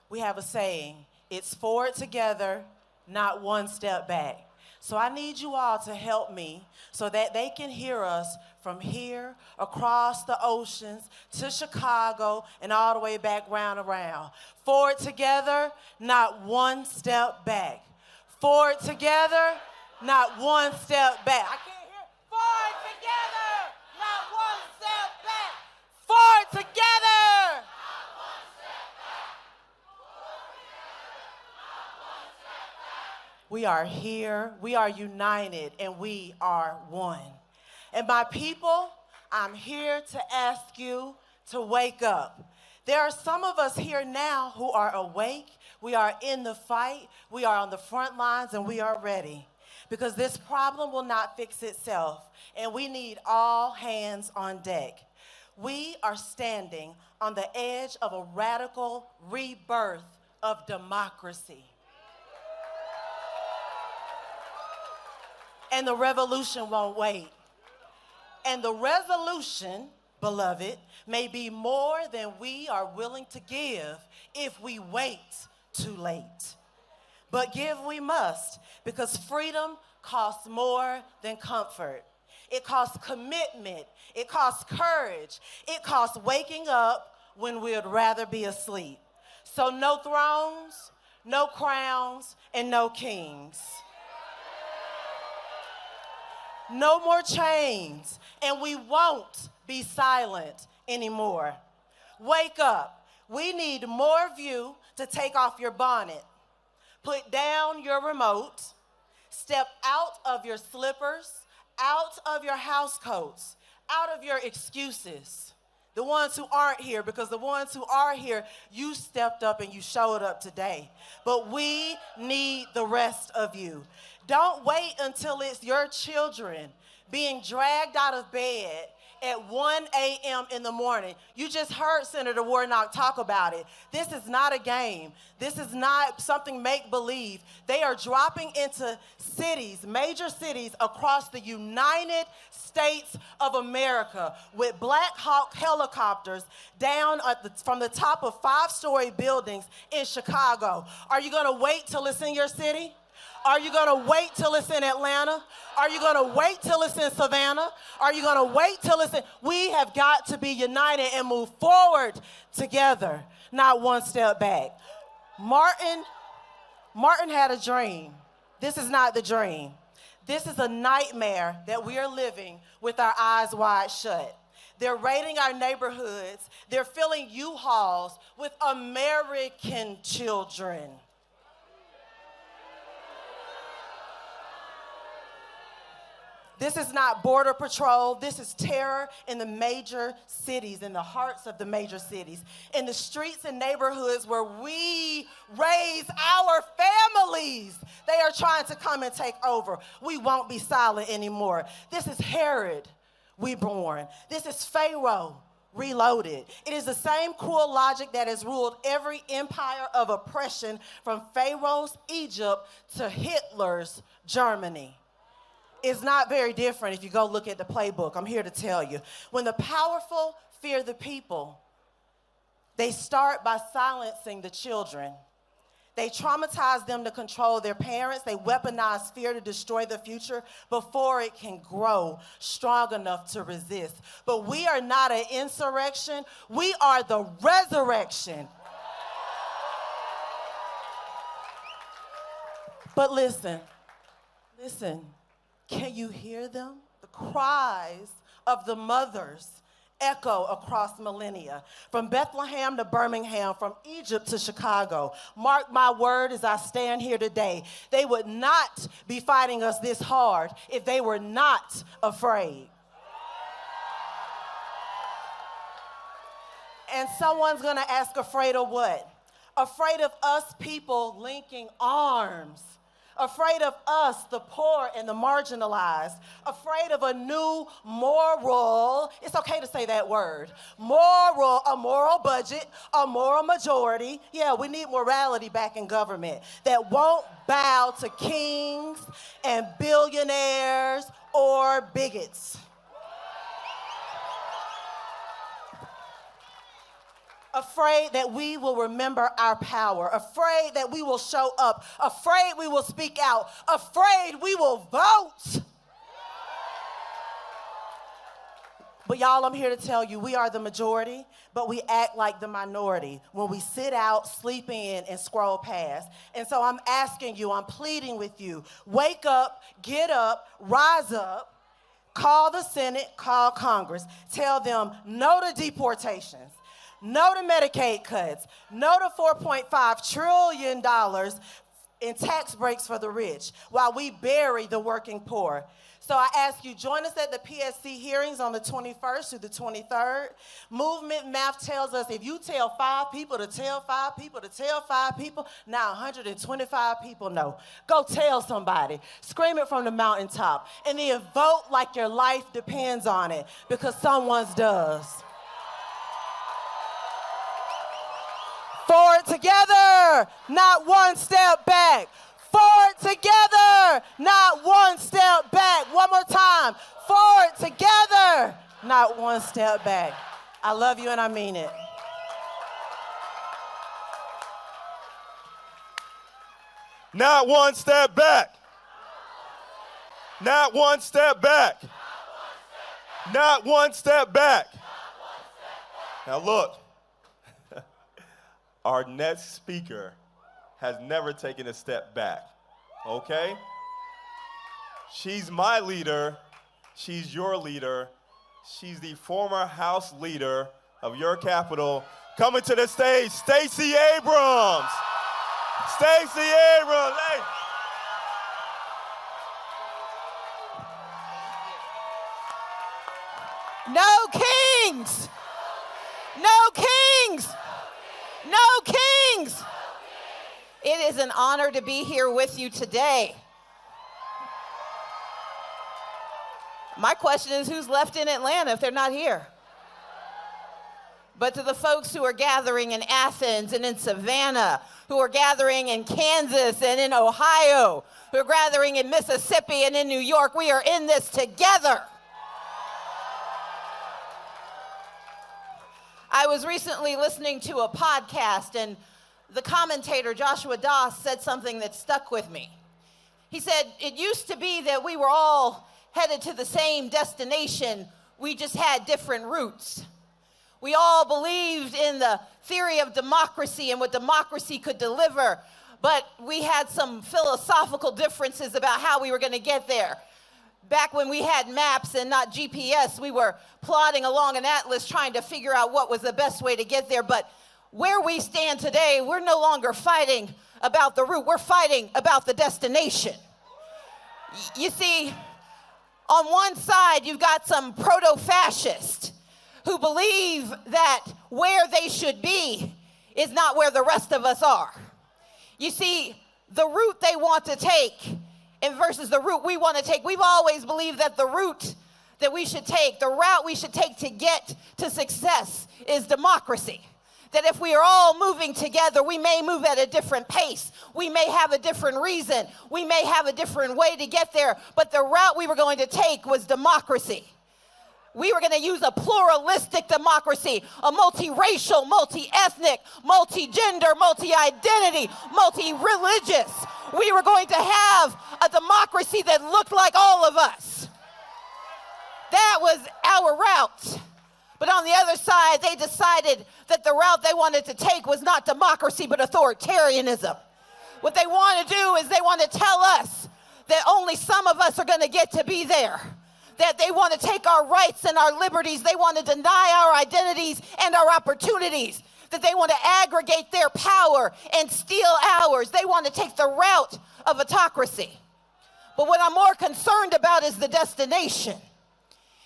we have a saying, it's forward together, not one step back. So I need you all to help me so that they can hear us from here across the oceans to Chicago and all the way back round around. Forward together, not one step back. Forward together, not one step back. I can't hear. Forward together, not one step back. Forward together. We are here, we are united, and we are one. And my people, I'm here to ask you to wake up. There are some of us here now who are awake. We are in the fight. We are on the front lines, and we are ready. Because this problem will not fix itself, and we need all hands on deck. We are standing on the edge of a radical rebirth of democracy. And the revolution won't wait. And the resolution, beloved, may be more than we are willing to give if we wait too late. But give we must, because freedom costs more than comfort. It costs commitment. It costs courage. It costs waking up when we'd rather be asleep. So no thrones, no crowns, and no kings. No more chains, and we won't be silent anymore. Wake up. We need more of you to take off your bonnet. Put down your remote. Step out of your slippers, out of your house coats, out of your excuses. The ones who aren't here, because the ones who are here, you stepped up and you showed up today. But we need the rest of you. Don't wait until it's your children being dragged out of bed at 1 a.m. in the morning. You just heard Senator Warnock talk about it. This is not a game. This is not something make-believe. They are dropping into cities, major cities across the United States of America with Black Hawk helicopters down from the top of 5-story buildings in Chicago. Are you going to wait till it's in your city? Are you going to wait till it's in Atlanta? Are you going to wait till it's in Savannah? Are you going to wait till it's in... We have got to be united and move forward together, not one step back. Martin had a dream. This is not the dream. This is a nightmare that we are living with our eyes wide shut. They're raiding our neighborhoods. They're filling U-Hauls with American children. This is not border patrol. This is terror in the major cities, in the hearts of the major cities, in the streets and neighborhoods where we raise our families. They are trying to come and take over. We won't be silent anymore. This is Herod reborn. This is Pharaoh reloaded. It is the same cruel logic that has ruled every empire of oppression from Pharaoh's Egypt to Hitler's Germany. It's not very different if you go look at the playbook. I'm here to tell you. When the powerful fear the people, they start by silencing the children. They traumatize them to control their parents. They weaponize fear to destroy the future before it can grow strong enough to resist. But we are not an insurrection. We are the resurrection. But listen. Can you hear them? The cries of the mothers echo across millennia, from Bethlehem to Birmingham, from Egypt to Chicago. Mark my word as I stand here today, they would not be fighting us this hard if they were not afraid. And someone's gonna ask, afraid of what? Afraid of us people linking arms. Afraid of us, the poor and the marginalized. Afraid of a new moral, it's okay to say that word, a moral budget, a moral majority. Yeah, we need morality back in government that won't bow to kings and billionaires or bigots. Afraid that we will remember our power, afraid that we will show up, afraid we will speak out, afraid we will vote. But y'all, I'm here to tell you, we are the majority, but we act like the minority when we sit out, sleep in, and scroll past. And so I'm asking you, I'm pleading with you, wake up, get up, rise up, call the Senate, call Congress, tell them no to deportations. No to Medicaid cuts. No to $4.5 trillion in tax breaks for the rich while we bury the working poor. So I ask you, join us at the PSC hearings on the 21st through the 23rd. Movement math tells us if you tell 5 people to tell 5 people to tell 5 people, now 125 people know. Go tell somebody. Scream it from the mountaintop. And then vote like your life depends on it, because someone's does. Forward together, not one step back. Forward together, not one step back. One more time. Forward together, not one step back. I love you and I mean it. Not one step back. Not one step back. Not one step back. Now look, our next speaker has never taken a step back, okay? She's my leader. She's your leader. She's the former House leader of your capital. Coming to the stage, Stacey Abrams. Stacey Abrams, hey. No kings! No kings! No kings! It is an honor to be here with you today. My question is, who's left in Atlanta if they're not here? But to the folks who are gathering in Athens and in Savannah, who are gathering in Kansas and in Ohio, who are gathering in Mississippi and in New York, we are in this together. I was recently listening to a podcast, and the commentator, Joshua Doss, said something that stuck with me. He said, it used to be that we were all headed to the same destination, we just had different routes. We all believed in the theory of democracy and what democracy could deliver, but we had some philosophical differences about how we were going to get there. Back when we had maps and not GPS, we were plodding along an atlas trying to figure out what was the best way to get there. But where we stand today, we're no longer fighting about the route. We're fighting about the destination. You see, on one side, you've got some proto-fascists who believe that where they should be is not where the rest of us are. You see, the route they want to take and versus the route we want to take, we've always believed that the route that we should take, the route we should take to get to success is democracy. That if we are all moving together, we may move at a different pace. We may have a different reason. We may have a different way to get there, but the route we were going to take was democracy. We were going to use a pluralistic democracy, a multiracial, multi-ethnic, multi-gender, multi-identity, multi-religious. We were going to have a democracy that looked like all of us. That was our route. But on the other side, they decided that the route they wanted to take was not democracy, but authoritarianism. What they want to do is they want to tell us that only some of us are going to get to be there. That they want to take our rights and our liberties. They want to deny our identities and our opportunities. That they want to aggregate their power and steal ours. They want to take the route of autocracy. But what I'm more concerned about is the destination.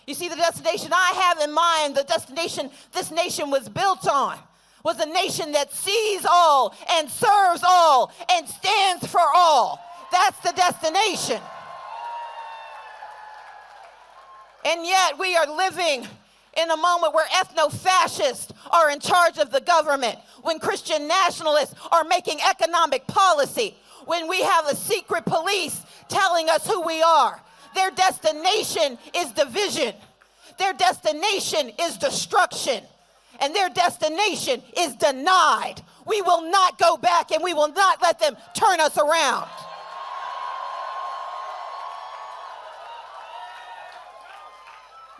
You see, the destination I have in mind, the destination this nation was built on, was a nation that sees all and serves all and stands for all. That's the destination. And yet we are living in a moment where ethno-fascists are in charge of the government, when Christian nationalists are making economic policy, when we have a secret police telling us who we are. Their destination is division. Their destination is destruction. And their destination is denied. We will not go back, and we will not let them turn us around.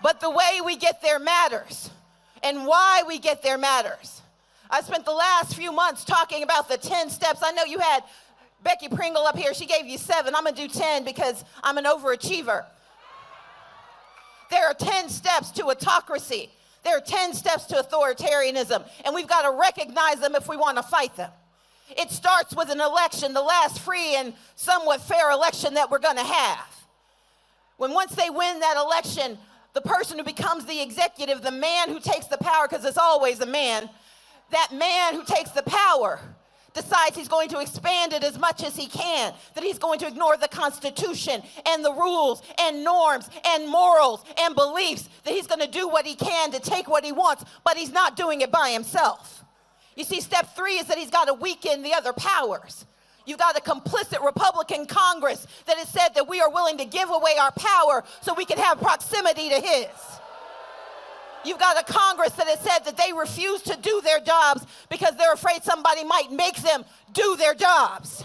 But the way we get there matters, and why we get there matters. I spent the last few months talking about the 10 steps. I know you had Becky Pringle up here. She gave you 7. I'm going to do 10 because I'm an overachiever. There are 10 steps to autocracy. There are 10 steps to authoritarianism, and we've got to recognize them if we want to fight them. It starts with an election, the last free and somewhat fair election that we're going to have. When once they win that election, the person who becomes the executive, the man who takes the power, because it's always a man, that man who takes the power decides he's going to expand it as much as he can, that he's going to ignore the Constitution and the rules and norms and morals and beliefs, that he's going to do what he can to take what he wants, but he's not doing it by himself. You see, step 3 is that he's got to weaken the other powers. You've got a complicit Republican Congress that has said that we are willing to give away our power so we can have proximity to his. You've got a Congress that has said that they refuse to do their jobs because they're afraid somebody might make them do their jobs.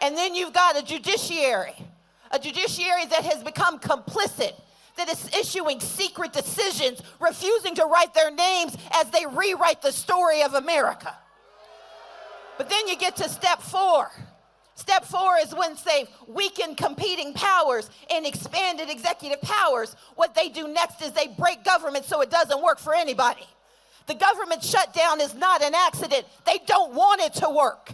And then you've got a judiciary that has become complicit, that is issuing secret decisions, refusing to write their names as they rewrite the story of America. But then you get to step 4. Step 4 is when they've weakened competing powers and expanded executive powers. What they do next is they break government so it doesn't work for anybody. The government shutdown is not an accident. They don't want it to work.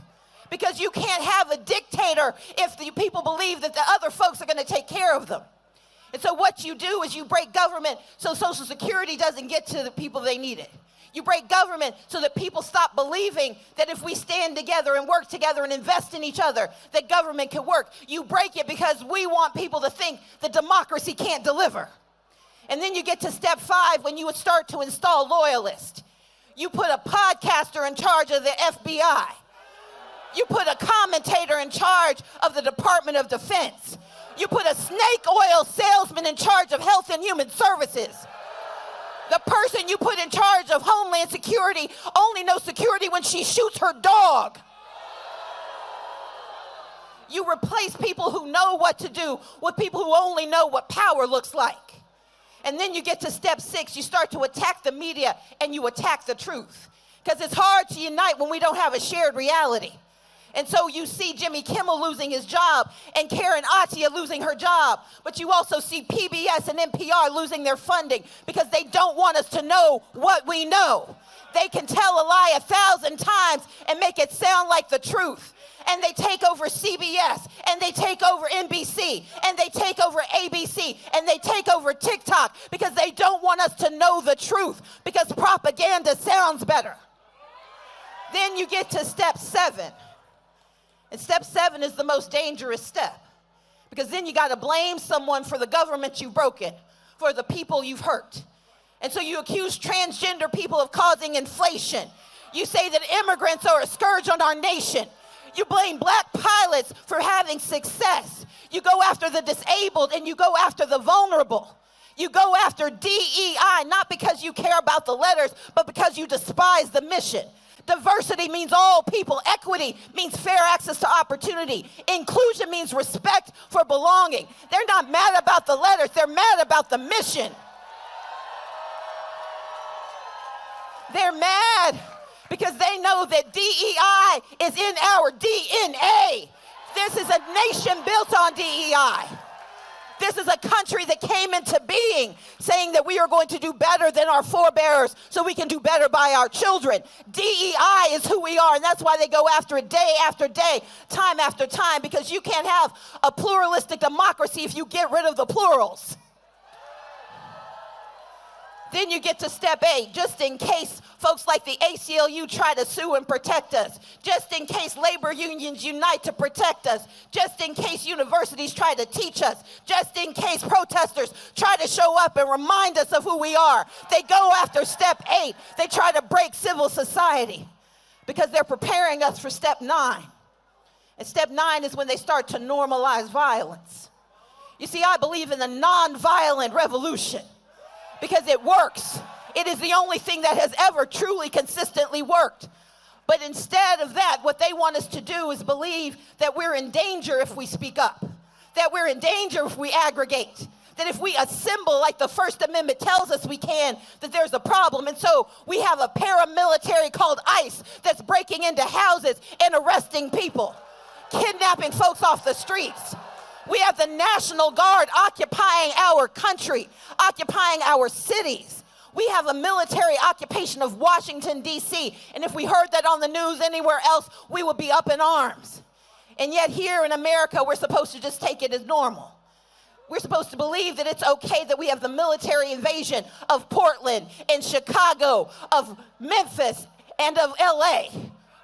Because you can't have a dictator if the people believe that the other folks are going to take care of them. And so what you do is you break government so Social Security doesn't get to the people they need it. You break government so that people stop believing that if we stand together and work together and invest in each other, that government can work. You break it because we want people to think that democracy can't deliver. And then you get to step 5 when you would start to install loyalists. You put a podcaster in charge of the FBI. You put a commentator in charge of the Department of Defense. You put a snake oil salesman in charge of Health and Human Services. The person you put in charge of Homeland Security only knows security when she shoots her dog. You replace people who know what to do with people who only know what power looks like. And then you get to step 6. You start to attack the media and you attack the truth. Because it's hard to unite when we don't have a shared reality. And so you see Jimmy Kimmel losing his job and Karen Attiah losing her job. But you also see PBS and NPR losing their funding because they don't want us to know what we know. They can tell a lie 1,000 times and make it sound like the truth. And they take over CBS, and they take over NBC, and they take over ABC, and they take over TikTok because they don't want us to know the truth because propaganda sounds better. Then you get to step 7. And step 7 is the most dangerous step because then you got to blame someone for the government you've broken, for the people you've hurt. And so you accuse transgender people of causing inflation. You say that immigrants are a scourge on our nation. You blame black pilots for having success. You go after the disabled and you go after the vulnerable. You go after DEI, not because you care about the letters, but because you despise the mission. Diversity means all people. Equity means fair access to opportunity. Inclusion means respect for belonging. They're not mad about the letters. They're mad about the mission. They're mad because they know that DEI is in our DNA. This is a nation built on DEI. This is a country that came into being saying that we are going to do better than our forebears so we can do better by our children. DEI is who we are, and that's why they go after it day after day, time after time, because you can't have a pluralistic democracy if you get rid of the plurals. Then you get to step 8, just in case folks like the ACLU try to sue and protect us, just in case labor unions unite to protect us, just in case universities try to teach us, just in case protesters try to show up and remind us of who we are. They go after step 8. They try to break civil society because they're preparing us for step 9. And step 9 is when they start to normalize violence. You see, I believe in the nonviolent revolution. Because it works. It is the only thing that has ever truly consistently worked. But instead of that, what they want us to do is believe that we're in danger if we speak up, that we're in danger if we aggregate, that if we assemble like the First Amendment tells us we can, that there's a problem. And so we have a paramilitary called ICE that's breaking into houses and arresting people, kidnapping folks off the streets. We have the National Guard occupying our country, occupying our cities. We have a military occupation of Washington, D.C. And if we heard that on the news anywhere else, we would be up in arms. And yet here in America, we're supposed to just take it as normal. We're supposed to believe that it's okay that we have the military invasion of Portland and Chicago, of Memphis, and of L.A.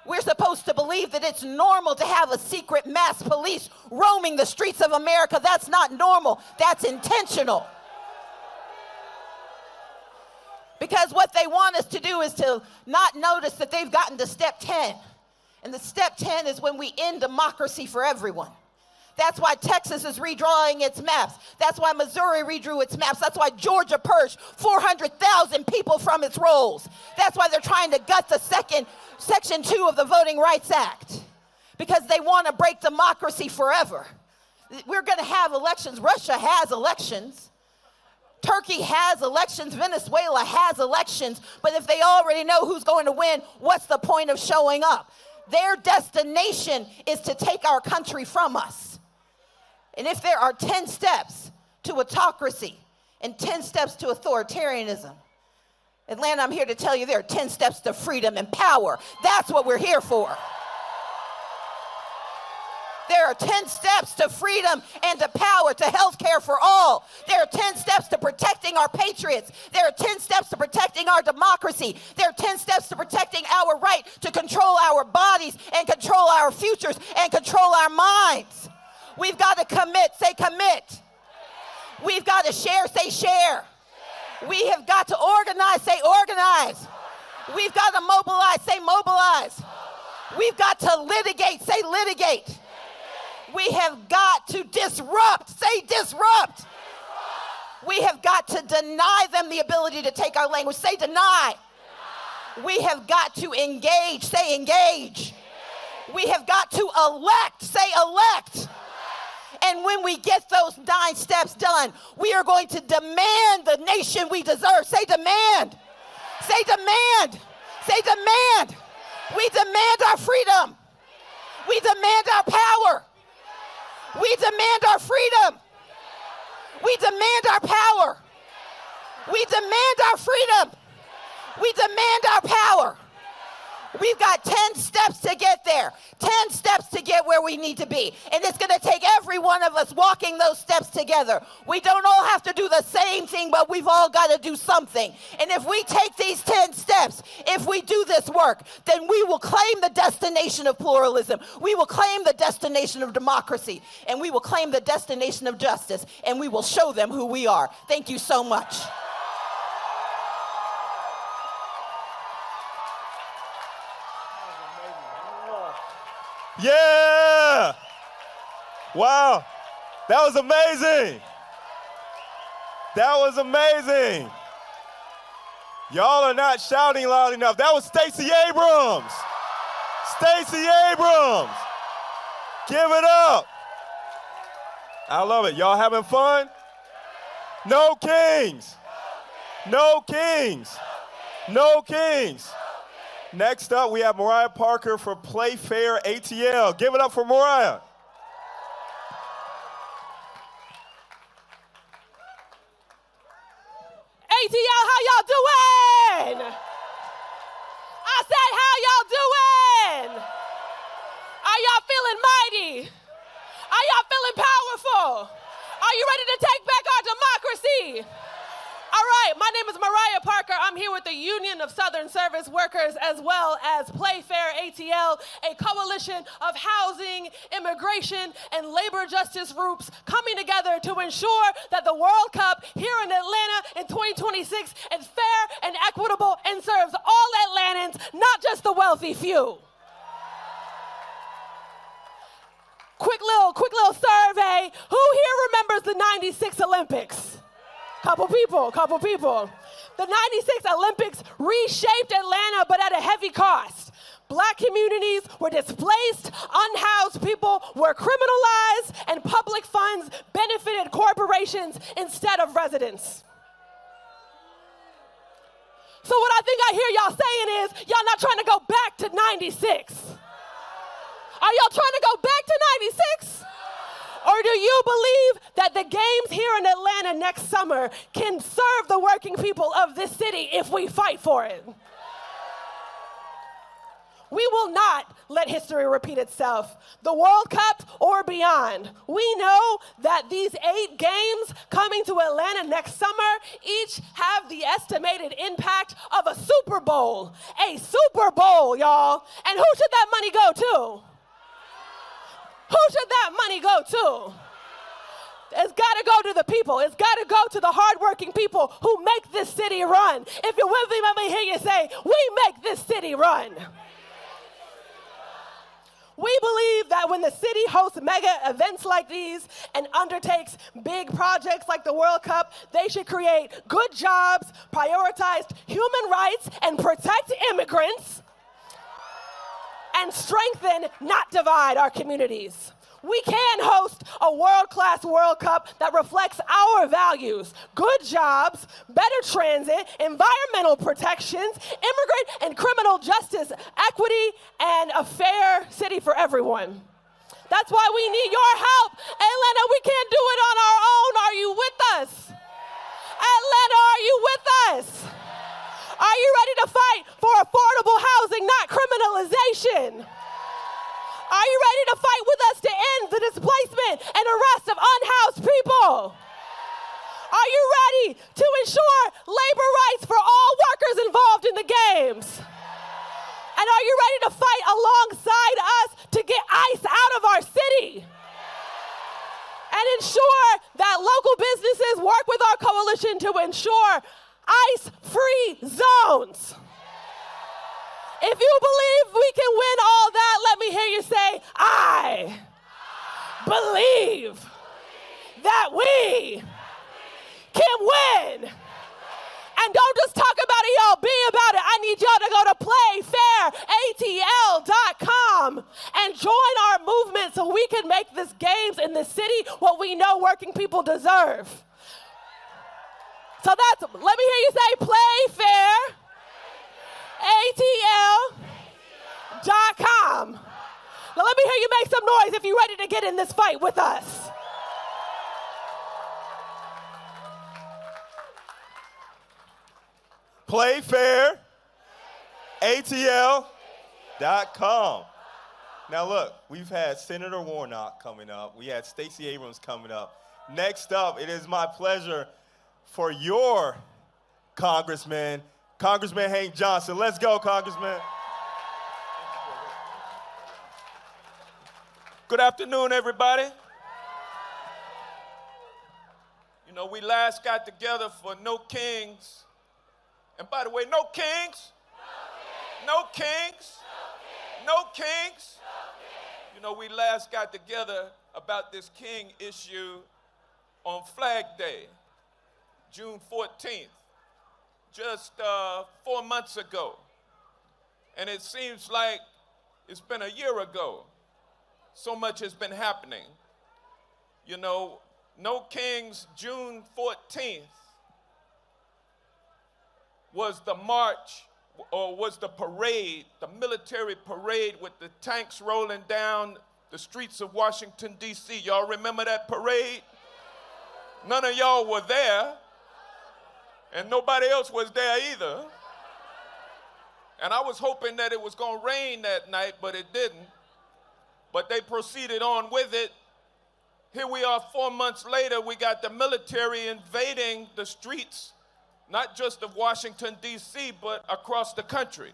We're supposed to believe that it's normal to have a secret mass police roaming the streets of America. That's not normal. That's intentional. Because what they want us to do is to not notice that they've gotten to step 10. And the step 10 is when we end democracy for everyone. That's why Texas is redrawing its maps. That's why Missouri redrew its maps. That's why Georgia purged 400,000 people from its rolls. That's why they're trying to gut the Section 2 of the Voting Rights Act. Because they want to break democracy forever. We're going to have elections. Russia has elections. Turkey has elections. Venezuela has elections. But if they already know who's going to win, what's the point of showing up? Their destination is to take our country from us. And if there are 10 steps to autocracy and 10 steps to authoritarianism, Atlanta, I'm here to tell you there are 10 steps to freedom and power. That's what we're here for. There are 10 steps to freedom and to power, to health care for all. There are 10 steps to protecting our patriots. There are 10 steps to protecting our democracy. There are 10 steps to protecting our right to control our bodies and control our futures and control our minds. We've got to commit, say commit. We've got to share, say share. We have got to organize, say organize. We've got to mobilize, say mobilize. We've got to litigate, say litigate. We have got to disrupt, say disrupt. We have got to deny them the ability to take our language, say deny. We have got to engage, say engage. We have got to elect, say elect. And when we get those 9 steps done, we are going to demand the nation we deserve. Say demand. Say demand. Say demand. We demand our freedom. We demand our power. We demand our freedom. We demand our power. We demand our freedom. We demand our power. We've got 10 steps to get there, 10 steps to get where we need to be. And it's going to take every one of us walking those steps together. We don't all have to do the same thing, but we've all got to do something. And if we take these 10 steps, if we do this work, then we will claim the destination of pluralism. We will claim the destination of democracy. And we will claim the destination of justice. And we will show them who we are. Thank you so much. Yeah! Wow. That was amazing. That was amazing. Y'all are not shouting loud enough. That was Stacey Abrams. Stacey Abrams. Give it up. I love it. Y'all having fun? No kings. No kings. No kings. Next up, we have Mariah Parker for Playfair ATL. Give it up for Mariah. ATL, how y'all doing? I said, how y'all doing? Are y'all feeling mighty? Are y'all feeling powerful? Are you ready to take back our democracy? All right, my name is Mariah Parker. I'm here with the Union of Southern Service Workers as well as Playfair ATL, a coalition of housing, immigration, and labor justice groups coming together to ensure that the World Cup here in Atlanta in 2026 is fair and equitable and serves all Atlantans, not just the wealthy few. Quick little survey. Who here remembers the 96 Olympics? Couple people. The 96 Olympics reshaped Atlanta, but at a heavy cost. Black communities were displaced, unhoused people were criminalized, and public funds benefited corporations instead of residents. So what I think I hear y'all saying is, y'all not trying to go back to 96. Are y'all trying to go back to 96? Or do you believe that the games here in Atlanta next summer can serve the working people of this city if we fight for it? We will not let history repeat itself. The World Cup or beyond. We know that these 8 games coming to Atlanta next summer each have the estimated impact of a Super Bowl. A Super Bowl, y'all. And who should that money go to? Who should that money go to? It's got to go to the people. It's got to go to the hardworking people who make this city run. If you're with me, let me hear you say, we make this city run. We believe that when the city hosts mega events like these and undertakes big projects like the World Cup, they should create good jobs, prioritize human rights, and protect immigrants, and strengthen, not divide, our communities. We can host a world-class World Cup that reflects our values: good jobs, better transit, environmental protections, immigrant and criminal justice, equity, and a fair city for everyone. That's why we need your help. Atlanta, we can't do it on our own. Are you with us? Atlanta, are you with us? Are you ready to fight for affordable housing, not criminalization? Are you ready to fight with us to end the displacement and arrest of unhoused people? Are you ready to ensure labor rights for all workers involved in the games? And are you ready to fight alongside us to get ICE out of our city? And ensure that local businesses work with our coalition to ensure ICE-free zones. If you believe we can win all that, let me hear you say, I believe that we can win. And don't just talk about it, y'all, be about it. I need y'all to go to playfairatl.com and join our movement so we can make this games in the city what we know working people deserve. So that's, let me hear you say, playfair. ATL.com. Now let me hear you make some noise if you're ready to get in this fight with us. Playfair, ATL.com. Now look, we've had Senator Warnock coming up. We had Stacey Abrams coming up. Next up, it is my pleasure for your Congressman, Congressman Hank Johnson. Let's go, Congressman. Good afternoon, everybody. You know, we last got together for No Kings. And by the way, no kings. No kings. No kings. You know, we last got together about this king issue on Flag Day, June 14th. Just 4 months ago. And it seems like it's been a year ago. So much has been happening. You know, No Kings, June 14th was the march, or was the parade, the military parade with the tanks rolling down the streets of Washington, D.C. Y'all remember that parade? None of y'all were there. And nobody else was there either. And I was hoping that it was going to rain that night, but it didn't. But they proceeded on with it. Here we are 4 months later, we got the military invading the streets, not just of Washington, D.C., but across the country.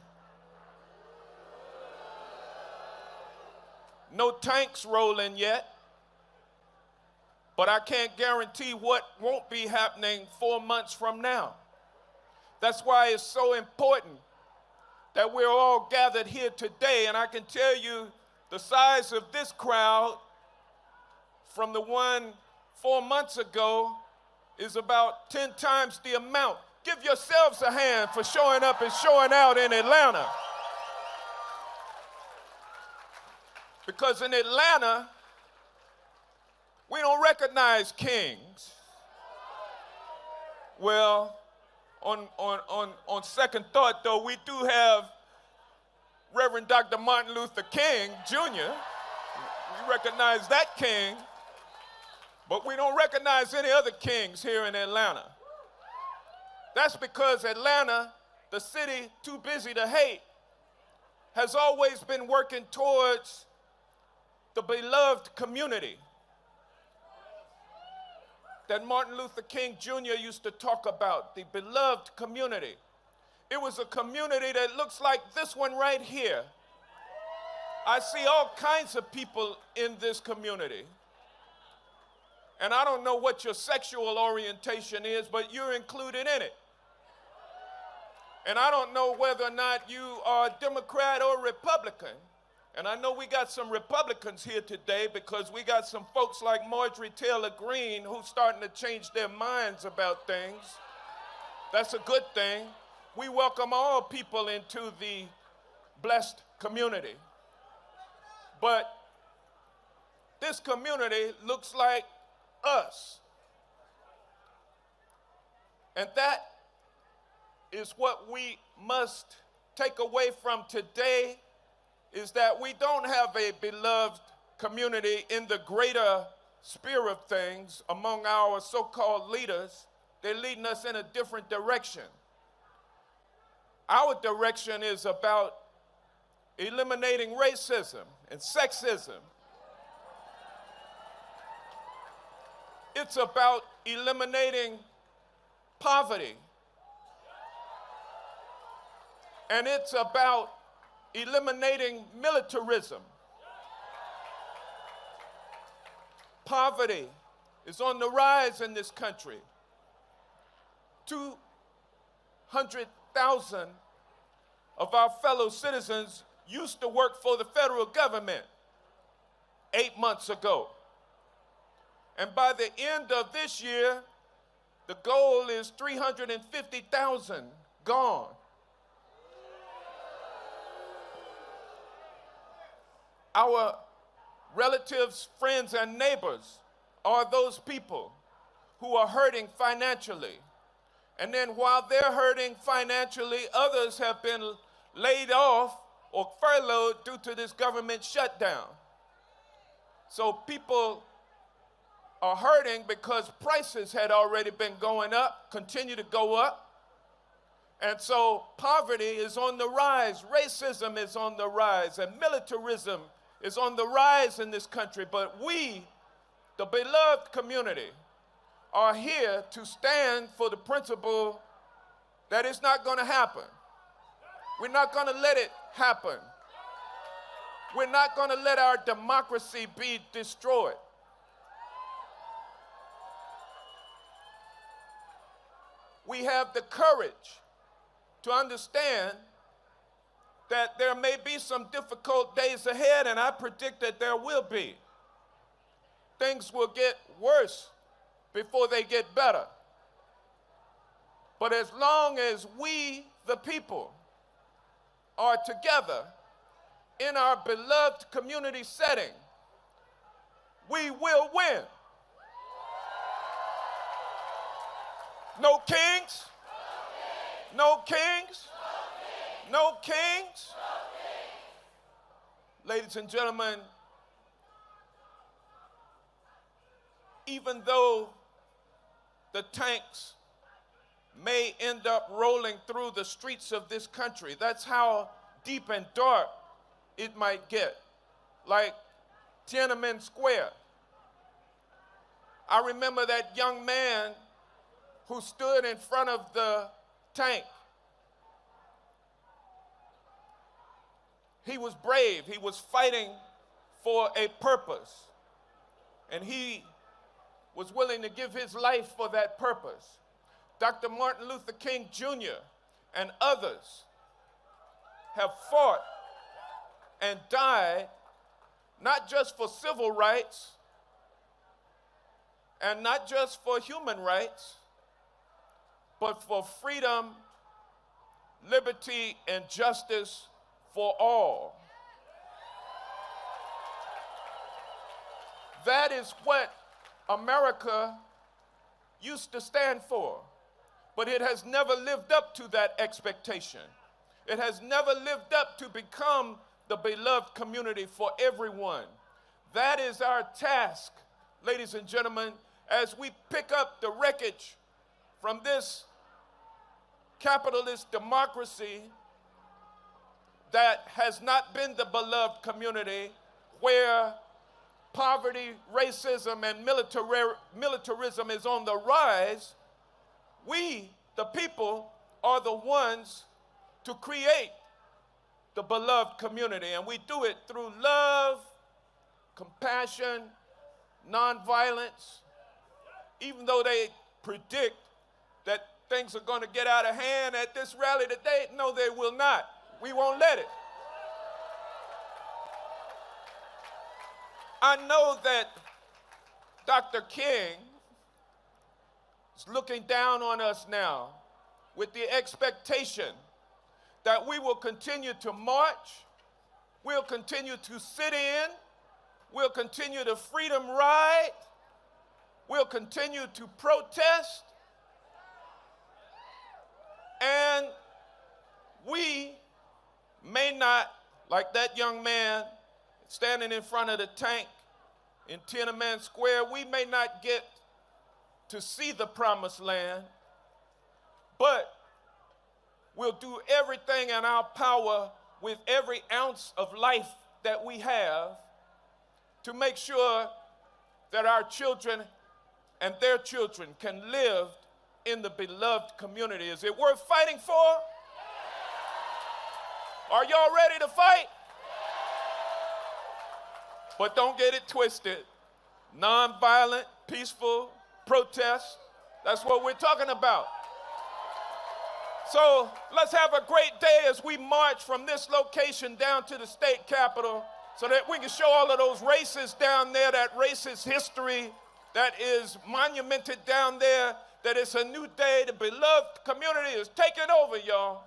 No tanks rolling yet. But I can't guarantee what won't be happening 4 months from now. That's why it's so important that we're all gathered here today. And I can tell you the size of this crowd from the one 4 months ago is about 10 times the amount. Give yourselves a hand for showing up and showing out in Atlanta. Because in Atlanta, we don't recognize kings. Well, on second thought, though, we do have Reverend Dr. Martin Luther King, Jr. We recognize that king, but we don't recognize any other kings here in Atlanta. That's because Atlanta, the city too busy to hate, has always been working towards the beloved community that Martin Luther King Jr. used to talk about, the beloved community. It was a community that looks like this one right here. I see all kinds of people in this community. And I don't know what your sexual orientation is, but you're included in it. And I don't know whether or not you are Democrat or Republican. And I know we got some Republicans here today because we got some folks like Marjorie Taylor Greene who's starting to change their minds about things. That's a good thing. We welcome all people into the blessed community. But this community looks like us. And that is what we must take away from today, is that we don't have a beloved community in the greater sphere of things among our so-called leaders. They're leading us in a different direction. Our direction is about eliminating racism and sexism. It's about eliminating poverty. And it's about eliminating militarism. Poverty is on the rise in this country. 200,000 of our fellow citizens used to work for the federal government 8 months ago. And by the end of this year, the goal is 350,000 gone. Our relatives, friends, and neighbors are those people who are hurting financially. And then while they're hurting financially, others have been laid off or furloughed due to this government shutdown. So people are hurting because prices had already been going up, continue to go up. And so poverty is on the rise, racism is on the rise, and militarism is on the rise in this country. But we, the beloved community, are here to stand for the principle that it's not going to happen. We're not going to let it happen. We're not going to let our democracy be destroyed. We have the courage to understand that there may be some difficult days ahead, and I predict that there will be. Things will get worse before they get better. But as long as we, the people, are together in our beloved community setting, we will win. No kings, no kings, no kings. Ladies and gentlemen, even though the tanks may end up rolling through the streets of this country, that's how deep and dark it might get, like Tiananmen Square. I remember that young man who stood in front of the tank. He was brave. He was fighting for a purpose. And he was willing to give his life for that purpose. Dr. Martin Luther King Jr. and others have fought and died not just for civil rights and not just for human rights, but for freedom, liberty, and justice for all. That is what America used to stand for, but it has never lived up to that expectation. It has never lived up to become the beloved community for everyone. That is our task, ladies and gentlemen, as we pick up the wreckage from this capitalist democracy that has not been the beloved community, where poverty, racism, and militarism is on the rise. We, the people, are the ones to create the beloved community, and we do it through love, compassion, nonviolence, even though they predict that things are going to get out of hand at this rally today, no, they will not. We won't let it. I know that Dr. King is looking down on us now with the expectation that we will continue to march, we'll continue to sit in, we'll continue to freedom ride, we'll continue to protest, and we may not, like that young man standing in front of the tank in Tiananmen Square, we may not get to see the promised land, but we'll do everything in our power with every ounce of life that we have to make sure that our children and their children can live in the beloved community. Is it worth fighting for? Are y'all ready to fight? But don't get it twisted. Nonviolent, peaceful protest, that's what we're talking about. So let's have a great day as we march from this location down to the state capitol so that we can show all of those racists down there, that racist history that is monumented down there, that it's a new day. The beloved community is taking over, y'all.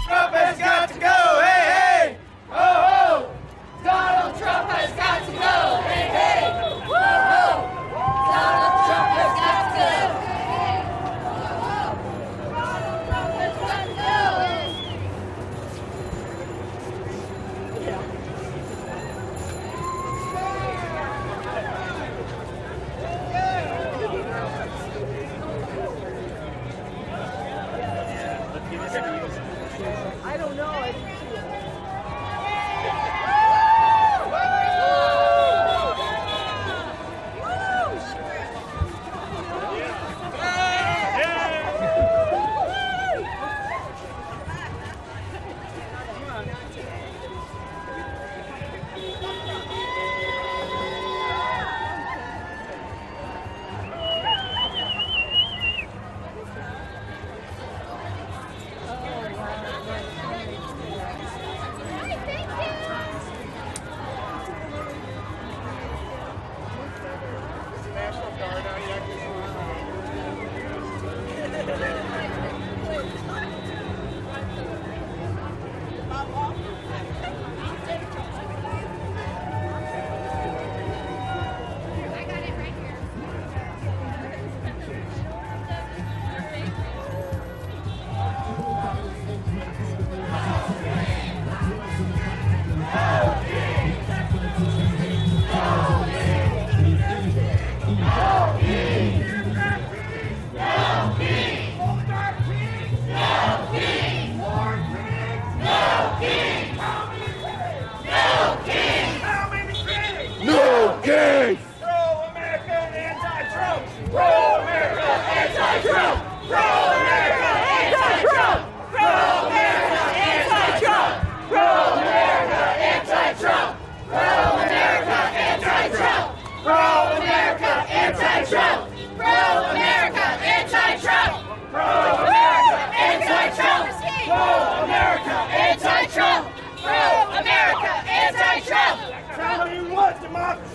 Trump has got to go, hey, hey! Ho, ho! Donald Trump has got to go, hey, hey! Ho, ho! Donald Trump has got to go, hey, hey! Ho, ho! Donald Trump has got to go, I don't know. I didn't see it.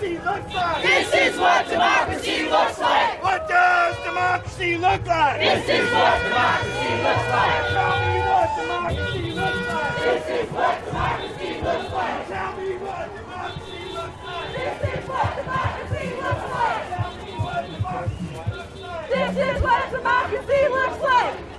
democracy looks like. This is what democracy looks like. What does democracy look like? This is what democracy looks like. Tell me what democracy looks like. This is what democracy looks like. Tell me what democracy looks like. This is what democracy looks like. Tell me what democracy looks like. This is what democracy looks like.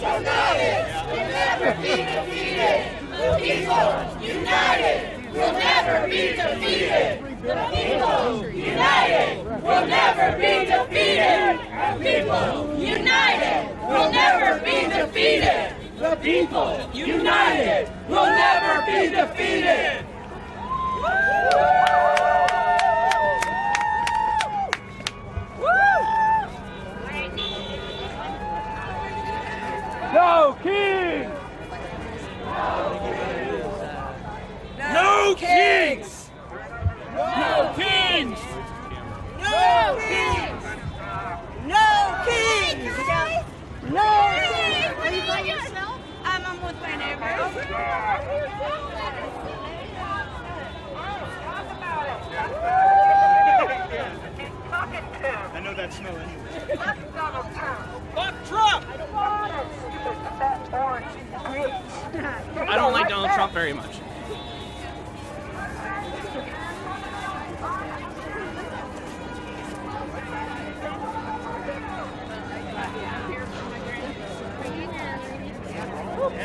United, we'll never be defeated. The people, united. will never be defeated. The people united will never be defeated. The people united will never be defeated. The people united will never be defeated. No kings! No kings! No kings! No kings! No kings! No kings! Are you by yourself? I'm with my neighbors. I know that smell anyway. Fuck Trump! I don't like Donald Trump very much.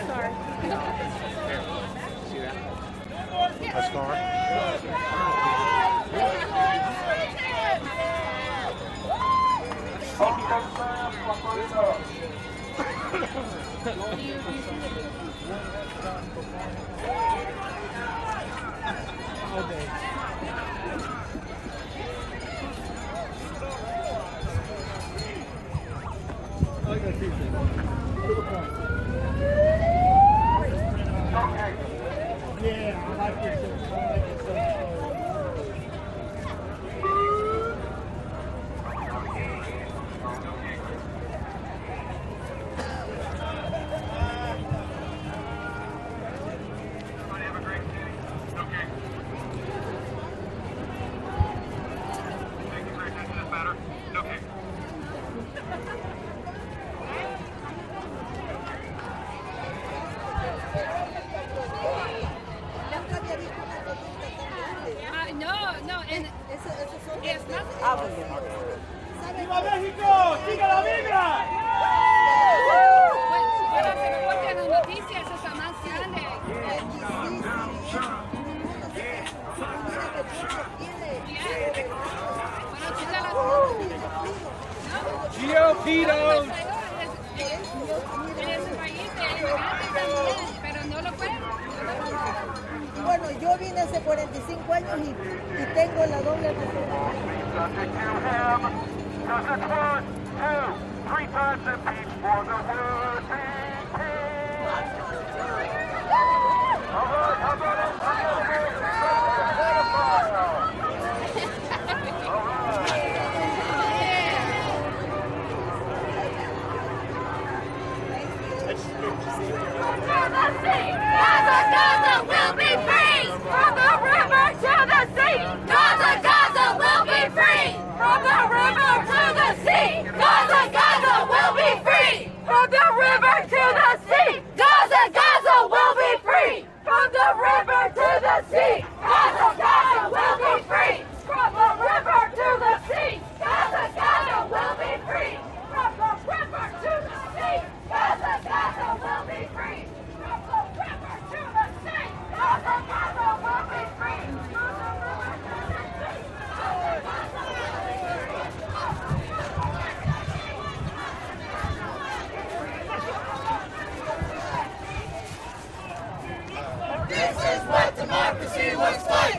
Sorry. See that? A scar? Yeah, I like this. ¡Viva México! ¡Siga la vibra! Bueno, se reportan las noticias, eso está más grande. GOP-dos. En ese país es grande también, pero no lo pueden. Bueno, yo vine hace 45 años y tengo la doble Gaza will be free! From the river to the sea! Gaza will be free! From the river to the sea! Gaza will be free! From the river to the sea! Gaza will be free! From the river to the sea! Gaza will be free! From the river to the sea! Gaza will be free! From the river to the sea! Gaza will be free! From the river to the sea! Gaza will be free! From the river to the sea! This is what democracy looks like!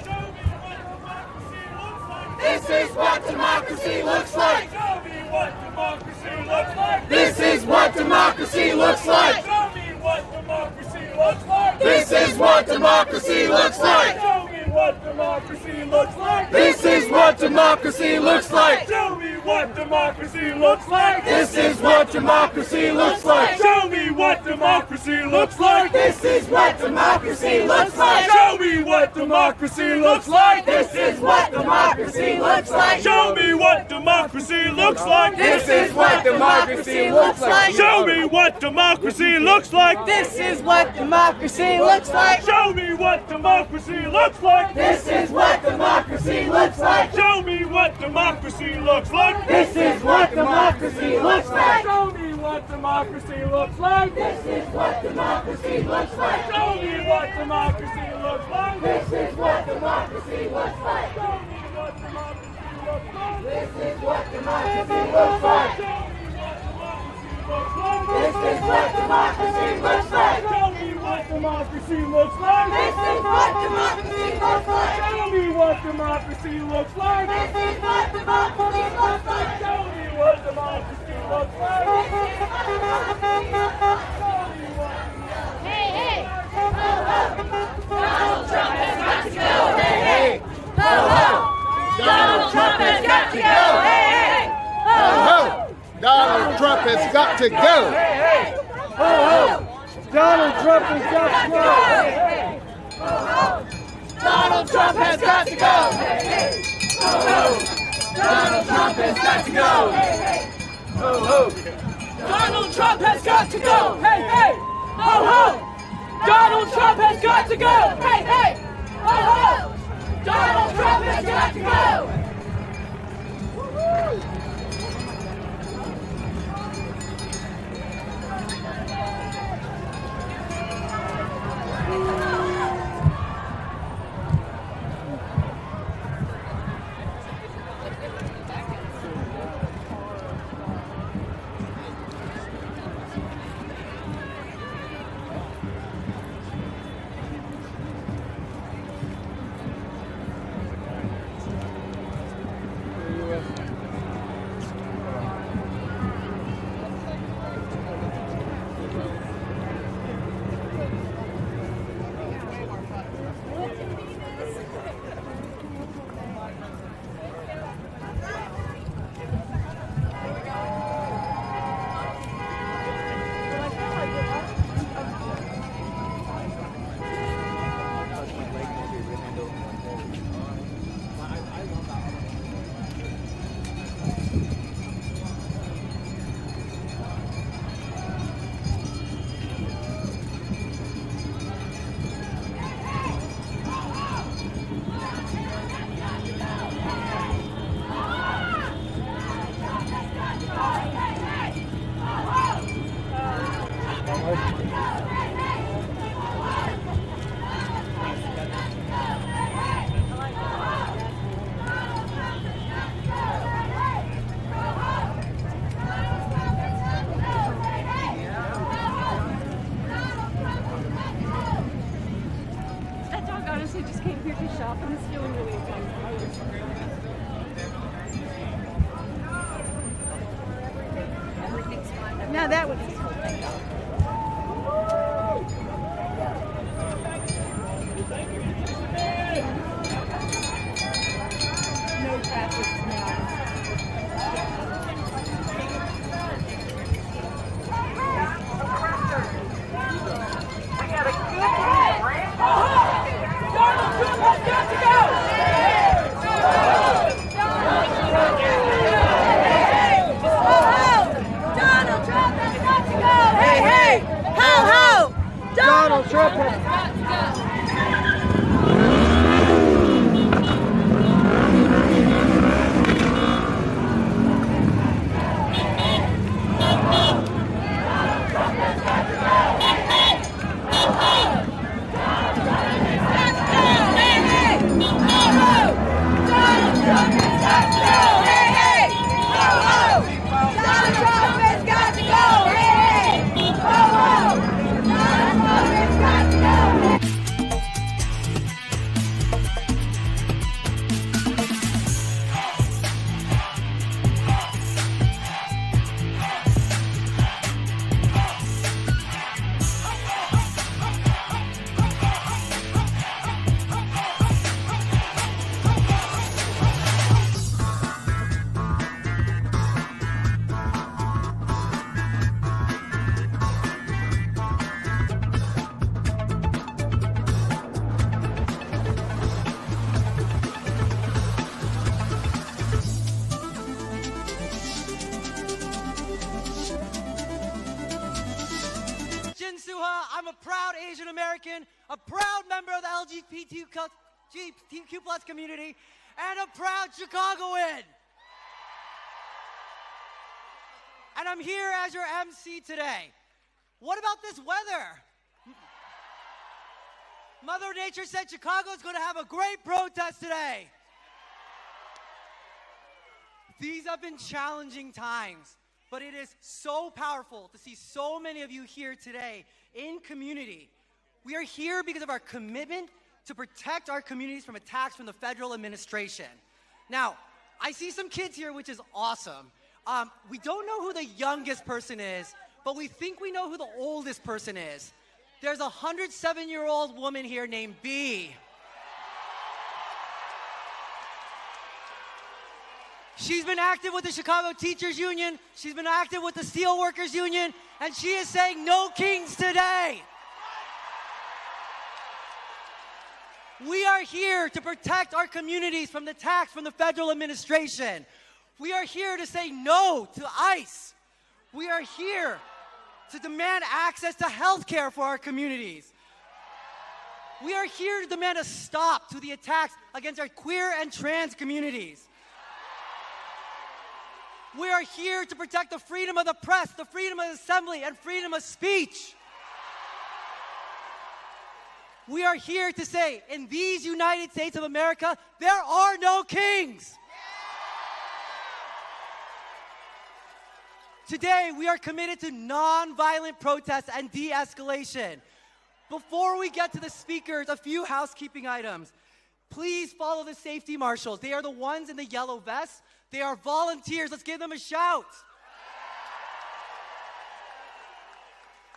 This is what democracy looks like! Show me what democracy looks like! This is what democracy looks like! Show me what democracy looks like! This is what democracy looks like! Show me what democracy looks like! This is what democracy looks like! Show me what democracy looks like! This is what democracy looks like! Show me what democracy looks like! This is what democracy looks like! Show me what democracy looks like! This is what democracy looks like! Show me what democracy looks like! This is what democracy looks like! Show me what democracy looks like! This is what democracy looks like! Show me what democracy looks like! This is what democracy looks like! Show me what democracy looks like! This is what democracy looks like! Show me what democracy looks like! This is what democracy looks like! Show me what democracy looks like! This is what democracy looks like. Show me what democracy looks like. This is what democracy looks like. This is what democracy looks like. Show me what democracy looks like. This is what democracy looks like. Show me what democracy looks like. This is what democracy looks like. Show me what democracy looks like. This is what democracy looks like. Show me what. Hey, hey, ho, ho. Donald Trump has got to go. Hey, hey, ho, ho. Donald Trump has got to go. Hey, hey, ho, ho. Donald Trump has got to go. Hey, hey, ho, ho. Donald Trump has got to go. Hey, hey, ho, ho. Donald Trump has got to go. Hey, hey, ho, ho. Donald Trump has got to go. Hey, hey, ho, ho. Donald Trump has got to go. Hey, hey, ho, ho. Donald Trump has got to go. Hey, hey, ho, ho. Donald Trump has got to go. No, that would be no traffic now. We got a good one, right? Donald Trump has got to go! Donald Trump has got to go! Hey, hey! Ho, ho! Donald Trump has got to go! I'm a proud Asian American, a proud member of the LGBTQ plus community, and a proud Chicagoan. And I'm here as your MC today. What about this weather? Mother Nature said Chicago is going to have a great protest today. These have been challenging times, but it is so powerful to see so many of you here today in community. We are here because of our commitment to protect our communities from attacks from the federal administration. Now, I see some kids here, which is awesome. We don't know who the youngest person is, but we think we know who the oldest person is. There's a 107-year-old woman here named B. She's been active with the Chicago Teachers Union. She's been active with the Steelworkers Union, and she is saying no kings today. We are here to protect our communities from the attacks from the federal administration. We are here to say no to ICE. We are here to demand access to health care for our communities. We are here to demand a stop to the attacks against our queer and trans communities. We are here to protect the freedom of the press, the freedom of assembly, and freedom of speech. We are here to say, in these United States of America, there are no kings. Today, we are committed to nonviolent protests and de-escalation. Before we get to the speakers, a few housekeeping items. Please follow the safety marshals. They are the ones in the yellow vests. They are volunteers. Let's give them a shout.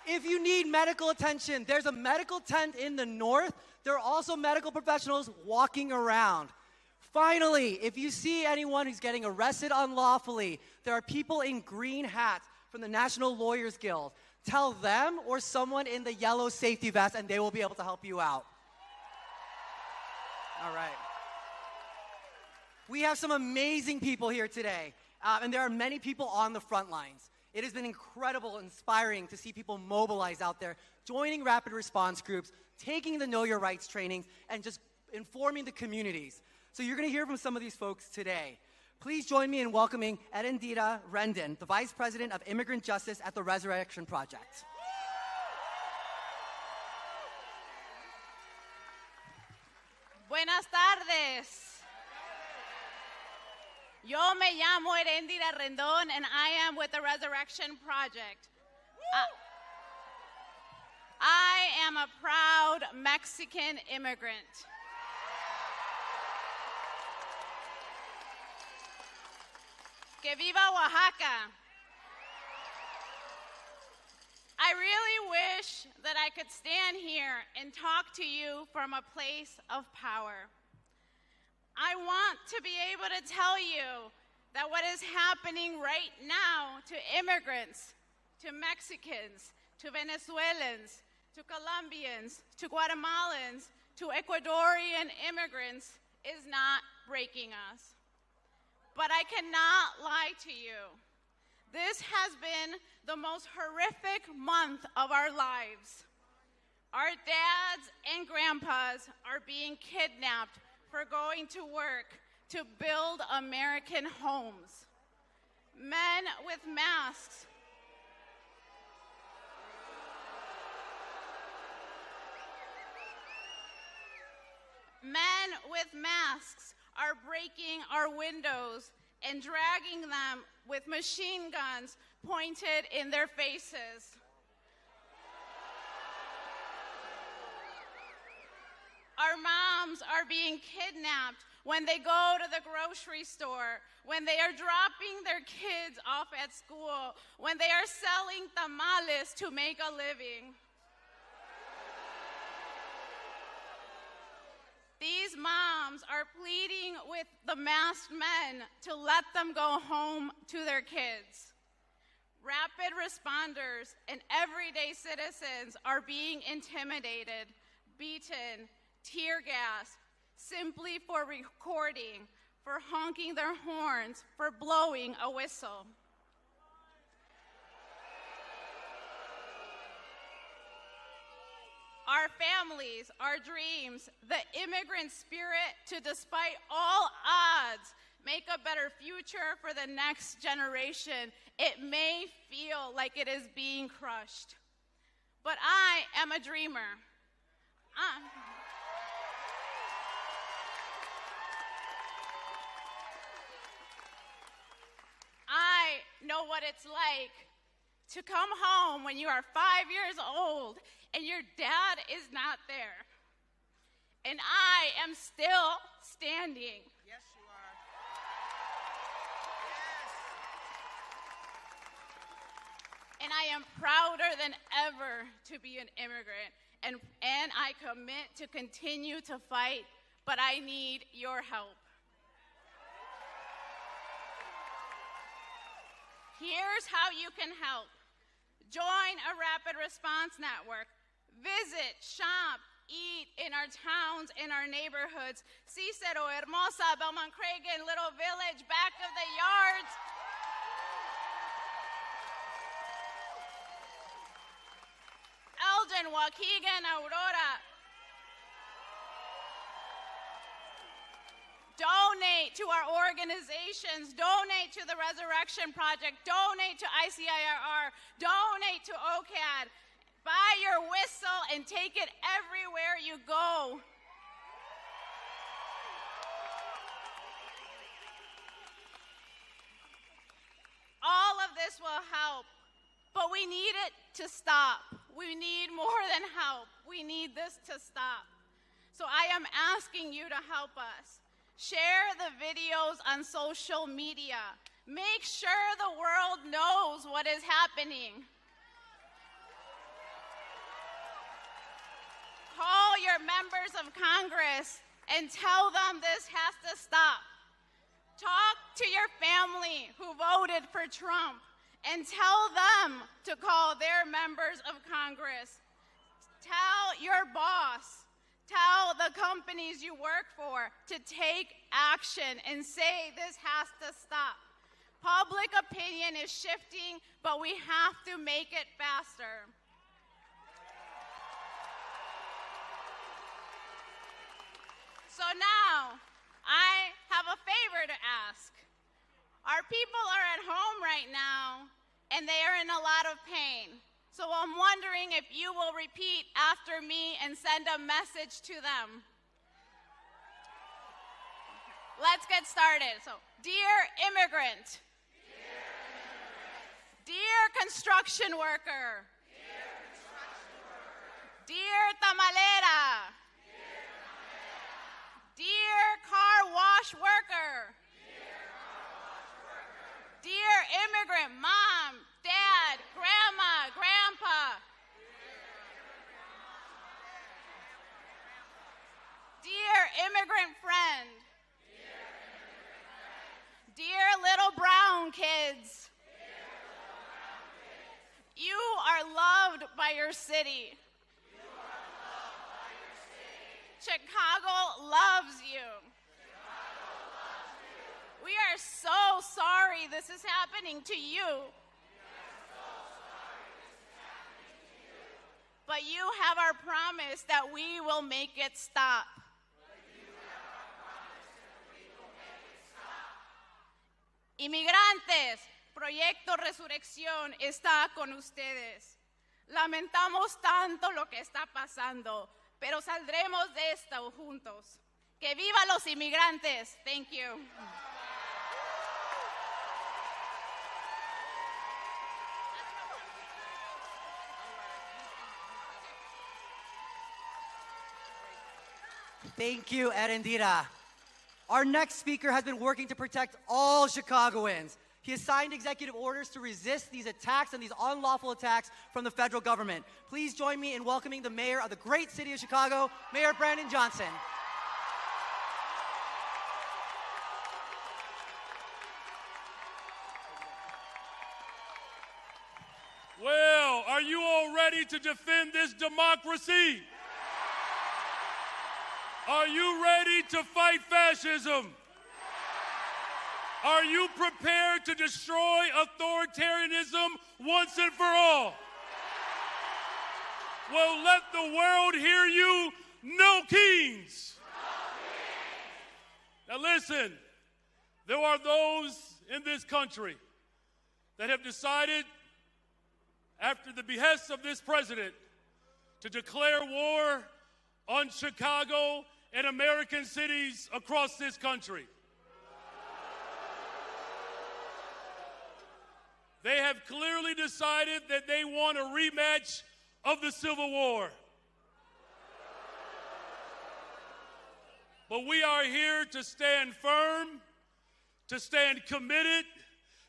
If you need medical attention, there's a medical tent in the north. There are also medical professionals walking around. Finally, if you see anyone who's getting arrested unlawfully, there are people in green hats from the National Lawyers Guild. Tell them or someone in the yellow safety vest, and they will be able to help you out. All right. We have some amazing people here today, and there are many people on the front lines. It has been incredible, inspiring to see people mobilize out there, joining rapid response groups, taking the Know Your Rights trainings, and just informing the communities. So you're going to hear from some of these folks today. Please join me in welcoming Erendira Rendon, the Vice President of Immigrant Justice at the Resurrection Project. Buenas tardes. Yo me llamo Erendira Rendon, and I am with the Resurrection Project. I am a proud Mexican immigrant. Que viva Oaxaca. I really wish that I could stand here and talk to you from a place of power. I want to be able to tell you that what is happening right now to immigrants, to Mexicans, to Venezuelans, to Colombians, to Guatemalans, to Ecuadorian immigrants is not breaking us. But I cannot lie to you. This has been the most horrific month of our lives. Our dads and grandpas are being kidnapped for going to work to build American homes. Men with masks. Men with masks are breaking our windows and dragging them with machine guns pointed in their faces. Our moms are being kidnapped when they go to the grocery store, when they are dropping their kids off at school, when they are selling tamales to make a living. These moms are pleading with the masked men to let them go home to their kids. Rapid responders and everyday citizens are being intimidated, beaten, tear gassed, simply for recording, for honking their horns, for blowing a whistle. Our families, our dreams, the immigrant spirit to, despite all odds, make a better future for the next generation. It may feel like it is being crushed, but I am a dreamer. know what it's like to come home when you are 5 years old and your dad is not there. And I am still standing. Yes, you are. And I am prouder than ever to be an immigrant. And I commit to continue to fight, but I need your help. Here's how you can help. Join a rapid response network. Visit, shop, eat in our towns, in our neighborhoods. Cicero, Hermosa, Belmont Cragen, Little Village, back of the yards. Elgin, Waukegan, Aurora. Donate to our organizations. Donate to the Resurrection Project. Donate to ICIRR. Donate to OCAD. Buy your whistle and take it everywhere you go. All of this will help, but we need it to stop. We need more than help. We need this to stop. So I am asking you to help us. Share the videos on social media. Make sure the world knows what is happening. Call your members of Congress and tell them this has to stop. Talk to your family who voted for Trump and tell them to call their members of Congress. Tell your boss. Tell the companies you work for to take action and say this has to stop. Public opinion is shifting, but we have to make it faster. So now, I have a favor to ask. Our people are at home right now, and they are in a lot of pain. So I'm wondering if you will repeat after me and send a message to them. Let's get started. So, dear immigrant. Dear construction worker. Dear tamalera. Dear car wash worker. Dear immigrant mom, dad, grandma, grandpa. Dear immigrant friend. Dear little brown kids. You are loved by your city. Chicago loves you. We are so sorry this is happening to you. But you have our promise that we will make it stop. Inmigrantes, Proyecto Resurrección está con ustedes. Lamentamos tanto lo que está pasando, pero saldremos de esto juntos. ¡Que viva los inmigrantes! Thank you. Thank you, Erendira. Our next speaker has been working to protect all Chicagoans. He has signed executive orders to resist these attacks and these unlawful attacks from the federal government. Please join me in welcoming the mayor of the great city of Chicago, Mayor Brandon Johnson. Well, are you all ready to defend this democracy? Are you ready to fight fascism? Are you prepared to destroy authoritarianism once and for all? Well, let the world hear you. No kings. Now listen, there are those in this country that have decided, after the behest of this president, to declare war on Chicago and American cities across this country. They have clearly decided that they want a rematch of the Civil War. But we are here to stand firm, to stand committed,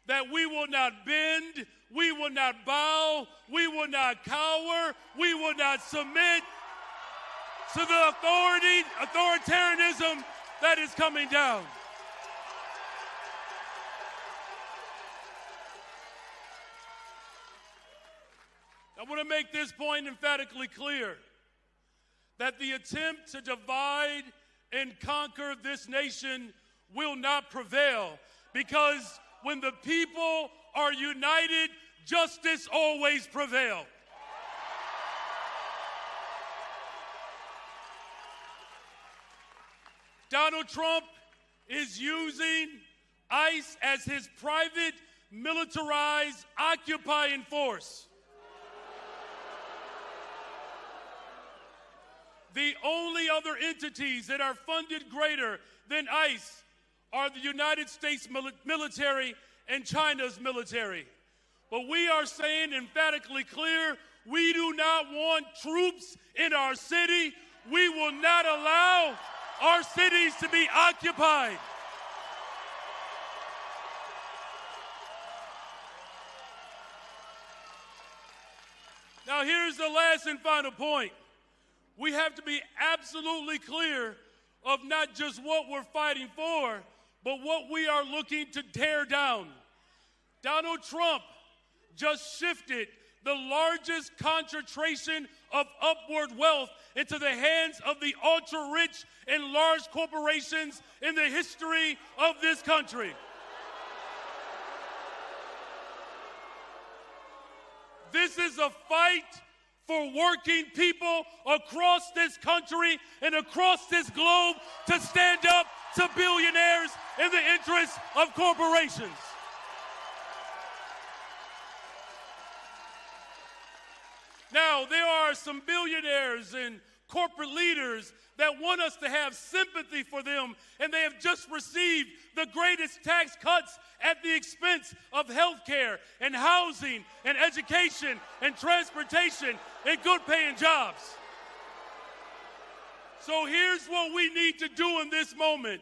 that we will not bend, we will not bow, we will not cower, we will not submit to the authoritarianism that is coming down. I want to make this point emphatically clear, that the attempt to divide and conquer this nation will not prevail, because when the people are united, justice always prevails. Donald Trump is using ICE as his private, militarized, occupying force. The only other entities that are funded greater than ICE are the United States military and China's military. But we are saying emphatically clear, we do not want troops in our city. We will not allow our cities to be occupied. Now here's the last and final point. We have to be absolutely clear of not just what we're fighting for, but what we are looking to tear down. Donald Trump just shifted the largest concentration of upward wealth into the hands of the ultra-rich and large corporations in the history of this country. This is a fight for working people across this country and across this globe to stand up to billionaires in the interests of corporations. Now, there are some billionaires and corporate leaders that want us to have sympathy for them, and they have just received the greatest tax cuts at the expense of health care and housing and education and transportation and good-paying jobs. So here's what we need to do in this moment.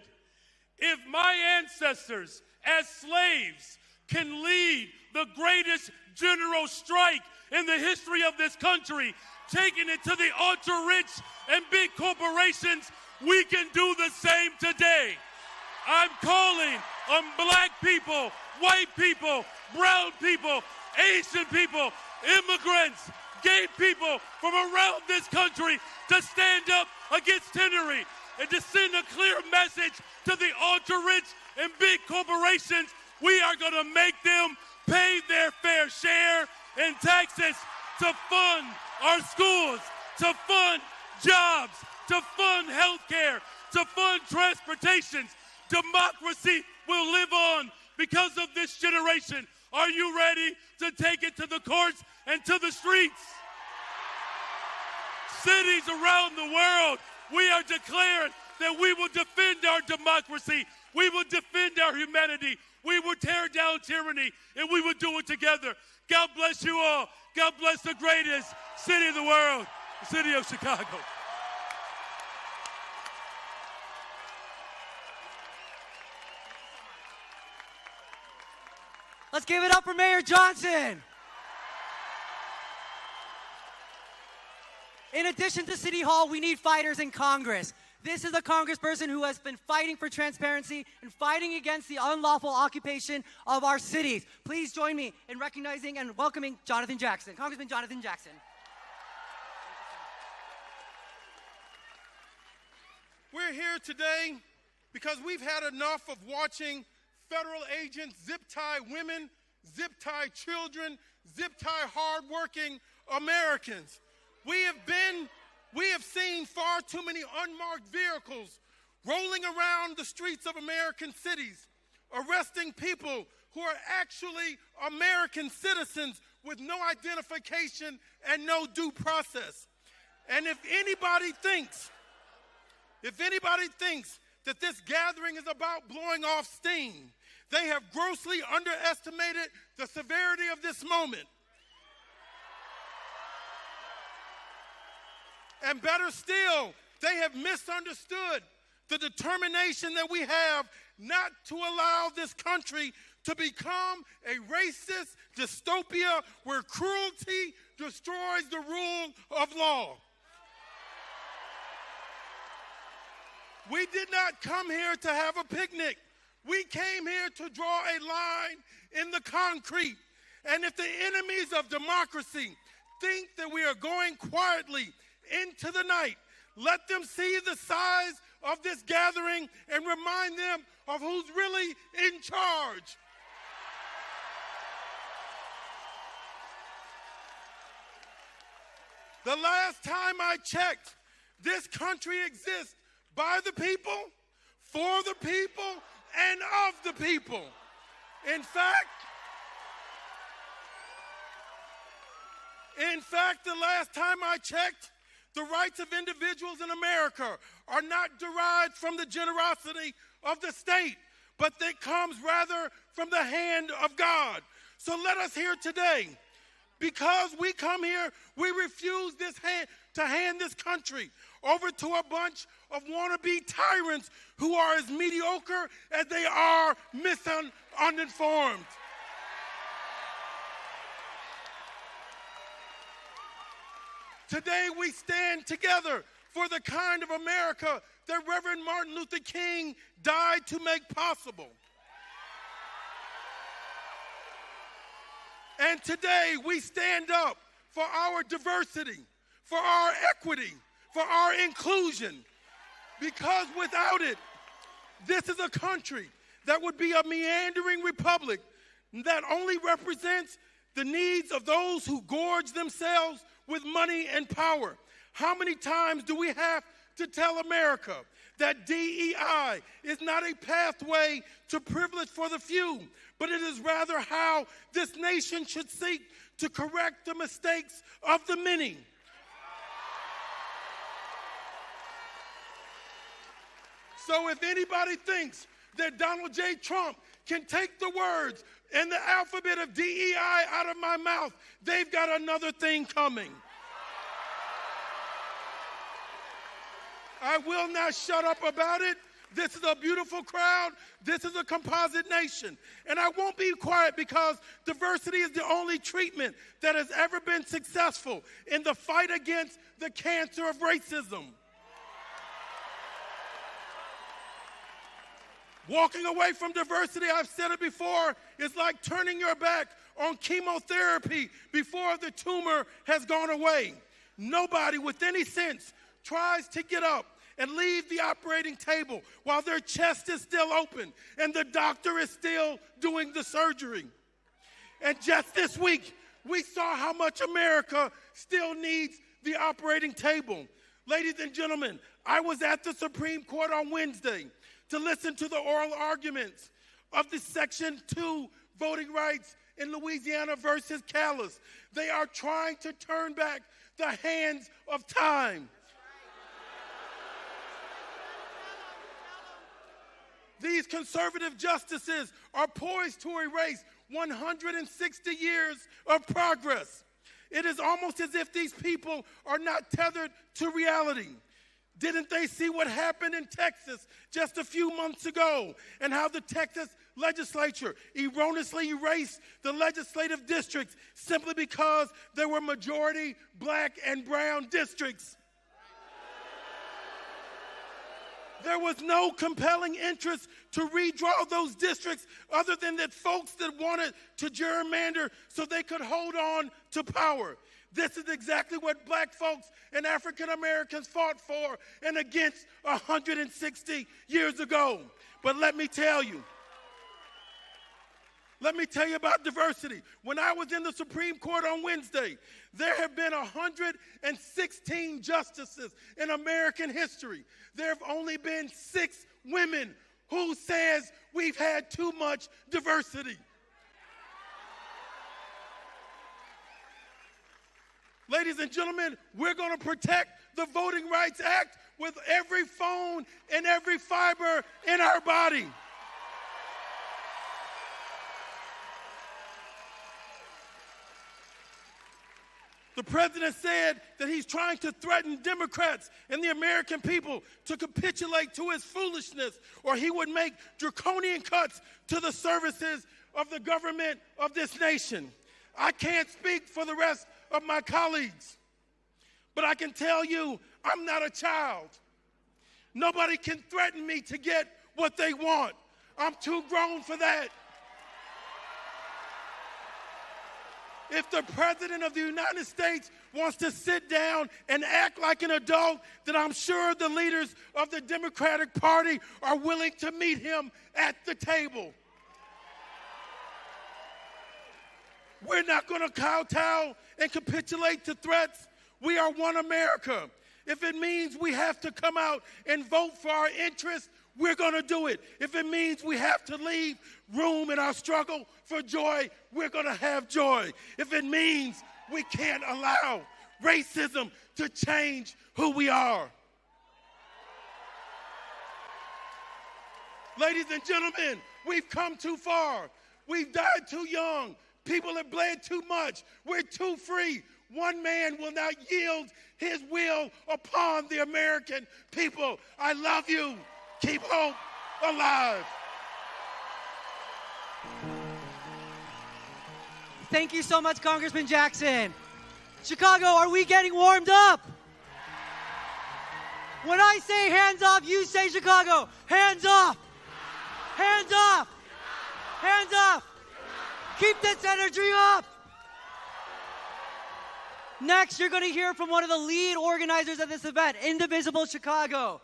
If my ancestors as slaves can lead the greatest general strike in the history of this country, taking it to the ultra-rich and big corporations, we can do the same today. I'm calling on black people, white people, brown people, Asian people, immigrants, gay people from around this country to stand up against tyranny and to send a clear message to the ultra-rich and big corporations. We are going to make them pay their fair share in taxes to fund our schools, to fund jobs, to fund health care, to fund transportation. Democracy will live on because of this generation. Are you ready to take it to the courts and to the streets? Cities around the world, we are declaring that we will defend our democracy. We will defend our humanity. We will tear down tyranny, and we will do it together. God bless you all. God bless the greatest city in the world, the city of Chicago. Let's give it up for Mayor Johnson. In addition to City Hall, we need fighters in Congress. This is a congressperson who has been fighting for transparency and fighting against the unlawful occupation of our cities. Please join me in recognizing and welcoming Jonathan Jackson, Congressman Jonathan Jackson. We're here today because we've had enough of watching federal agents zip-tie women, zip-tie children, zip-tie hardworking Americans. We have seen far too many unmarked vehicles rolling around the streets of American cities, arresting people who are actually American citizens with no identification and no due process. And if anybody thinks that this gathering is about blowing off steam, They have grossly underestimated the severity of this moment. And better still, they have misunderstood the determination that we have not to allow this country to become a racist dystopia where cruelty destroys the rule of law. We did not come here to have a picnic. We came here to draw a line in the concrete. And if the enemies of democracy think that we are going quietly into the night, let them see the size of this gathering and remind them of who's really in charge. The last time I checked, this country exists by the people, for the people, and of the people. In fact, the last time I checked, the rights of individuals in America are not derived from the generosity of the state, but that comes rather from the hand of God. So let us hear today, because we come here, we refuse to hand this country over to a bunch of wannabe tyrants who are as mediocre as they are uninformed. Today we stand together for the kind of America that Reverend Martin Luther King died to make possible. And today we stand up for our diversity, for our equity, for our inclusion, because without it, this is a country that would be a meandering republic that only represents the needs of those who gorge themselves with money and power. How many times do we have to tell America that DEI is not a pathway to privilege for the few, but it is rather how this nation should seek to correct the mistakes of the many? So if anybody thinks that Donald J. Trump can take the words and the alphabet of DEI out of my mouth, they've got another thing coming. I will not shut up about it. This is a beautiful crowd. This is a composite nation. And I won't be quiet because diversity is the only treatment that has ever been successful in the fight against the cancer of racism. Walking away from diversity, I've said it before, is like turning your back on chemotherapy before the tumor has gone away. Nobody with any sense tries to get up and leave the operating table while their chest is still open and the doctor is still doing the surgery. And just this week, we saw how much America still needs the operating table. Ladies and gentlemen, I was at the Supreme Court on Wednesday to listen to the oral arguments of the Section 2 voting rights in Louisiana versus Callis. They are trying to turn back the hands of time. These conservative justices are poised to erase 160 years of progress. It is almost as if these people are not tethered to reality. Didn't they see what happened in Texas just a few months ago and how the Texas legislature erroneously erased the legislative districts simply because there were majority black and brown districts? There was no compelling interest to redraw those districts other than that folks that wanted to gerrymander so they could hold on to power. This is exactly what black folks and African Americans fought for and against 160 years ago. But let me tell you about diversity. When I was in the Supreme Court on Wednesday, there have been 116 justices in American history. There have only been 6 women who says we've had too much diversity. Ladies and gentlemen, we're going to protect the Voting Rights Act with every phone and every fiber in our body. The president said that he's trying to threaten Democrats and the American people to capitulate to his foolishness, or he would make draconian cuts to the services of the government of this nation. I can't speak for the rest of my colleagues, but I can tell you I'm not a child. Nobody can threaten me to get what they want. I'm too grown for that. If the President of the United States wants to sit down and act like an adult, then I'm sure the leaders of the Democratic Party are willing to meet him at the table. We're not going to kowtow and capitulate to threats. We are one America. If it means we have to come out and vote for our interests, we're going to do it. If it means we have to leave room in our struggle for joy, we're going to have joy. If it means we can't allow racism to change who we are. Ladies and gentlemen, we've come too far. We've died too young. People have bled too much. We're too free. One man will not yield his will upon the American people. I love you. Keep hope alive. Thank you so much, Congressman Jackson. Chicago, are we getting warmed up? When I say hands up, you say Chicago. Hands up. Hands up. Hands up. Keep this energy up. Next, you're going to hear from one of the lead organizers of this event, Indivisible Chicago.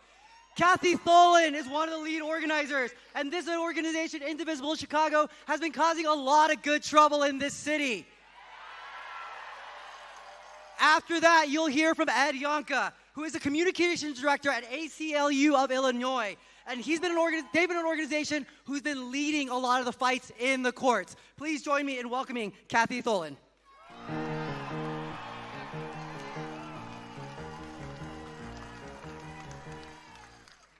Kathy Tholen is one of the lead organizers, and this organization, Indivisible Chicago, has been causing a lot of good trouble in this city. After that, you'll hear from Ed Yonka, who is the communications director at ACLU of Illinois, and they've been an organization who's been leading a lot of the fights in the courts. Please join me in welcoming Kathy Tholen.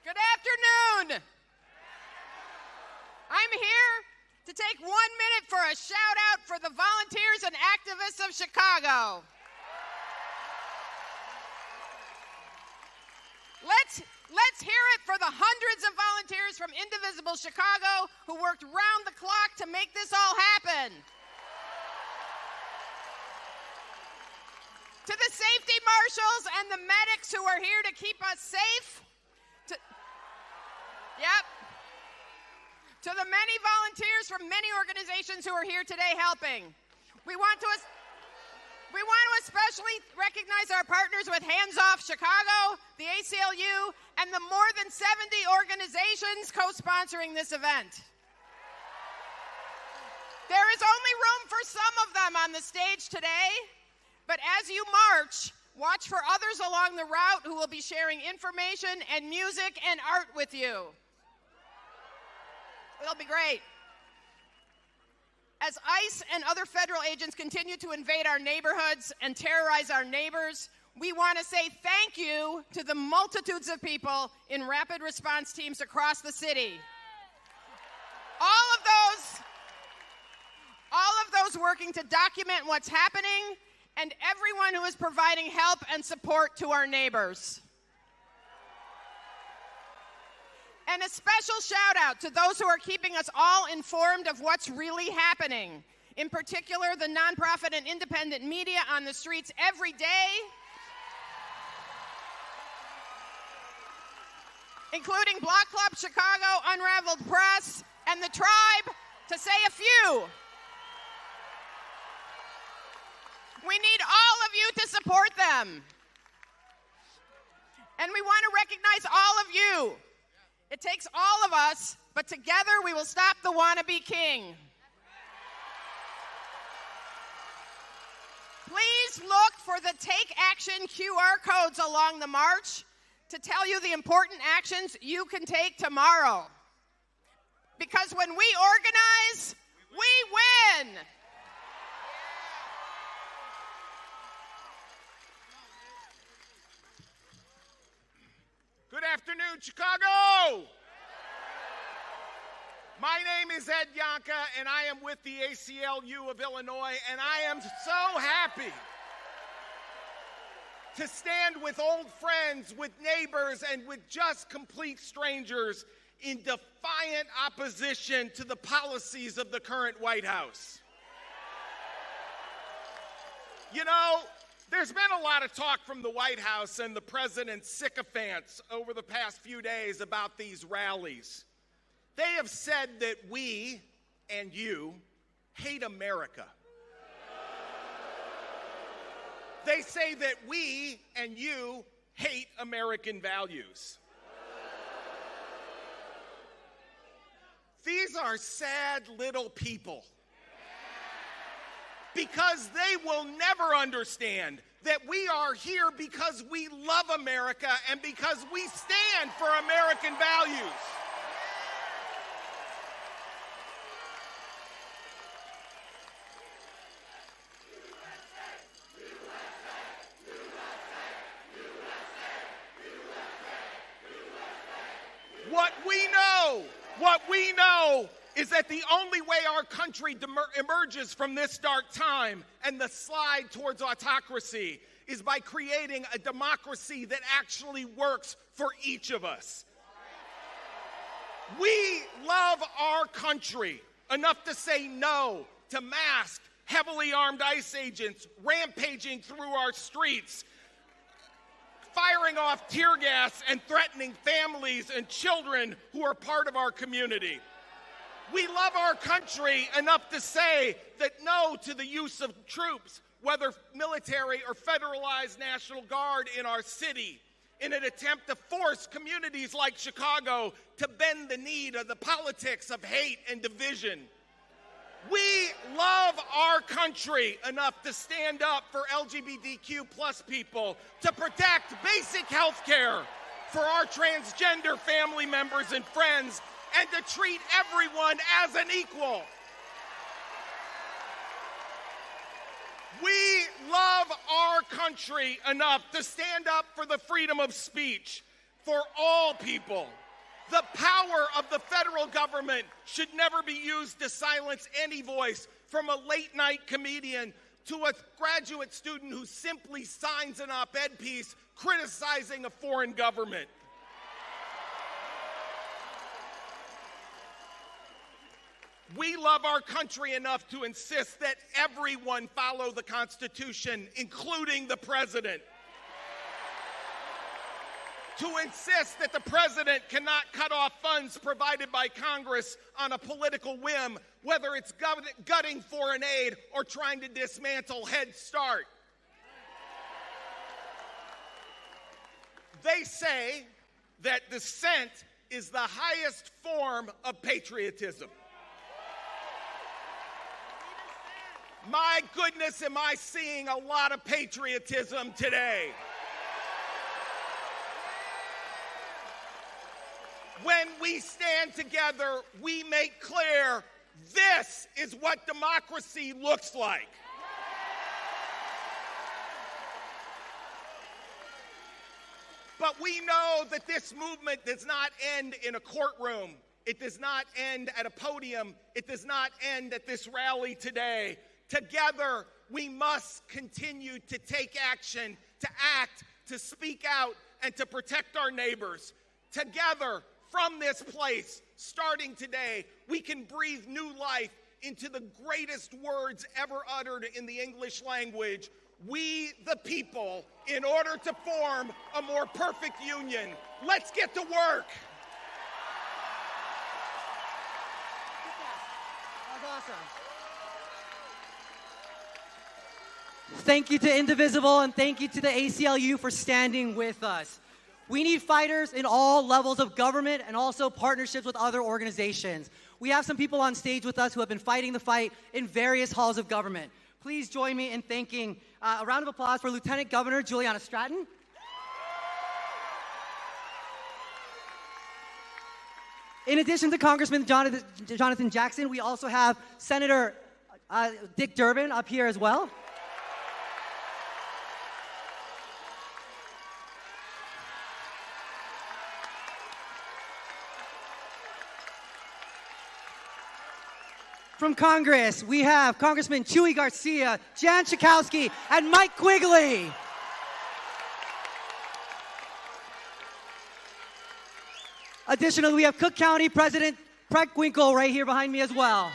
Good afternoon. I'm here to take 1 minute for a shout out for the volunteers and activists of Chicago. Let's hear it for the hundreds of volunteers from Indivisible Chicago who worked round the clock to make this all happen. To the safety marshals and the medics who are here to keep us safe. To the many volunteers from many organizations who are here today helping. We want to especially recognize our partners with Hands Off Chicago, the ACLU, and the more than 70 organizations co-sponsoring this event. There is only room for some of them on the stage today, but as you march, watch for others along the route who will be sharing information and music and art with you. It'll be great. As ICE and other federal agents continue to invade our neighborhoods and terrorize our neighbors, we want to say thank you to the multitudes of people in rapid response teams across the city. All of those working to document what's happening, and everyone who is providing help and support to our neighbors. And a special shout out to those who are keeping us all informed of what's really happening. In particular, the nonprofit and independent media on the streets every day, including Block Club Chicago, Unraveled Press, and The Tribe, to say a few. We need all of you to support them. And we want to recognize all of you. It takes all of us, but together we will stop the wannabe king. Please look for the Take Action QR codes along the march to tell you the important actions you can take tomorrow. Because when we organize, we win. Good afternoon, Chicago. My name is Ed Yonka, and I am with the ACLU of Illinois, and I am so happy to stand with old friends, with neighbors, and with just complete strangers in defiant opposition to the policies of the current White House. You know, there's been a lot of talk from the White House and the president's sycophants over the past few days about these rallies. They have said that we and you hate America. They say that we and you hate American values. These are sad little people, because they will never understand that we are here because we love America and because we stand for American values. What we know is that the only way our country emerges from this dark time and the slide towards autocracy is by creating a democracy that actually works for each of us. We love our country enough to say no to masked, heavily armed ICE agents rampaging through our streets, firing off tear gas and threatening families and children who are part of our community. We love our country enough to say that no to the use of troops, whether military or federalized National Guard, in our city, in an attempt to force communities like Chicago to bend the knee to the politics of hate and division. We love our country enough to stand up for LGBTQ plus people, to protect basic health care for our transgender family members and friends, and to treat everyone as an equal. We love our country enough to stand up for the freedom of speech for all people. The power of the federal government should never be used to silence any voice, from a late-night comedian to a graduate student who simply signs an op-ed piece criticizing a foreign government. We love our country enough to insist that everyone follow the Constitution, including the president. To insist that the president cannot cut off funds provided by Congress on a political whim, whether it's gutting foreign aid or trying to dismantle Head Start. They say that dissent is the highest form of patriotism. My goodness, am I seeing a lot of patriotism today. When we stand together, we make clear this is what democracy looks like. But we know that this movement does not end in a courtroom. It does not end at a podium. It does not end at this rally today. Together, we must continue to take action, to act, to speak out, and to protect our neighbors. Together, from this place, starting today, we can breathe new life into the greatest words ever uttered in the English language. We, the people, in order to form a more perfect union. Let's get to work. That's awesome. Thank you to Indivisible, and thank you to the ACLU for standing with us. We need fighters in all levels of government and also partnerships with other organizations. We have some people on stage with us who have been fighting the fight in various halls of government. Please join me in thanking, a round of applause for Lieutenant Governor Juliana Stratton. In addition to Congressman Jonathan Jackson, we also have Senator Dick Durbin up here as well. From Congress, we have Congressman Chuy Garcia, Jan Schakowsky, and Mike Quigley. Additionally, we have Cook County President Preckwinkle right here behind me as well.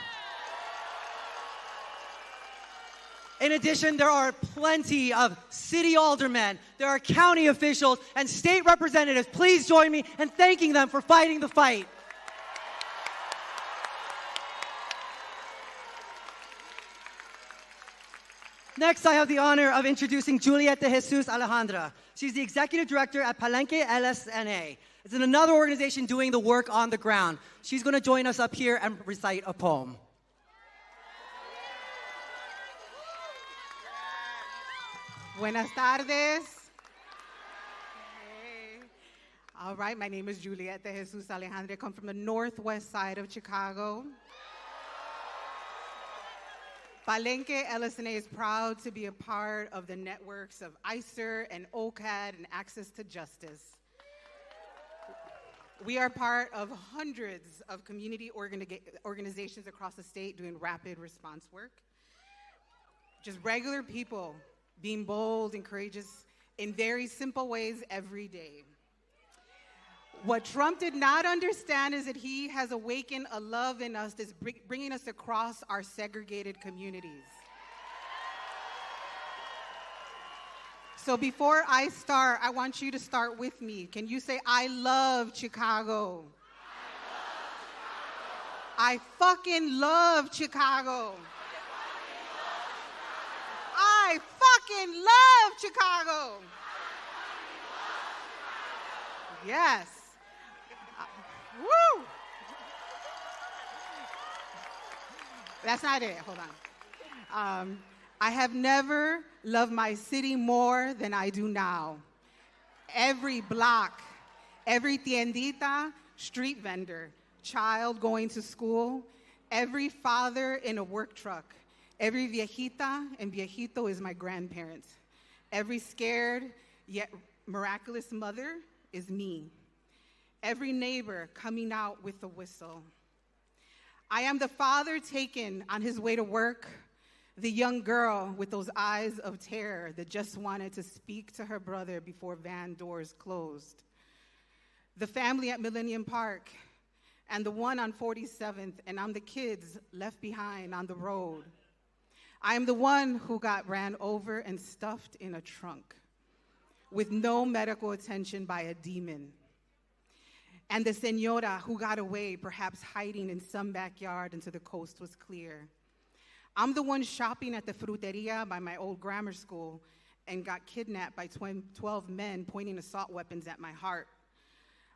In addition, there are plenty of city aldermen, there are county officials, and state representatives. Please join me in thanking them for fighting the fight. Next, I have the honor of introducing Juliet de Jesus Alejandra. She's the executive director at Palenque LSNA. It's another organization doing the work on the ground. She's going to join us up here and recite a poem. Buenas tardes. Hey. All right, my name is Juliet de Jesus Alejandra. I come from the northwest side of Chicago. Palenque LSNA is proud to be a part of the networks of ICER and OCAD and Access to Justice. We are part of hundreds of community organizations across the state doing rapid response work. Just regular people being bold and courageous in very simple ways every day. What Trump did not understand is that he has awakened a love in us that's bringing us across our segregated communities. So before I start, I want you to start with me. Can you say, I love Chicago? I fucking love Chicago. I fucking love Chicago. Yes. Woo! That's not it. Hold on. I have never loved my city more than I do now. Every block, every tiendita, street vendor, child going to school, every father in a work truck, every viejita and viejito is my grandparents. Every scared yet miraculous mother is me. Every neighbor coming out with a whistle. I am the father taken on his way to work, the young girl with those eyes of terror that just wanted to speak to her brother before van doors closed. The family at Millennium Park, and the one on 47th, and I'm the kids left behind on the road. I am the one who got ran over and stuffed in a trunk with no medical attention by a demon. And the señora who got away, perhaps hiding in some backyard until the coast was clear. I'm the one shopping at the fruteria by my old grammar school and got kidnapped by 12 men pointing assault weapons at my heart.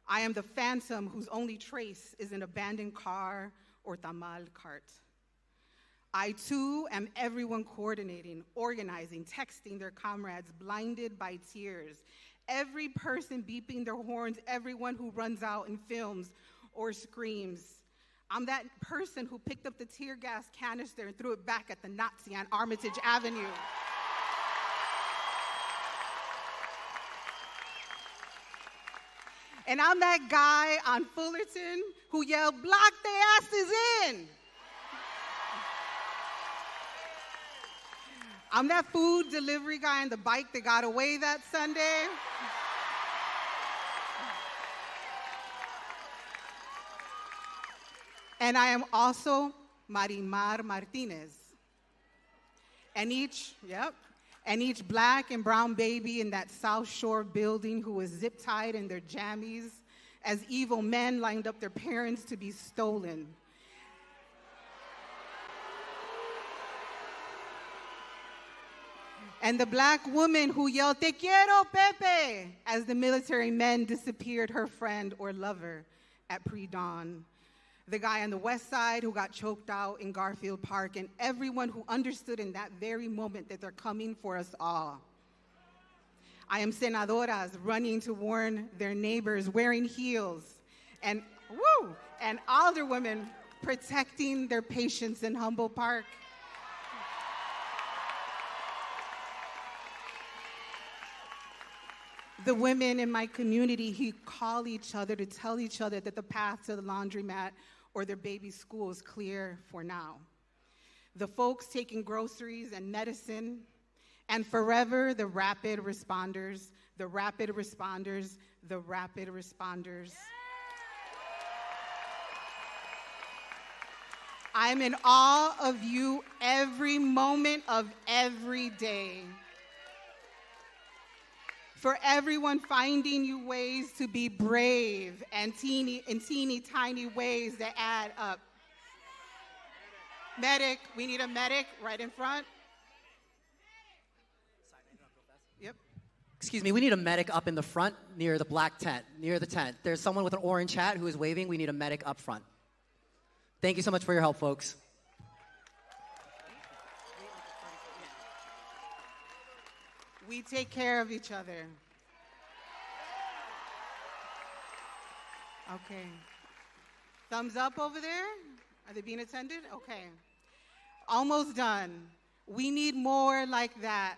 I am the phantom whose only trace is an abandoned car or tamal cart. I too am everyone coordinating, organizing, texting their comrades, blinded by tears. Every person beeping their horns, everyone who runs out and films or screams. I'm that person who picked up the tear gas canister and threw it back at the Nazi on Armitage Avenue. And I'm that guy on Fullerton who yelled, "Block their asses in." I'm that food delivery guy on the bike that got away that Sunday. And I am also Marimar Martinez. And each black and brown baby in that South Shore building who was zip-tied in their jammies as evil men lined up their parents to be stolen. And the black woman who yelled, "Te quiero, Pepe," as the military men disappeared her friend or lover at pre-dawn. The guy on the west side who got choked out in Garfield Park, and everyone who understood in that very moment that they're coming for us all. I am senadoras running to warn their neighbors, wearing heels, and alderwomen protecting their patients in Humboldt Park. The women in my community who call each other to tell each other that the path to the laundromat or their baby's school is clear for now. The folks taking groceries and medicine, and forever the rapid responders, the rapid responders, the rapid responders. I'm in awe of you every moment of every day. For everyone finding you ways to be brave and teeny tiny ways that add up. Medic, we need a medic right in front. Yep. Excuse me, we need a medic up in the front near the black tent, near the tent. There's someone with an orange hat who is waving. We need a medic up front. Thank you so much for your help, folks. We take care of each other. Okay. Thumbs up over there? Are they being attended? Okay. Almost done. We need more like that.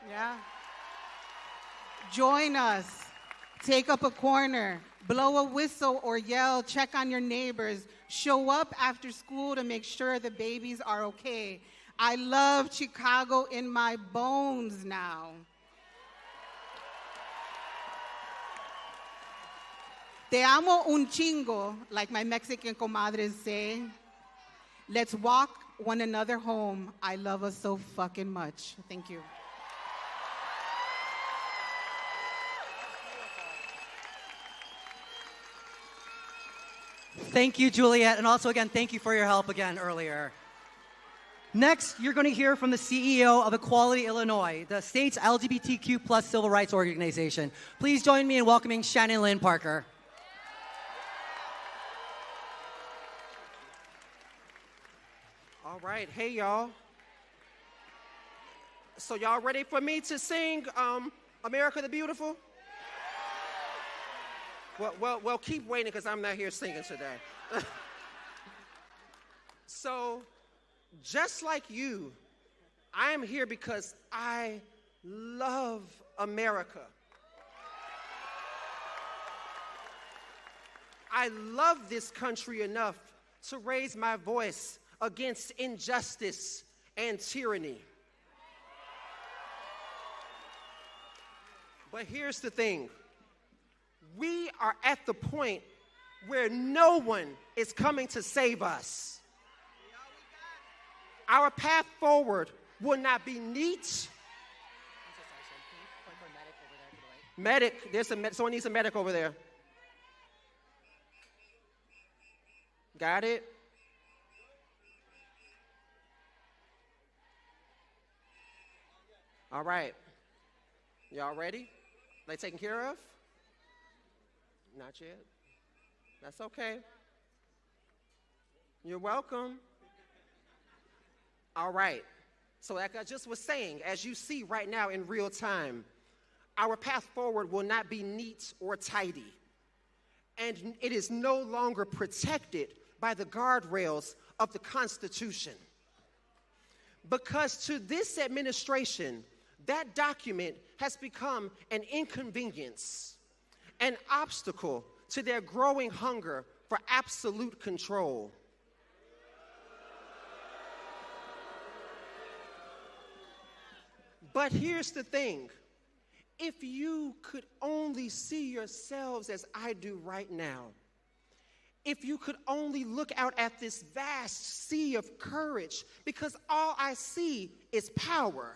Yeah? Join us. Take up a corner. Blow a whistle or yell. Check on your neighbors. Show up after school to make sure the babies are okay. I love Chicago in my bones now. Te amo un chingo, like my Mexican comadres say. Let's walk one another home. I love us so fucking much. Thank you. Thank you, Juliet, and also again, thank you for your help again earlier. Next, you're going to hear from the CEO of Equality Illinois, the state's LGBTQ plus civil rights organization. Please join me in welcoming Shannon Lynn Parker. All right, hey y'all. So y'all ready for me to sing America the Beautiful? Well, keep waiting because I'm not here singing today. So, just like you, I am here because I love America. I love this country enough to raise my voice against injustice and tyranny. But here's the thing. We are at the point where no one is coming to save us. Our path forward will not be neat. Medic, someone needs a medic over there. Got it? All right. Y'all ready? They taken care of? Not yet. That's okay. You're welcome. All right. So like I just was saying, as you see right now in real time, our path forward will not be neat or tidy. And it is no longer protected by the guardrails of the Constitution. Because to this administration, that document has become an inconvenience, an obstacle to their growing hunger for absolute control. But here's the thing. If you could only see yourselves as I do right now, if you could only look out at this vast sea of courage, because all I see is power.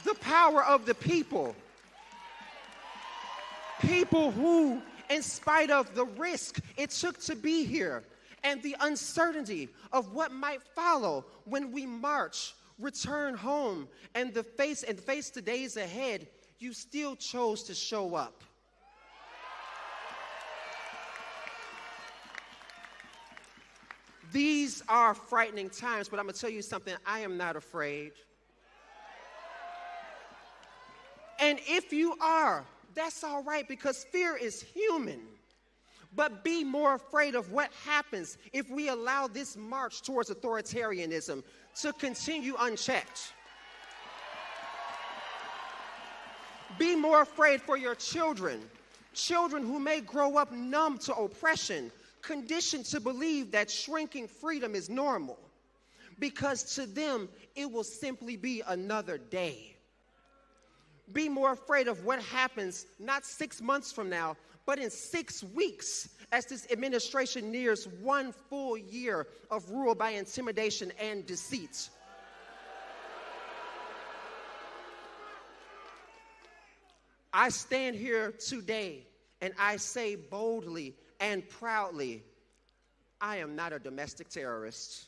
The power of the people. People who, in spite of the risk it took to be here and the uncertainty of what might follow when we march, return home, and face the days ahead, you still chose to show up. These are frightening times, but I'm going to tell you something. I am not afraid. And if you are, that's all right, because fear is human. But be more afraid of what happens if we allow this march towards authoritarianism to continue unchecked. Be more afraid for your children, children who may grow up numb to oppression, conditioned to believe that shrinking freedom is normal, because to them it will simply be another day. Be more afraid of what happens not 6 months from now, but in 6 weeks as this administration nears 1 full year of rule by intimidation and deceit. I stand here today and I say boldly and proudly, I am not a domestic terrorist.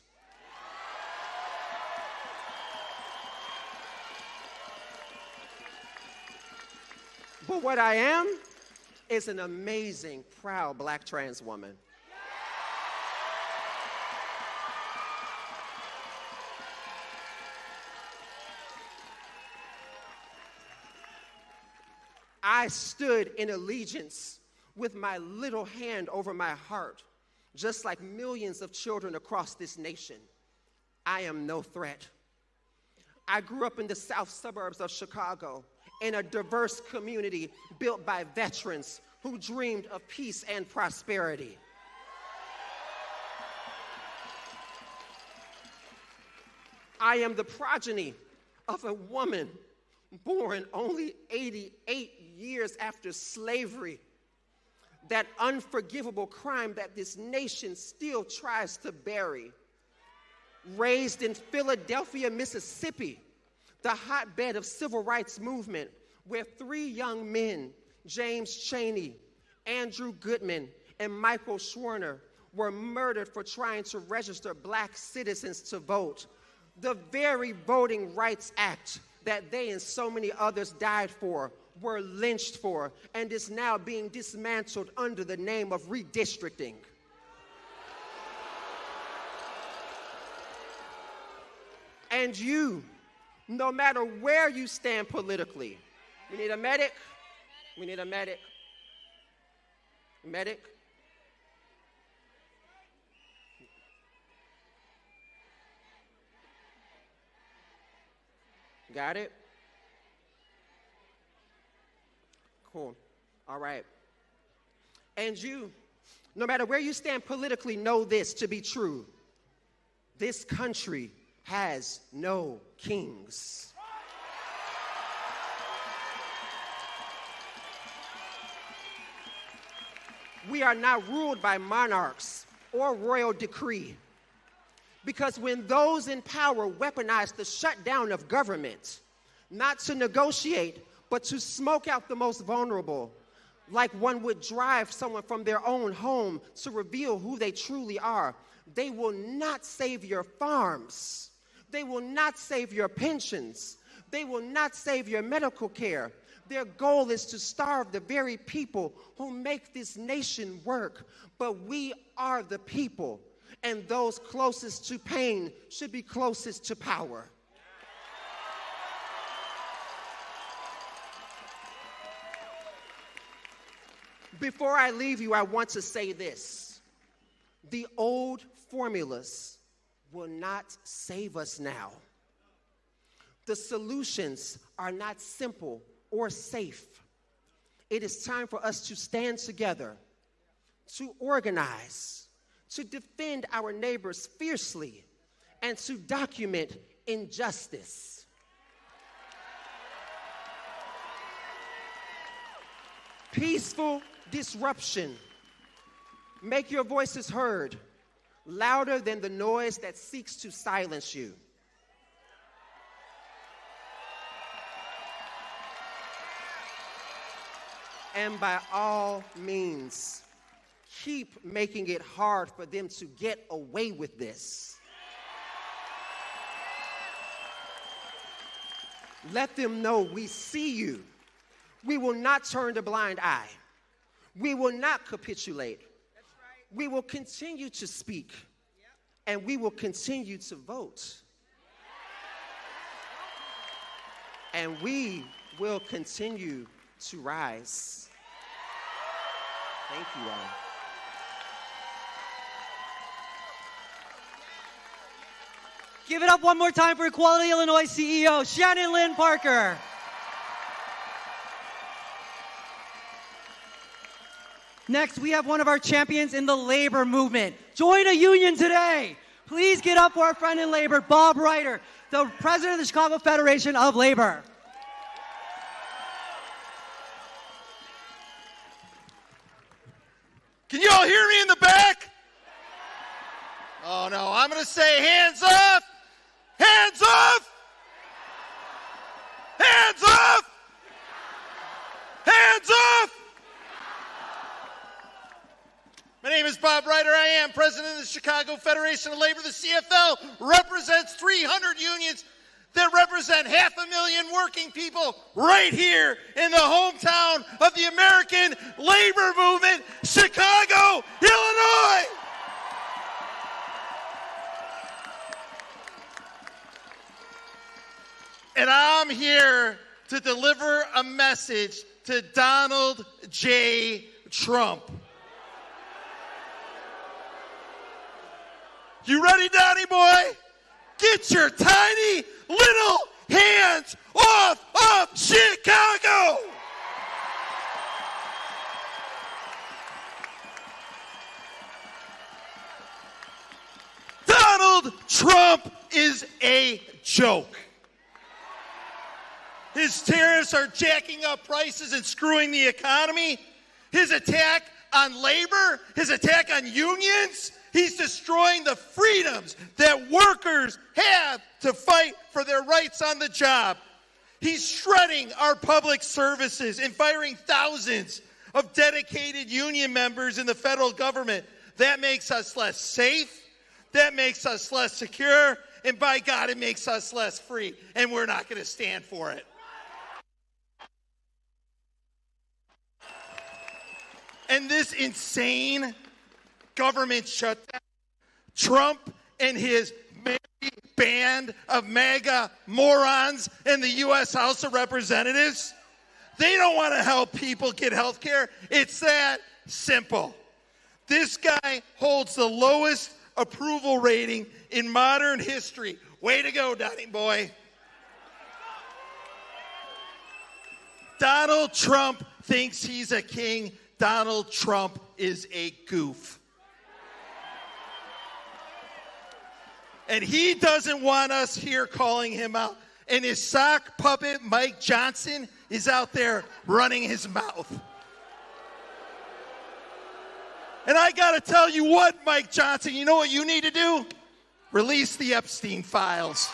But what I am is an amazing, proud black trans woman. I stood in allegiance with my little hand over my heart, just like millions of children across this nation. I am no threat. I grew up in the south suburbs of Chicago, in a diverse community built by veterans who dreamed of peace and prosperity. I am the progeny of a woman born only 88 years after slavery, that unforgivable crime that this nation still tries to bury. Raised in Philadelphia, Mississippi, the hotbed of civil rights movement, where 3 young men, James Chaney, Andrew Goodman, and Michael Schwerner, were murdered for trying to register black citizens to vote. The very Voting Rights Act that they and so many others died for, were lynched for, and is now being dismantled under the name of redistricting. And you, no matter where you stand politically, we need a medic, we need a medic. Medic. Got it? Cool. All right. And you, no matter where you stand politically, know this to be true. This country has no kings. We are not ruled by monarchs or royal decree. Because when those in power weaponize the shutdown of government, not to negotiate, but to smoke out the most vulnerable, like one would drive someone from their own home to reveal who they truly are, they will not save your farms. They will not save your pensions. They will not save your medical care. Their goal is to starve the very people who make this nation work. But we are the people, and those closest to pain should be closest to power. Before I leave you, I want to say this. The old formulas will not save us now. The solutions are not simple or safe. It is time for us to stand together, to organize, to defend our neighbors fiercely, and to document injustice. Peaceful disruption. Make your voices heard, louder than the noise that seeks to silence you. And by all means, keep making it hard for them to get away with this. Let them know we see you. We will not turn a blind eye. We will not capitulate. We will continue to speak, and we will continue to vote. And we will continue to rise. Thank you all. Give it up one more time for Equality Illinois CEO, Shannon Lynn Parker. Next, we have one of our champions in the labor movement. Join a union today. Please get up for our friend in labor, Bob Ryder, the president of the Chicago Federation of Labor. y'all hear me in the back? Oh no, I'm going to say hands off, hands off, hands off, hands off. My name is Bob Ryder. I am president of the Chicago Federation of Labor. The CFL represents 300 unions that represent 500,000 working people right here in the hometown of the American labor movement, Chicago, Illinois. And I'm here to deliver a message to Donald J. Trump. You ready, Donnie boy? Get your tiny little hands off of Chicago! Donald Trump is a joke. His tariffs are jacking up prices and screwing the economy. His attack on labor, his attack on unions, he's destroying the freedoms that workers have to fight for their rights on the job. He's shredding our public services and firing thousands of dedicated union members in the federal government. That makes us less safe. That makes us less secure. And by God, it makes us less free. And we're not going to stand for it. And this insane government shutdown, Trump and his merry band of MAGA morons in the U.S. House of Representatives, they don't want to help people get health care. It's that simple. This guy holds the lowest approval rating in modern history. Way to go, Donnie boy. Donald Trump thinks he's a king. Donald Trump is a goof. And he doesn't want us here calling him out. And his sock puppet, Mike Johnson, is out there running his mouth. And I got to tell you what, Mike Johnson, you know what you need to do? Release the Epstein files.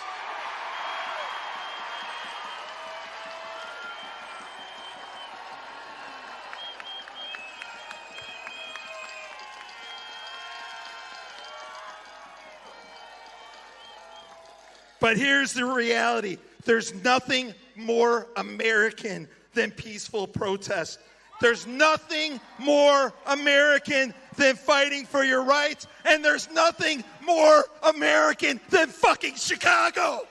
But here's the reality. There's nothing more American than peaceful protest. There's nothing more American than fighting for your rights. And there's nothing more American than fucking Chicago.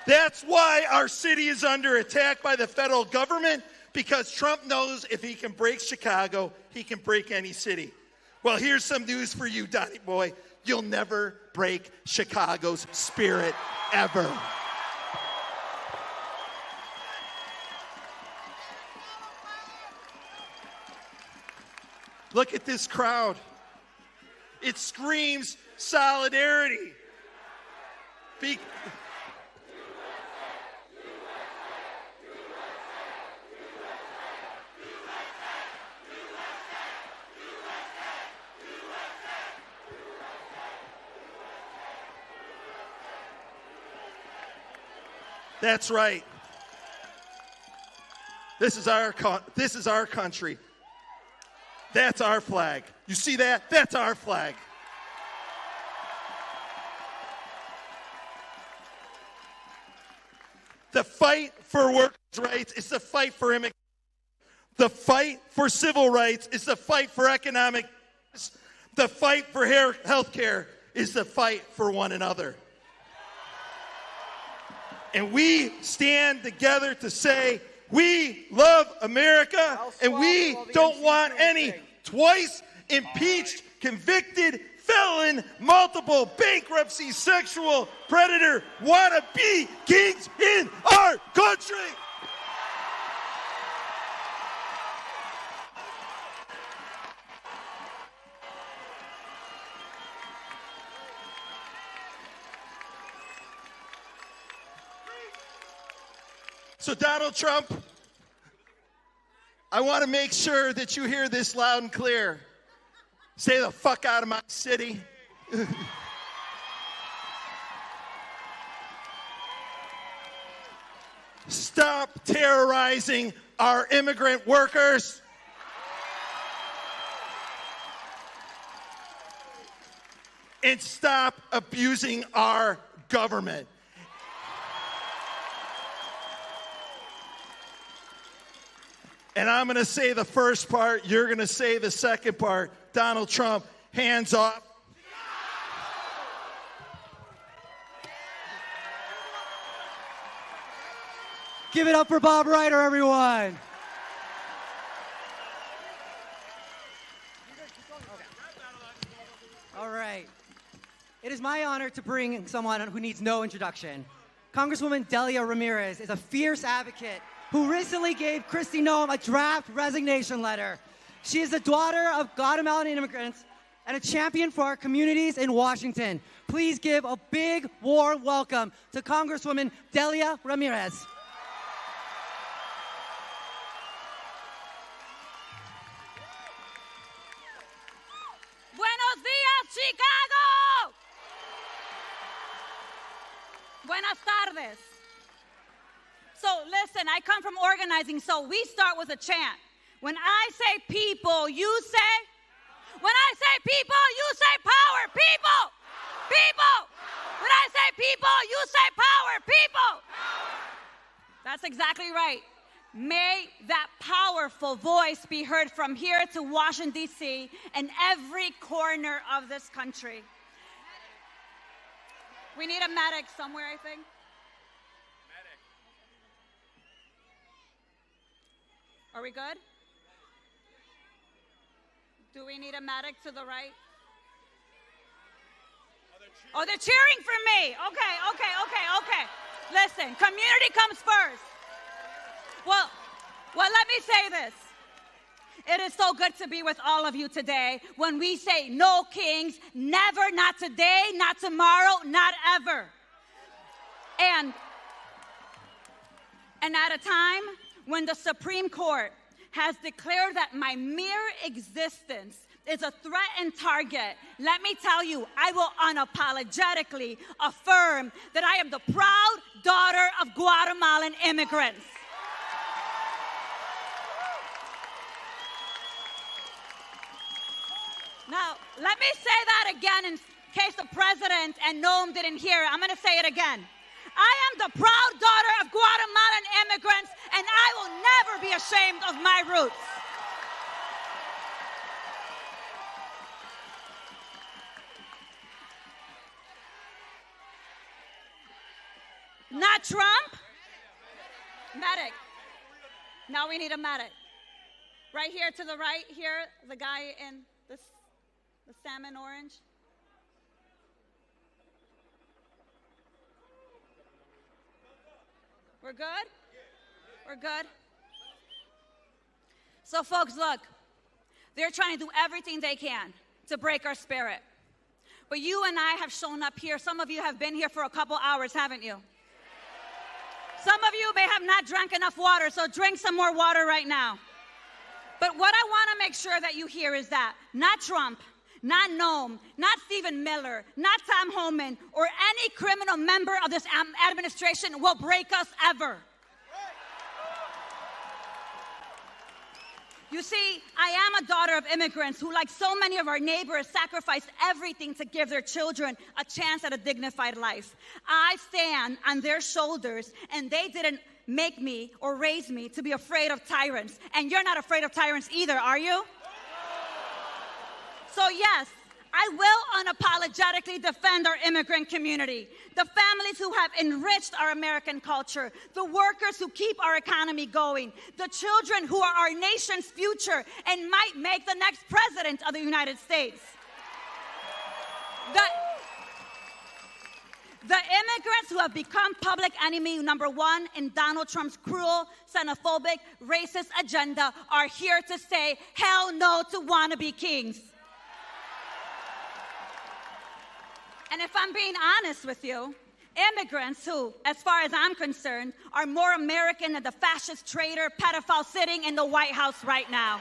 That's why our city is under attack by the federal government. Because Trump knows if he can break Chicago, he can break any city. Well, here's some news for you, Donnie boy. You'll never break Chicago's spirit, ever. Look at this crowd. It screams solidarity. That's right. This is our country. That's our flag. You see that? That's our flag. The fight for workers' rights is the fight for immigration. The fight for civil rights is the fight for economic justice. The fight for health care is the fight for one another. And we stand together to say, we love America, and we don't want any twice impeached, convicted, felon, multiple bankruptcy, sexual predator, wannabe kings in our country. So Donald Trump, I want to make sure that you hear this loud and clear. Stay the fuck out of my city. Stop terrorizing our immigrant workers. And stop abusing our government. And I'm going to say the first part, you're going to say the second part. Donald Trump, hands off. Give it up for Bob Ryder, everyone. All right. It is my honor to bring someone who needs no introduction. Congresswoman Delia Ramirez is a fierce advocate who recently gave Kristi Noem a draft resignation letter. She is the daughter of Guatemalan immigrants and a champion for our communities in Washington. Please give a big, warm welcome to Congresswoman Delia Ramirez. Buenos días, Chicago! Buenas tardes. So listen, I come from organizing, so we start with a chant. When I say people, you say? When I say people, you say power. People! People! When I say people, you say power. People! That's exactly right. May that powerful voice be heard from here to Washington, D.C. and every corner of this country. We need a medic somewhere, I think. Are we good? Do we need a medic to the right? Oh, they're cheering for me. Okay. Listen, community comes first. Well, let me say this. It is so good to be with all of you today when we say no kings, never, not today, not tomorrow, not ever. And at a time when the Supreme Court has declared that my mere existence is a threat and target, let me tell you, I will unapologetically affirm that I am the proud daughter of Guatemalan immigrants. Now, let me say that again in case the president and Noam didn't hear. I'm going to say it again. I am the proud daughter of Guatemalan immigrants, and I will never be ashamed of my roots. Not Trump. Medic. Now we need a medic. Right here to the right, here, the guy in the salmon orange. We're good? We're good? So folks, look, they're trying to do everything they can to break our spirit. But you and I have shown up here. Some of you have been here for a couple hours, haven't you? Some of you may have not drank enough water, so drink some more water right now. But what I want to make sure that you hear is that not Trump, not Noam, not Stephen Miller, not Tom Homan, or any criminal member of this administration will break us ever. You see, I am a daughter of immigrants who, like so many of our neighbors, sacrificed everything to give their children a chance at a dignified life. I stand on their shoulders, and they didn't make me or raise me to be afraid of tyrants. And you're not afraid of tyrants either, are you? So yes, I will unapologetically defend our immigrant community, the families who have enriched our American culture, the workers who keep our economy going, the children who are our nation's future and might make the next president of the United States. The immigrants who have become public enemy number one in Donald Trump's cruel, xenophobic, racist agenda are here to say hell no to wannabe kings. And if I'm being honest with you, Immigrants who, as far as I'm concerned, are more American than the fascist traitor pedophile sitting in the White House right now.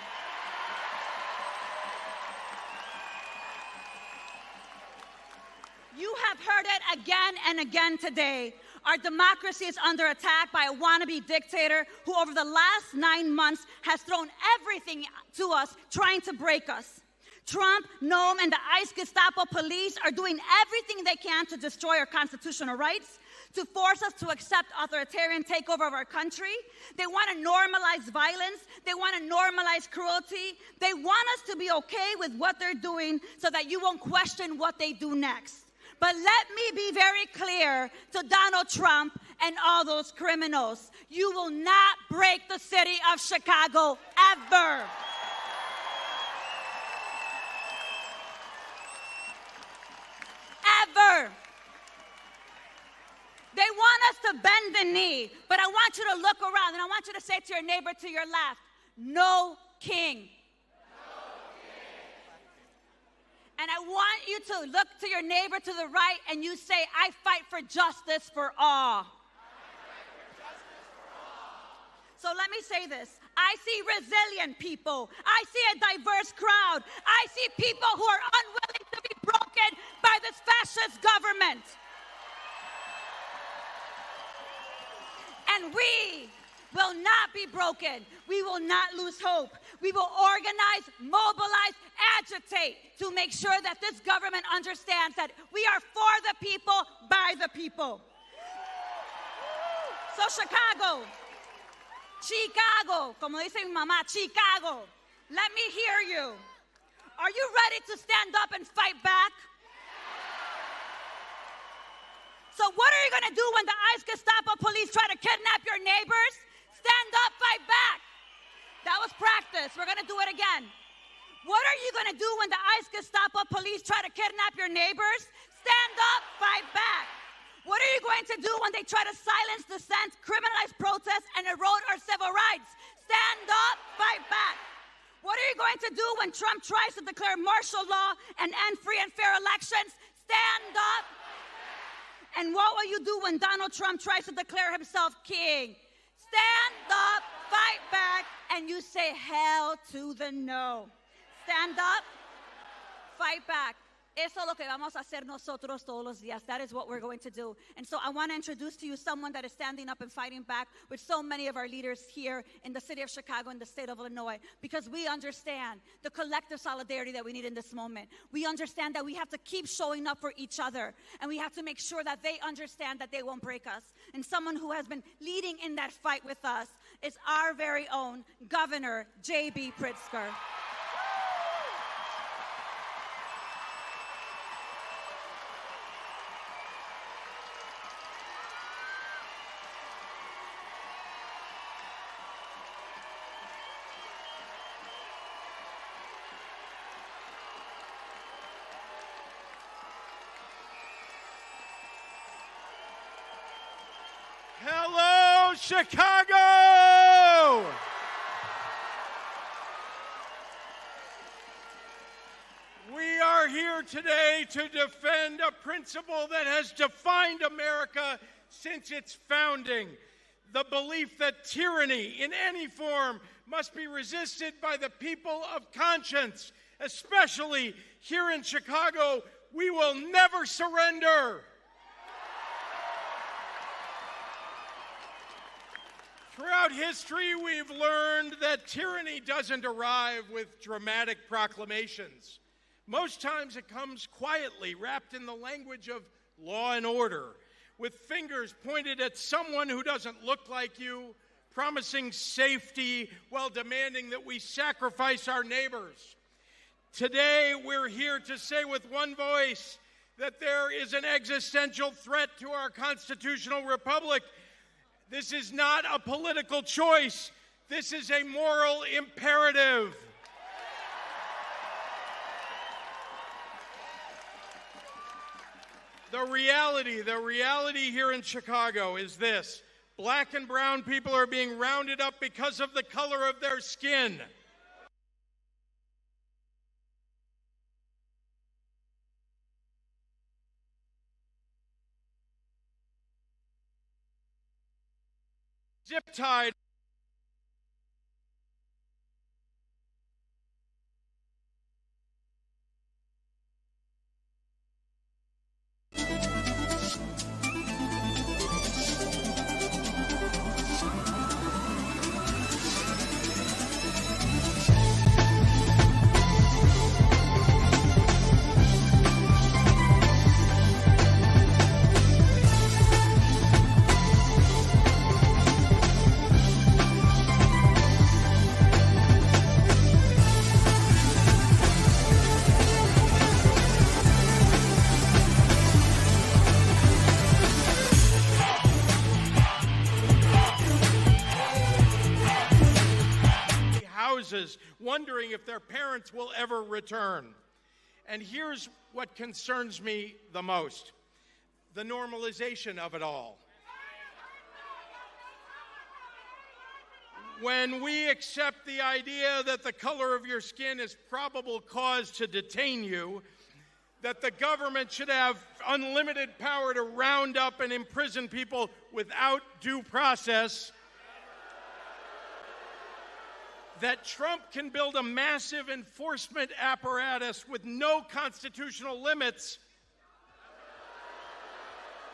You have heard it again and again today. Our democracy is under attack by a wannabe dictator who over the last 9 months has thrown everything to us, trying to break us. Trump, Noam, and the ICE Gestapo police are doing everything they can to destroy our constitutional rights, to force us to accept authoritarian takeover of our country. They want to normalize violence. They want to normalize cruelty. They want us to be okay with what they're doing so that you won't question what they do next. But let me be very clear to Donald Trump and all those criminals. You will not break the city of Chicago, ever. Ever. They want us to bend the knee, but I want you to look around and I want you to say to your neighbor to your left, no king. And I want you to look to your neighbor to the right and you say, I fight for justice for all. So let me say this. I see resilient people. I see a diverse crowd. I see people who are unwilling to be broken by this fascist government. And we will not be broken. We will not lose hope. We will organize, mobilize, agitate to make sure that this government understands that we are for the people, by the people. So Chicago, como dice mi mamá, Chicago, let me hear you. Are you ready to stand up and fight back? So what are you going to do when the ICE Gestapo police try to kidnap your neighbors? Stand up, fight back. That was practice. We're going to do it again. What are you going to do when the ICE Gestapo police try to kidnap your neighbors? Stand up, fight back. What are you going to do when they try to silence dissent, criminalize protests, and erode our civil rights? Stand up, fight back. What are you going to do when Trump tries to declare martial law and end free and fair elections? Stand up. And what will you do when Donald Trump tries to declare himself king? Stand up, fight back, and you say hell to the no. Stand up, fight back. Eso es lo que vamos a hacer nosotros todos los días. That is what we're going to do. And so I want to introduce to you someone that is standing up and fighting back with so many of our leaders here in the city of Chicago and the state of Illinois, because we understand the collective solidarity that we need in this moment. We understand that we have to keep showing up for each other, and we have to make sure that they understand that they won't break us. And someone who has been leading in that fight with us is our very own Governor J.B. Pritzker. Hello, Chicago! We are here today to defend a principle that has defined America since its founding. The belief that tyranny in any form must be resisted by the people of conscience. Especially here in Chicago, we will never surrender. Throughout history, we've learned that tyranny doesn't arrive with dramatic proclamations. Most times it comes quietly, wrapped in the language of law and order, with fingers pointed at someone who doesn't look like you, promising safety while demanding that we sacrifice our neighbors. Today, we're here to say with one voice that there is an existential threat to our constitutional republic. This is not a political choice. This is a moral imperative. The reality here in Chicago is this. Black and brown people are being rounded up because of the color of their skin. zip-tied. Houses, wondering if their parents will ever return. And here's what concerns me the most: the normalization of it all. When we accept the idea that the color of your skin is probable cause to detain you, that the government should have unlimited power to round up and imprison people without due process, that Trump can build a massive enforcement apparatus with no constitutional limits,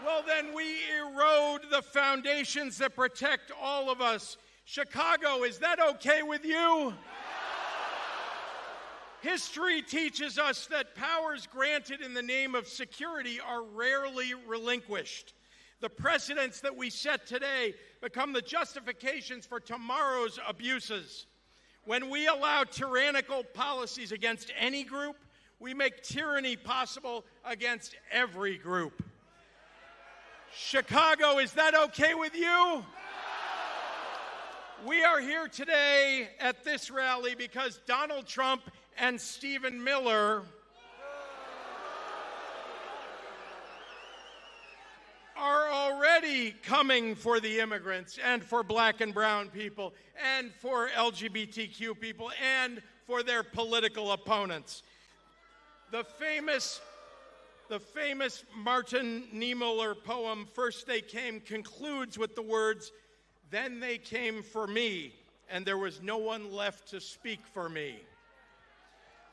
well, then we erode the foundations that protect all of us. Chicago, is that okay with you? History teaches us that powers granted in the name of security are rarely relinquished. The precedents that we set today become the justifications for tomorrow's abuses. When we allow tyrannical policies against any group, we make tyranny possible against every group. Chicago, is that okay with you? We are here today at this rally because Donald Trump and Stephen Miller are already coming for the immigrants and for black and brown people and for LGBTQ people and for their political opponents. The famous Martin Niemöller poem, First They Came, concludes with the words, "Then they came for me, and there was no one left to speak for me."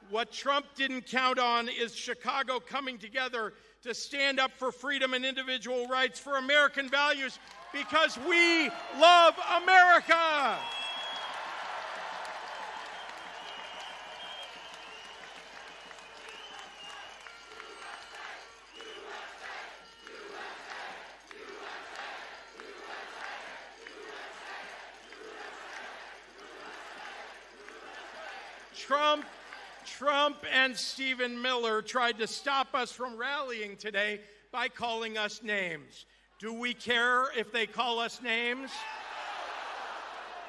What Trump didn't count on is Chicago coming together to stand up for freedom and individual rights, for American values, because we love America. Trump and Stephen Miller tried to stop us from rallying today by calling us names. Do we care if they call us names?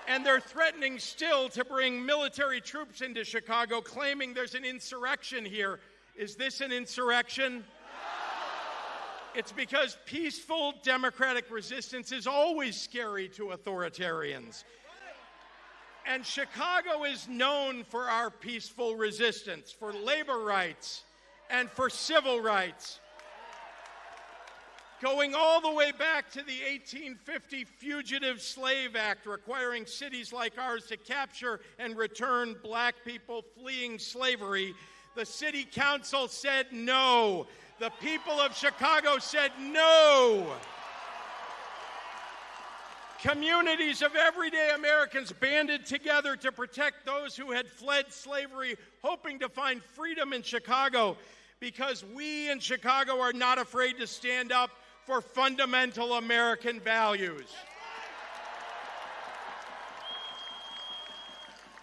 And they're threatening still to bring military troops into Chicago, claiming there's an insurrection here. Is this an insurrection? It's because peaceful democratic resistance is always scary to authoritarians. And Chicago is known for our peaceful resistance, for labor rights and for civil rights. Going all the way back to the 1850 Fugitive Slave Act, requiring cities like ours to capture and return black people fleeing slavery, the city council said no. The people of Chicago said no. Communities of everyday Americans banded together to protect those who had fled slavery, hoping to find freedom in Chicago, because we in Chicago are not afraid to stand up for fundamental American values.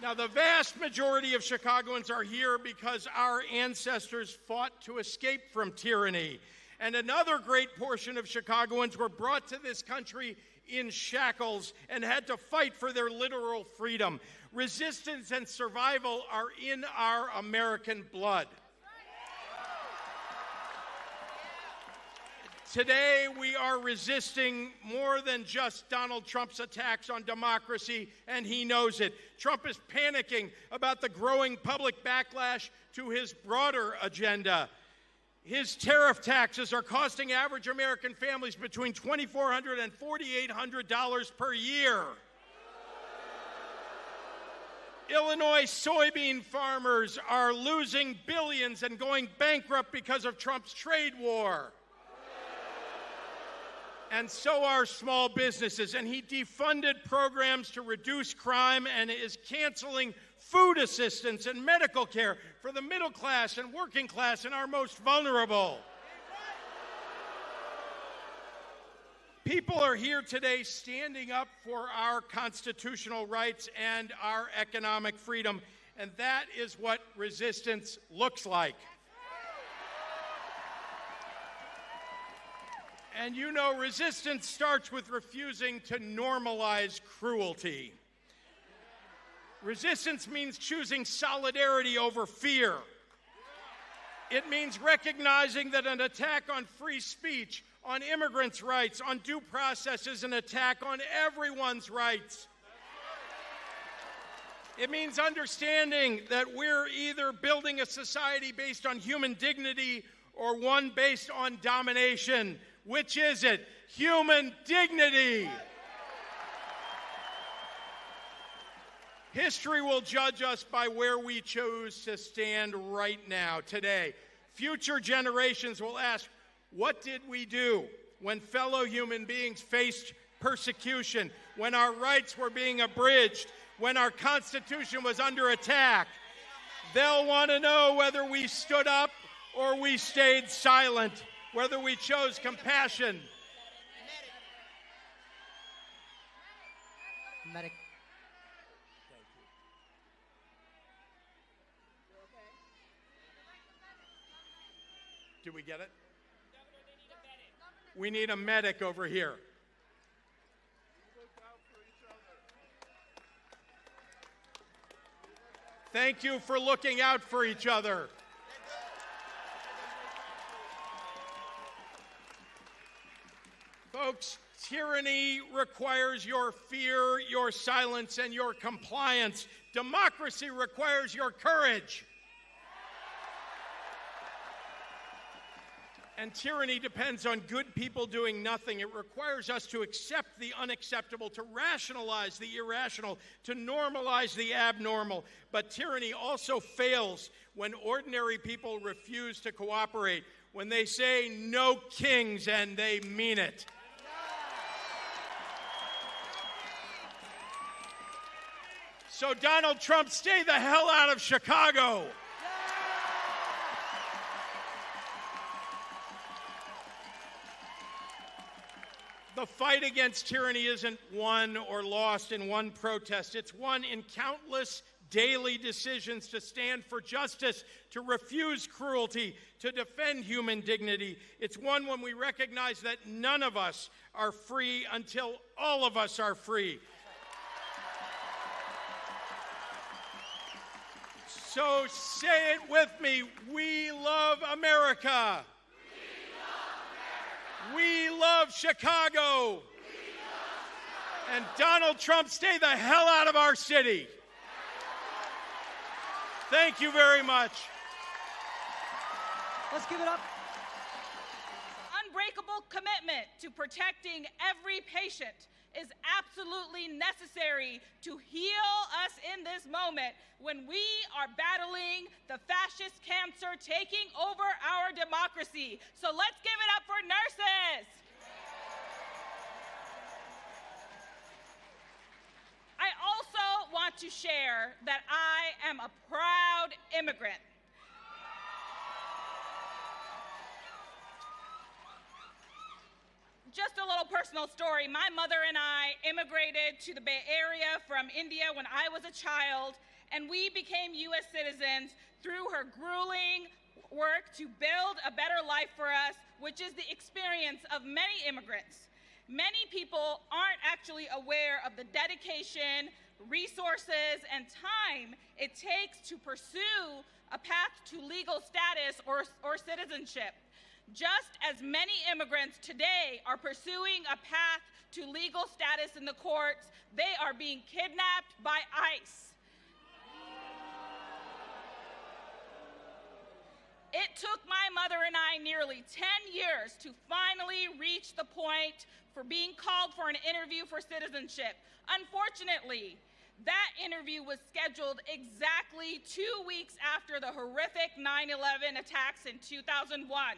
Now, the vast majority of Chicagoans are here because our ancestors fought to escape from tyranny. And another great portion of Chicagoans were brought to this country in shackles and had to fight for their literal freedom. Resistance and survival are in our American blood. Today, we are resisting more than just Donald Trump's attacks on democracy, and he knows it. Trump is panicking about the growing public backlash to his broader agenda. His tariff taxes are costing average American families between $2,400 and $4,800 per year. Illinois soybean farmers are losing billions and going bankrupt because of Trump's trade war. And so are small businesses. And he defunded programs to reduce crime and is canceling food assistance and medical care for the middle class and working class and our most vulnerable. People are here today standing up for our constitutional rights and our economic freedom, and that is what resistance looks like. And you know, resistance starts with refusing to normalize cruelty. Resistance means choosing solidarity over fear. It means recognizing that an attack on free speech, on immigrants' rights, on due process is an attack on everyone's rights. It means understanding that we're either building a society based on human dignity or one based on domination. Which is it? Human dignity. History will judge us by where we choose to stand right now, today. Future generations will ask, what did we do when fellow human beings faced persecution, when our rights were being abridged, when our Constitution was under attack? They'll want to know whether we stood up or we stayed silent, whether we chose compassion. Medic. Do we get it? We need a medic over here. Thank you for looking out for each other. Folks, tyranny requires your fear, your silence, and your compliance. Democracy requires your courage. And tyranny depends on good people doing nothing. It requires us to accept the unacceptable, to rationalize the irrational, to normalize the abnormal. But tyranny also fails when ordinary people refuse to cooperate, when they say no kings and they mean it. So Donald Trump, stay the hell out of Chicago. The fight against tyranny isn't won or lost in one protest. It's won in countless daily decisions to stand for justice, to refuse cruelty, to defend human dignity. It's won when we recognize that none of us are free until all of us are free. So say it with me. We love America. We love Chicago. And Donald Trump, stay the hell out of our city. Thank you very much. Let's give it up. Unbreakable commitment to protecting every patient is absolutely necessary to heal us in this moment when we are battling the fascist cancer taking over our democracy. So let's give it up for nurses. I also want to share that I am a proud immigrant. Just a little personal story. My mother and I immigrated to the Bay Area from India when I was a child, and we became U.S. citizens through her grueling work to build a better life for us, which is the experience of many immigrants. Many people aren't actually aware of the dedication, resources, and time it takes to pursue a path to legal status or citizenship. Just as many immigrants today are pursuing a path to legal status in the courts, they are being kidnapped by ICE. It took my mother and I nearly 10 years to finally reach the point for being called for an interview for citizenship. Unfortunately, that interview was scheduled exactly 2 weeks after the horrific 9/11 attacks in 2001.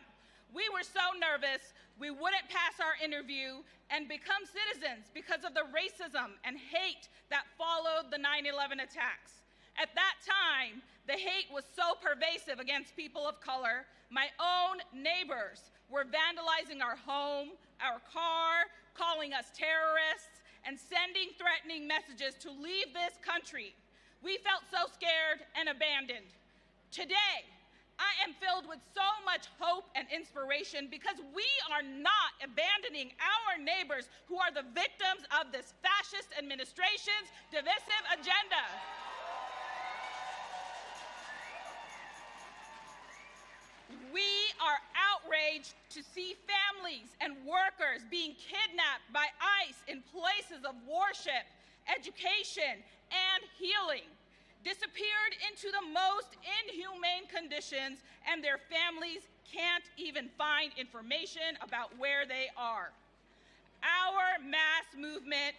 We were so nervous we wouldn't pass our interview and become citizens because of the racism and hate that followed the 9/11 attacks. At that time, the hate was so pervasive against people of color, my own neighbors were vandalizing our home, our car, calling us terrorists, and sending threatening messages to leave this country. We felt so scared and abandoned. Today, I am filled with so much hope and inspiration because we are not abandoning our neighbors who are the victims of this fascist administration's divisive agenda. We are outraged to see families and workers being kidnapped by ICE in places of worship, education, and healing, disappeared into the most inhumane conditions, and their families can't even find information about where they are. Our mass movement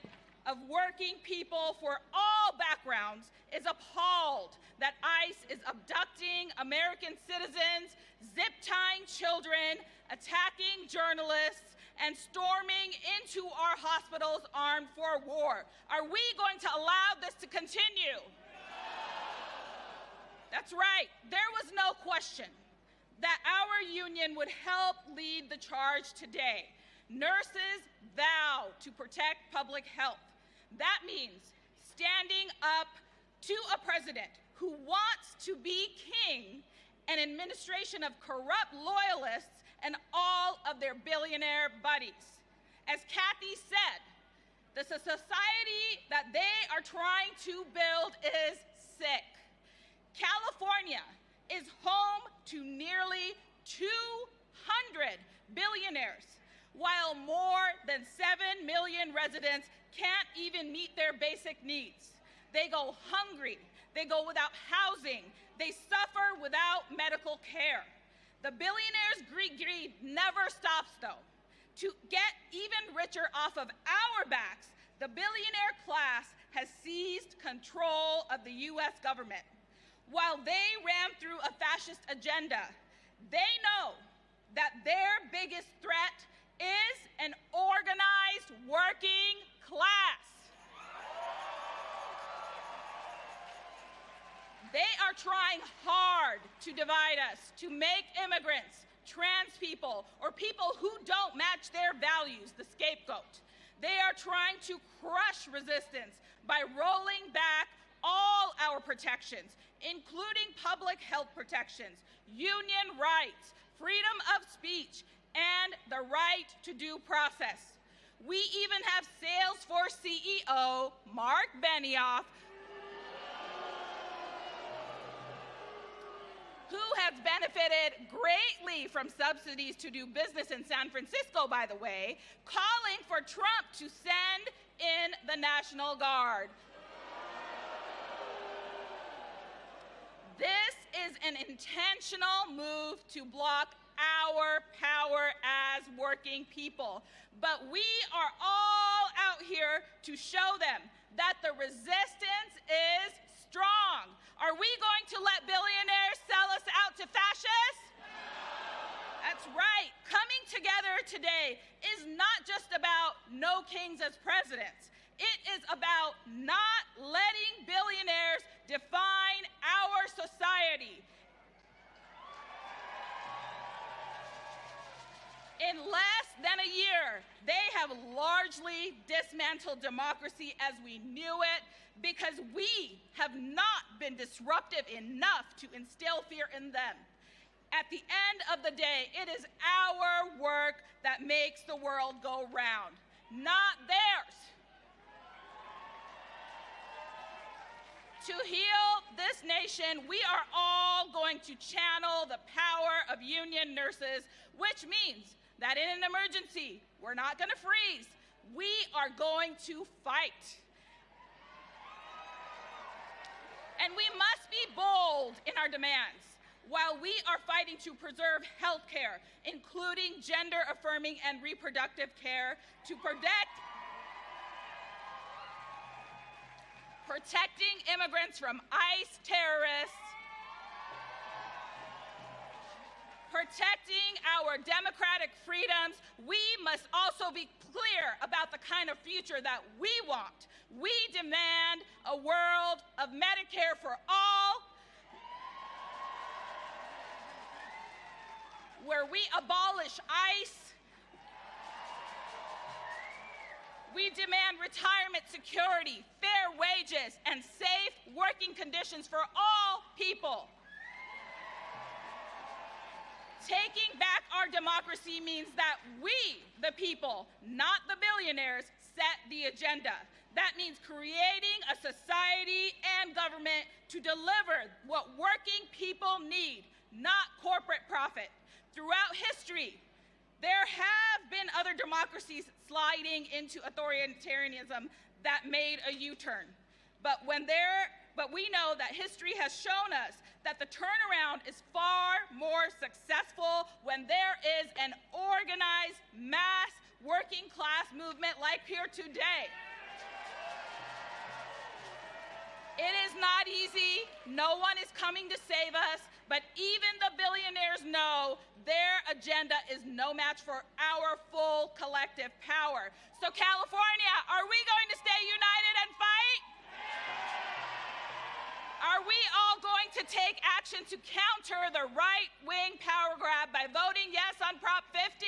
of working people for all backgrounds is appalled that ICE is abducting American citizens, zip-tying children, attacking journalists, and storming into our hospitals armed for war. Are we going to allow this to continue? That's right. There was no question that our union would help lead the charge today. Nurses vow to protect public health. That means standing up to a president who wants to be king, an administration of corrupt loyalists, and all of their billionaire buddies. As Kathy said, the society that they are trying to build is sick. California is home to nearly 200 billionaires, while more than 7 million residents can't even meet their basic needs. They go hungry, they go without housing, they suffer without medical care. The billionaires' greed never stops, though. To get even richer off of our backs, the billionaire class has seized control of the US government. While they ran through a fascist agenda, they know that their biggest threat is an organized working class. They are trying hard to divide us, to make immigrants, trans people, or people who don't match their values the scapegoat. They are trying to crush resistance by rolling back all our protections, including public health protections, union rights, freedom of speech, and the right to due process. We even have Salesforce CEO Mark Benioff, who has benefited greatly from subsidies to do business in San Francisco, by the way, calling for Trump to send in the National Guard. This is an intentional move to block our power as working people. But we are all out here to show them that the resistance is strong. Are we going to let billionaires sell us out to fascists? That's right. Coming together today is not just about no kings as presidents. It is about not letting billionaires define our society. In less than a year, they have largely dismantled democracy as we knew it because we have not been disruptive enough to instill fear in them. At the end of the day, it is our work that makes the world go round, not theirs. To heal this nation, we are all going to channel the power of union nurses, which means that in an emergency, we're not going to freeze. We are going to fight. And we must be bold in our demands. while we are fighting to preserve health care, including gender-affirming and reproductive care, to protecting immigrants from ICE terrorists, protecting our democratic freedoms, we must also be clear about the kind of future that we want. We demand a world of Medicare for all, where we abolish ICE. We demand retirement security, fair wages, and safe working conditions for all people. Taking back our democracy means that we, the people, not the billionaires, set the agenda. That means creating a society and government to deliver what working people need, not corporate profit. Throughout history, there have been other democracies sliding into authoritarianism that made a U-turn. But we know that history has shown us that the turnaround is far more successful when there is an organized mass working class movement like here today. It is not easy. No one is coming to save us, but even the billionaires know their agenda is no match for our full collective power. So California, are we going to stay united and fight? Are we all going to take action to counter the right-wing power grab by voting yes on Prop 50?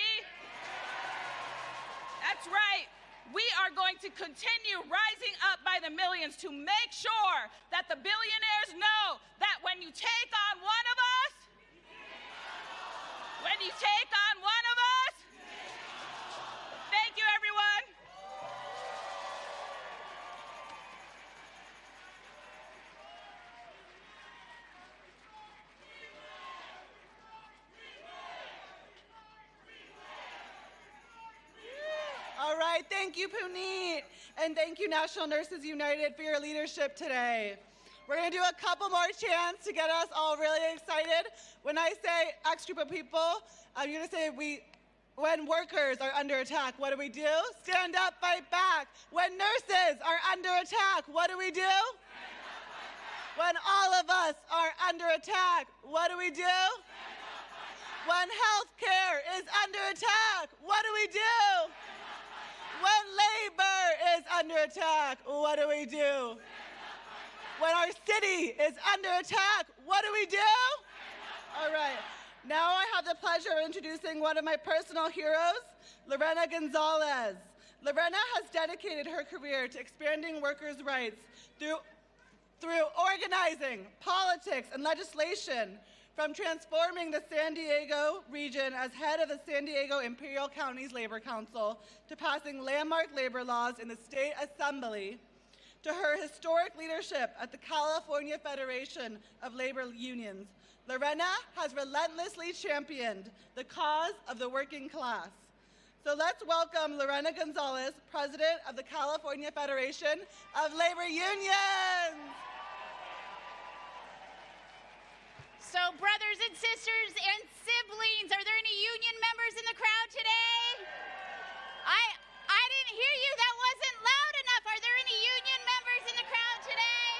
That's right. We are going to continue rising up by the millions to make sure that the billionaires know that when you take on one of us, thank you, everyone. All right, thank you, Puneet. And thank you, National Nurses United, for your leadership today. We're going to do a couple more chants to get us all really excited. When I say X group of people, I'm going to say when workers are under attack, what do? Stand up, fight back. When nurses are under attack, what do? When all of us are under attack, what do? When healthcare is under attack, what do? When labor is under attack, what do? When our city is under attack, what do? All right. Now I have the pleasure of introducing one of my personal heroes, Lorena Gonzalez. Lorena has dedicated her career to expanding workers' rights through organizing, politics, and legislation, from transforming the San Diego region as head of the San Diego Imperial County's Labor Council to passing landmark labor laws in the State Assembly, to her historic leadership at the California Federation of Labor Unions. Lorena has relentlessly championed the cause of the working class. So let's welcome Lorena Gonzalez, President of the California Federation of Labor Unions. So brothers and sisters and siblings, are there any union members in the crowd today? I didn't hear you. That wasn't loud enough. Are there any union members in the crowd today?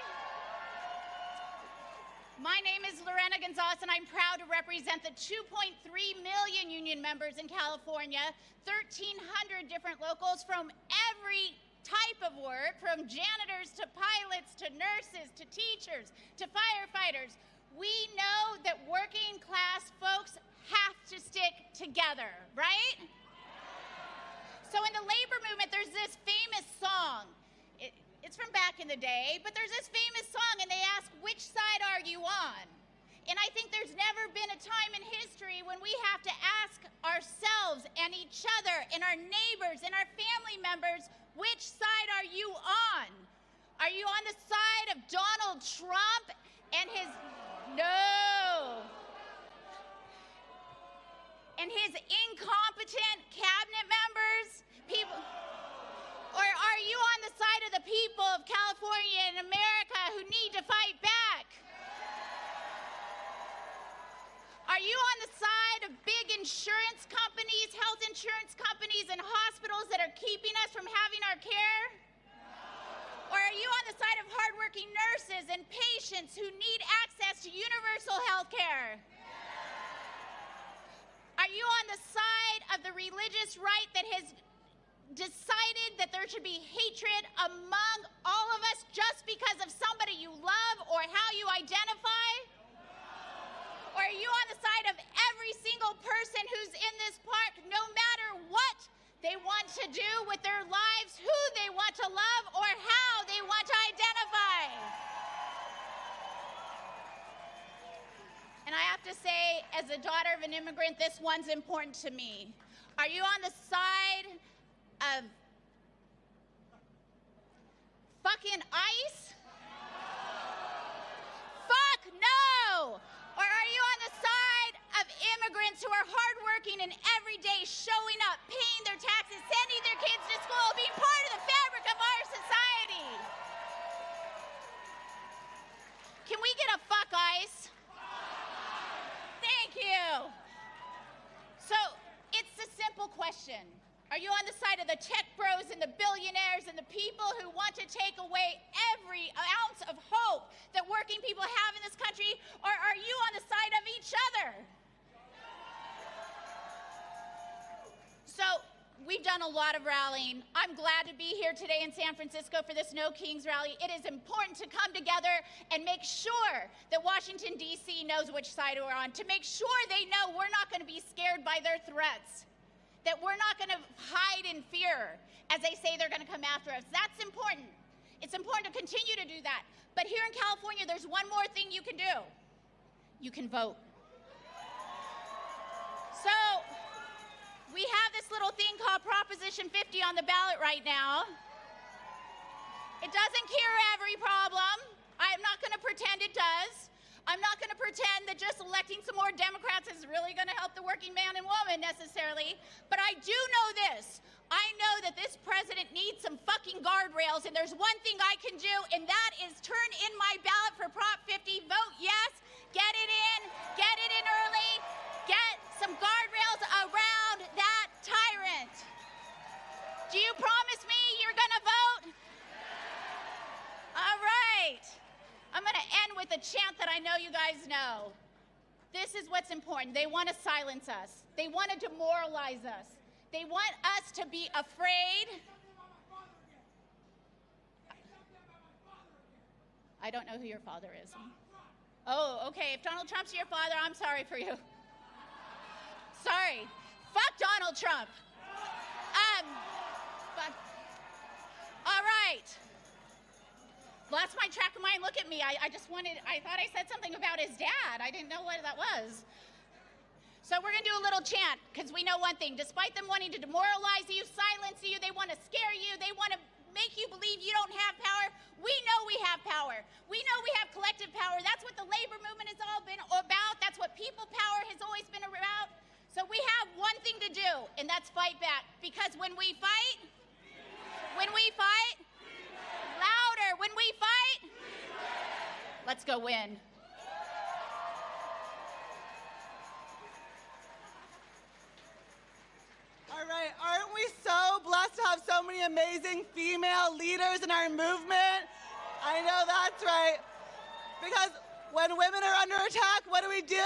My name is Lorena Gonzalez, and I'm proud to represent the 2.3 million union members in California, 1,300 different locals from every type of work, from janitors to pilots to nurses to teachers to firefighters. We know that working class folks have to stick together, right? So in the labor movement, there's this famous song. It's from back in the day, but there's this famous song, and they ask, which side are you on? And I think there's never been a time in history when we have to ask ourselves and each other and our neighbors and our family members, which side are you on? Are you on the side of Donald Trump and his... No. And his incompetent cabinet members, people, or are you on the side of the people of California and America who need to fight back? and patients who need access to universal health care? Are you on the side of the religious right that has decided that there should be hatred among all of us just because of somebody you love or how you identify? Or are you on the side of every single person who's in this park, no matter what they want to do with their lives, who they want to love, or how they want to identify? And I have to say, as a daughter of an immigrant, this one's important to me. Are you on the side of fucking ICE? Fuck no! Or are you on the side of immigrants who are hardworking and every day showing up, paying their taxes, sending their kids to school, being part of the fabric of our society? Can we get a fuck ICE? Thank you. So it's a simple question. Are you on the side of the tech bros and the billionaires and the people who want to take away every ounce of hope that working people have in this country, or are you on the side of each other? So we've done a lot of rallying. I'm glad to be here today in San Francisco for this No Kings rally. It is important to come together and make sure that Washington, D.C. knows which side we're on, to make sure they know we're not going to be scared by their threats, that we're not going to hide in fear as they say they're going to come after us. That's important. It's important to continue to do that. But here in California, there's one more thing you can do. You can vote. So we have this little thing called Proposition 50 on the ballot right now. It doesn't cure every problem. I'm not going to pretend it does. I'm not going to pretend that just electing some more Democrats is really going to help the working man and woman necessarily. But I do know this. I know that this president needs some fucking guardrails, and there's one thing I can do, and that is turn in my ballot for Prop 50, vote yes, get it in early, get some guardrails around that tyrant. Do you promise me you're going to vote? All right. I'm going to end with a chant that I know you guys know. This is what's important. They want to silence us. They want to demoralize us. They want us to be afraid. I don't know who your father is. Oh, okay. If Donald Trump's your father, I'm sorry for you. Sorry. Fuck Donald Trump. All right. Lost my track of mind. Look at me. I thought I said something about his dad. I didn't know what that was. So we're going to do a little chant, because we know one thing. Despite them wanting to demoralize you, silence you, they want to scare you, they want to make you believe you don't have power, we know we have power. We know we have collective power. That's what the labor movement has all been about. That's what people power has always been about. So we have one thing to do, and that's fight back. Because when we fight, louder, when we fight, let's go win. All right, aren't we so blessed to have so many amazing female leaders in our movement? I know that's right. Because when women are under attack, what do?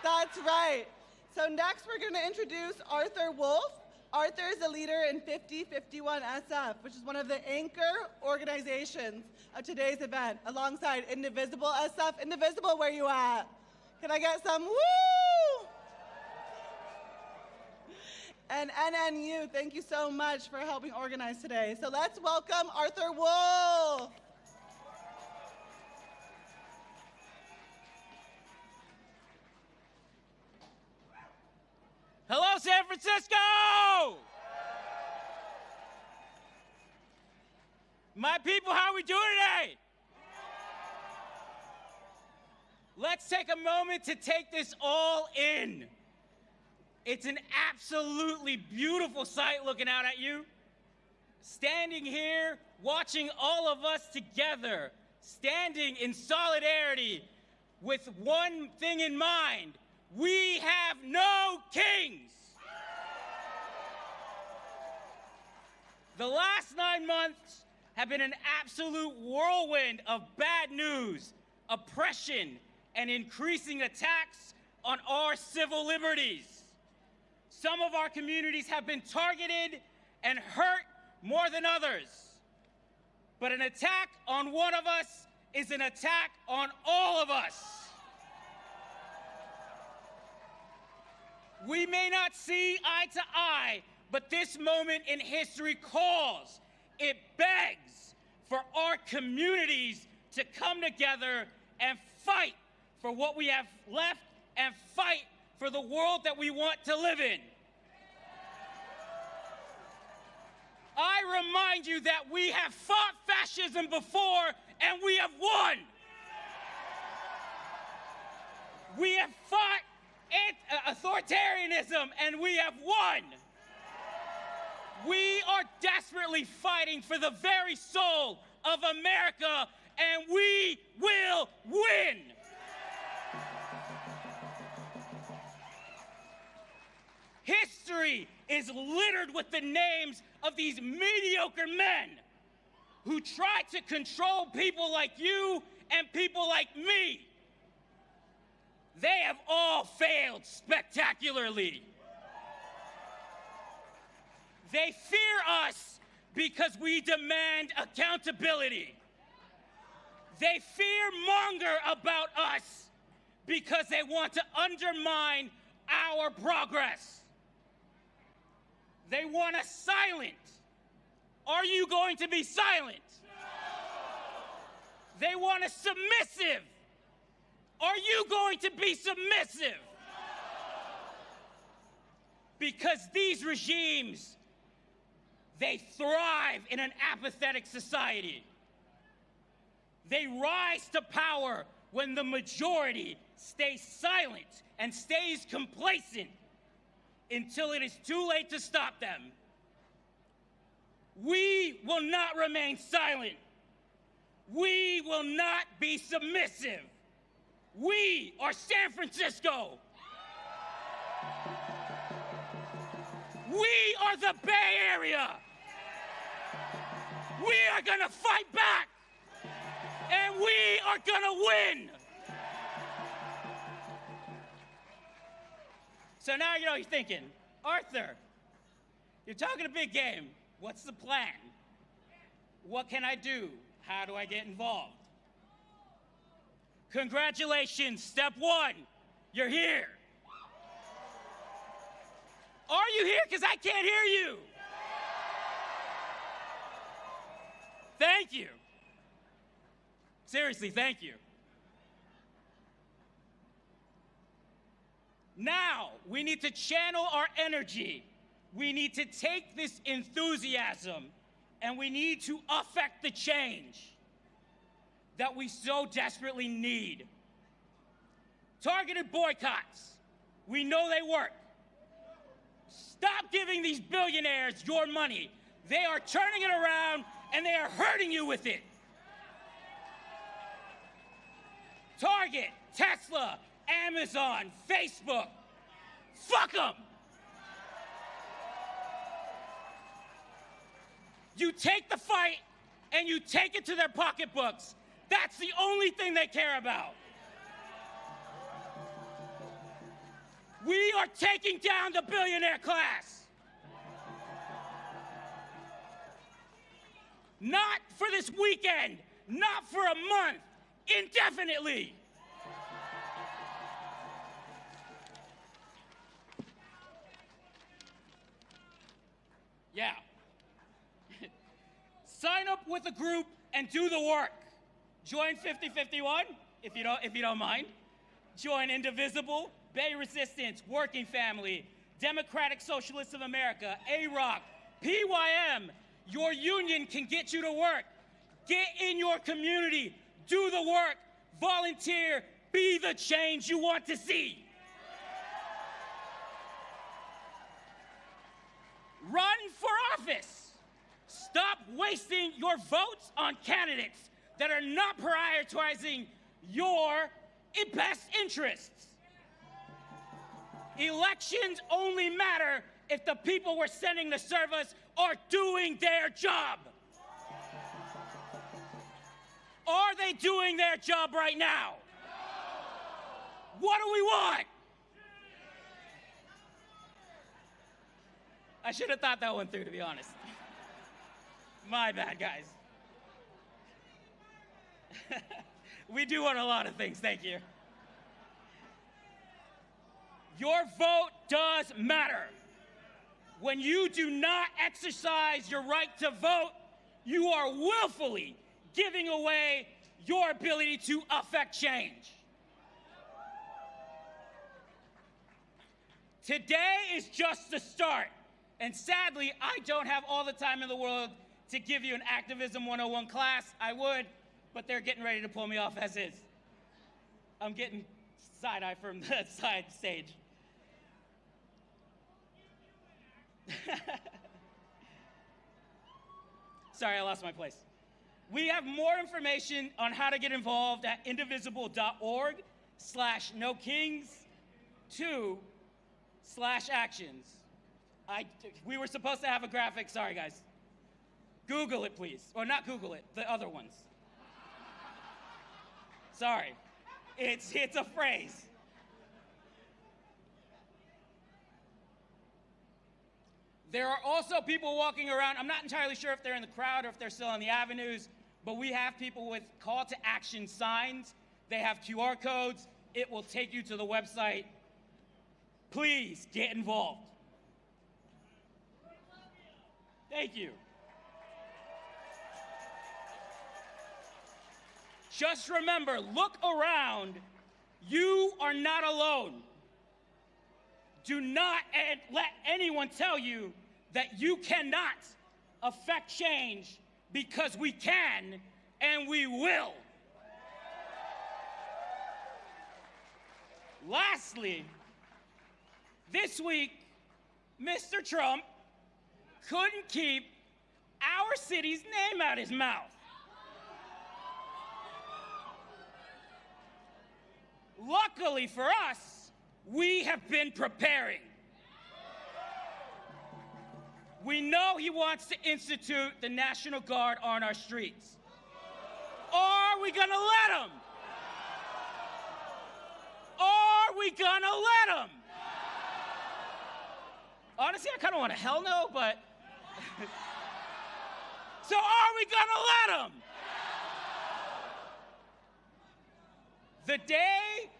That's right. So next we're going to introduce Arthur Wolf. Arthur is a leader in 5051 SF, which is one of the anchor organizations of today's event, alongside Indivisible SF. Indivisible, where you at? Can I get some woo? And NNU, thank you so much for helping organize today. So let's welcome Arthur Wolf. Hello, San Francisco! My people, how are we doing today? Let's take a moment to take this all in. It's an absolutely beautiful sight looking out at you. Standing here, watching all of us together, standing in solidarity with one thing in mind. We have no kings. The last 9 months have been an absolute whirlwind of bad news, oppression, and increasing attacks on our civil liberties. Some of our communities have been targeted and hurt more than others. But an attack on one of us is an attack on all of us. We may not see eye to eye, but this moment in history calls, it begs for our communities to come together and fight for what we have left and fight for the world that we want to live in. I remind you that we have fought fascism before and we have won. We have fought authoritarianism and we have won. We are desperately fighting for the very soul of America, and we will win. History is littered with the names of these mediocre men who try to control people like you and people like me. They have all failed spectacularly. They fear us because we demand accountability. They fear-monger about us because they want to undermine our progress. They want us silent. Are you going to be silent? No. They want us submissive. Are you going to be submissive? No. Because these regimes, they thrive in an apathetic society. They rise to power when the majority stays silent and stays complacent until it is too late to stop them. We will not remain silent. We will not be submissive. We are San Francisco. We are the Bay Area. We are gonna fight back. And we are gonna win. So now you know you're thinking, Arthur, you're talking a big game. What's the plan? What can I do? How do I get involved? Congratulations, step one, you're here. Are you here? Because I can't hear you. Thank you. Seriously, thank you. Now, we need to channel our energy. We need to take this enthusiasm and we need to affect the change that we so desperately need. Targeted boycotts. We know they work. Stop giving these billionaires your money. They are turning it around and they are hurting you with it. Target, Tesla, Amazon, Facebook. Fuck them. You take the fight and you take it to their pocketbooks. That's the only thing they care about. We are taking down the billionaire class. Not for this weekend, not for a month, indefinitely. Yeah. Sign up with a group and do the work. Join 5051, if you don't mind. Join Indivisible, Bay Resistance, Working Family, Democratic Socialists of America, AROC, PYM. Your union can get you to work. Get in your community, do the work, volunteer, be the change you want to see. Run for office. Stop wasting your votes on candidates that are not prioritizing your best interests. Elections only matter if the people we're sending to serve us are doing their job. Are they doing their job right now? What do we want? I should have thought that one through, to be honest. My bad, guys. We do want a lot of things, thank you. Your vote does matter. When you do not exercise your right to vote, you are willfully giving away your ability to affect change. Today is just the start. And sadly, I don't have all the time in the world to give you an Activism 101 class. I would, but they're getting ready to pull me off as is. I'm getting side-eye from the side stage. Sorry, I lost my place. We have more information on how to get involved at indivisible.org/NoKings2/actions. We were supposed to have a graphic. Sorry, guys. Google it, please. Or not Google it, the other ones. Sorry. It's a phrase. There are also people walking around. I'm not entirely sure if they're in the crowd or if they're still on the avenues, but we have people with call to action signs. They have QR codes. It will take you to the website. Please get involved. Thank you. Just remember, look around. You are not alone. Do not let anyone tell you that you cannot affect change, because we can and we will. Lastly, this week, Mr. Trump couldn't keep our city's name out his mouth. Luckily for us, we have been preparing. We know he wants to institute the National Guard on our streets. Are we gonna let him? Are we gonna let him? Honestly, I kind of want a hell no, but... So are we gonna let him? The day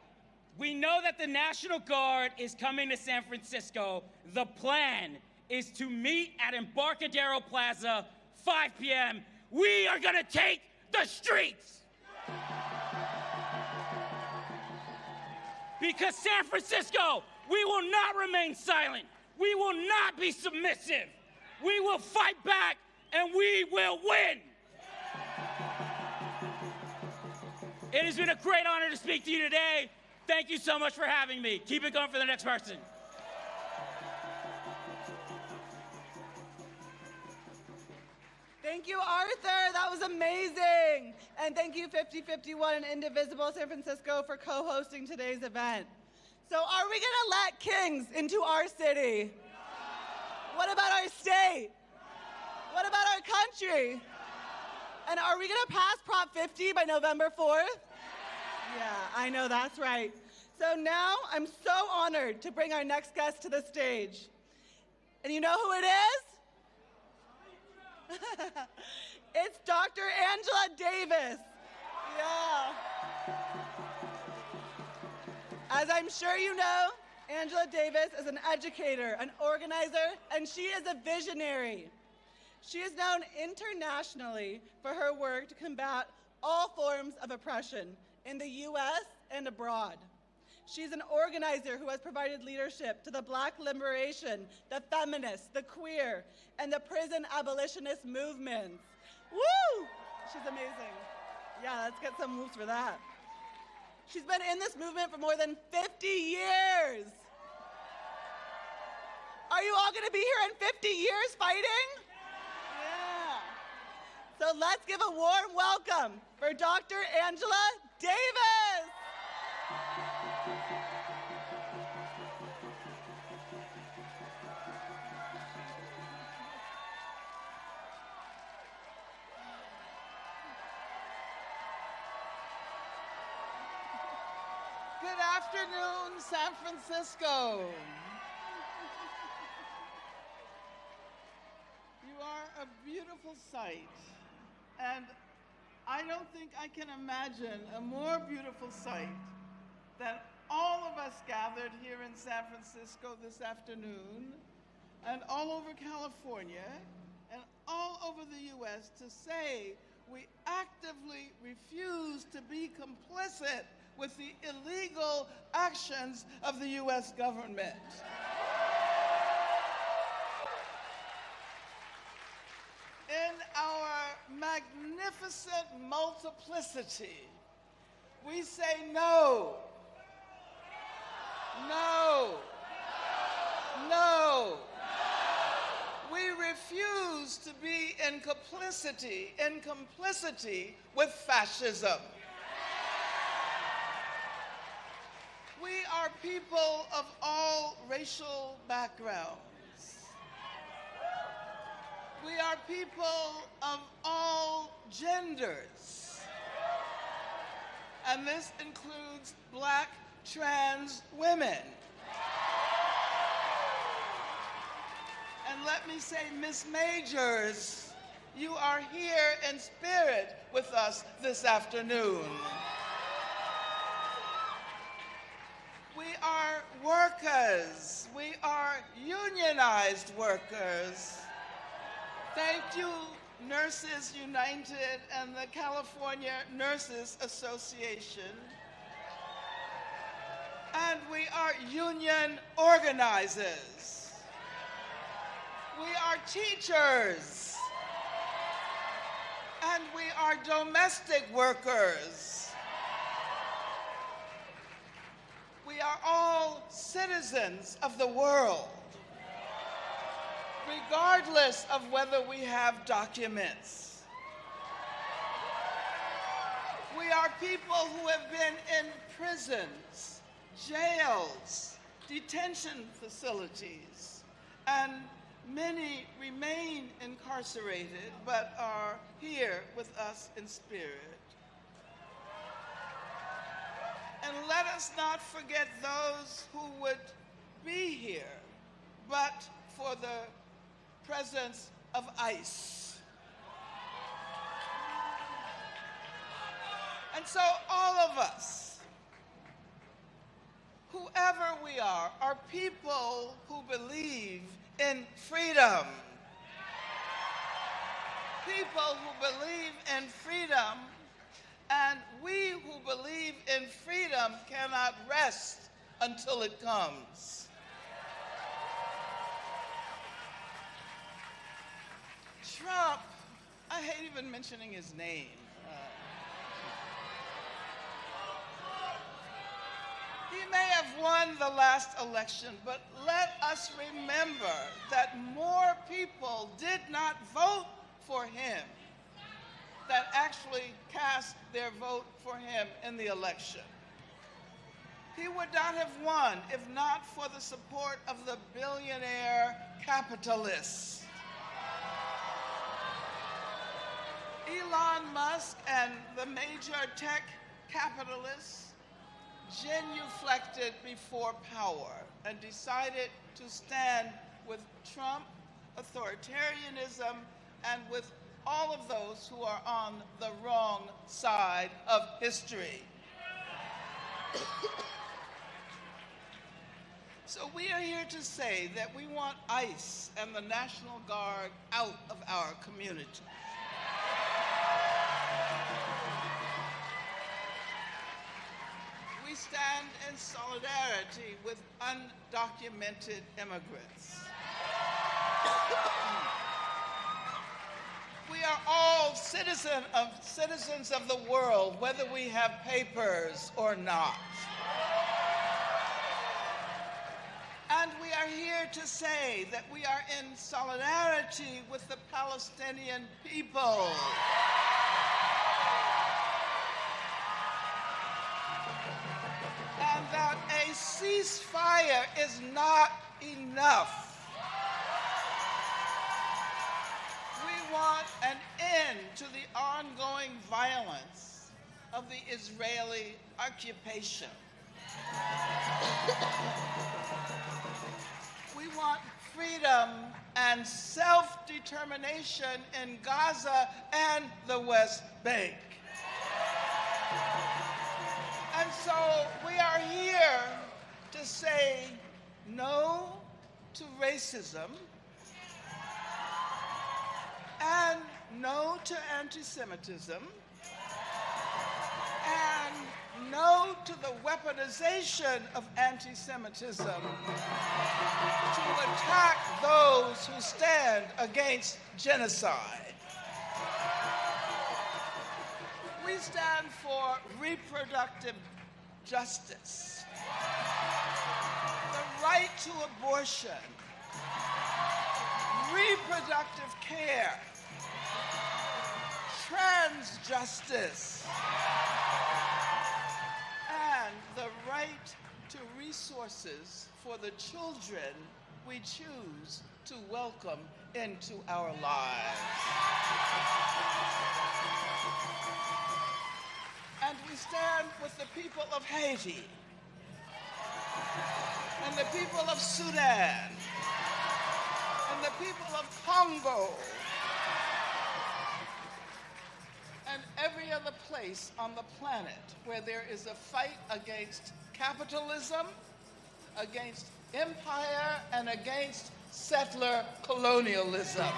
we know that the National Guard is coming to San Francisco, the plan is to meet at Embarcadero Plaza, 5 p.m. We are gonna take the streets! Because San Francisco, we will not remain silent. We will not be submissive. We will fight back, and we will win. It has been a great honor to speak to you today. Thank you so much for having me. Keep it going for the next person. Thank you, Arthur. That was amazing. And thank you, 5051 and Indivisible San Francisco, for co-hosting today's event. So are we going to let kings into our city? What about our state? What about our country? And are we going to pass Prop 50 by November 4th? Yeah, I know, that's right. So now I'm so honored to bring our next guest to the stage. And you know who it is? It's Dr. Angela Davis. Yeah. As I'm sure you know, Angela Davis is an educator, an organizer, and she is a visionary. She is known internationally for her work to combat all forms of oppression in the U.S. and abroad. She's an organizer who has provided leadership to the Black liberation, the feminists, the queer, and the prison abolitionist movements. Woo! She's amazing. Yeah, let's get some moves for that. She's been in this movement for more than 50 years. Are you all going to be here in 50 years fighting? Yeah. So let's give a warm welcome for Dr. Angela Davis. Good afternoon, San Francisco. You are a beautiful sight, and I don't think I can imagine a more beautiful sight than all of us gathered here in San Francisco this afternoon, and all over California, and all over the U.S. to say we actively refuse to be complicit with the illegal actions of the U.S. government. In our magnificent multiplicity, we say no, no, no. We refuse to be in complicity with fascism. We are people of all racial backgrounds. We are people of all genders. And this includes Black trans women. And let me say, Miss Majors, you are here in spirit with us this afternoon. We are workers. We are unionized workers. Thank you, Nurses United and the California Nurses Association. And we are union organizers. We are teachers. And we are domestic workers. We are all citizens of the world, regardless of whether we have documents. We are people who have been in prisons, jails, detention facilities, and many remain incarcerated but are here with us in spirit. And let us not forget those who would be here but for the presence of ICE. And so all of us, whoever we are people who believe in freedom. People who believe in freedom, and we who believe in freedom cannot rest until it comes. Trump, I hate even mentioning his name. He may have won the last election, but let us remember that more people did not vote for him that actually cast their vote for him in the election. He would not have won if not for the support of the billionaire capitalists. Elon Musk and the major tech capitalists genuflected before power and decided to stand with Trump, authoritarianism, and with all of those who are on the wrong side of history. So we are here to say that we want ICE and the National Guard out of our community. We stand in solidarity with undocumented immigrants. We are all citizens of the world, whether we have papers or not. And we are here to say that we are in solidarity with the Palestinian people. And that a ceasefire is not enough. We want an end to the ongoing violence of the Israeli occupation. We want freedom and self-determination in Gaza and the West Bank. And so we are here to say no to racism and no to anti-Semitism and no to the weaponization of anti-Semitism to attack those who stand against genocide. We stand for reproductive justice, the right to abortion, reproductive care, trans justice, and the right to resources for the children we choose to welcome into our lives. And we stand with the people of Haiti and the people of Sudan and the people of Congo and every other place on the planet where there is a fight against capitalism, against empire, and against settler colonialism.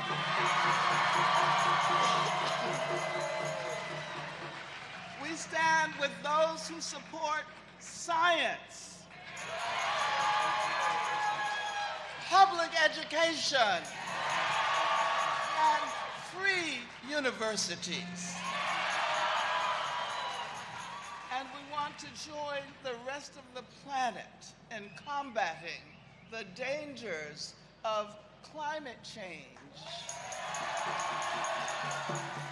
We stand with those who support science, public education, and free universities. And we want to join the rest of the planet in combating the dangers of climate change.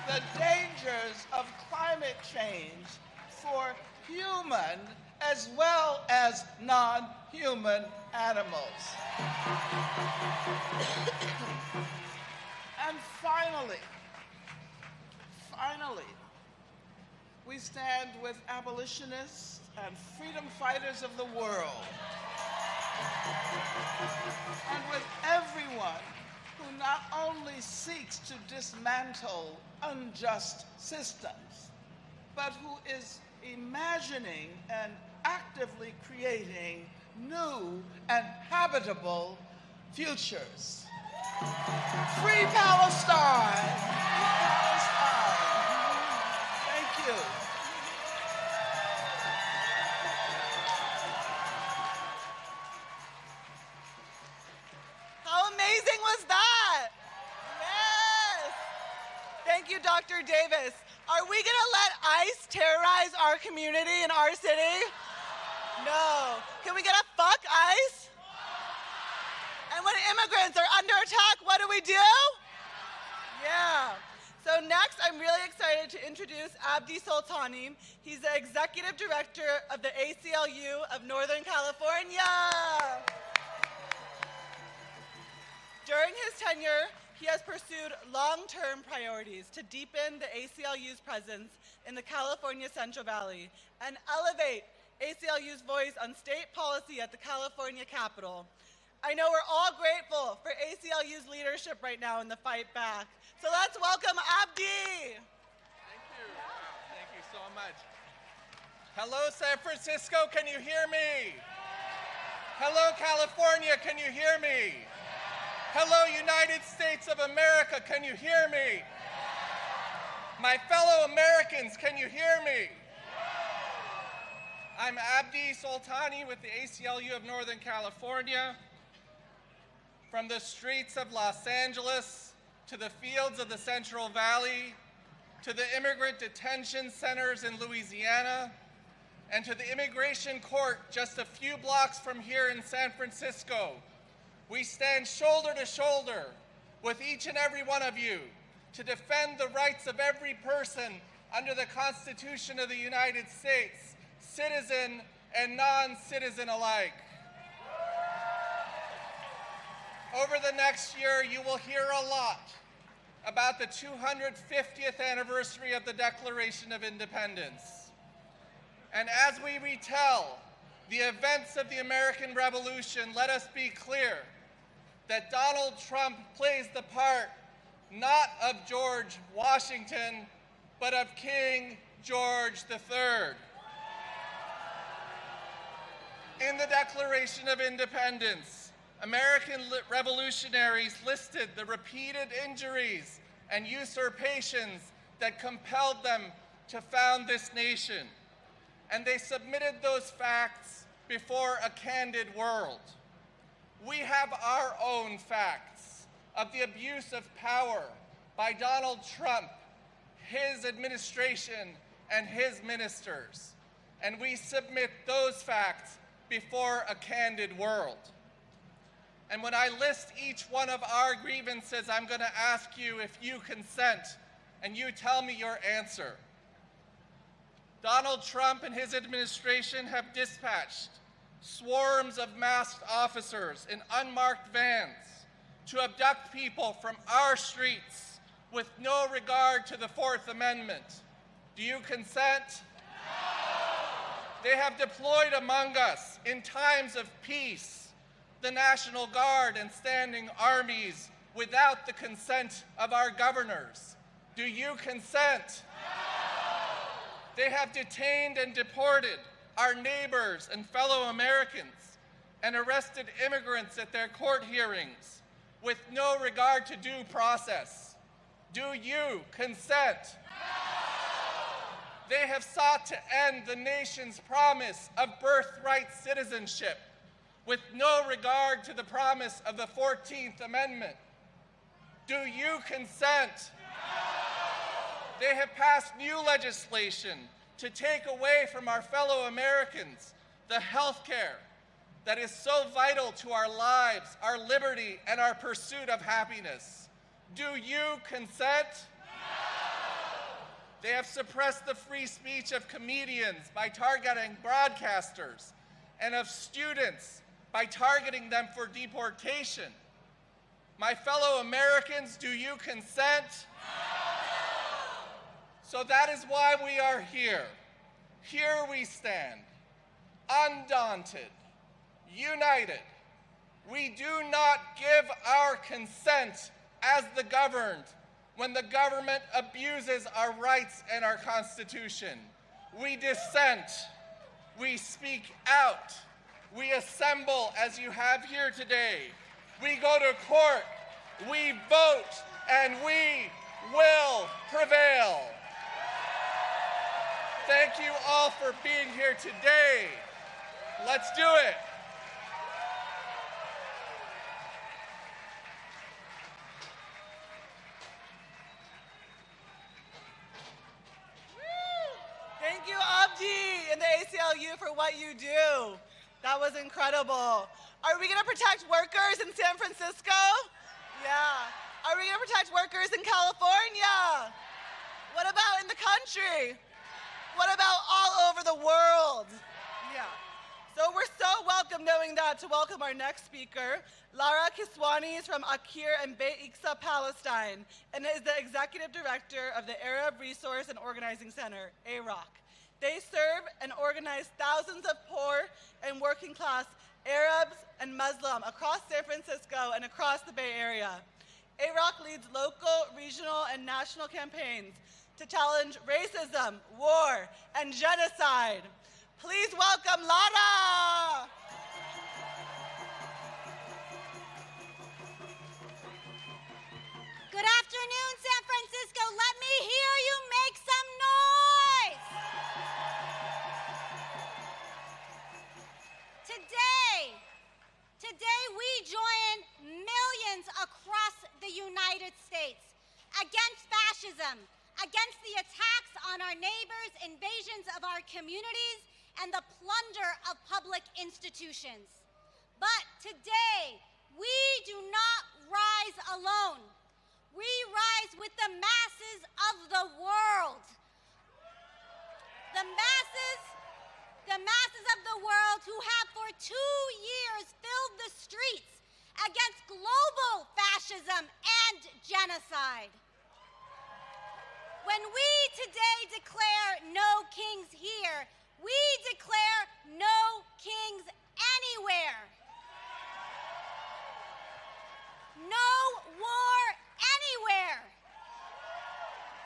The dangers of climate change for human as well as non-human animals. And finally, we stand with abolitionists and freedom fighters of the world, and with everyone who not only seeks to dismantle unjust systems, but who is imagining and actively creating new and habitable futures. Free Palestine! Thank you. How amazing was that? Yes. Thank you, Dr. Davis. Are we gonna let ICE terrorize our community in our city? No. Can we get a fuck ICE? And when immigrants are under attack, what do we do? Yeah. So next, I'm really excited to introduce Abdi Soltani. He's the Executive Director of the ACLU of Northern California. During his tenure, he has pursued long-term priorities to deepen the ACLU's presence in the California Central Valley and elevate ACLU's voice on state policy at the California Capitol. I know we're all grateful for ACLU's leadership right now in the fight back. So let's welcome Abdi. Thank you. Wow, thank you so much. Hello, San Francisco, can you hear me? Hello, California, can you hear me? Hello, United States of America, can you hear me? My fellow Americans, can you hear me? I'm Abdi Soltani with the ACLU of Northern California. From the streets of Los Angeles to the fields of the Central Valley, to the immigrant detention centers in Louisiana, and to the immigration court just a few blocks from here in San Francisco, we stand shoulder to shoulder with each and every one of you to defend the rights of every person under the Constitution of the United States, citizen and non-citizen alike. Over the next year, you will hear a lot about the 250th anniversary of the Declaration of Independence. And as we retell the events of the American Revolution let us be clear that Donald Trump plays the part not of George Washington, but of King George III. In the Declaration of Independence, American revolutionaries listed the repeated injuries and usurpations that compelled them to found this nation, and they submitted those facts before a candid world. We have our own facts of the abuse of power by Donald Trump, his administration, and his ministers, and we submit those facts before a candid world. And when I list each one of our grievances, I'm going to ask you if you consent, and you tell me your answer. Donald Trump and his administration have dispatched swarms of masked officers in unmarked vans to abduct people from our streets with no regard to the Fourth Amendment. Do you consent? No! They have deployed among us in times of peace the National Guard and standing armies without the consent of our governors. Do you consent? No! They have detained and deported our neighbors and fellow Americans and arrested immigrants at their court hearings with no regard to due process. Do you consent? No! They have sought to end the nation's promise of birthright citizenship with no regard to the promise of the 14th Amendment. Do you consent? No! They have passed new legislation to take away from our fellow Americans the health care that is so vital to our lives, our liberty, and our pursuit of happiness. Do you consent? No! They have suppressed the free speech of comedians by targeting broadcasters and of students by targeting them for deportation. My fellow Americans, do you consent? No! So that is why we are here. Here we stand, undaunted, united. We do not give our consent as the governed when the government abuses our rights and our Constitution. We dissent. We speak out. We assemble as you have here today. We go to court. We vote, and we will prevail. Thank you all for being here today. Let's do it. Thank you, Abdi and the ACLU for what you do. That was incredible. Are we gonna protect workers in San Francisco? Yeah. Are we gonna protect workers in California? What about in the country? What about all over the world? Yeah. So we're so welcome knowing that to welcome our next speaker. Lara Kiswani is from Akir and Beit Iksa, Palestine, and is the executive director of the Arab Resource and Organizing Center, AROC. They serve and organize thousands of poor and working class Arabs and Muslim across San Francisco and across the Bay Area. AROC leads local, regional, and national campaigns to challenge racism, war, and genocide. Please welcome Lara. Good afternoon, San Francisco. Let me hear you make some noise. Today we join millions across the United States against fascism, against the attacks on our neighbors, invasions of our communities, and the plunder of public institutions. But today, we do not rise alone. We rise with the masses of the world. The masses of the world who have for 2 years filled the streets against global fascism and genocide. When we today declare no kings here, We declare no kings anywhere. No war anywhere.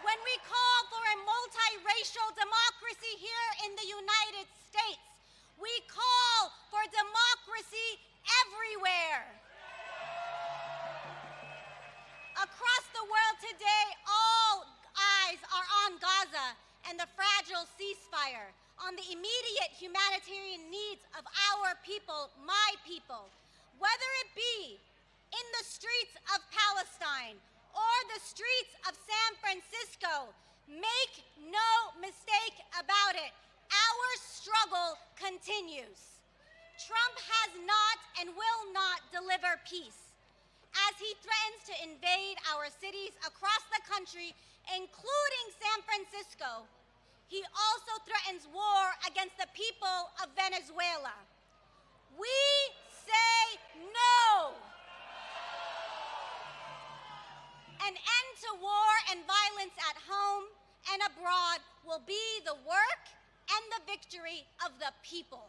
When we call for a multiracial democracy here in the United States, we call for democracy everywhere. Across the world today, all eyes are on Gaza and the fragile ceasefire, on the immediate humanitarian needs of our people, my people, whether it be in the streets of Palestine or the streets of San Francisco. Make no mistake about it, our struggle continues. Trump has not and will not deliver peace. As he threatens to invade our cities across the country, including San Francisco, he also threatens war against the people of Venezuela. We say no. An end to war and violence at home and abroad will be the work and the victory of the people.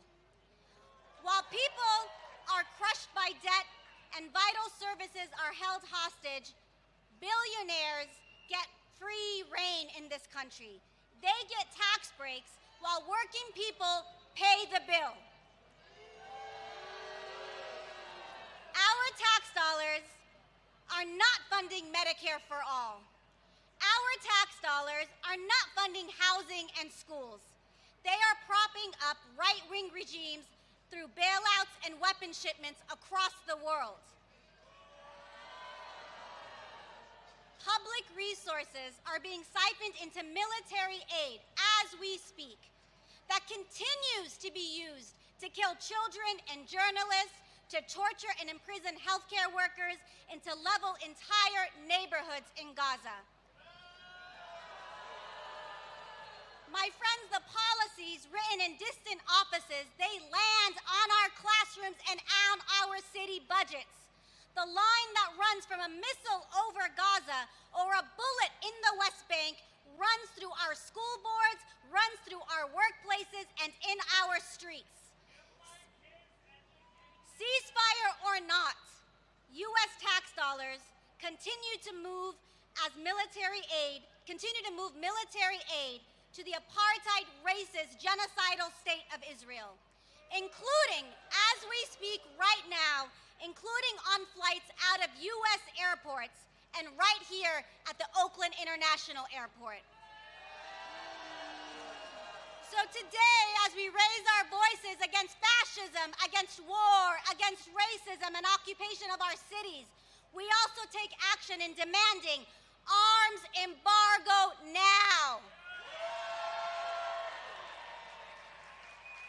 While people are crushed by debt and vital services are held hostage, billionaires get free rein in this country. They get tax breaks while working people pay the bill. Our tax dollars are not funding Medicare for all. Our tax dollars are not funding housing and schools. They are propping up right-wing regimes through bailouts and weapon shipments across the world. Public resources are being siphoned into military aid as we speak that continues to be used to kill children and journalists, to torture and imprison healthcare workers, and to level entire neighborhoods in Gaza. My friends, the policies written in distant offices, they land on our classrooms and on our city budgets. The line that runs from a missile over Gaza or a bullet in the West Bank runs through our school boards, runs through our workplaces, and in our streets. Ceasefire or not, U.S. tax dollars continue to move military aid to the apartheid, racist, genocidal state of Israel, including, as we speak right now, including on flights out of U.S. airports and right here at the Oakland International Airport. So today, as we raise our voices against fascism, against war, against racism and occupation of our cities, we also take action in demanding arms embargo now.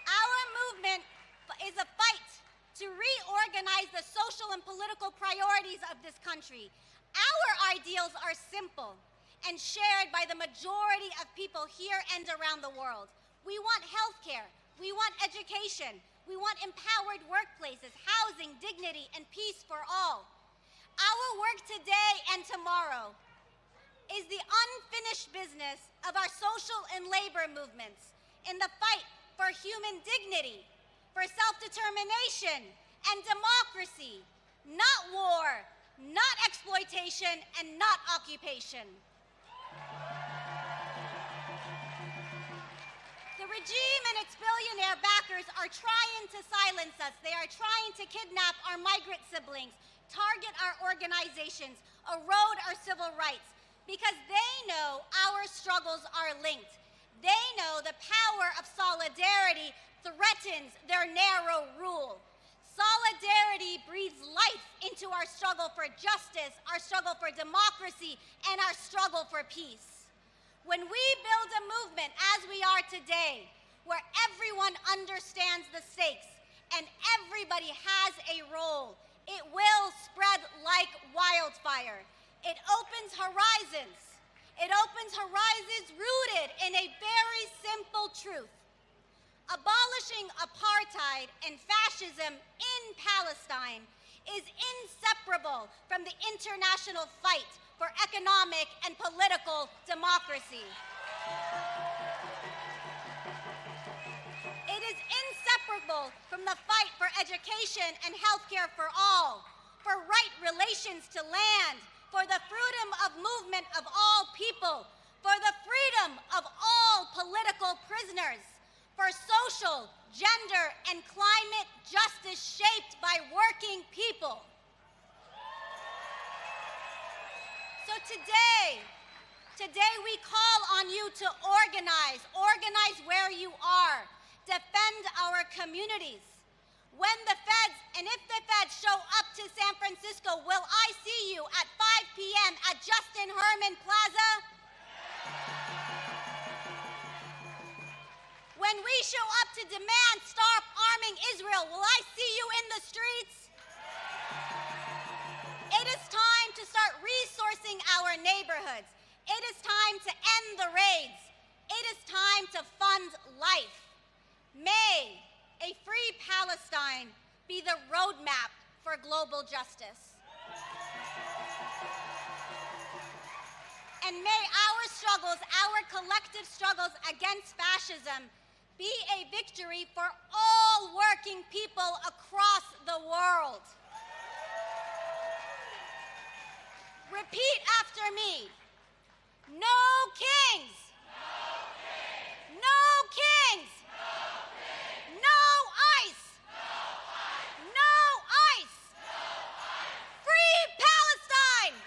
Our movement is a fight to reorganize the social and political priorities of this country. Our ideals are simple and shared by the majority of people here and around the world. We want health care, we want education, we want empowered workplaces, housing, dignity, and peace for all. Our work today and tomorrow is the unfinished business of our social and labor movements in the fight for human dignity, for self-determination and democracy, not war, not exploitation, and not occupation. The regime and its billionaire backers are trying to silence us. They are trying to kidnap our migrant siblings, target our organizations, erode our civil rights, because they know our struggles are linked. They know the power of solidarity threatens their narrow rule. Solidarity breathes life into our struggle for justice, our struggle for democracy, and our struggle for peace. When we build a movement as we are today, where everyone understands the stakes and everybody has a role, it will spread like wildfire. It opens horizons. It opens horizons rooted in a very simple truth. Abolishing apartheid and fascism in Palestine is inseparable from the international fight for economic and political democracy. It is inseparable from the fight for education and healthcare for all, for right relations to land, for the freedom of movement of all people, for the freedom of all political prisoners, for social, gender, and climate justice shaped by working people. So today we call on you to organize where you are, defend our communities. When the feds, and if the feds show up to San Francisco, will I see you at 5 p.m. at Justin Herman Plaza? When we show up to demand stop arming Israel, will I see you in the streets? It is time to start resourcing our neighborhoods. It is time to end the raids. It is time to fund life. May a free Palestine be the roadmap for global justice. And may our struggles, our collective struggles against fascism, be a victory for all working people across the world. Repeat after me. No kings. No kings. No ICE. No ICE. Free Palestine.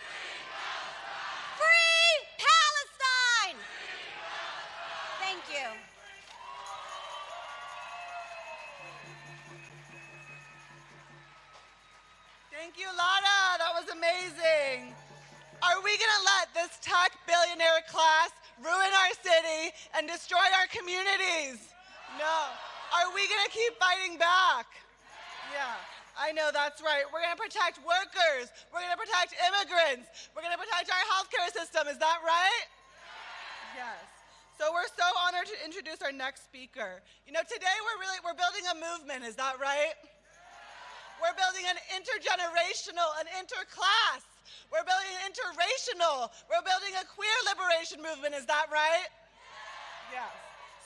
Free Palestine. Thank you. Thank you, Lana. That was amazing. Are we going to let this tech billionaire class ruin our city and destroy our communities? No. Are we going to keep fighting back? Yeah, I know that's right. We're going to protect workers. We're going to protect immigrants. We're going to protect our healthcare system. Is that right? Yes. So we're so honored to introduce our next speaker. You know, today we're building a movement. Is that right? We're building an intergenerational, an interclass. We're building an interracial. We're building a queer liberation movement. Is that right? Yes.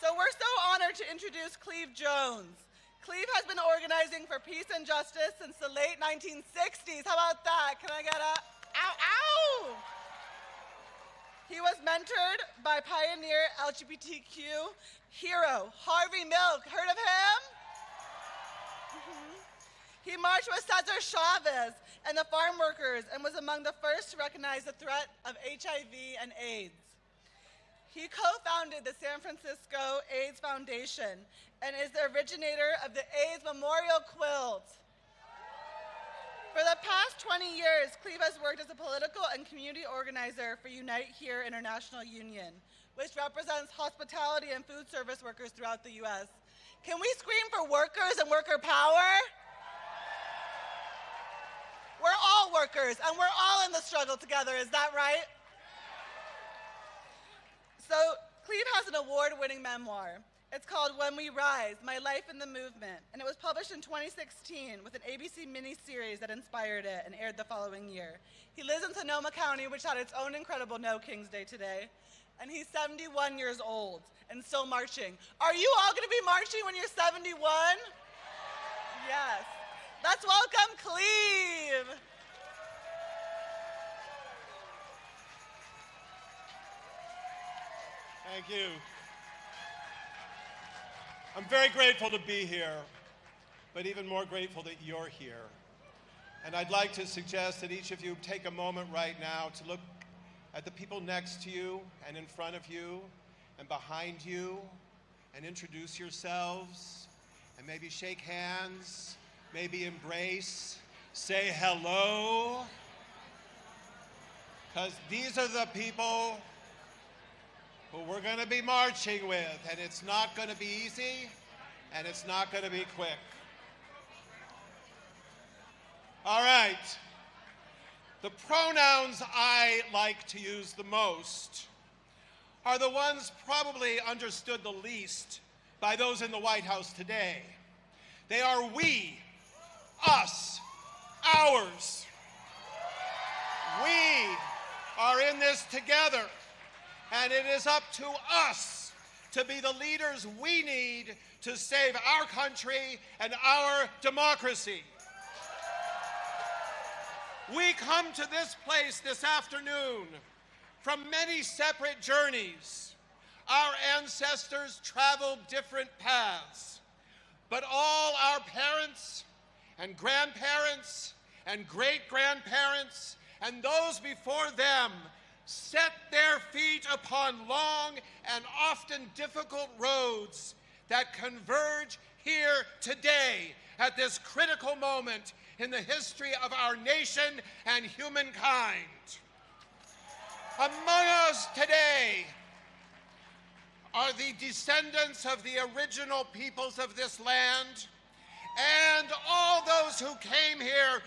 So we're so honored to introduce Cleve Jones. Cleve has been organizing for peace and justice since the late 1960s. How about that? Can I get a ow, ow? He was mentored by pioneer LGBTQ hero Harvey Milk. Heard of him? He marched with Cesar Chavez and the farm workers and was among the first to recognize the threat of HIV and AIDS. He co-founded the San Francisco AIDS Foundation and is the originator of the AIDS Memorial Quilt. For the past 20 years, Cleve has worked as a political and community organizer for Unite Here International Union, which represents hospitality and food service workers throughout the U.S. Can we scream for workers and worker power? We're all workers, and we're all in the struggle together. Is that right? So Cleve has an award-winning memoir. It's called When We Rise, My Life in the Movement, and it was published in 2016 with an ABC miniseries that inspired it and aired the following year. He lives in Sonoma County, which had its own incredible No Kings Day today, and he's 71 years old and still marching. Are you all going to be marching when you're 71? Yes. Let's welcome Cleve. Thank you. I'm very grateful to be here, but even more grateful that you're here. And I'd like to suggest that each of you take a moment right now to look at the people next to you and in front of you and behind you and introduce yourselves and maybe shake hands, maybe embrace, say hello, because these are the people who we're going to be marching with, and it's not going to be easy, and it's not going to be quick. All right. The pronouns I like to use the most are the ones probably understood the least by those in the White House today. They are we, us, ours. We are in this together. And it is up to us to be the leaders we need to save our country and our democracy. We come to this place this afternoon from many separate journeys. Our ancestors traveled different paths, but all our parents and grandparents and great-grandparents and those before them set their feet upon long and often difficult roads that converge here today at this critical moment in the history of our nation and humankind. Among us today are the descendants of the original peoples of this land and all those who came here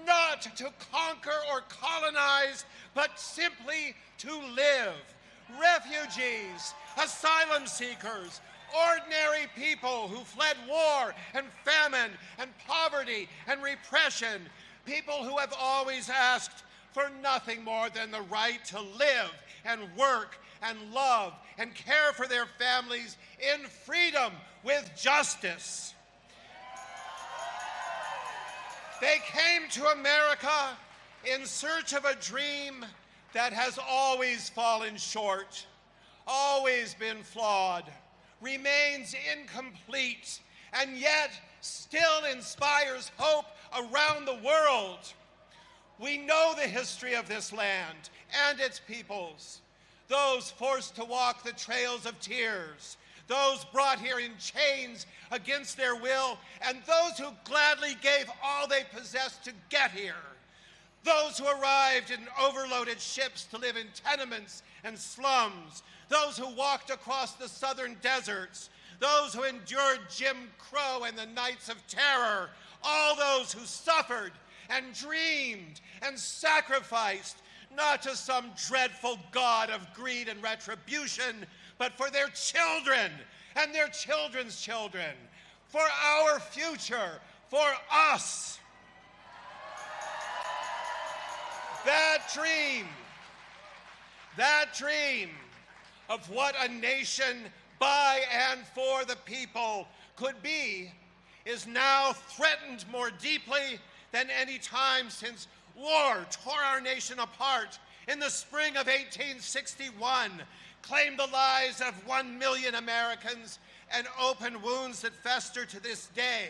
not to conquer or colonize, but simply to live. Refugees, asylum seekers, ordinary people who fled war and famine and poverty and repression, people who have always asked for nothing more than the right to live and work and love and care for their families in freedom with justice. They came to America in search of a dream that has always fallen short, always been flawed, remains incomplete, and yet still inspires hope around the world. We know the history of this land and its peoples, those forced to walk the trails of tears, those brought here in chains against their will, and those who gladly gave all they possessed to get here. Those who arrived in overloaded ships to live in tenements and slums, those who walked across the southern deserts, those who endured Jim Crow and the nights of terror, all those who suffered and dreamed and sacrificed, not to some dreadful god of greed and retribution, but for their children and their children's children, for our future, for us. That dream of what a nation by and for the people could be is now threatened more deeply than any time since war tore our nation apart in the spring of 1861, claimed the lives of 1 million Americans, and opened wounds that fester to this day.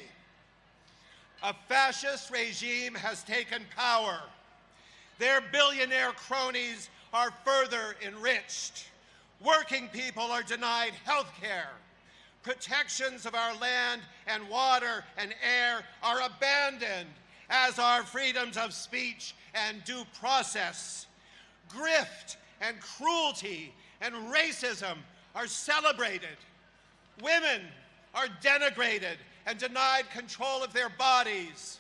A fascist regime has taken power. Their billionaire cronies are further enriched. Working people are denied health care. Protections of our land and water and air are abandoned, as are freedoms of speech and due process. Grift and cruelty and racism are celebrated. Women are denigrated and denied control of their bodies.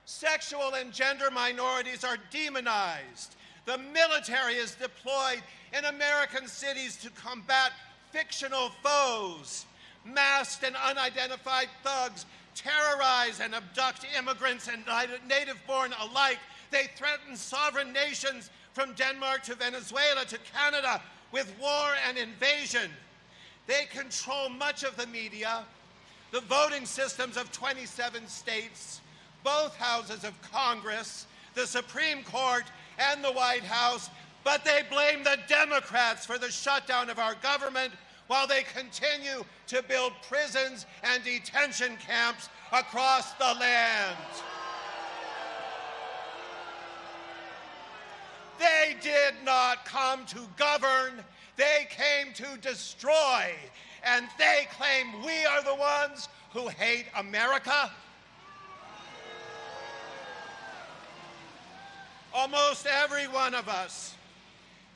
Sexual and gender minorities are demonized. The military is deployed in American cities to combat fictional foes. Masked and unidentified thugs terrorize and abduct immigrants and native-born alike. They threaten sovereign nations from Denmark to Venezuela to Canada with war and invasion. They control much of the media, the voting systems of 27 states, both houses of Congress, the Supreme Court, and the White House, but they blame the Democrats for the shutdown of our government while they continue to build prisons and detention camps across the land. They did not come to govern, they came to destroy, and they claim we are the ones who hate America. Almost every one of us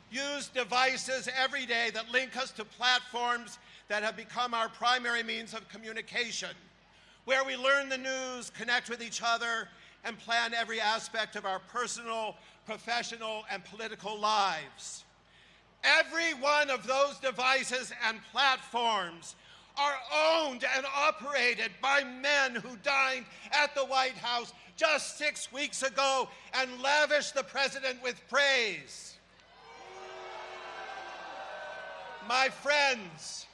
use devices every day that link us to platforms that have become our primary means of communication, where we learn the news, connect with each other, and plan every aspect of our personal, professional, and political lives. Every one of those devices and platforms are owned and operated by men who dined at the White House just 6 weeks ago and lavished the president with praise. My friends,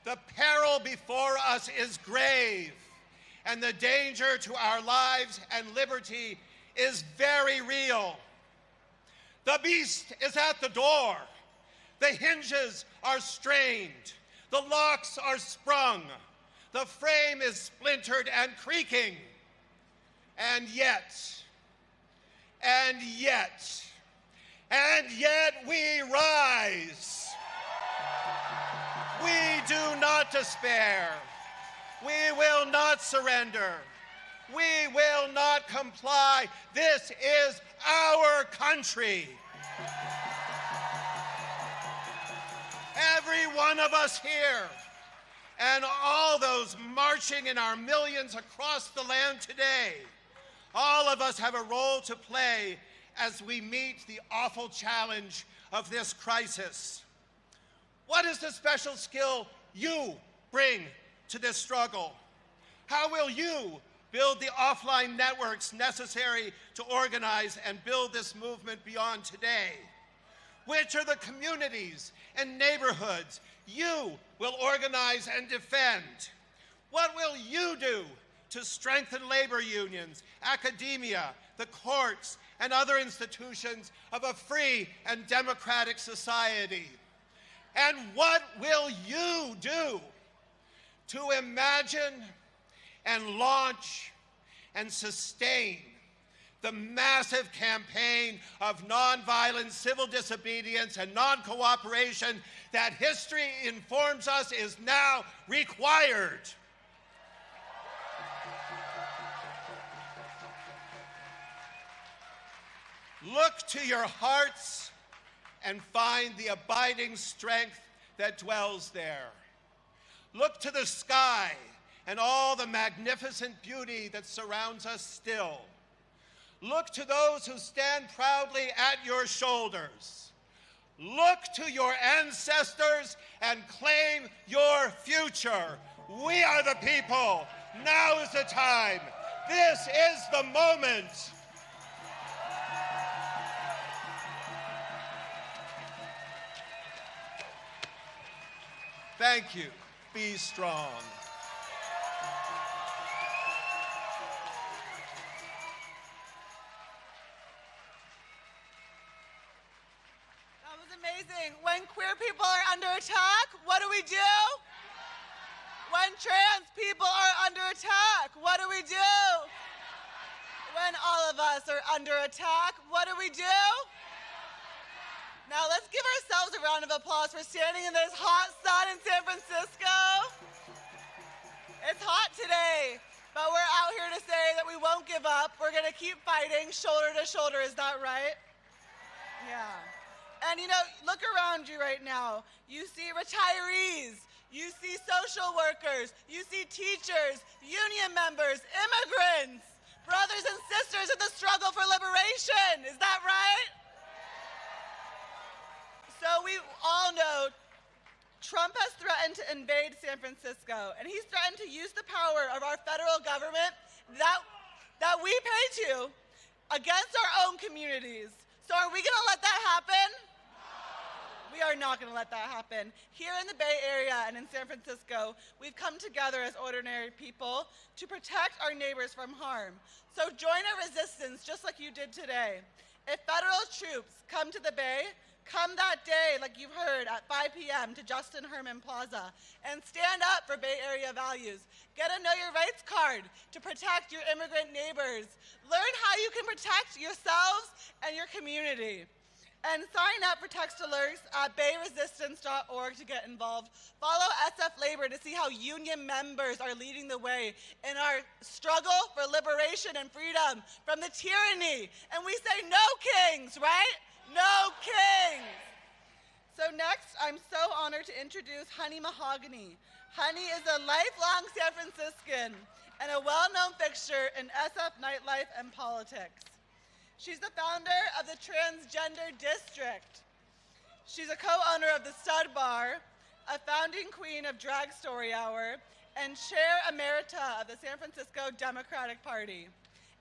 The peril before us is grave, and the danger to our lives and liberty is very real. The beast is at the door. The hinges are strained. The locks are sprung. The frame is splintered and creaking. And yet we rise. We do not despair. We will not surrender. We will not comply. This is our country. Every one of us here and all those marching in our millions across the land today, all of us have a role to play as we meet the awful challenge of this crisis. What is the special skill you bring to this struggle? How will you build the offline networks necessary to organize and build this movement beyond today? Which are the communities and neighborhoods you will organize and defend? What will you do to strengthen labor unions, academia, the courts, and other institutions of a free and democratic society? And what will you do to imagine and launch and sustain the massive campaign of nonviolent civil disobedience and non-cooperation that history informs us is now required? Look to your hearts and find the abiding strength that dwells there. Look to the sky and all the magnificent beauty that surrounds us still. Look to those who stand proudly at your shoulders. Look to your ancestors and claim your future. We are the people. Now is the time. This is the moment. Thank you. Be strong. That was amazing. When queer people are under attack, what do we do? When trans people are under attack, what do we do? When all of us are under attack, what do we do? Now let's give ourselves a round of applause for standing in this hot sun in San Francisco. It's hot today, but we're out here to say that we won't give up. We're gonna keep fighting shoulder to shoulder, is that right? Yeah. And you know, look around you right now. You see retirees, you see social workers, you see teachers, union members, immigrants, brothers and sisters in the struggle for liberation, is that right? So we all know Trump has threatened to invade San Francisco, and he's threatened to use the power of our federal government that we pay to against our own communities. So are we gonna let that happen? No. We are not gonna let that happen. Here in the Bay Area and in San Francisco, we've come together as ordinary people to protect our neighbors from harm. So join our resistance just like you did today. If federal troops come to the Bay, come that day, like you've heard, at 5 p.m. to Justin Herman Plaza and stand up for Bay Area values. Get a Know Your Rights card to protect your immigrant neighbors. Learn how you can protect yourselves and your community. And sign up for text alerts at bayresistance.org to get involved. Follow SF Labor to see how union members are leading the way in our struggle for liberation and freedom from the tyranny. And we say no kings, right? No kings! So next, I'm so honored to introduce Honey Mahogany. Honey is a lifelong San Franciscan and a well-known fixture in SF nightlife and politics. She's the founder of the Transgender District. She's a co-owner of the Stud Bar, a founding queen of Drag Story Hour, and chair emerita of the San Francisco Democratic Party.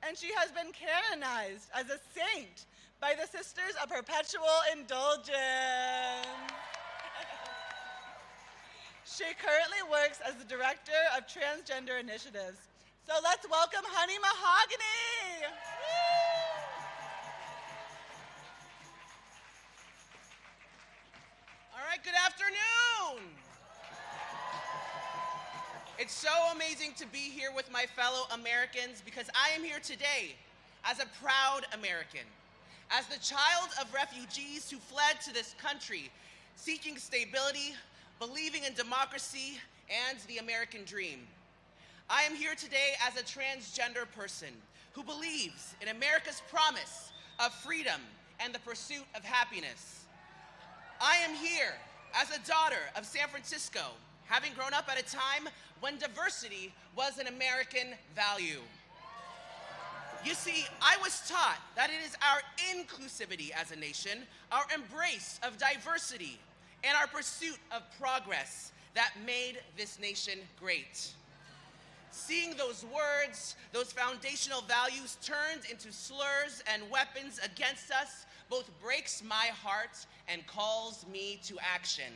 And she has been canonized as a saint by the Sisters of Perpetual Indulgence. She currently works as the Director of Transgender Initiatives. So let's welcome Honey Mahogany. All right, good afternoon. It's so amazing to be here with my fellow Americans because I am here today as a proud American, as the child of refugees who fled to this country, seeking stability, believing in democracy, and the American dream. I am here today as a transgender person who believes in America's promise of freedom and the pursuit of happiness. I am here as a daughter of San Francisco, having grown up at a time when diversity was an American value. You see, I was taught that it is our inclusivity as a nation, our embrace of diversity, and our pursuit of progress that made this nation great. Seeing those words, those foundational values turned into slurs and weapons against us both breaks my heart and calls me to action.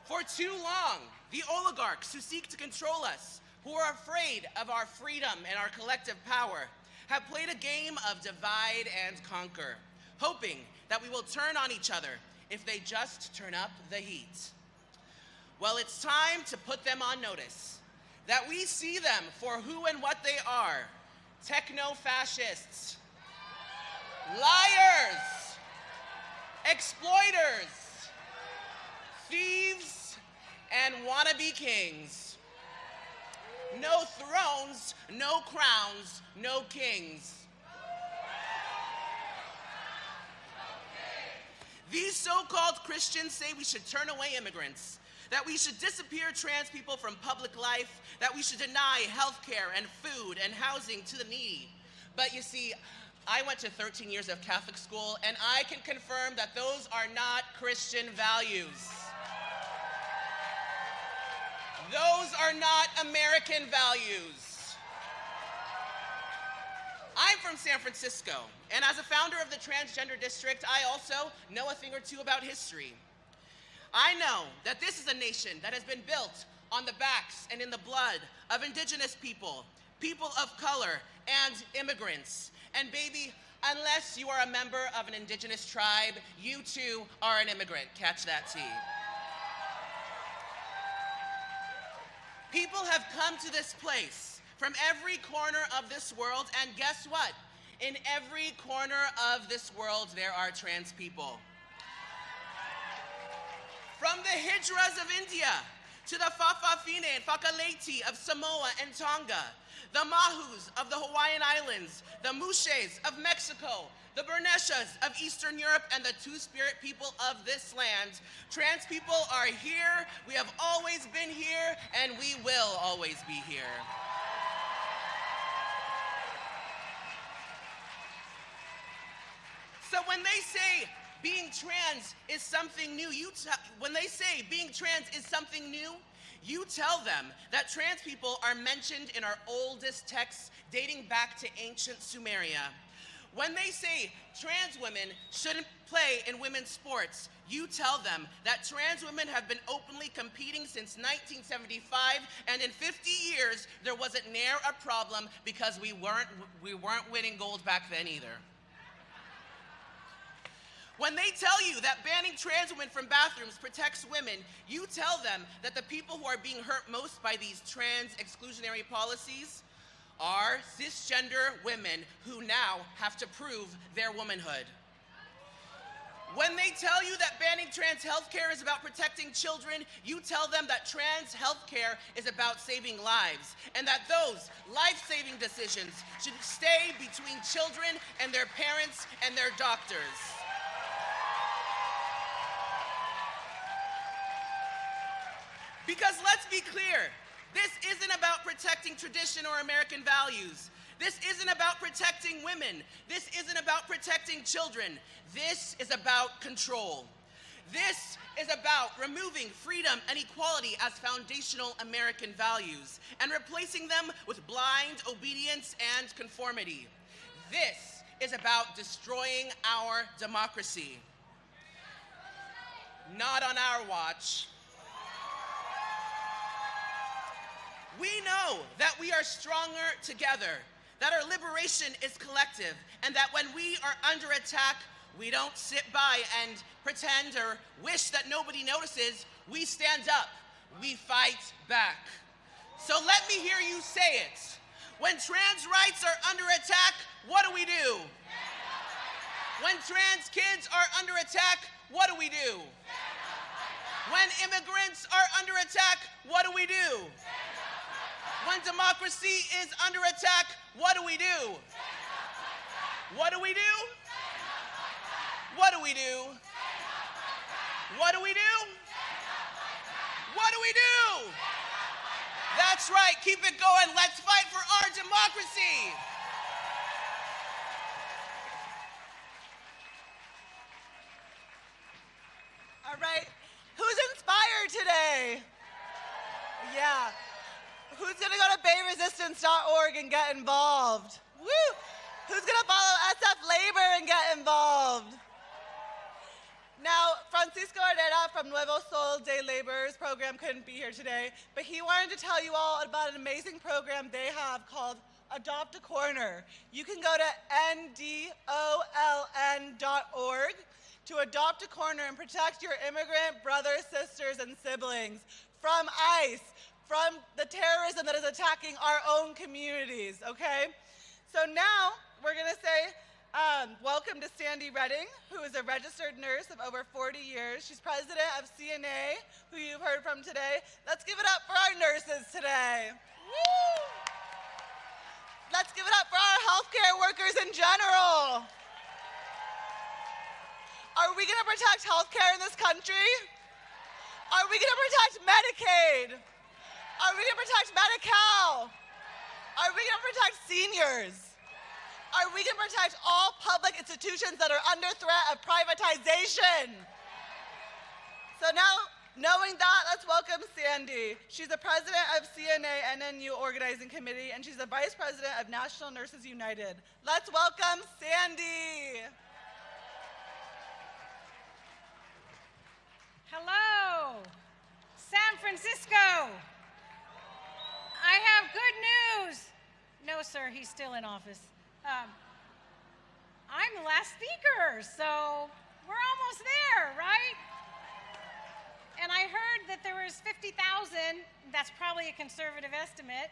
For too long, the oligarchs who seek to control us, who are afraid of our freedom and our collective power, have played a game of divide and conquer, hoping that we will turn on each other if they just turn up the heat. Well, it's time to put them on notice, that we see them for who and what they are: techno-fascists, liars, exploiters, thieves, and wannabe kings. No thrones, no crowns, no kings. These so-called Christians say we should turn away immigrants, that we should disappear trans people from public life, that we should deny health care and food and housing to the needy. But you see, I went to 13 years of Catholic school, and I can confirm that those are not Christian values. Those are not American values. I'm from San Francisco, and as a founder of the Transgender District, I also know a thing or two about history. I know that this is a nation that has been built on the backs and in the blood of indigenous people, people of color, and immigrants. And baby, unless you are a member of an indigenous tribe, you too are an immigrant. Catch that tea. People have come to this place from every corner of this world, and guess what? In every corner of this world, there are trans people. From the Hijras of India, to the Fa'afafine and Fakaleti of Samoa and Tonga, the Mahus of the Hawaiian Islands, the Mushes of Mexico, the Berneshas of Eastern Europe, and the Two-Spirit people of this land. Trans people are here, we have always been here, and we will always be here. So when they say being trans is something new, when they say being trans is something new, you tell them that trans people are mentioned in our oldest texts dating back to ancient Sumeria. When they say trans women shouldn't play in women's sports, you tell them that trans women have been openly competing since 1975, and in 50 years, there wasn't near a problem because we weren't winning gold back then either. When they tell you that banning trans women from bathrooms protects women, you tell them that the people who are being hurt most by these trans exclusionary policies are cisgender women who now have to prove their womanhood. When they tell you that banning trans healthcare is about protecting children, you tell them that trans healthcare is about saving lives, and that those life-saving decisions should stay between children and their parents and their doctors. Because let's be clear, this isn't about protecting tradition or American values. This isn't about protecting women. This isn't about protecting children. This is about control. This is about removing freedom and equality as foundational American values and replacing them with blind obedience and conformity. This is about destroying our democracy. Not on our watch. We know that we are stronger together, that our liberation is collective, and that when we are under attack, we don't sit by and pretend or wish that nobody notices. We stand up. We fight back. So let me hear you say it. When trans rights are under attack, what do we do? When trans kids are under attack, what do we do? When immigrants are under attack, what do we do? When democracy is under attack, what do we do? What do we do? What do we do? What do we do? What do we do? That's right, keep it going. Let's fight for our democracy. All right, who's inspired today? Yeah. Who's gonna go to bayresistance.org and get involved? Woo! Who's gonna follow SF Labor and get involved? Now, Francisco Herrera from Nuevo Sol de Laborers program couldn't be here today, but he wanted to tell you all about an amazing program they have called Adopt a Corner. You can go to ndoln.org to adopt a corner and protect your immigrant brothers, sisters, and siblings from ICE, from the terrorism that is attacking our own communities, okay? So now we're gonna say welcome to Sandy Redding, who is a registered nurse of over 40 years. She's president of CNA, who you've heard from today. Let's give it up for our nurses today. Woo! Let's give it up for our healthcare workers in general. Are we gonna protect healthcare in this country? Are we gonna protect Medicaid? Are we gonna protect Medi-Cal? Are we gonna protect seniors? Are we gonna protect all public institutions that are under threat of privatization? So now, knowing that, let's welcome Sandy. She's the president of CNA NNU Organizing Committee, and she's the vice president of National Nurses United. Let's welcome Sandy. Hello, San Francisco. I have good news. No, sir, he's still in office. I'm the last speaker, so we're almost there, right? And I heard that there was 50,000, that's probably a conservative estimate,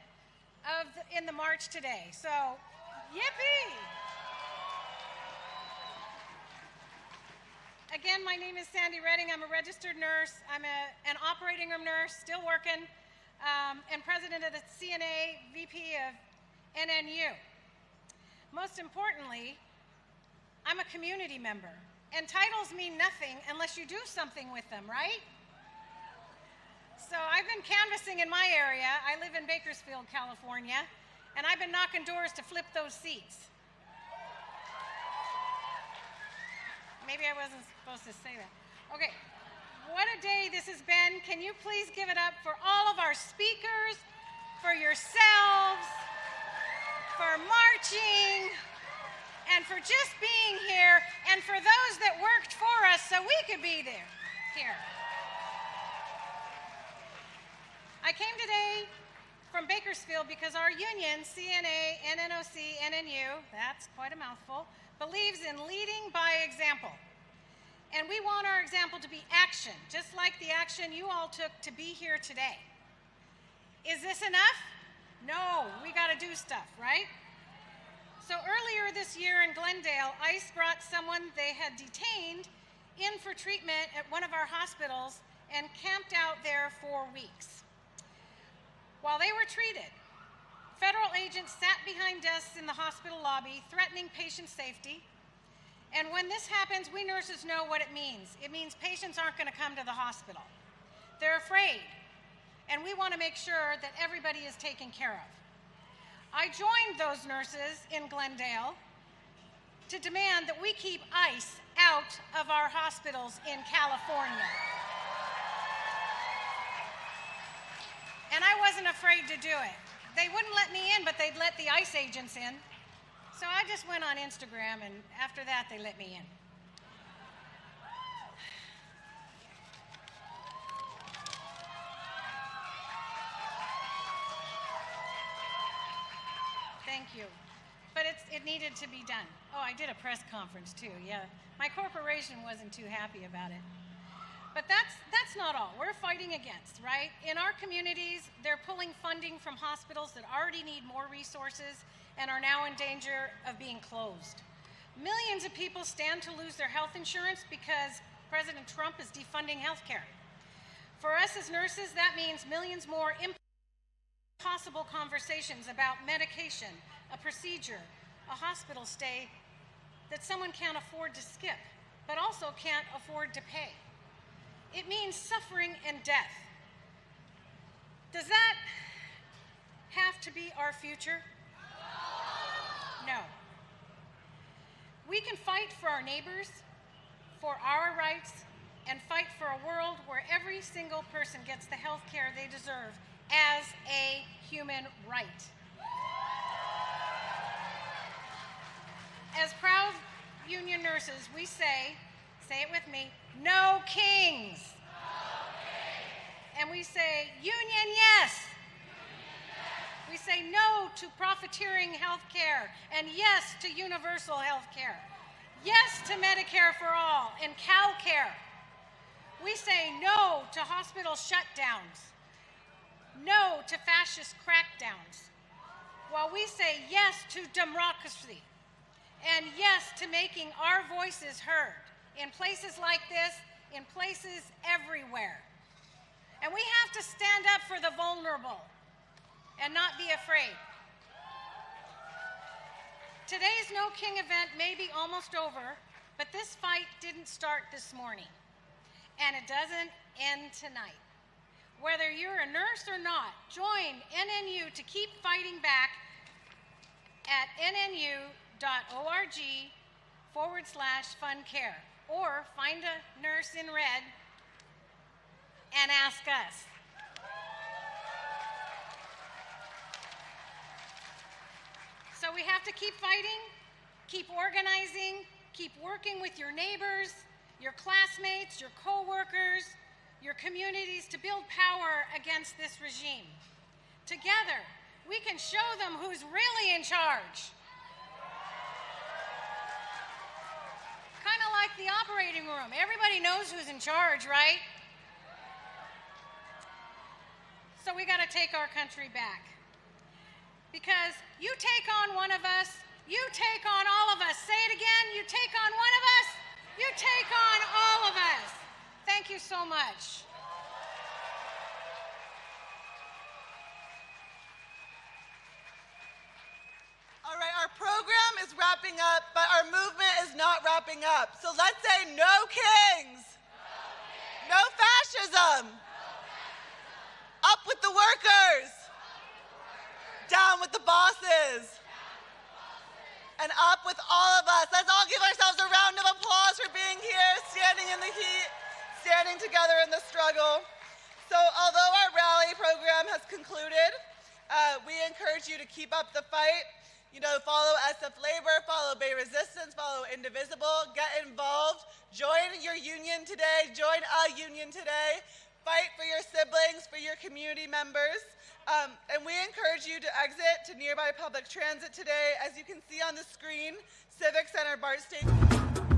in the march today. So, yippee! Again, my name is Sandy Redding. I'm a registered nurse. I'm an operating room nurse, still working, and president of the CNA VP of NNU. Most importantly, I'm a community member, and titles mean nothing unless you do something with them, right? So I've been canvassing in my area. I live in Bakersfield, California, and I've been knocking doors to flip those seats. Maybe I wasn't supposed to say that. Okay, what a day this has been. Can you please give it up for all of our speakers, for yourselves, for marching, and for just being here, and for those that worked for us so we could be here. I came today from Bakersfield because our union, CNA, NNOC, NNU, that's quite a mouthful, believes in leading by example. And we want our example to be action, just like the action you all took to be here today. Is this enough? No, we gotta do stuff, right? So earlier this year in Glendale, ICE brought someone they had detained in for treatment at one of our hospitals and camped out there for weeks. While they were treated, federal agents sat behind desks in the hospital lobby, threatening patient safety. And when this happens, we nurses know what it means. It means patients aren't gonna come to the hospital. They're afraid, and we wanna make sure that everybody is taken care of. I joined those nurses in Glendale to demand that we keep ICE out of our hospitals in California. And I wasn't afraid to do it. They wouldn't let me in, but they'd let the ICE agents in. So I just went on Instagram, and after that, they let me in. thank you. But it needed to be done. Oh, I did a press conference too, yeah. My corporation wasn't too happy about it. But that's not all. We're fighting against, right? In our communities, they're pulling funding from hospitals that already need more resources and are now in danger of being closed. Millions of people stand to lose their health insurance because President Trump is defunding healthcare. For us as nurses, that means millions more impossible conversations about medication, a procedure, a hospital stay that someone can't afford to skip, but also can't afford to pay. It means suffering and death. Does that have to be our future? No. We can fight for our neighbors, for our rights, and fight for a world where every single person gets the health care they deserve as a human right. As proud union nurses, we say it with me, no kings. No kings. And we say, union yes. We say no to profiteering health care, and yes to universal health care. Yes to Medicare for all and CalCare. We say no to hospital shutdowns. No to fascist crackdowns. While we say yes to democracy, and yes to making our voices heard in places like this, in places everywhere. And we have to stand up for the vulnerable and not be afraid. Today's No King event may be almost over, but this fight didn't start this morning, and it doesn't end tonight. Whether you're a nurse or not, join NNU to keep fighting back at nnu.org/fundcare, or find a nurse in red and ask us. So we have to keep fighting, keep organizing, keep working with your neighbors, your classmates, your coworkers, your communities to build power against this regime. Together, we can show them who's really in charge. Kind of like the operating room. Everybody knows who's in charge, right? So we got to take our country back. Because you take on one of us, you take on all of us. Say it again, you take on one of us, you take on all of us. Thank you so much. All right, our program is wrapping up, but our movement is not wrapping up. So let's say no kings, no fascism, up with the workers, down with the bosses, and up with all of us. Let's all give ourselves a round of applause for being here, standing in the heat, standing together in the struggle. So although our rally program has concluded, we encourage you to keep up the fight. You know, follow SF Labor, follow Bay Resistance, follow Indivisible, get involved, join your union today, join a union today, fight for your siblings, for your community members. And we encourage you to exit to nearby public transit today. As you can see on the screen, Civic Center BART station.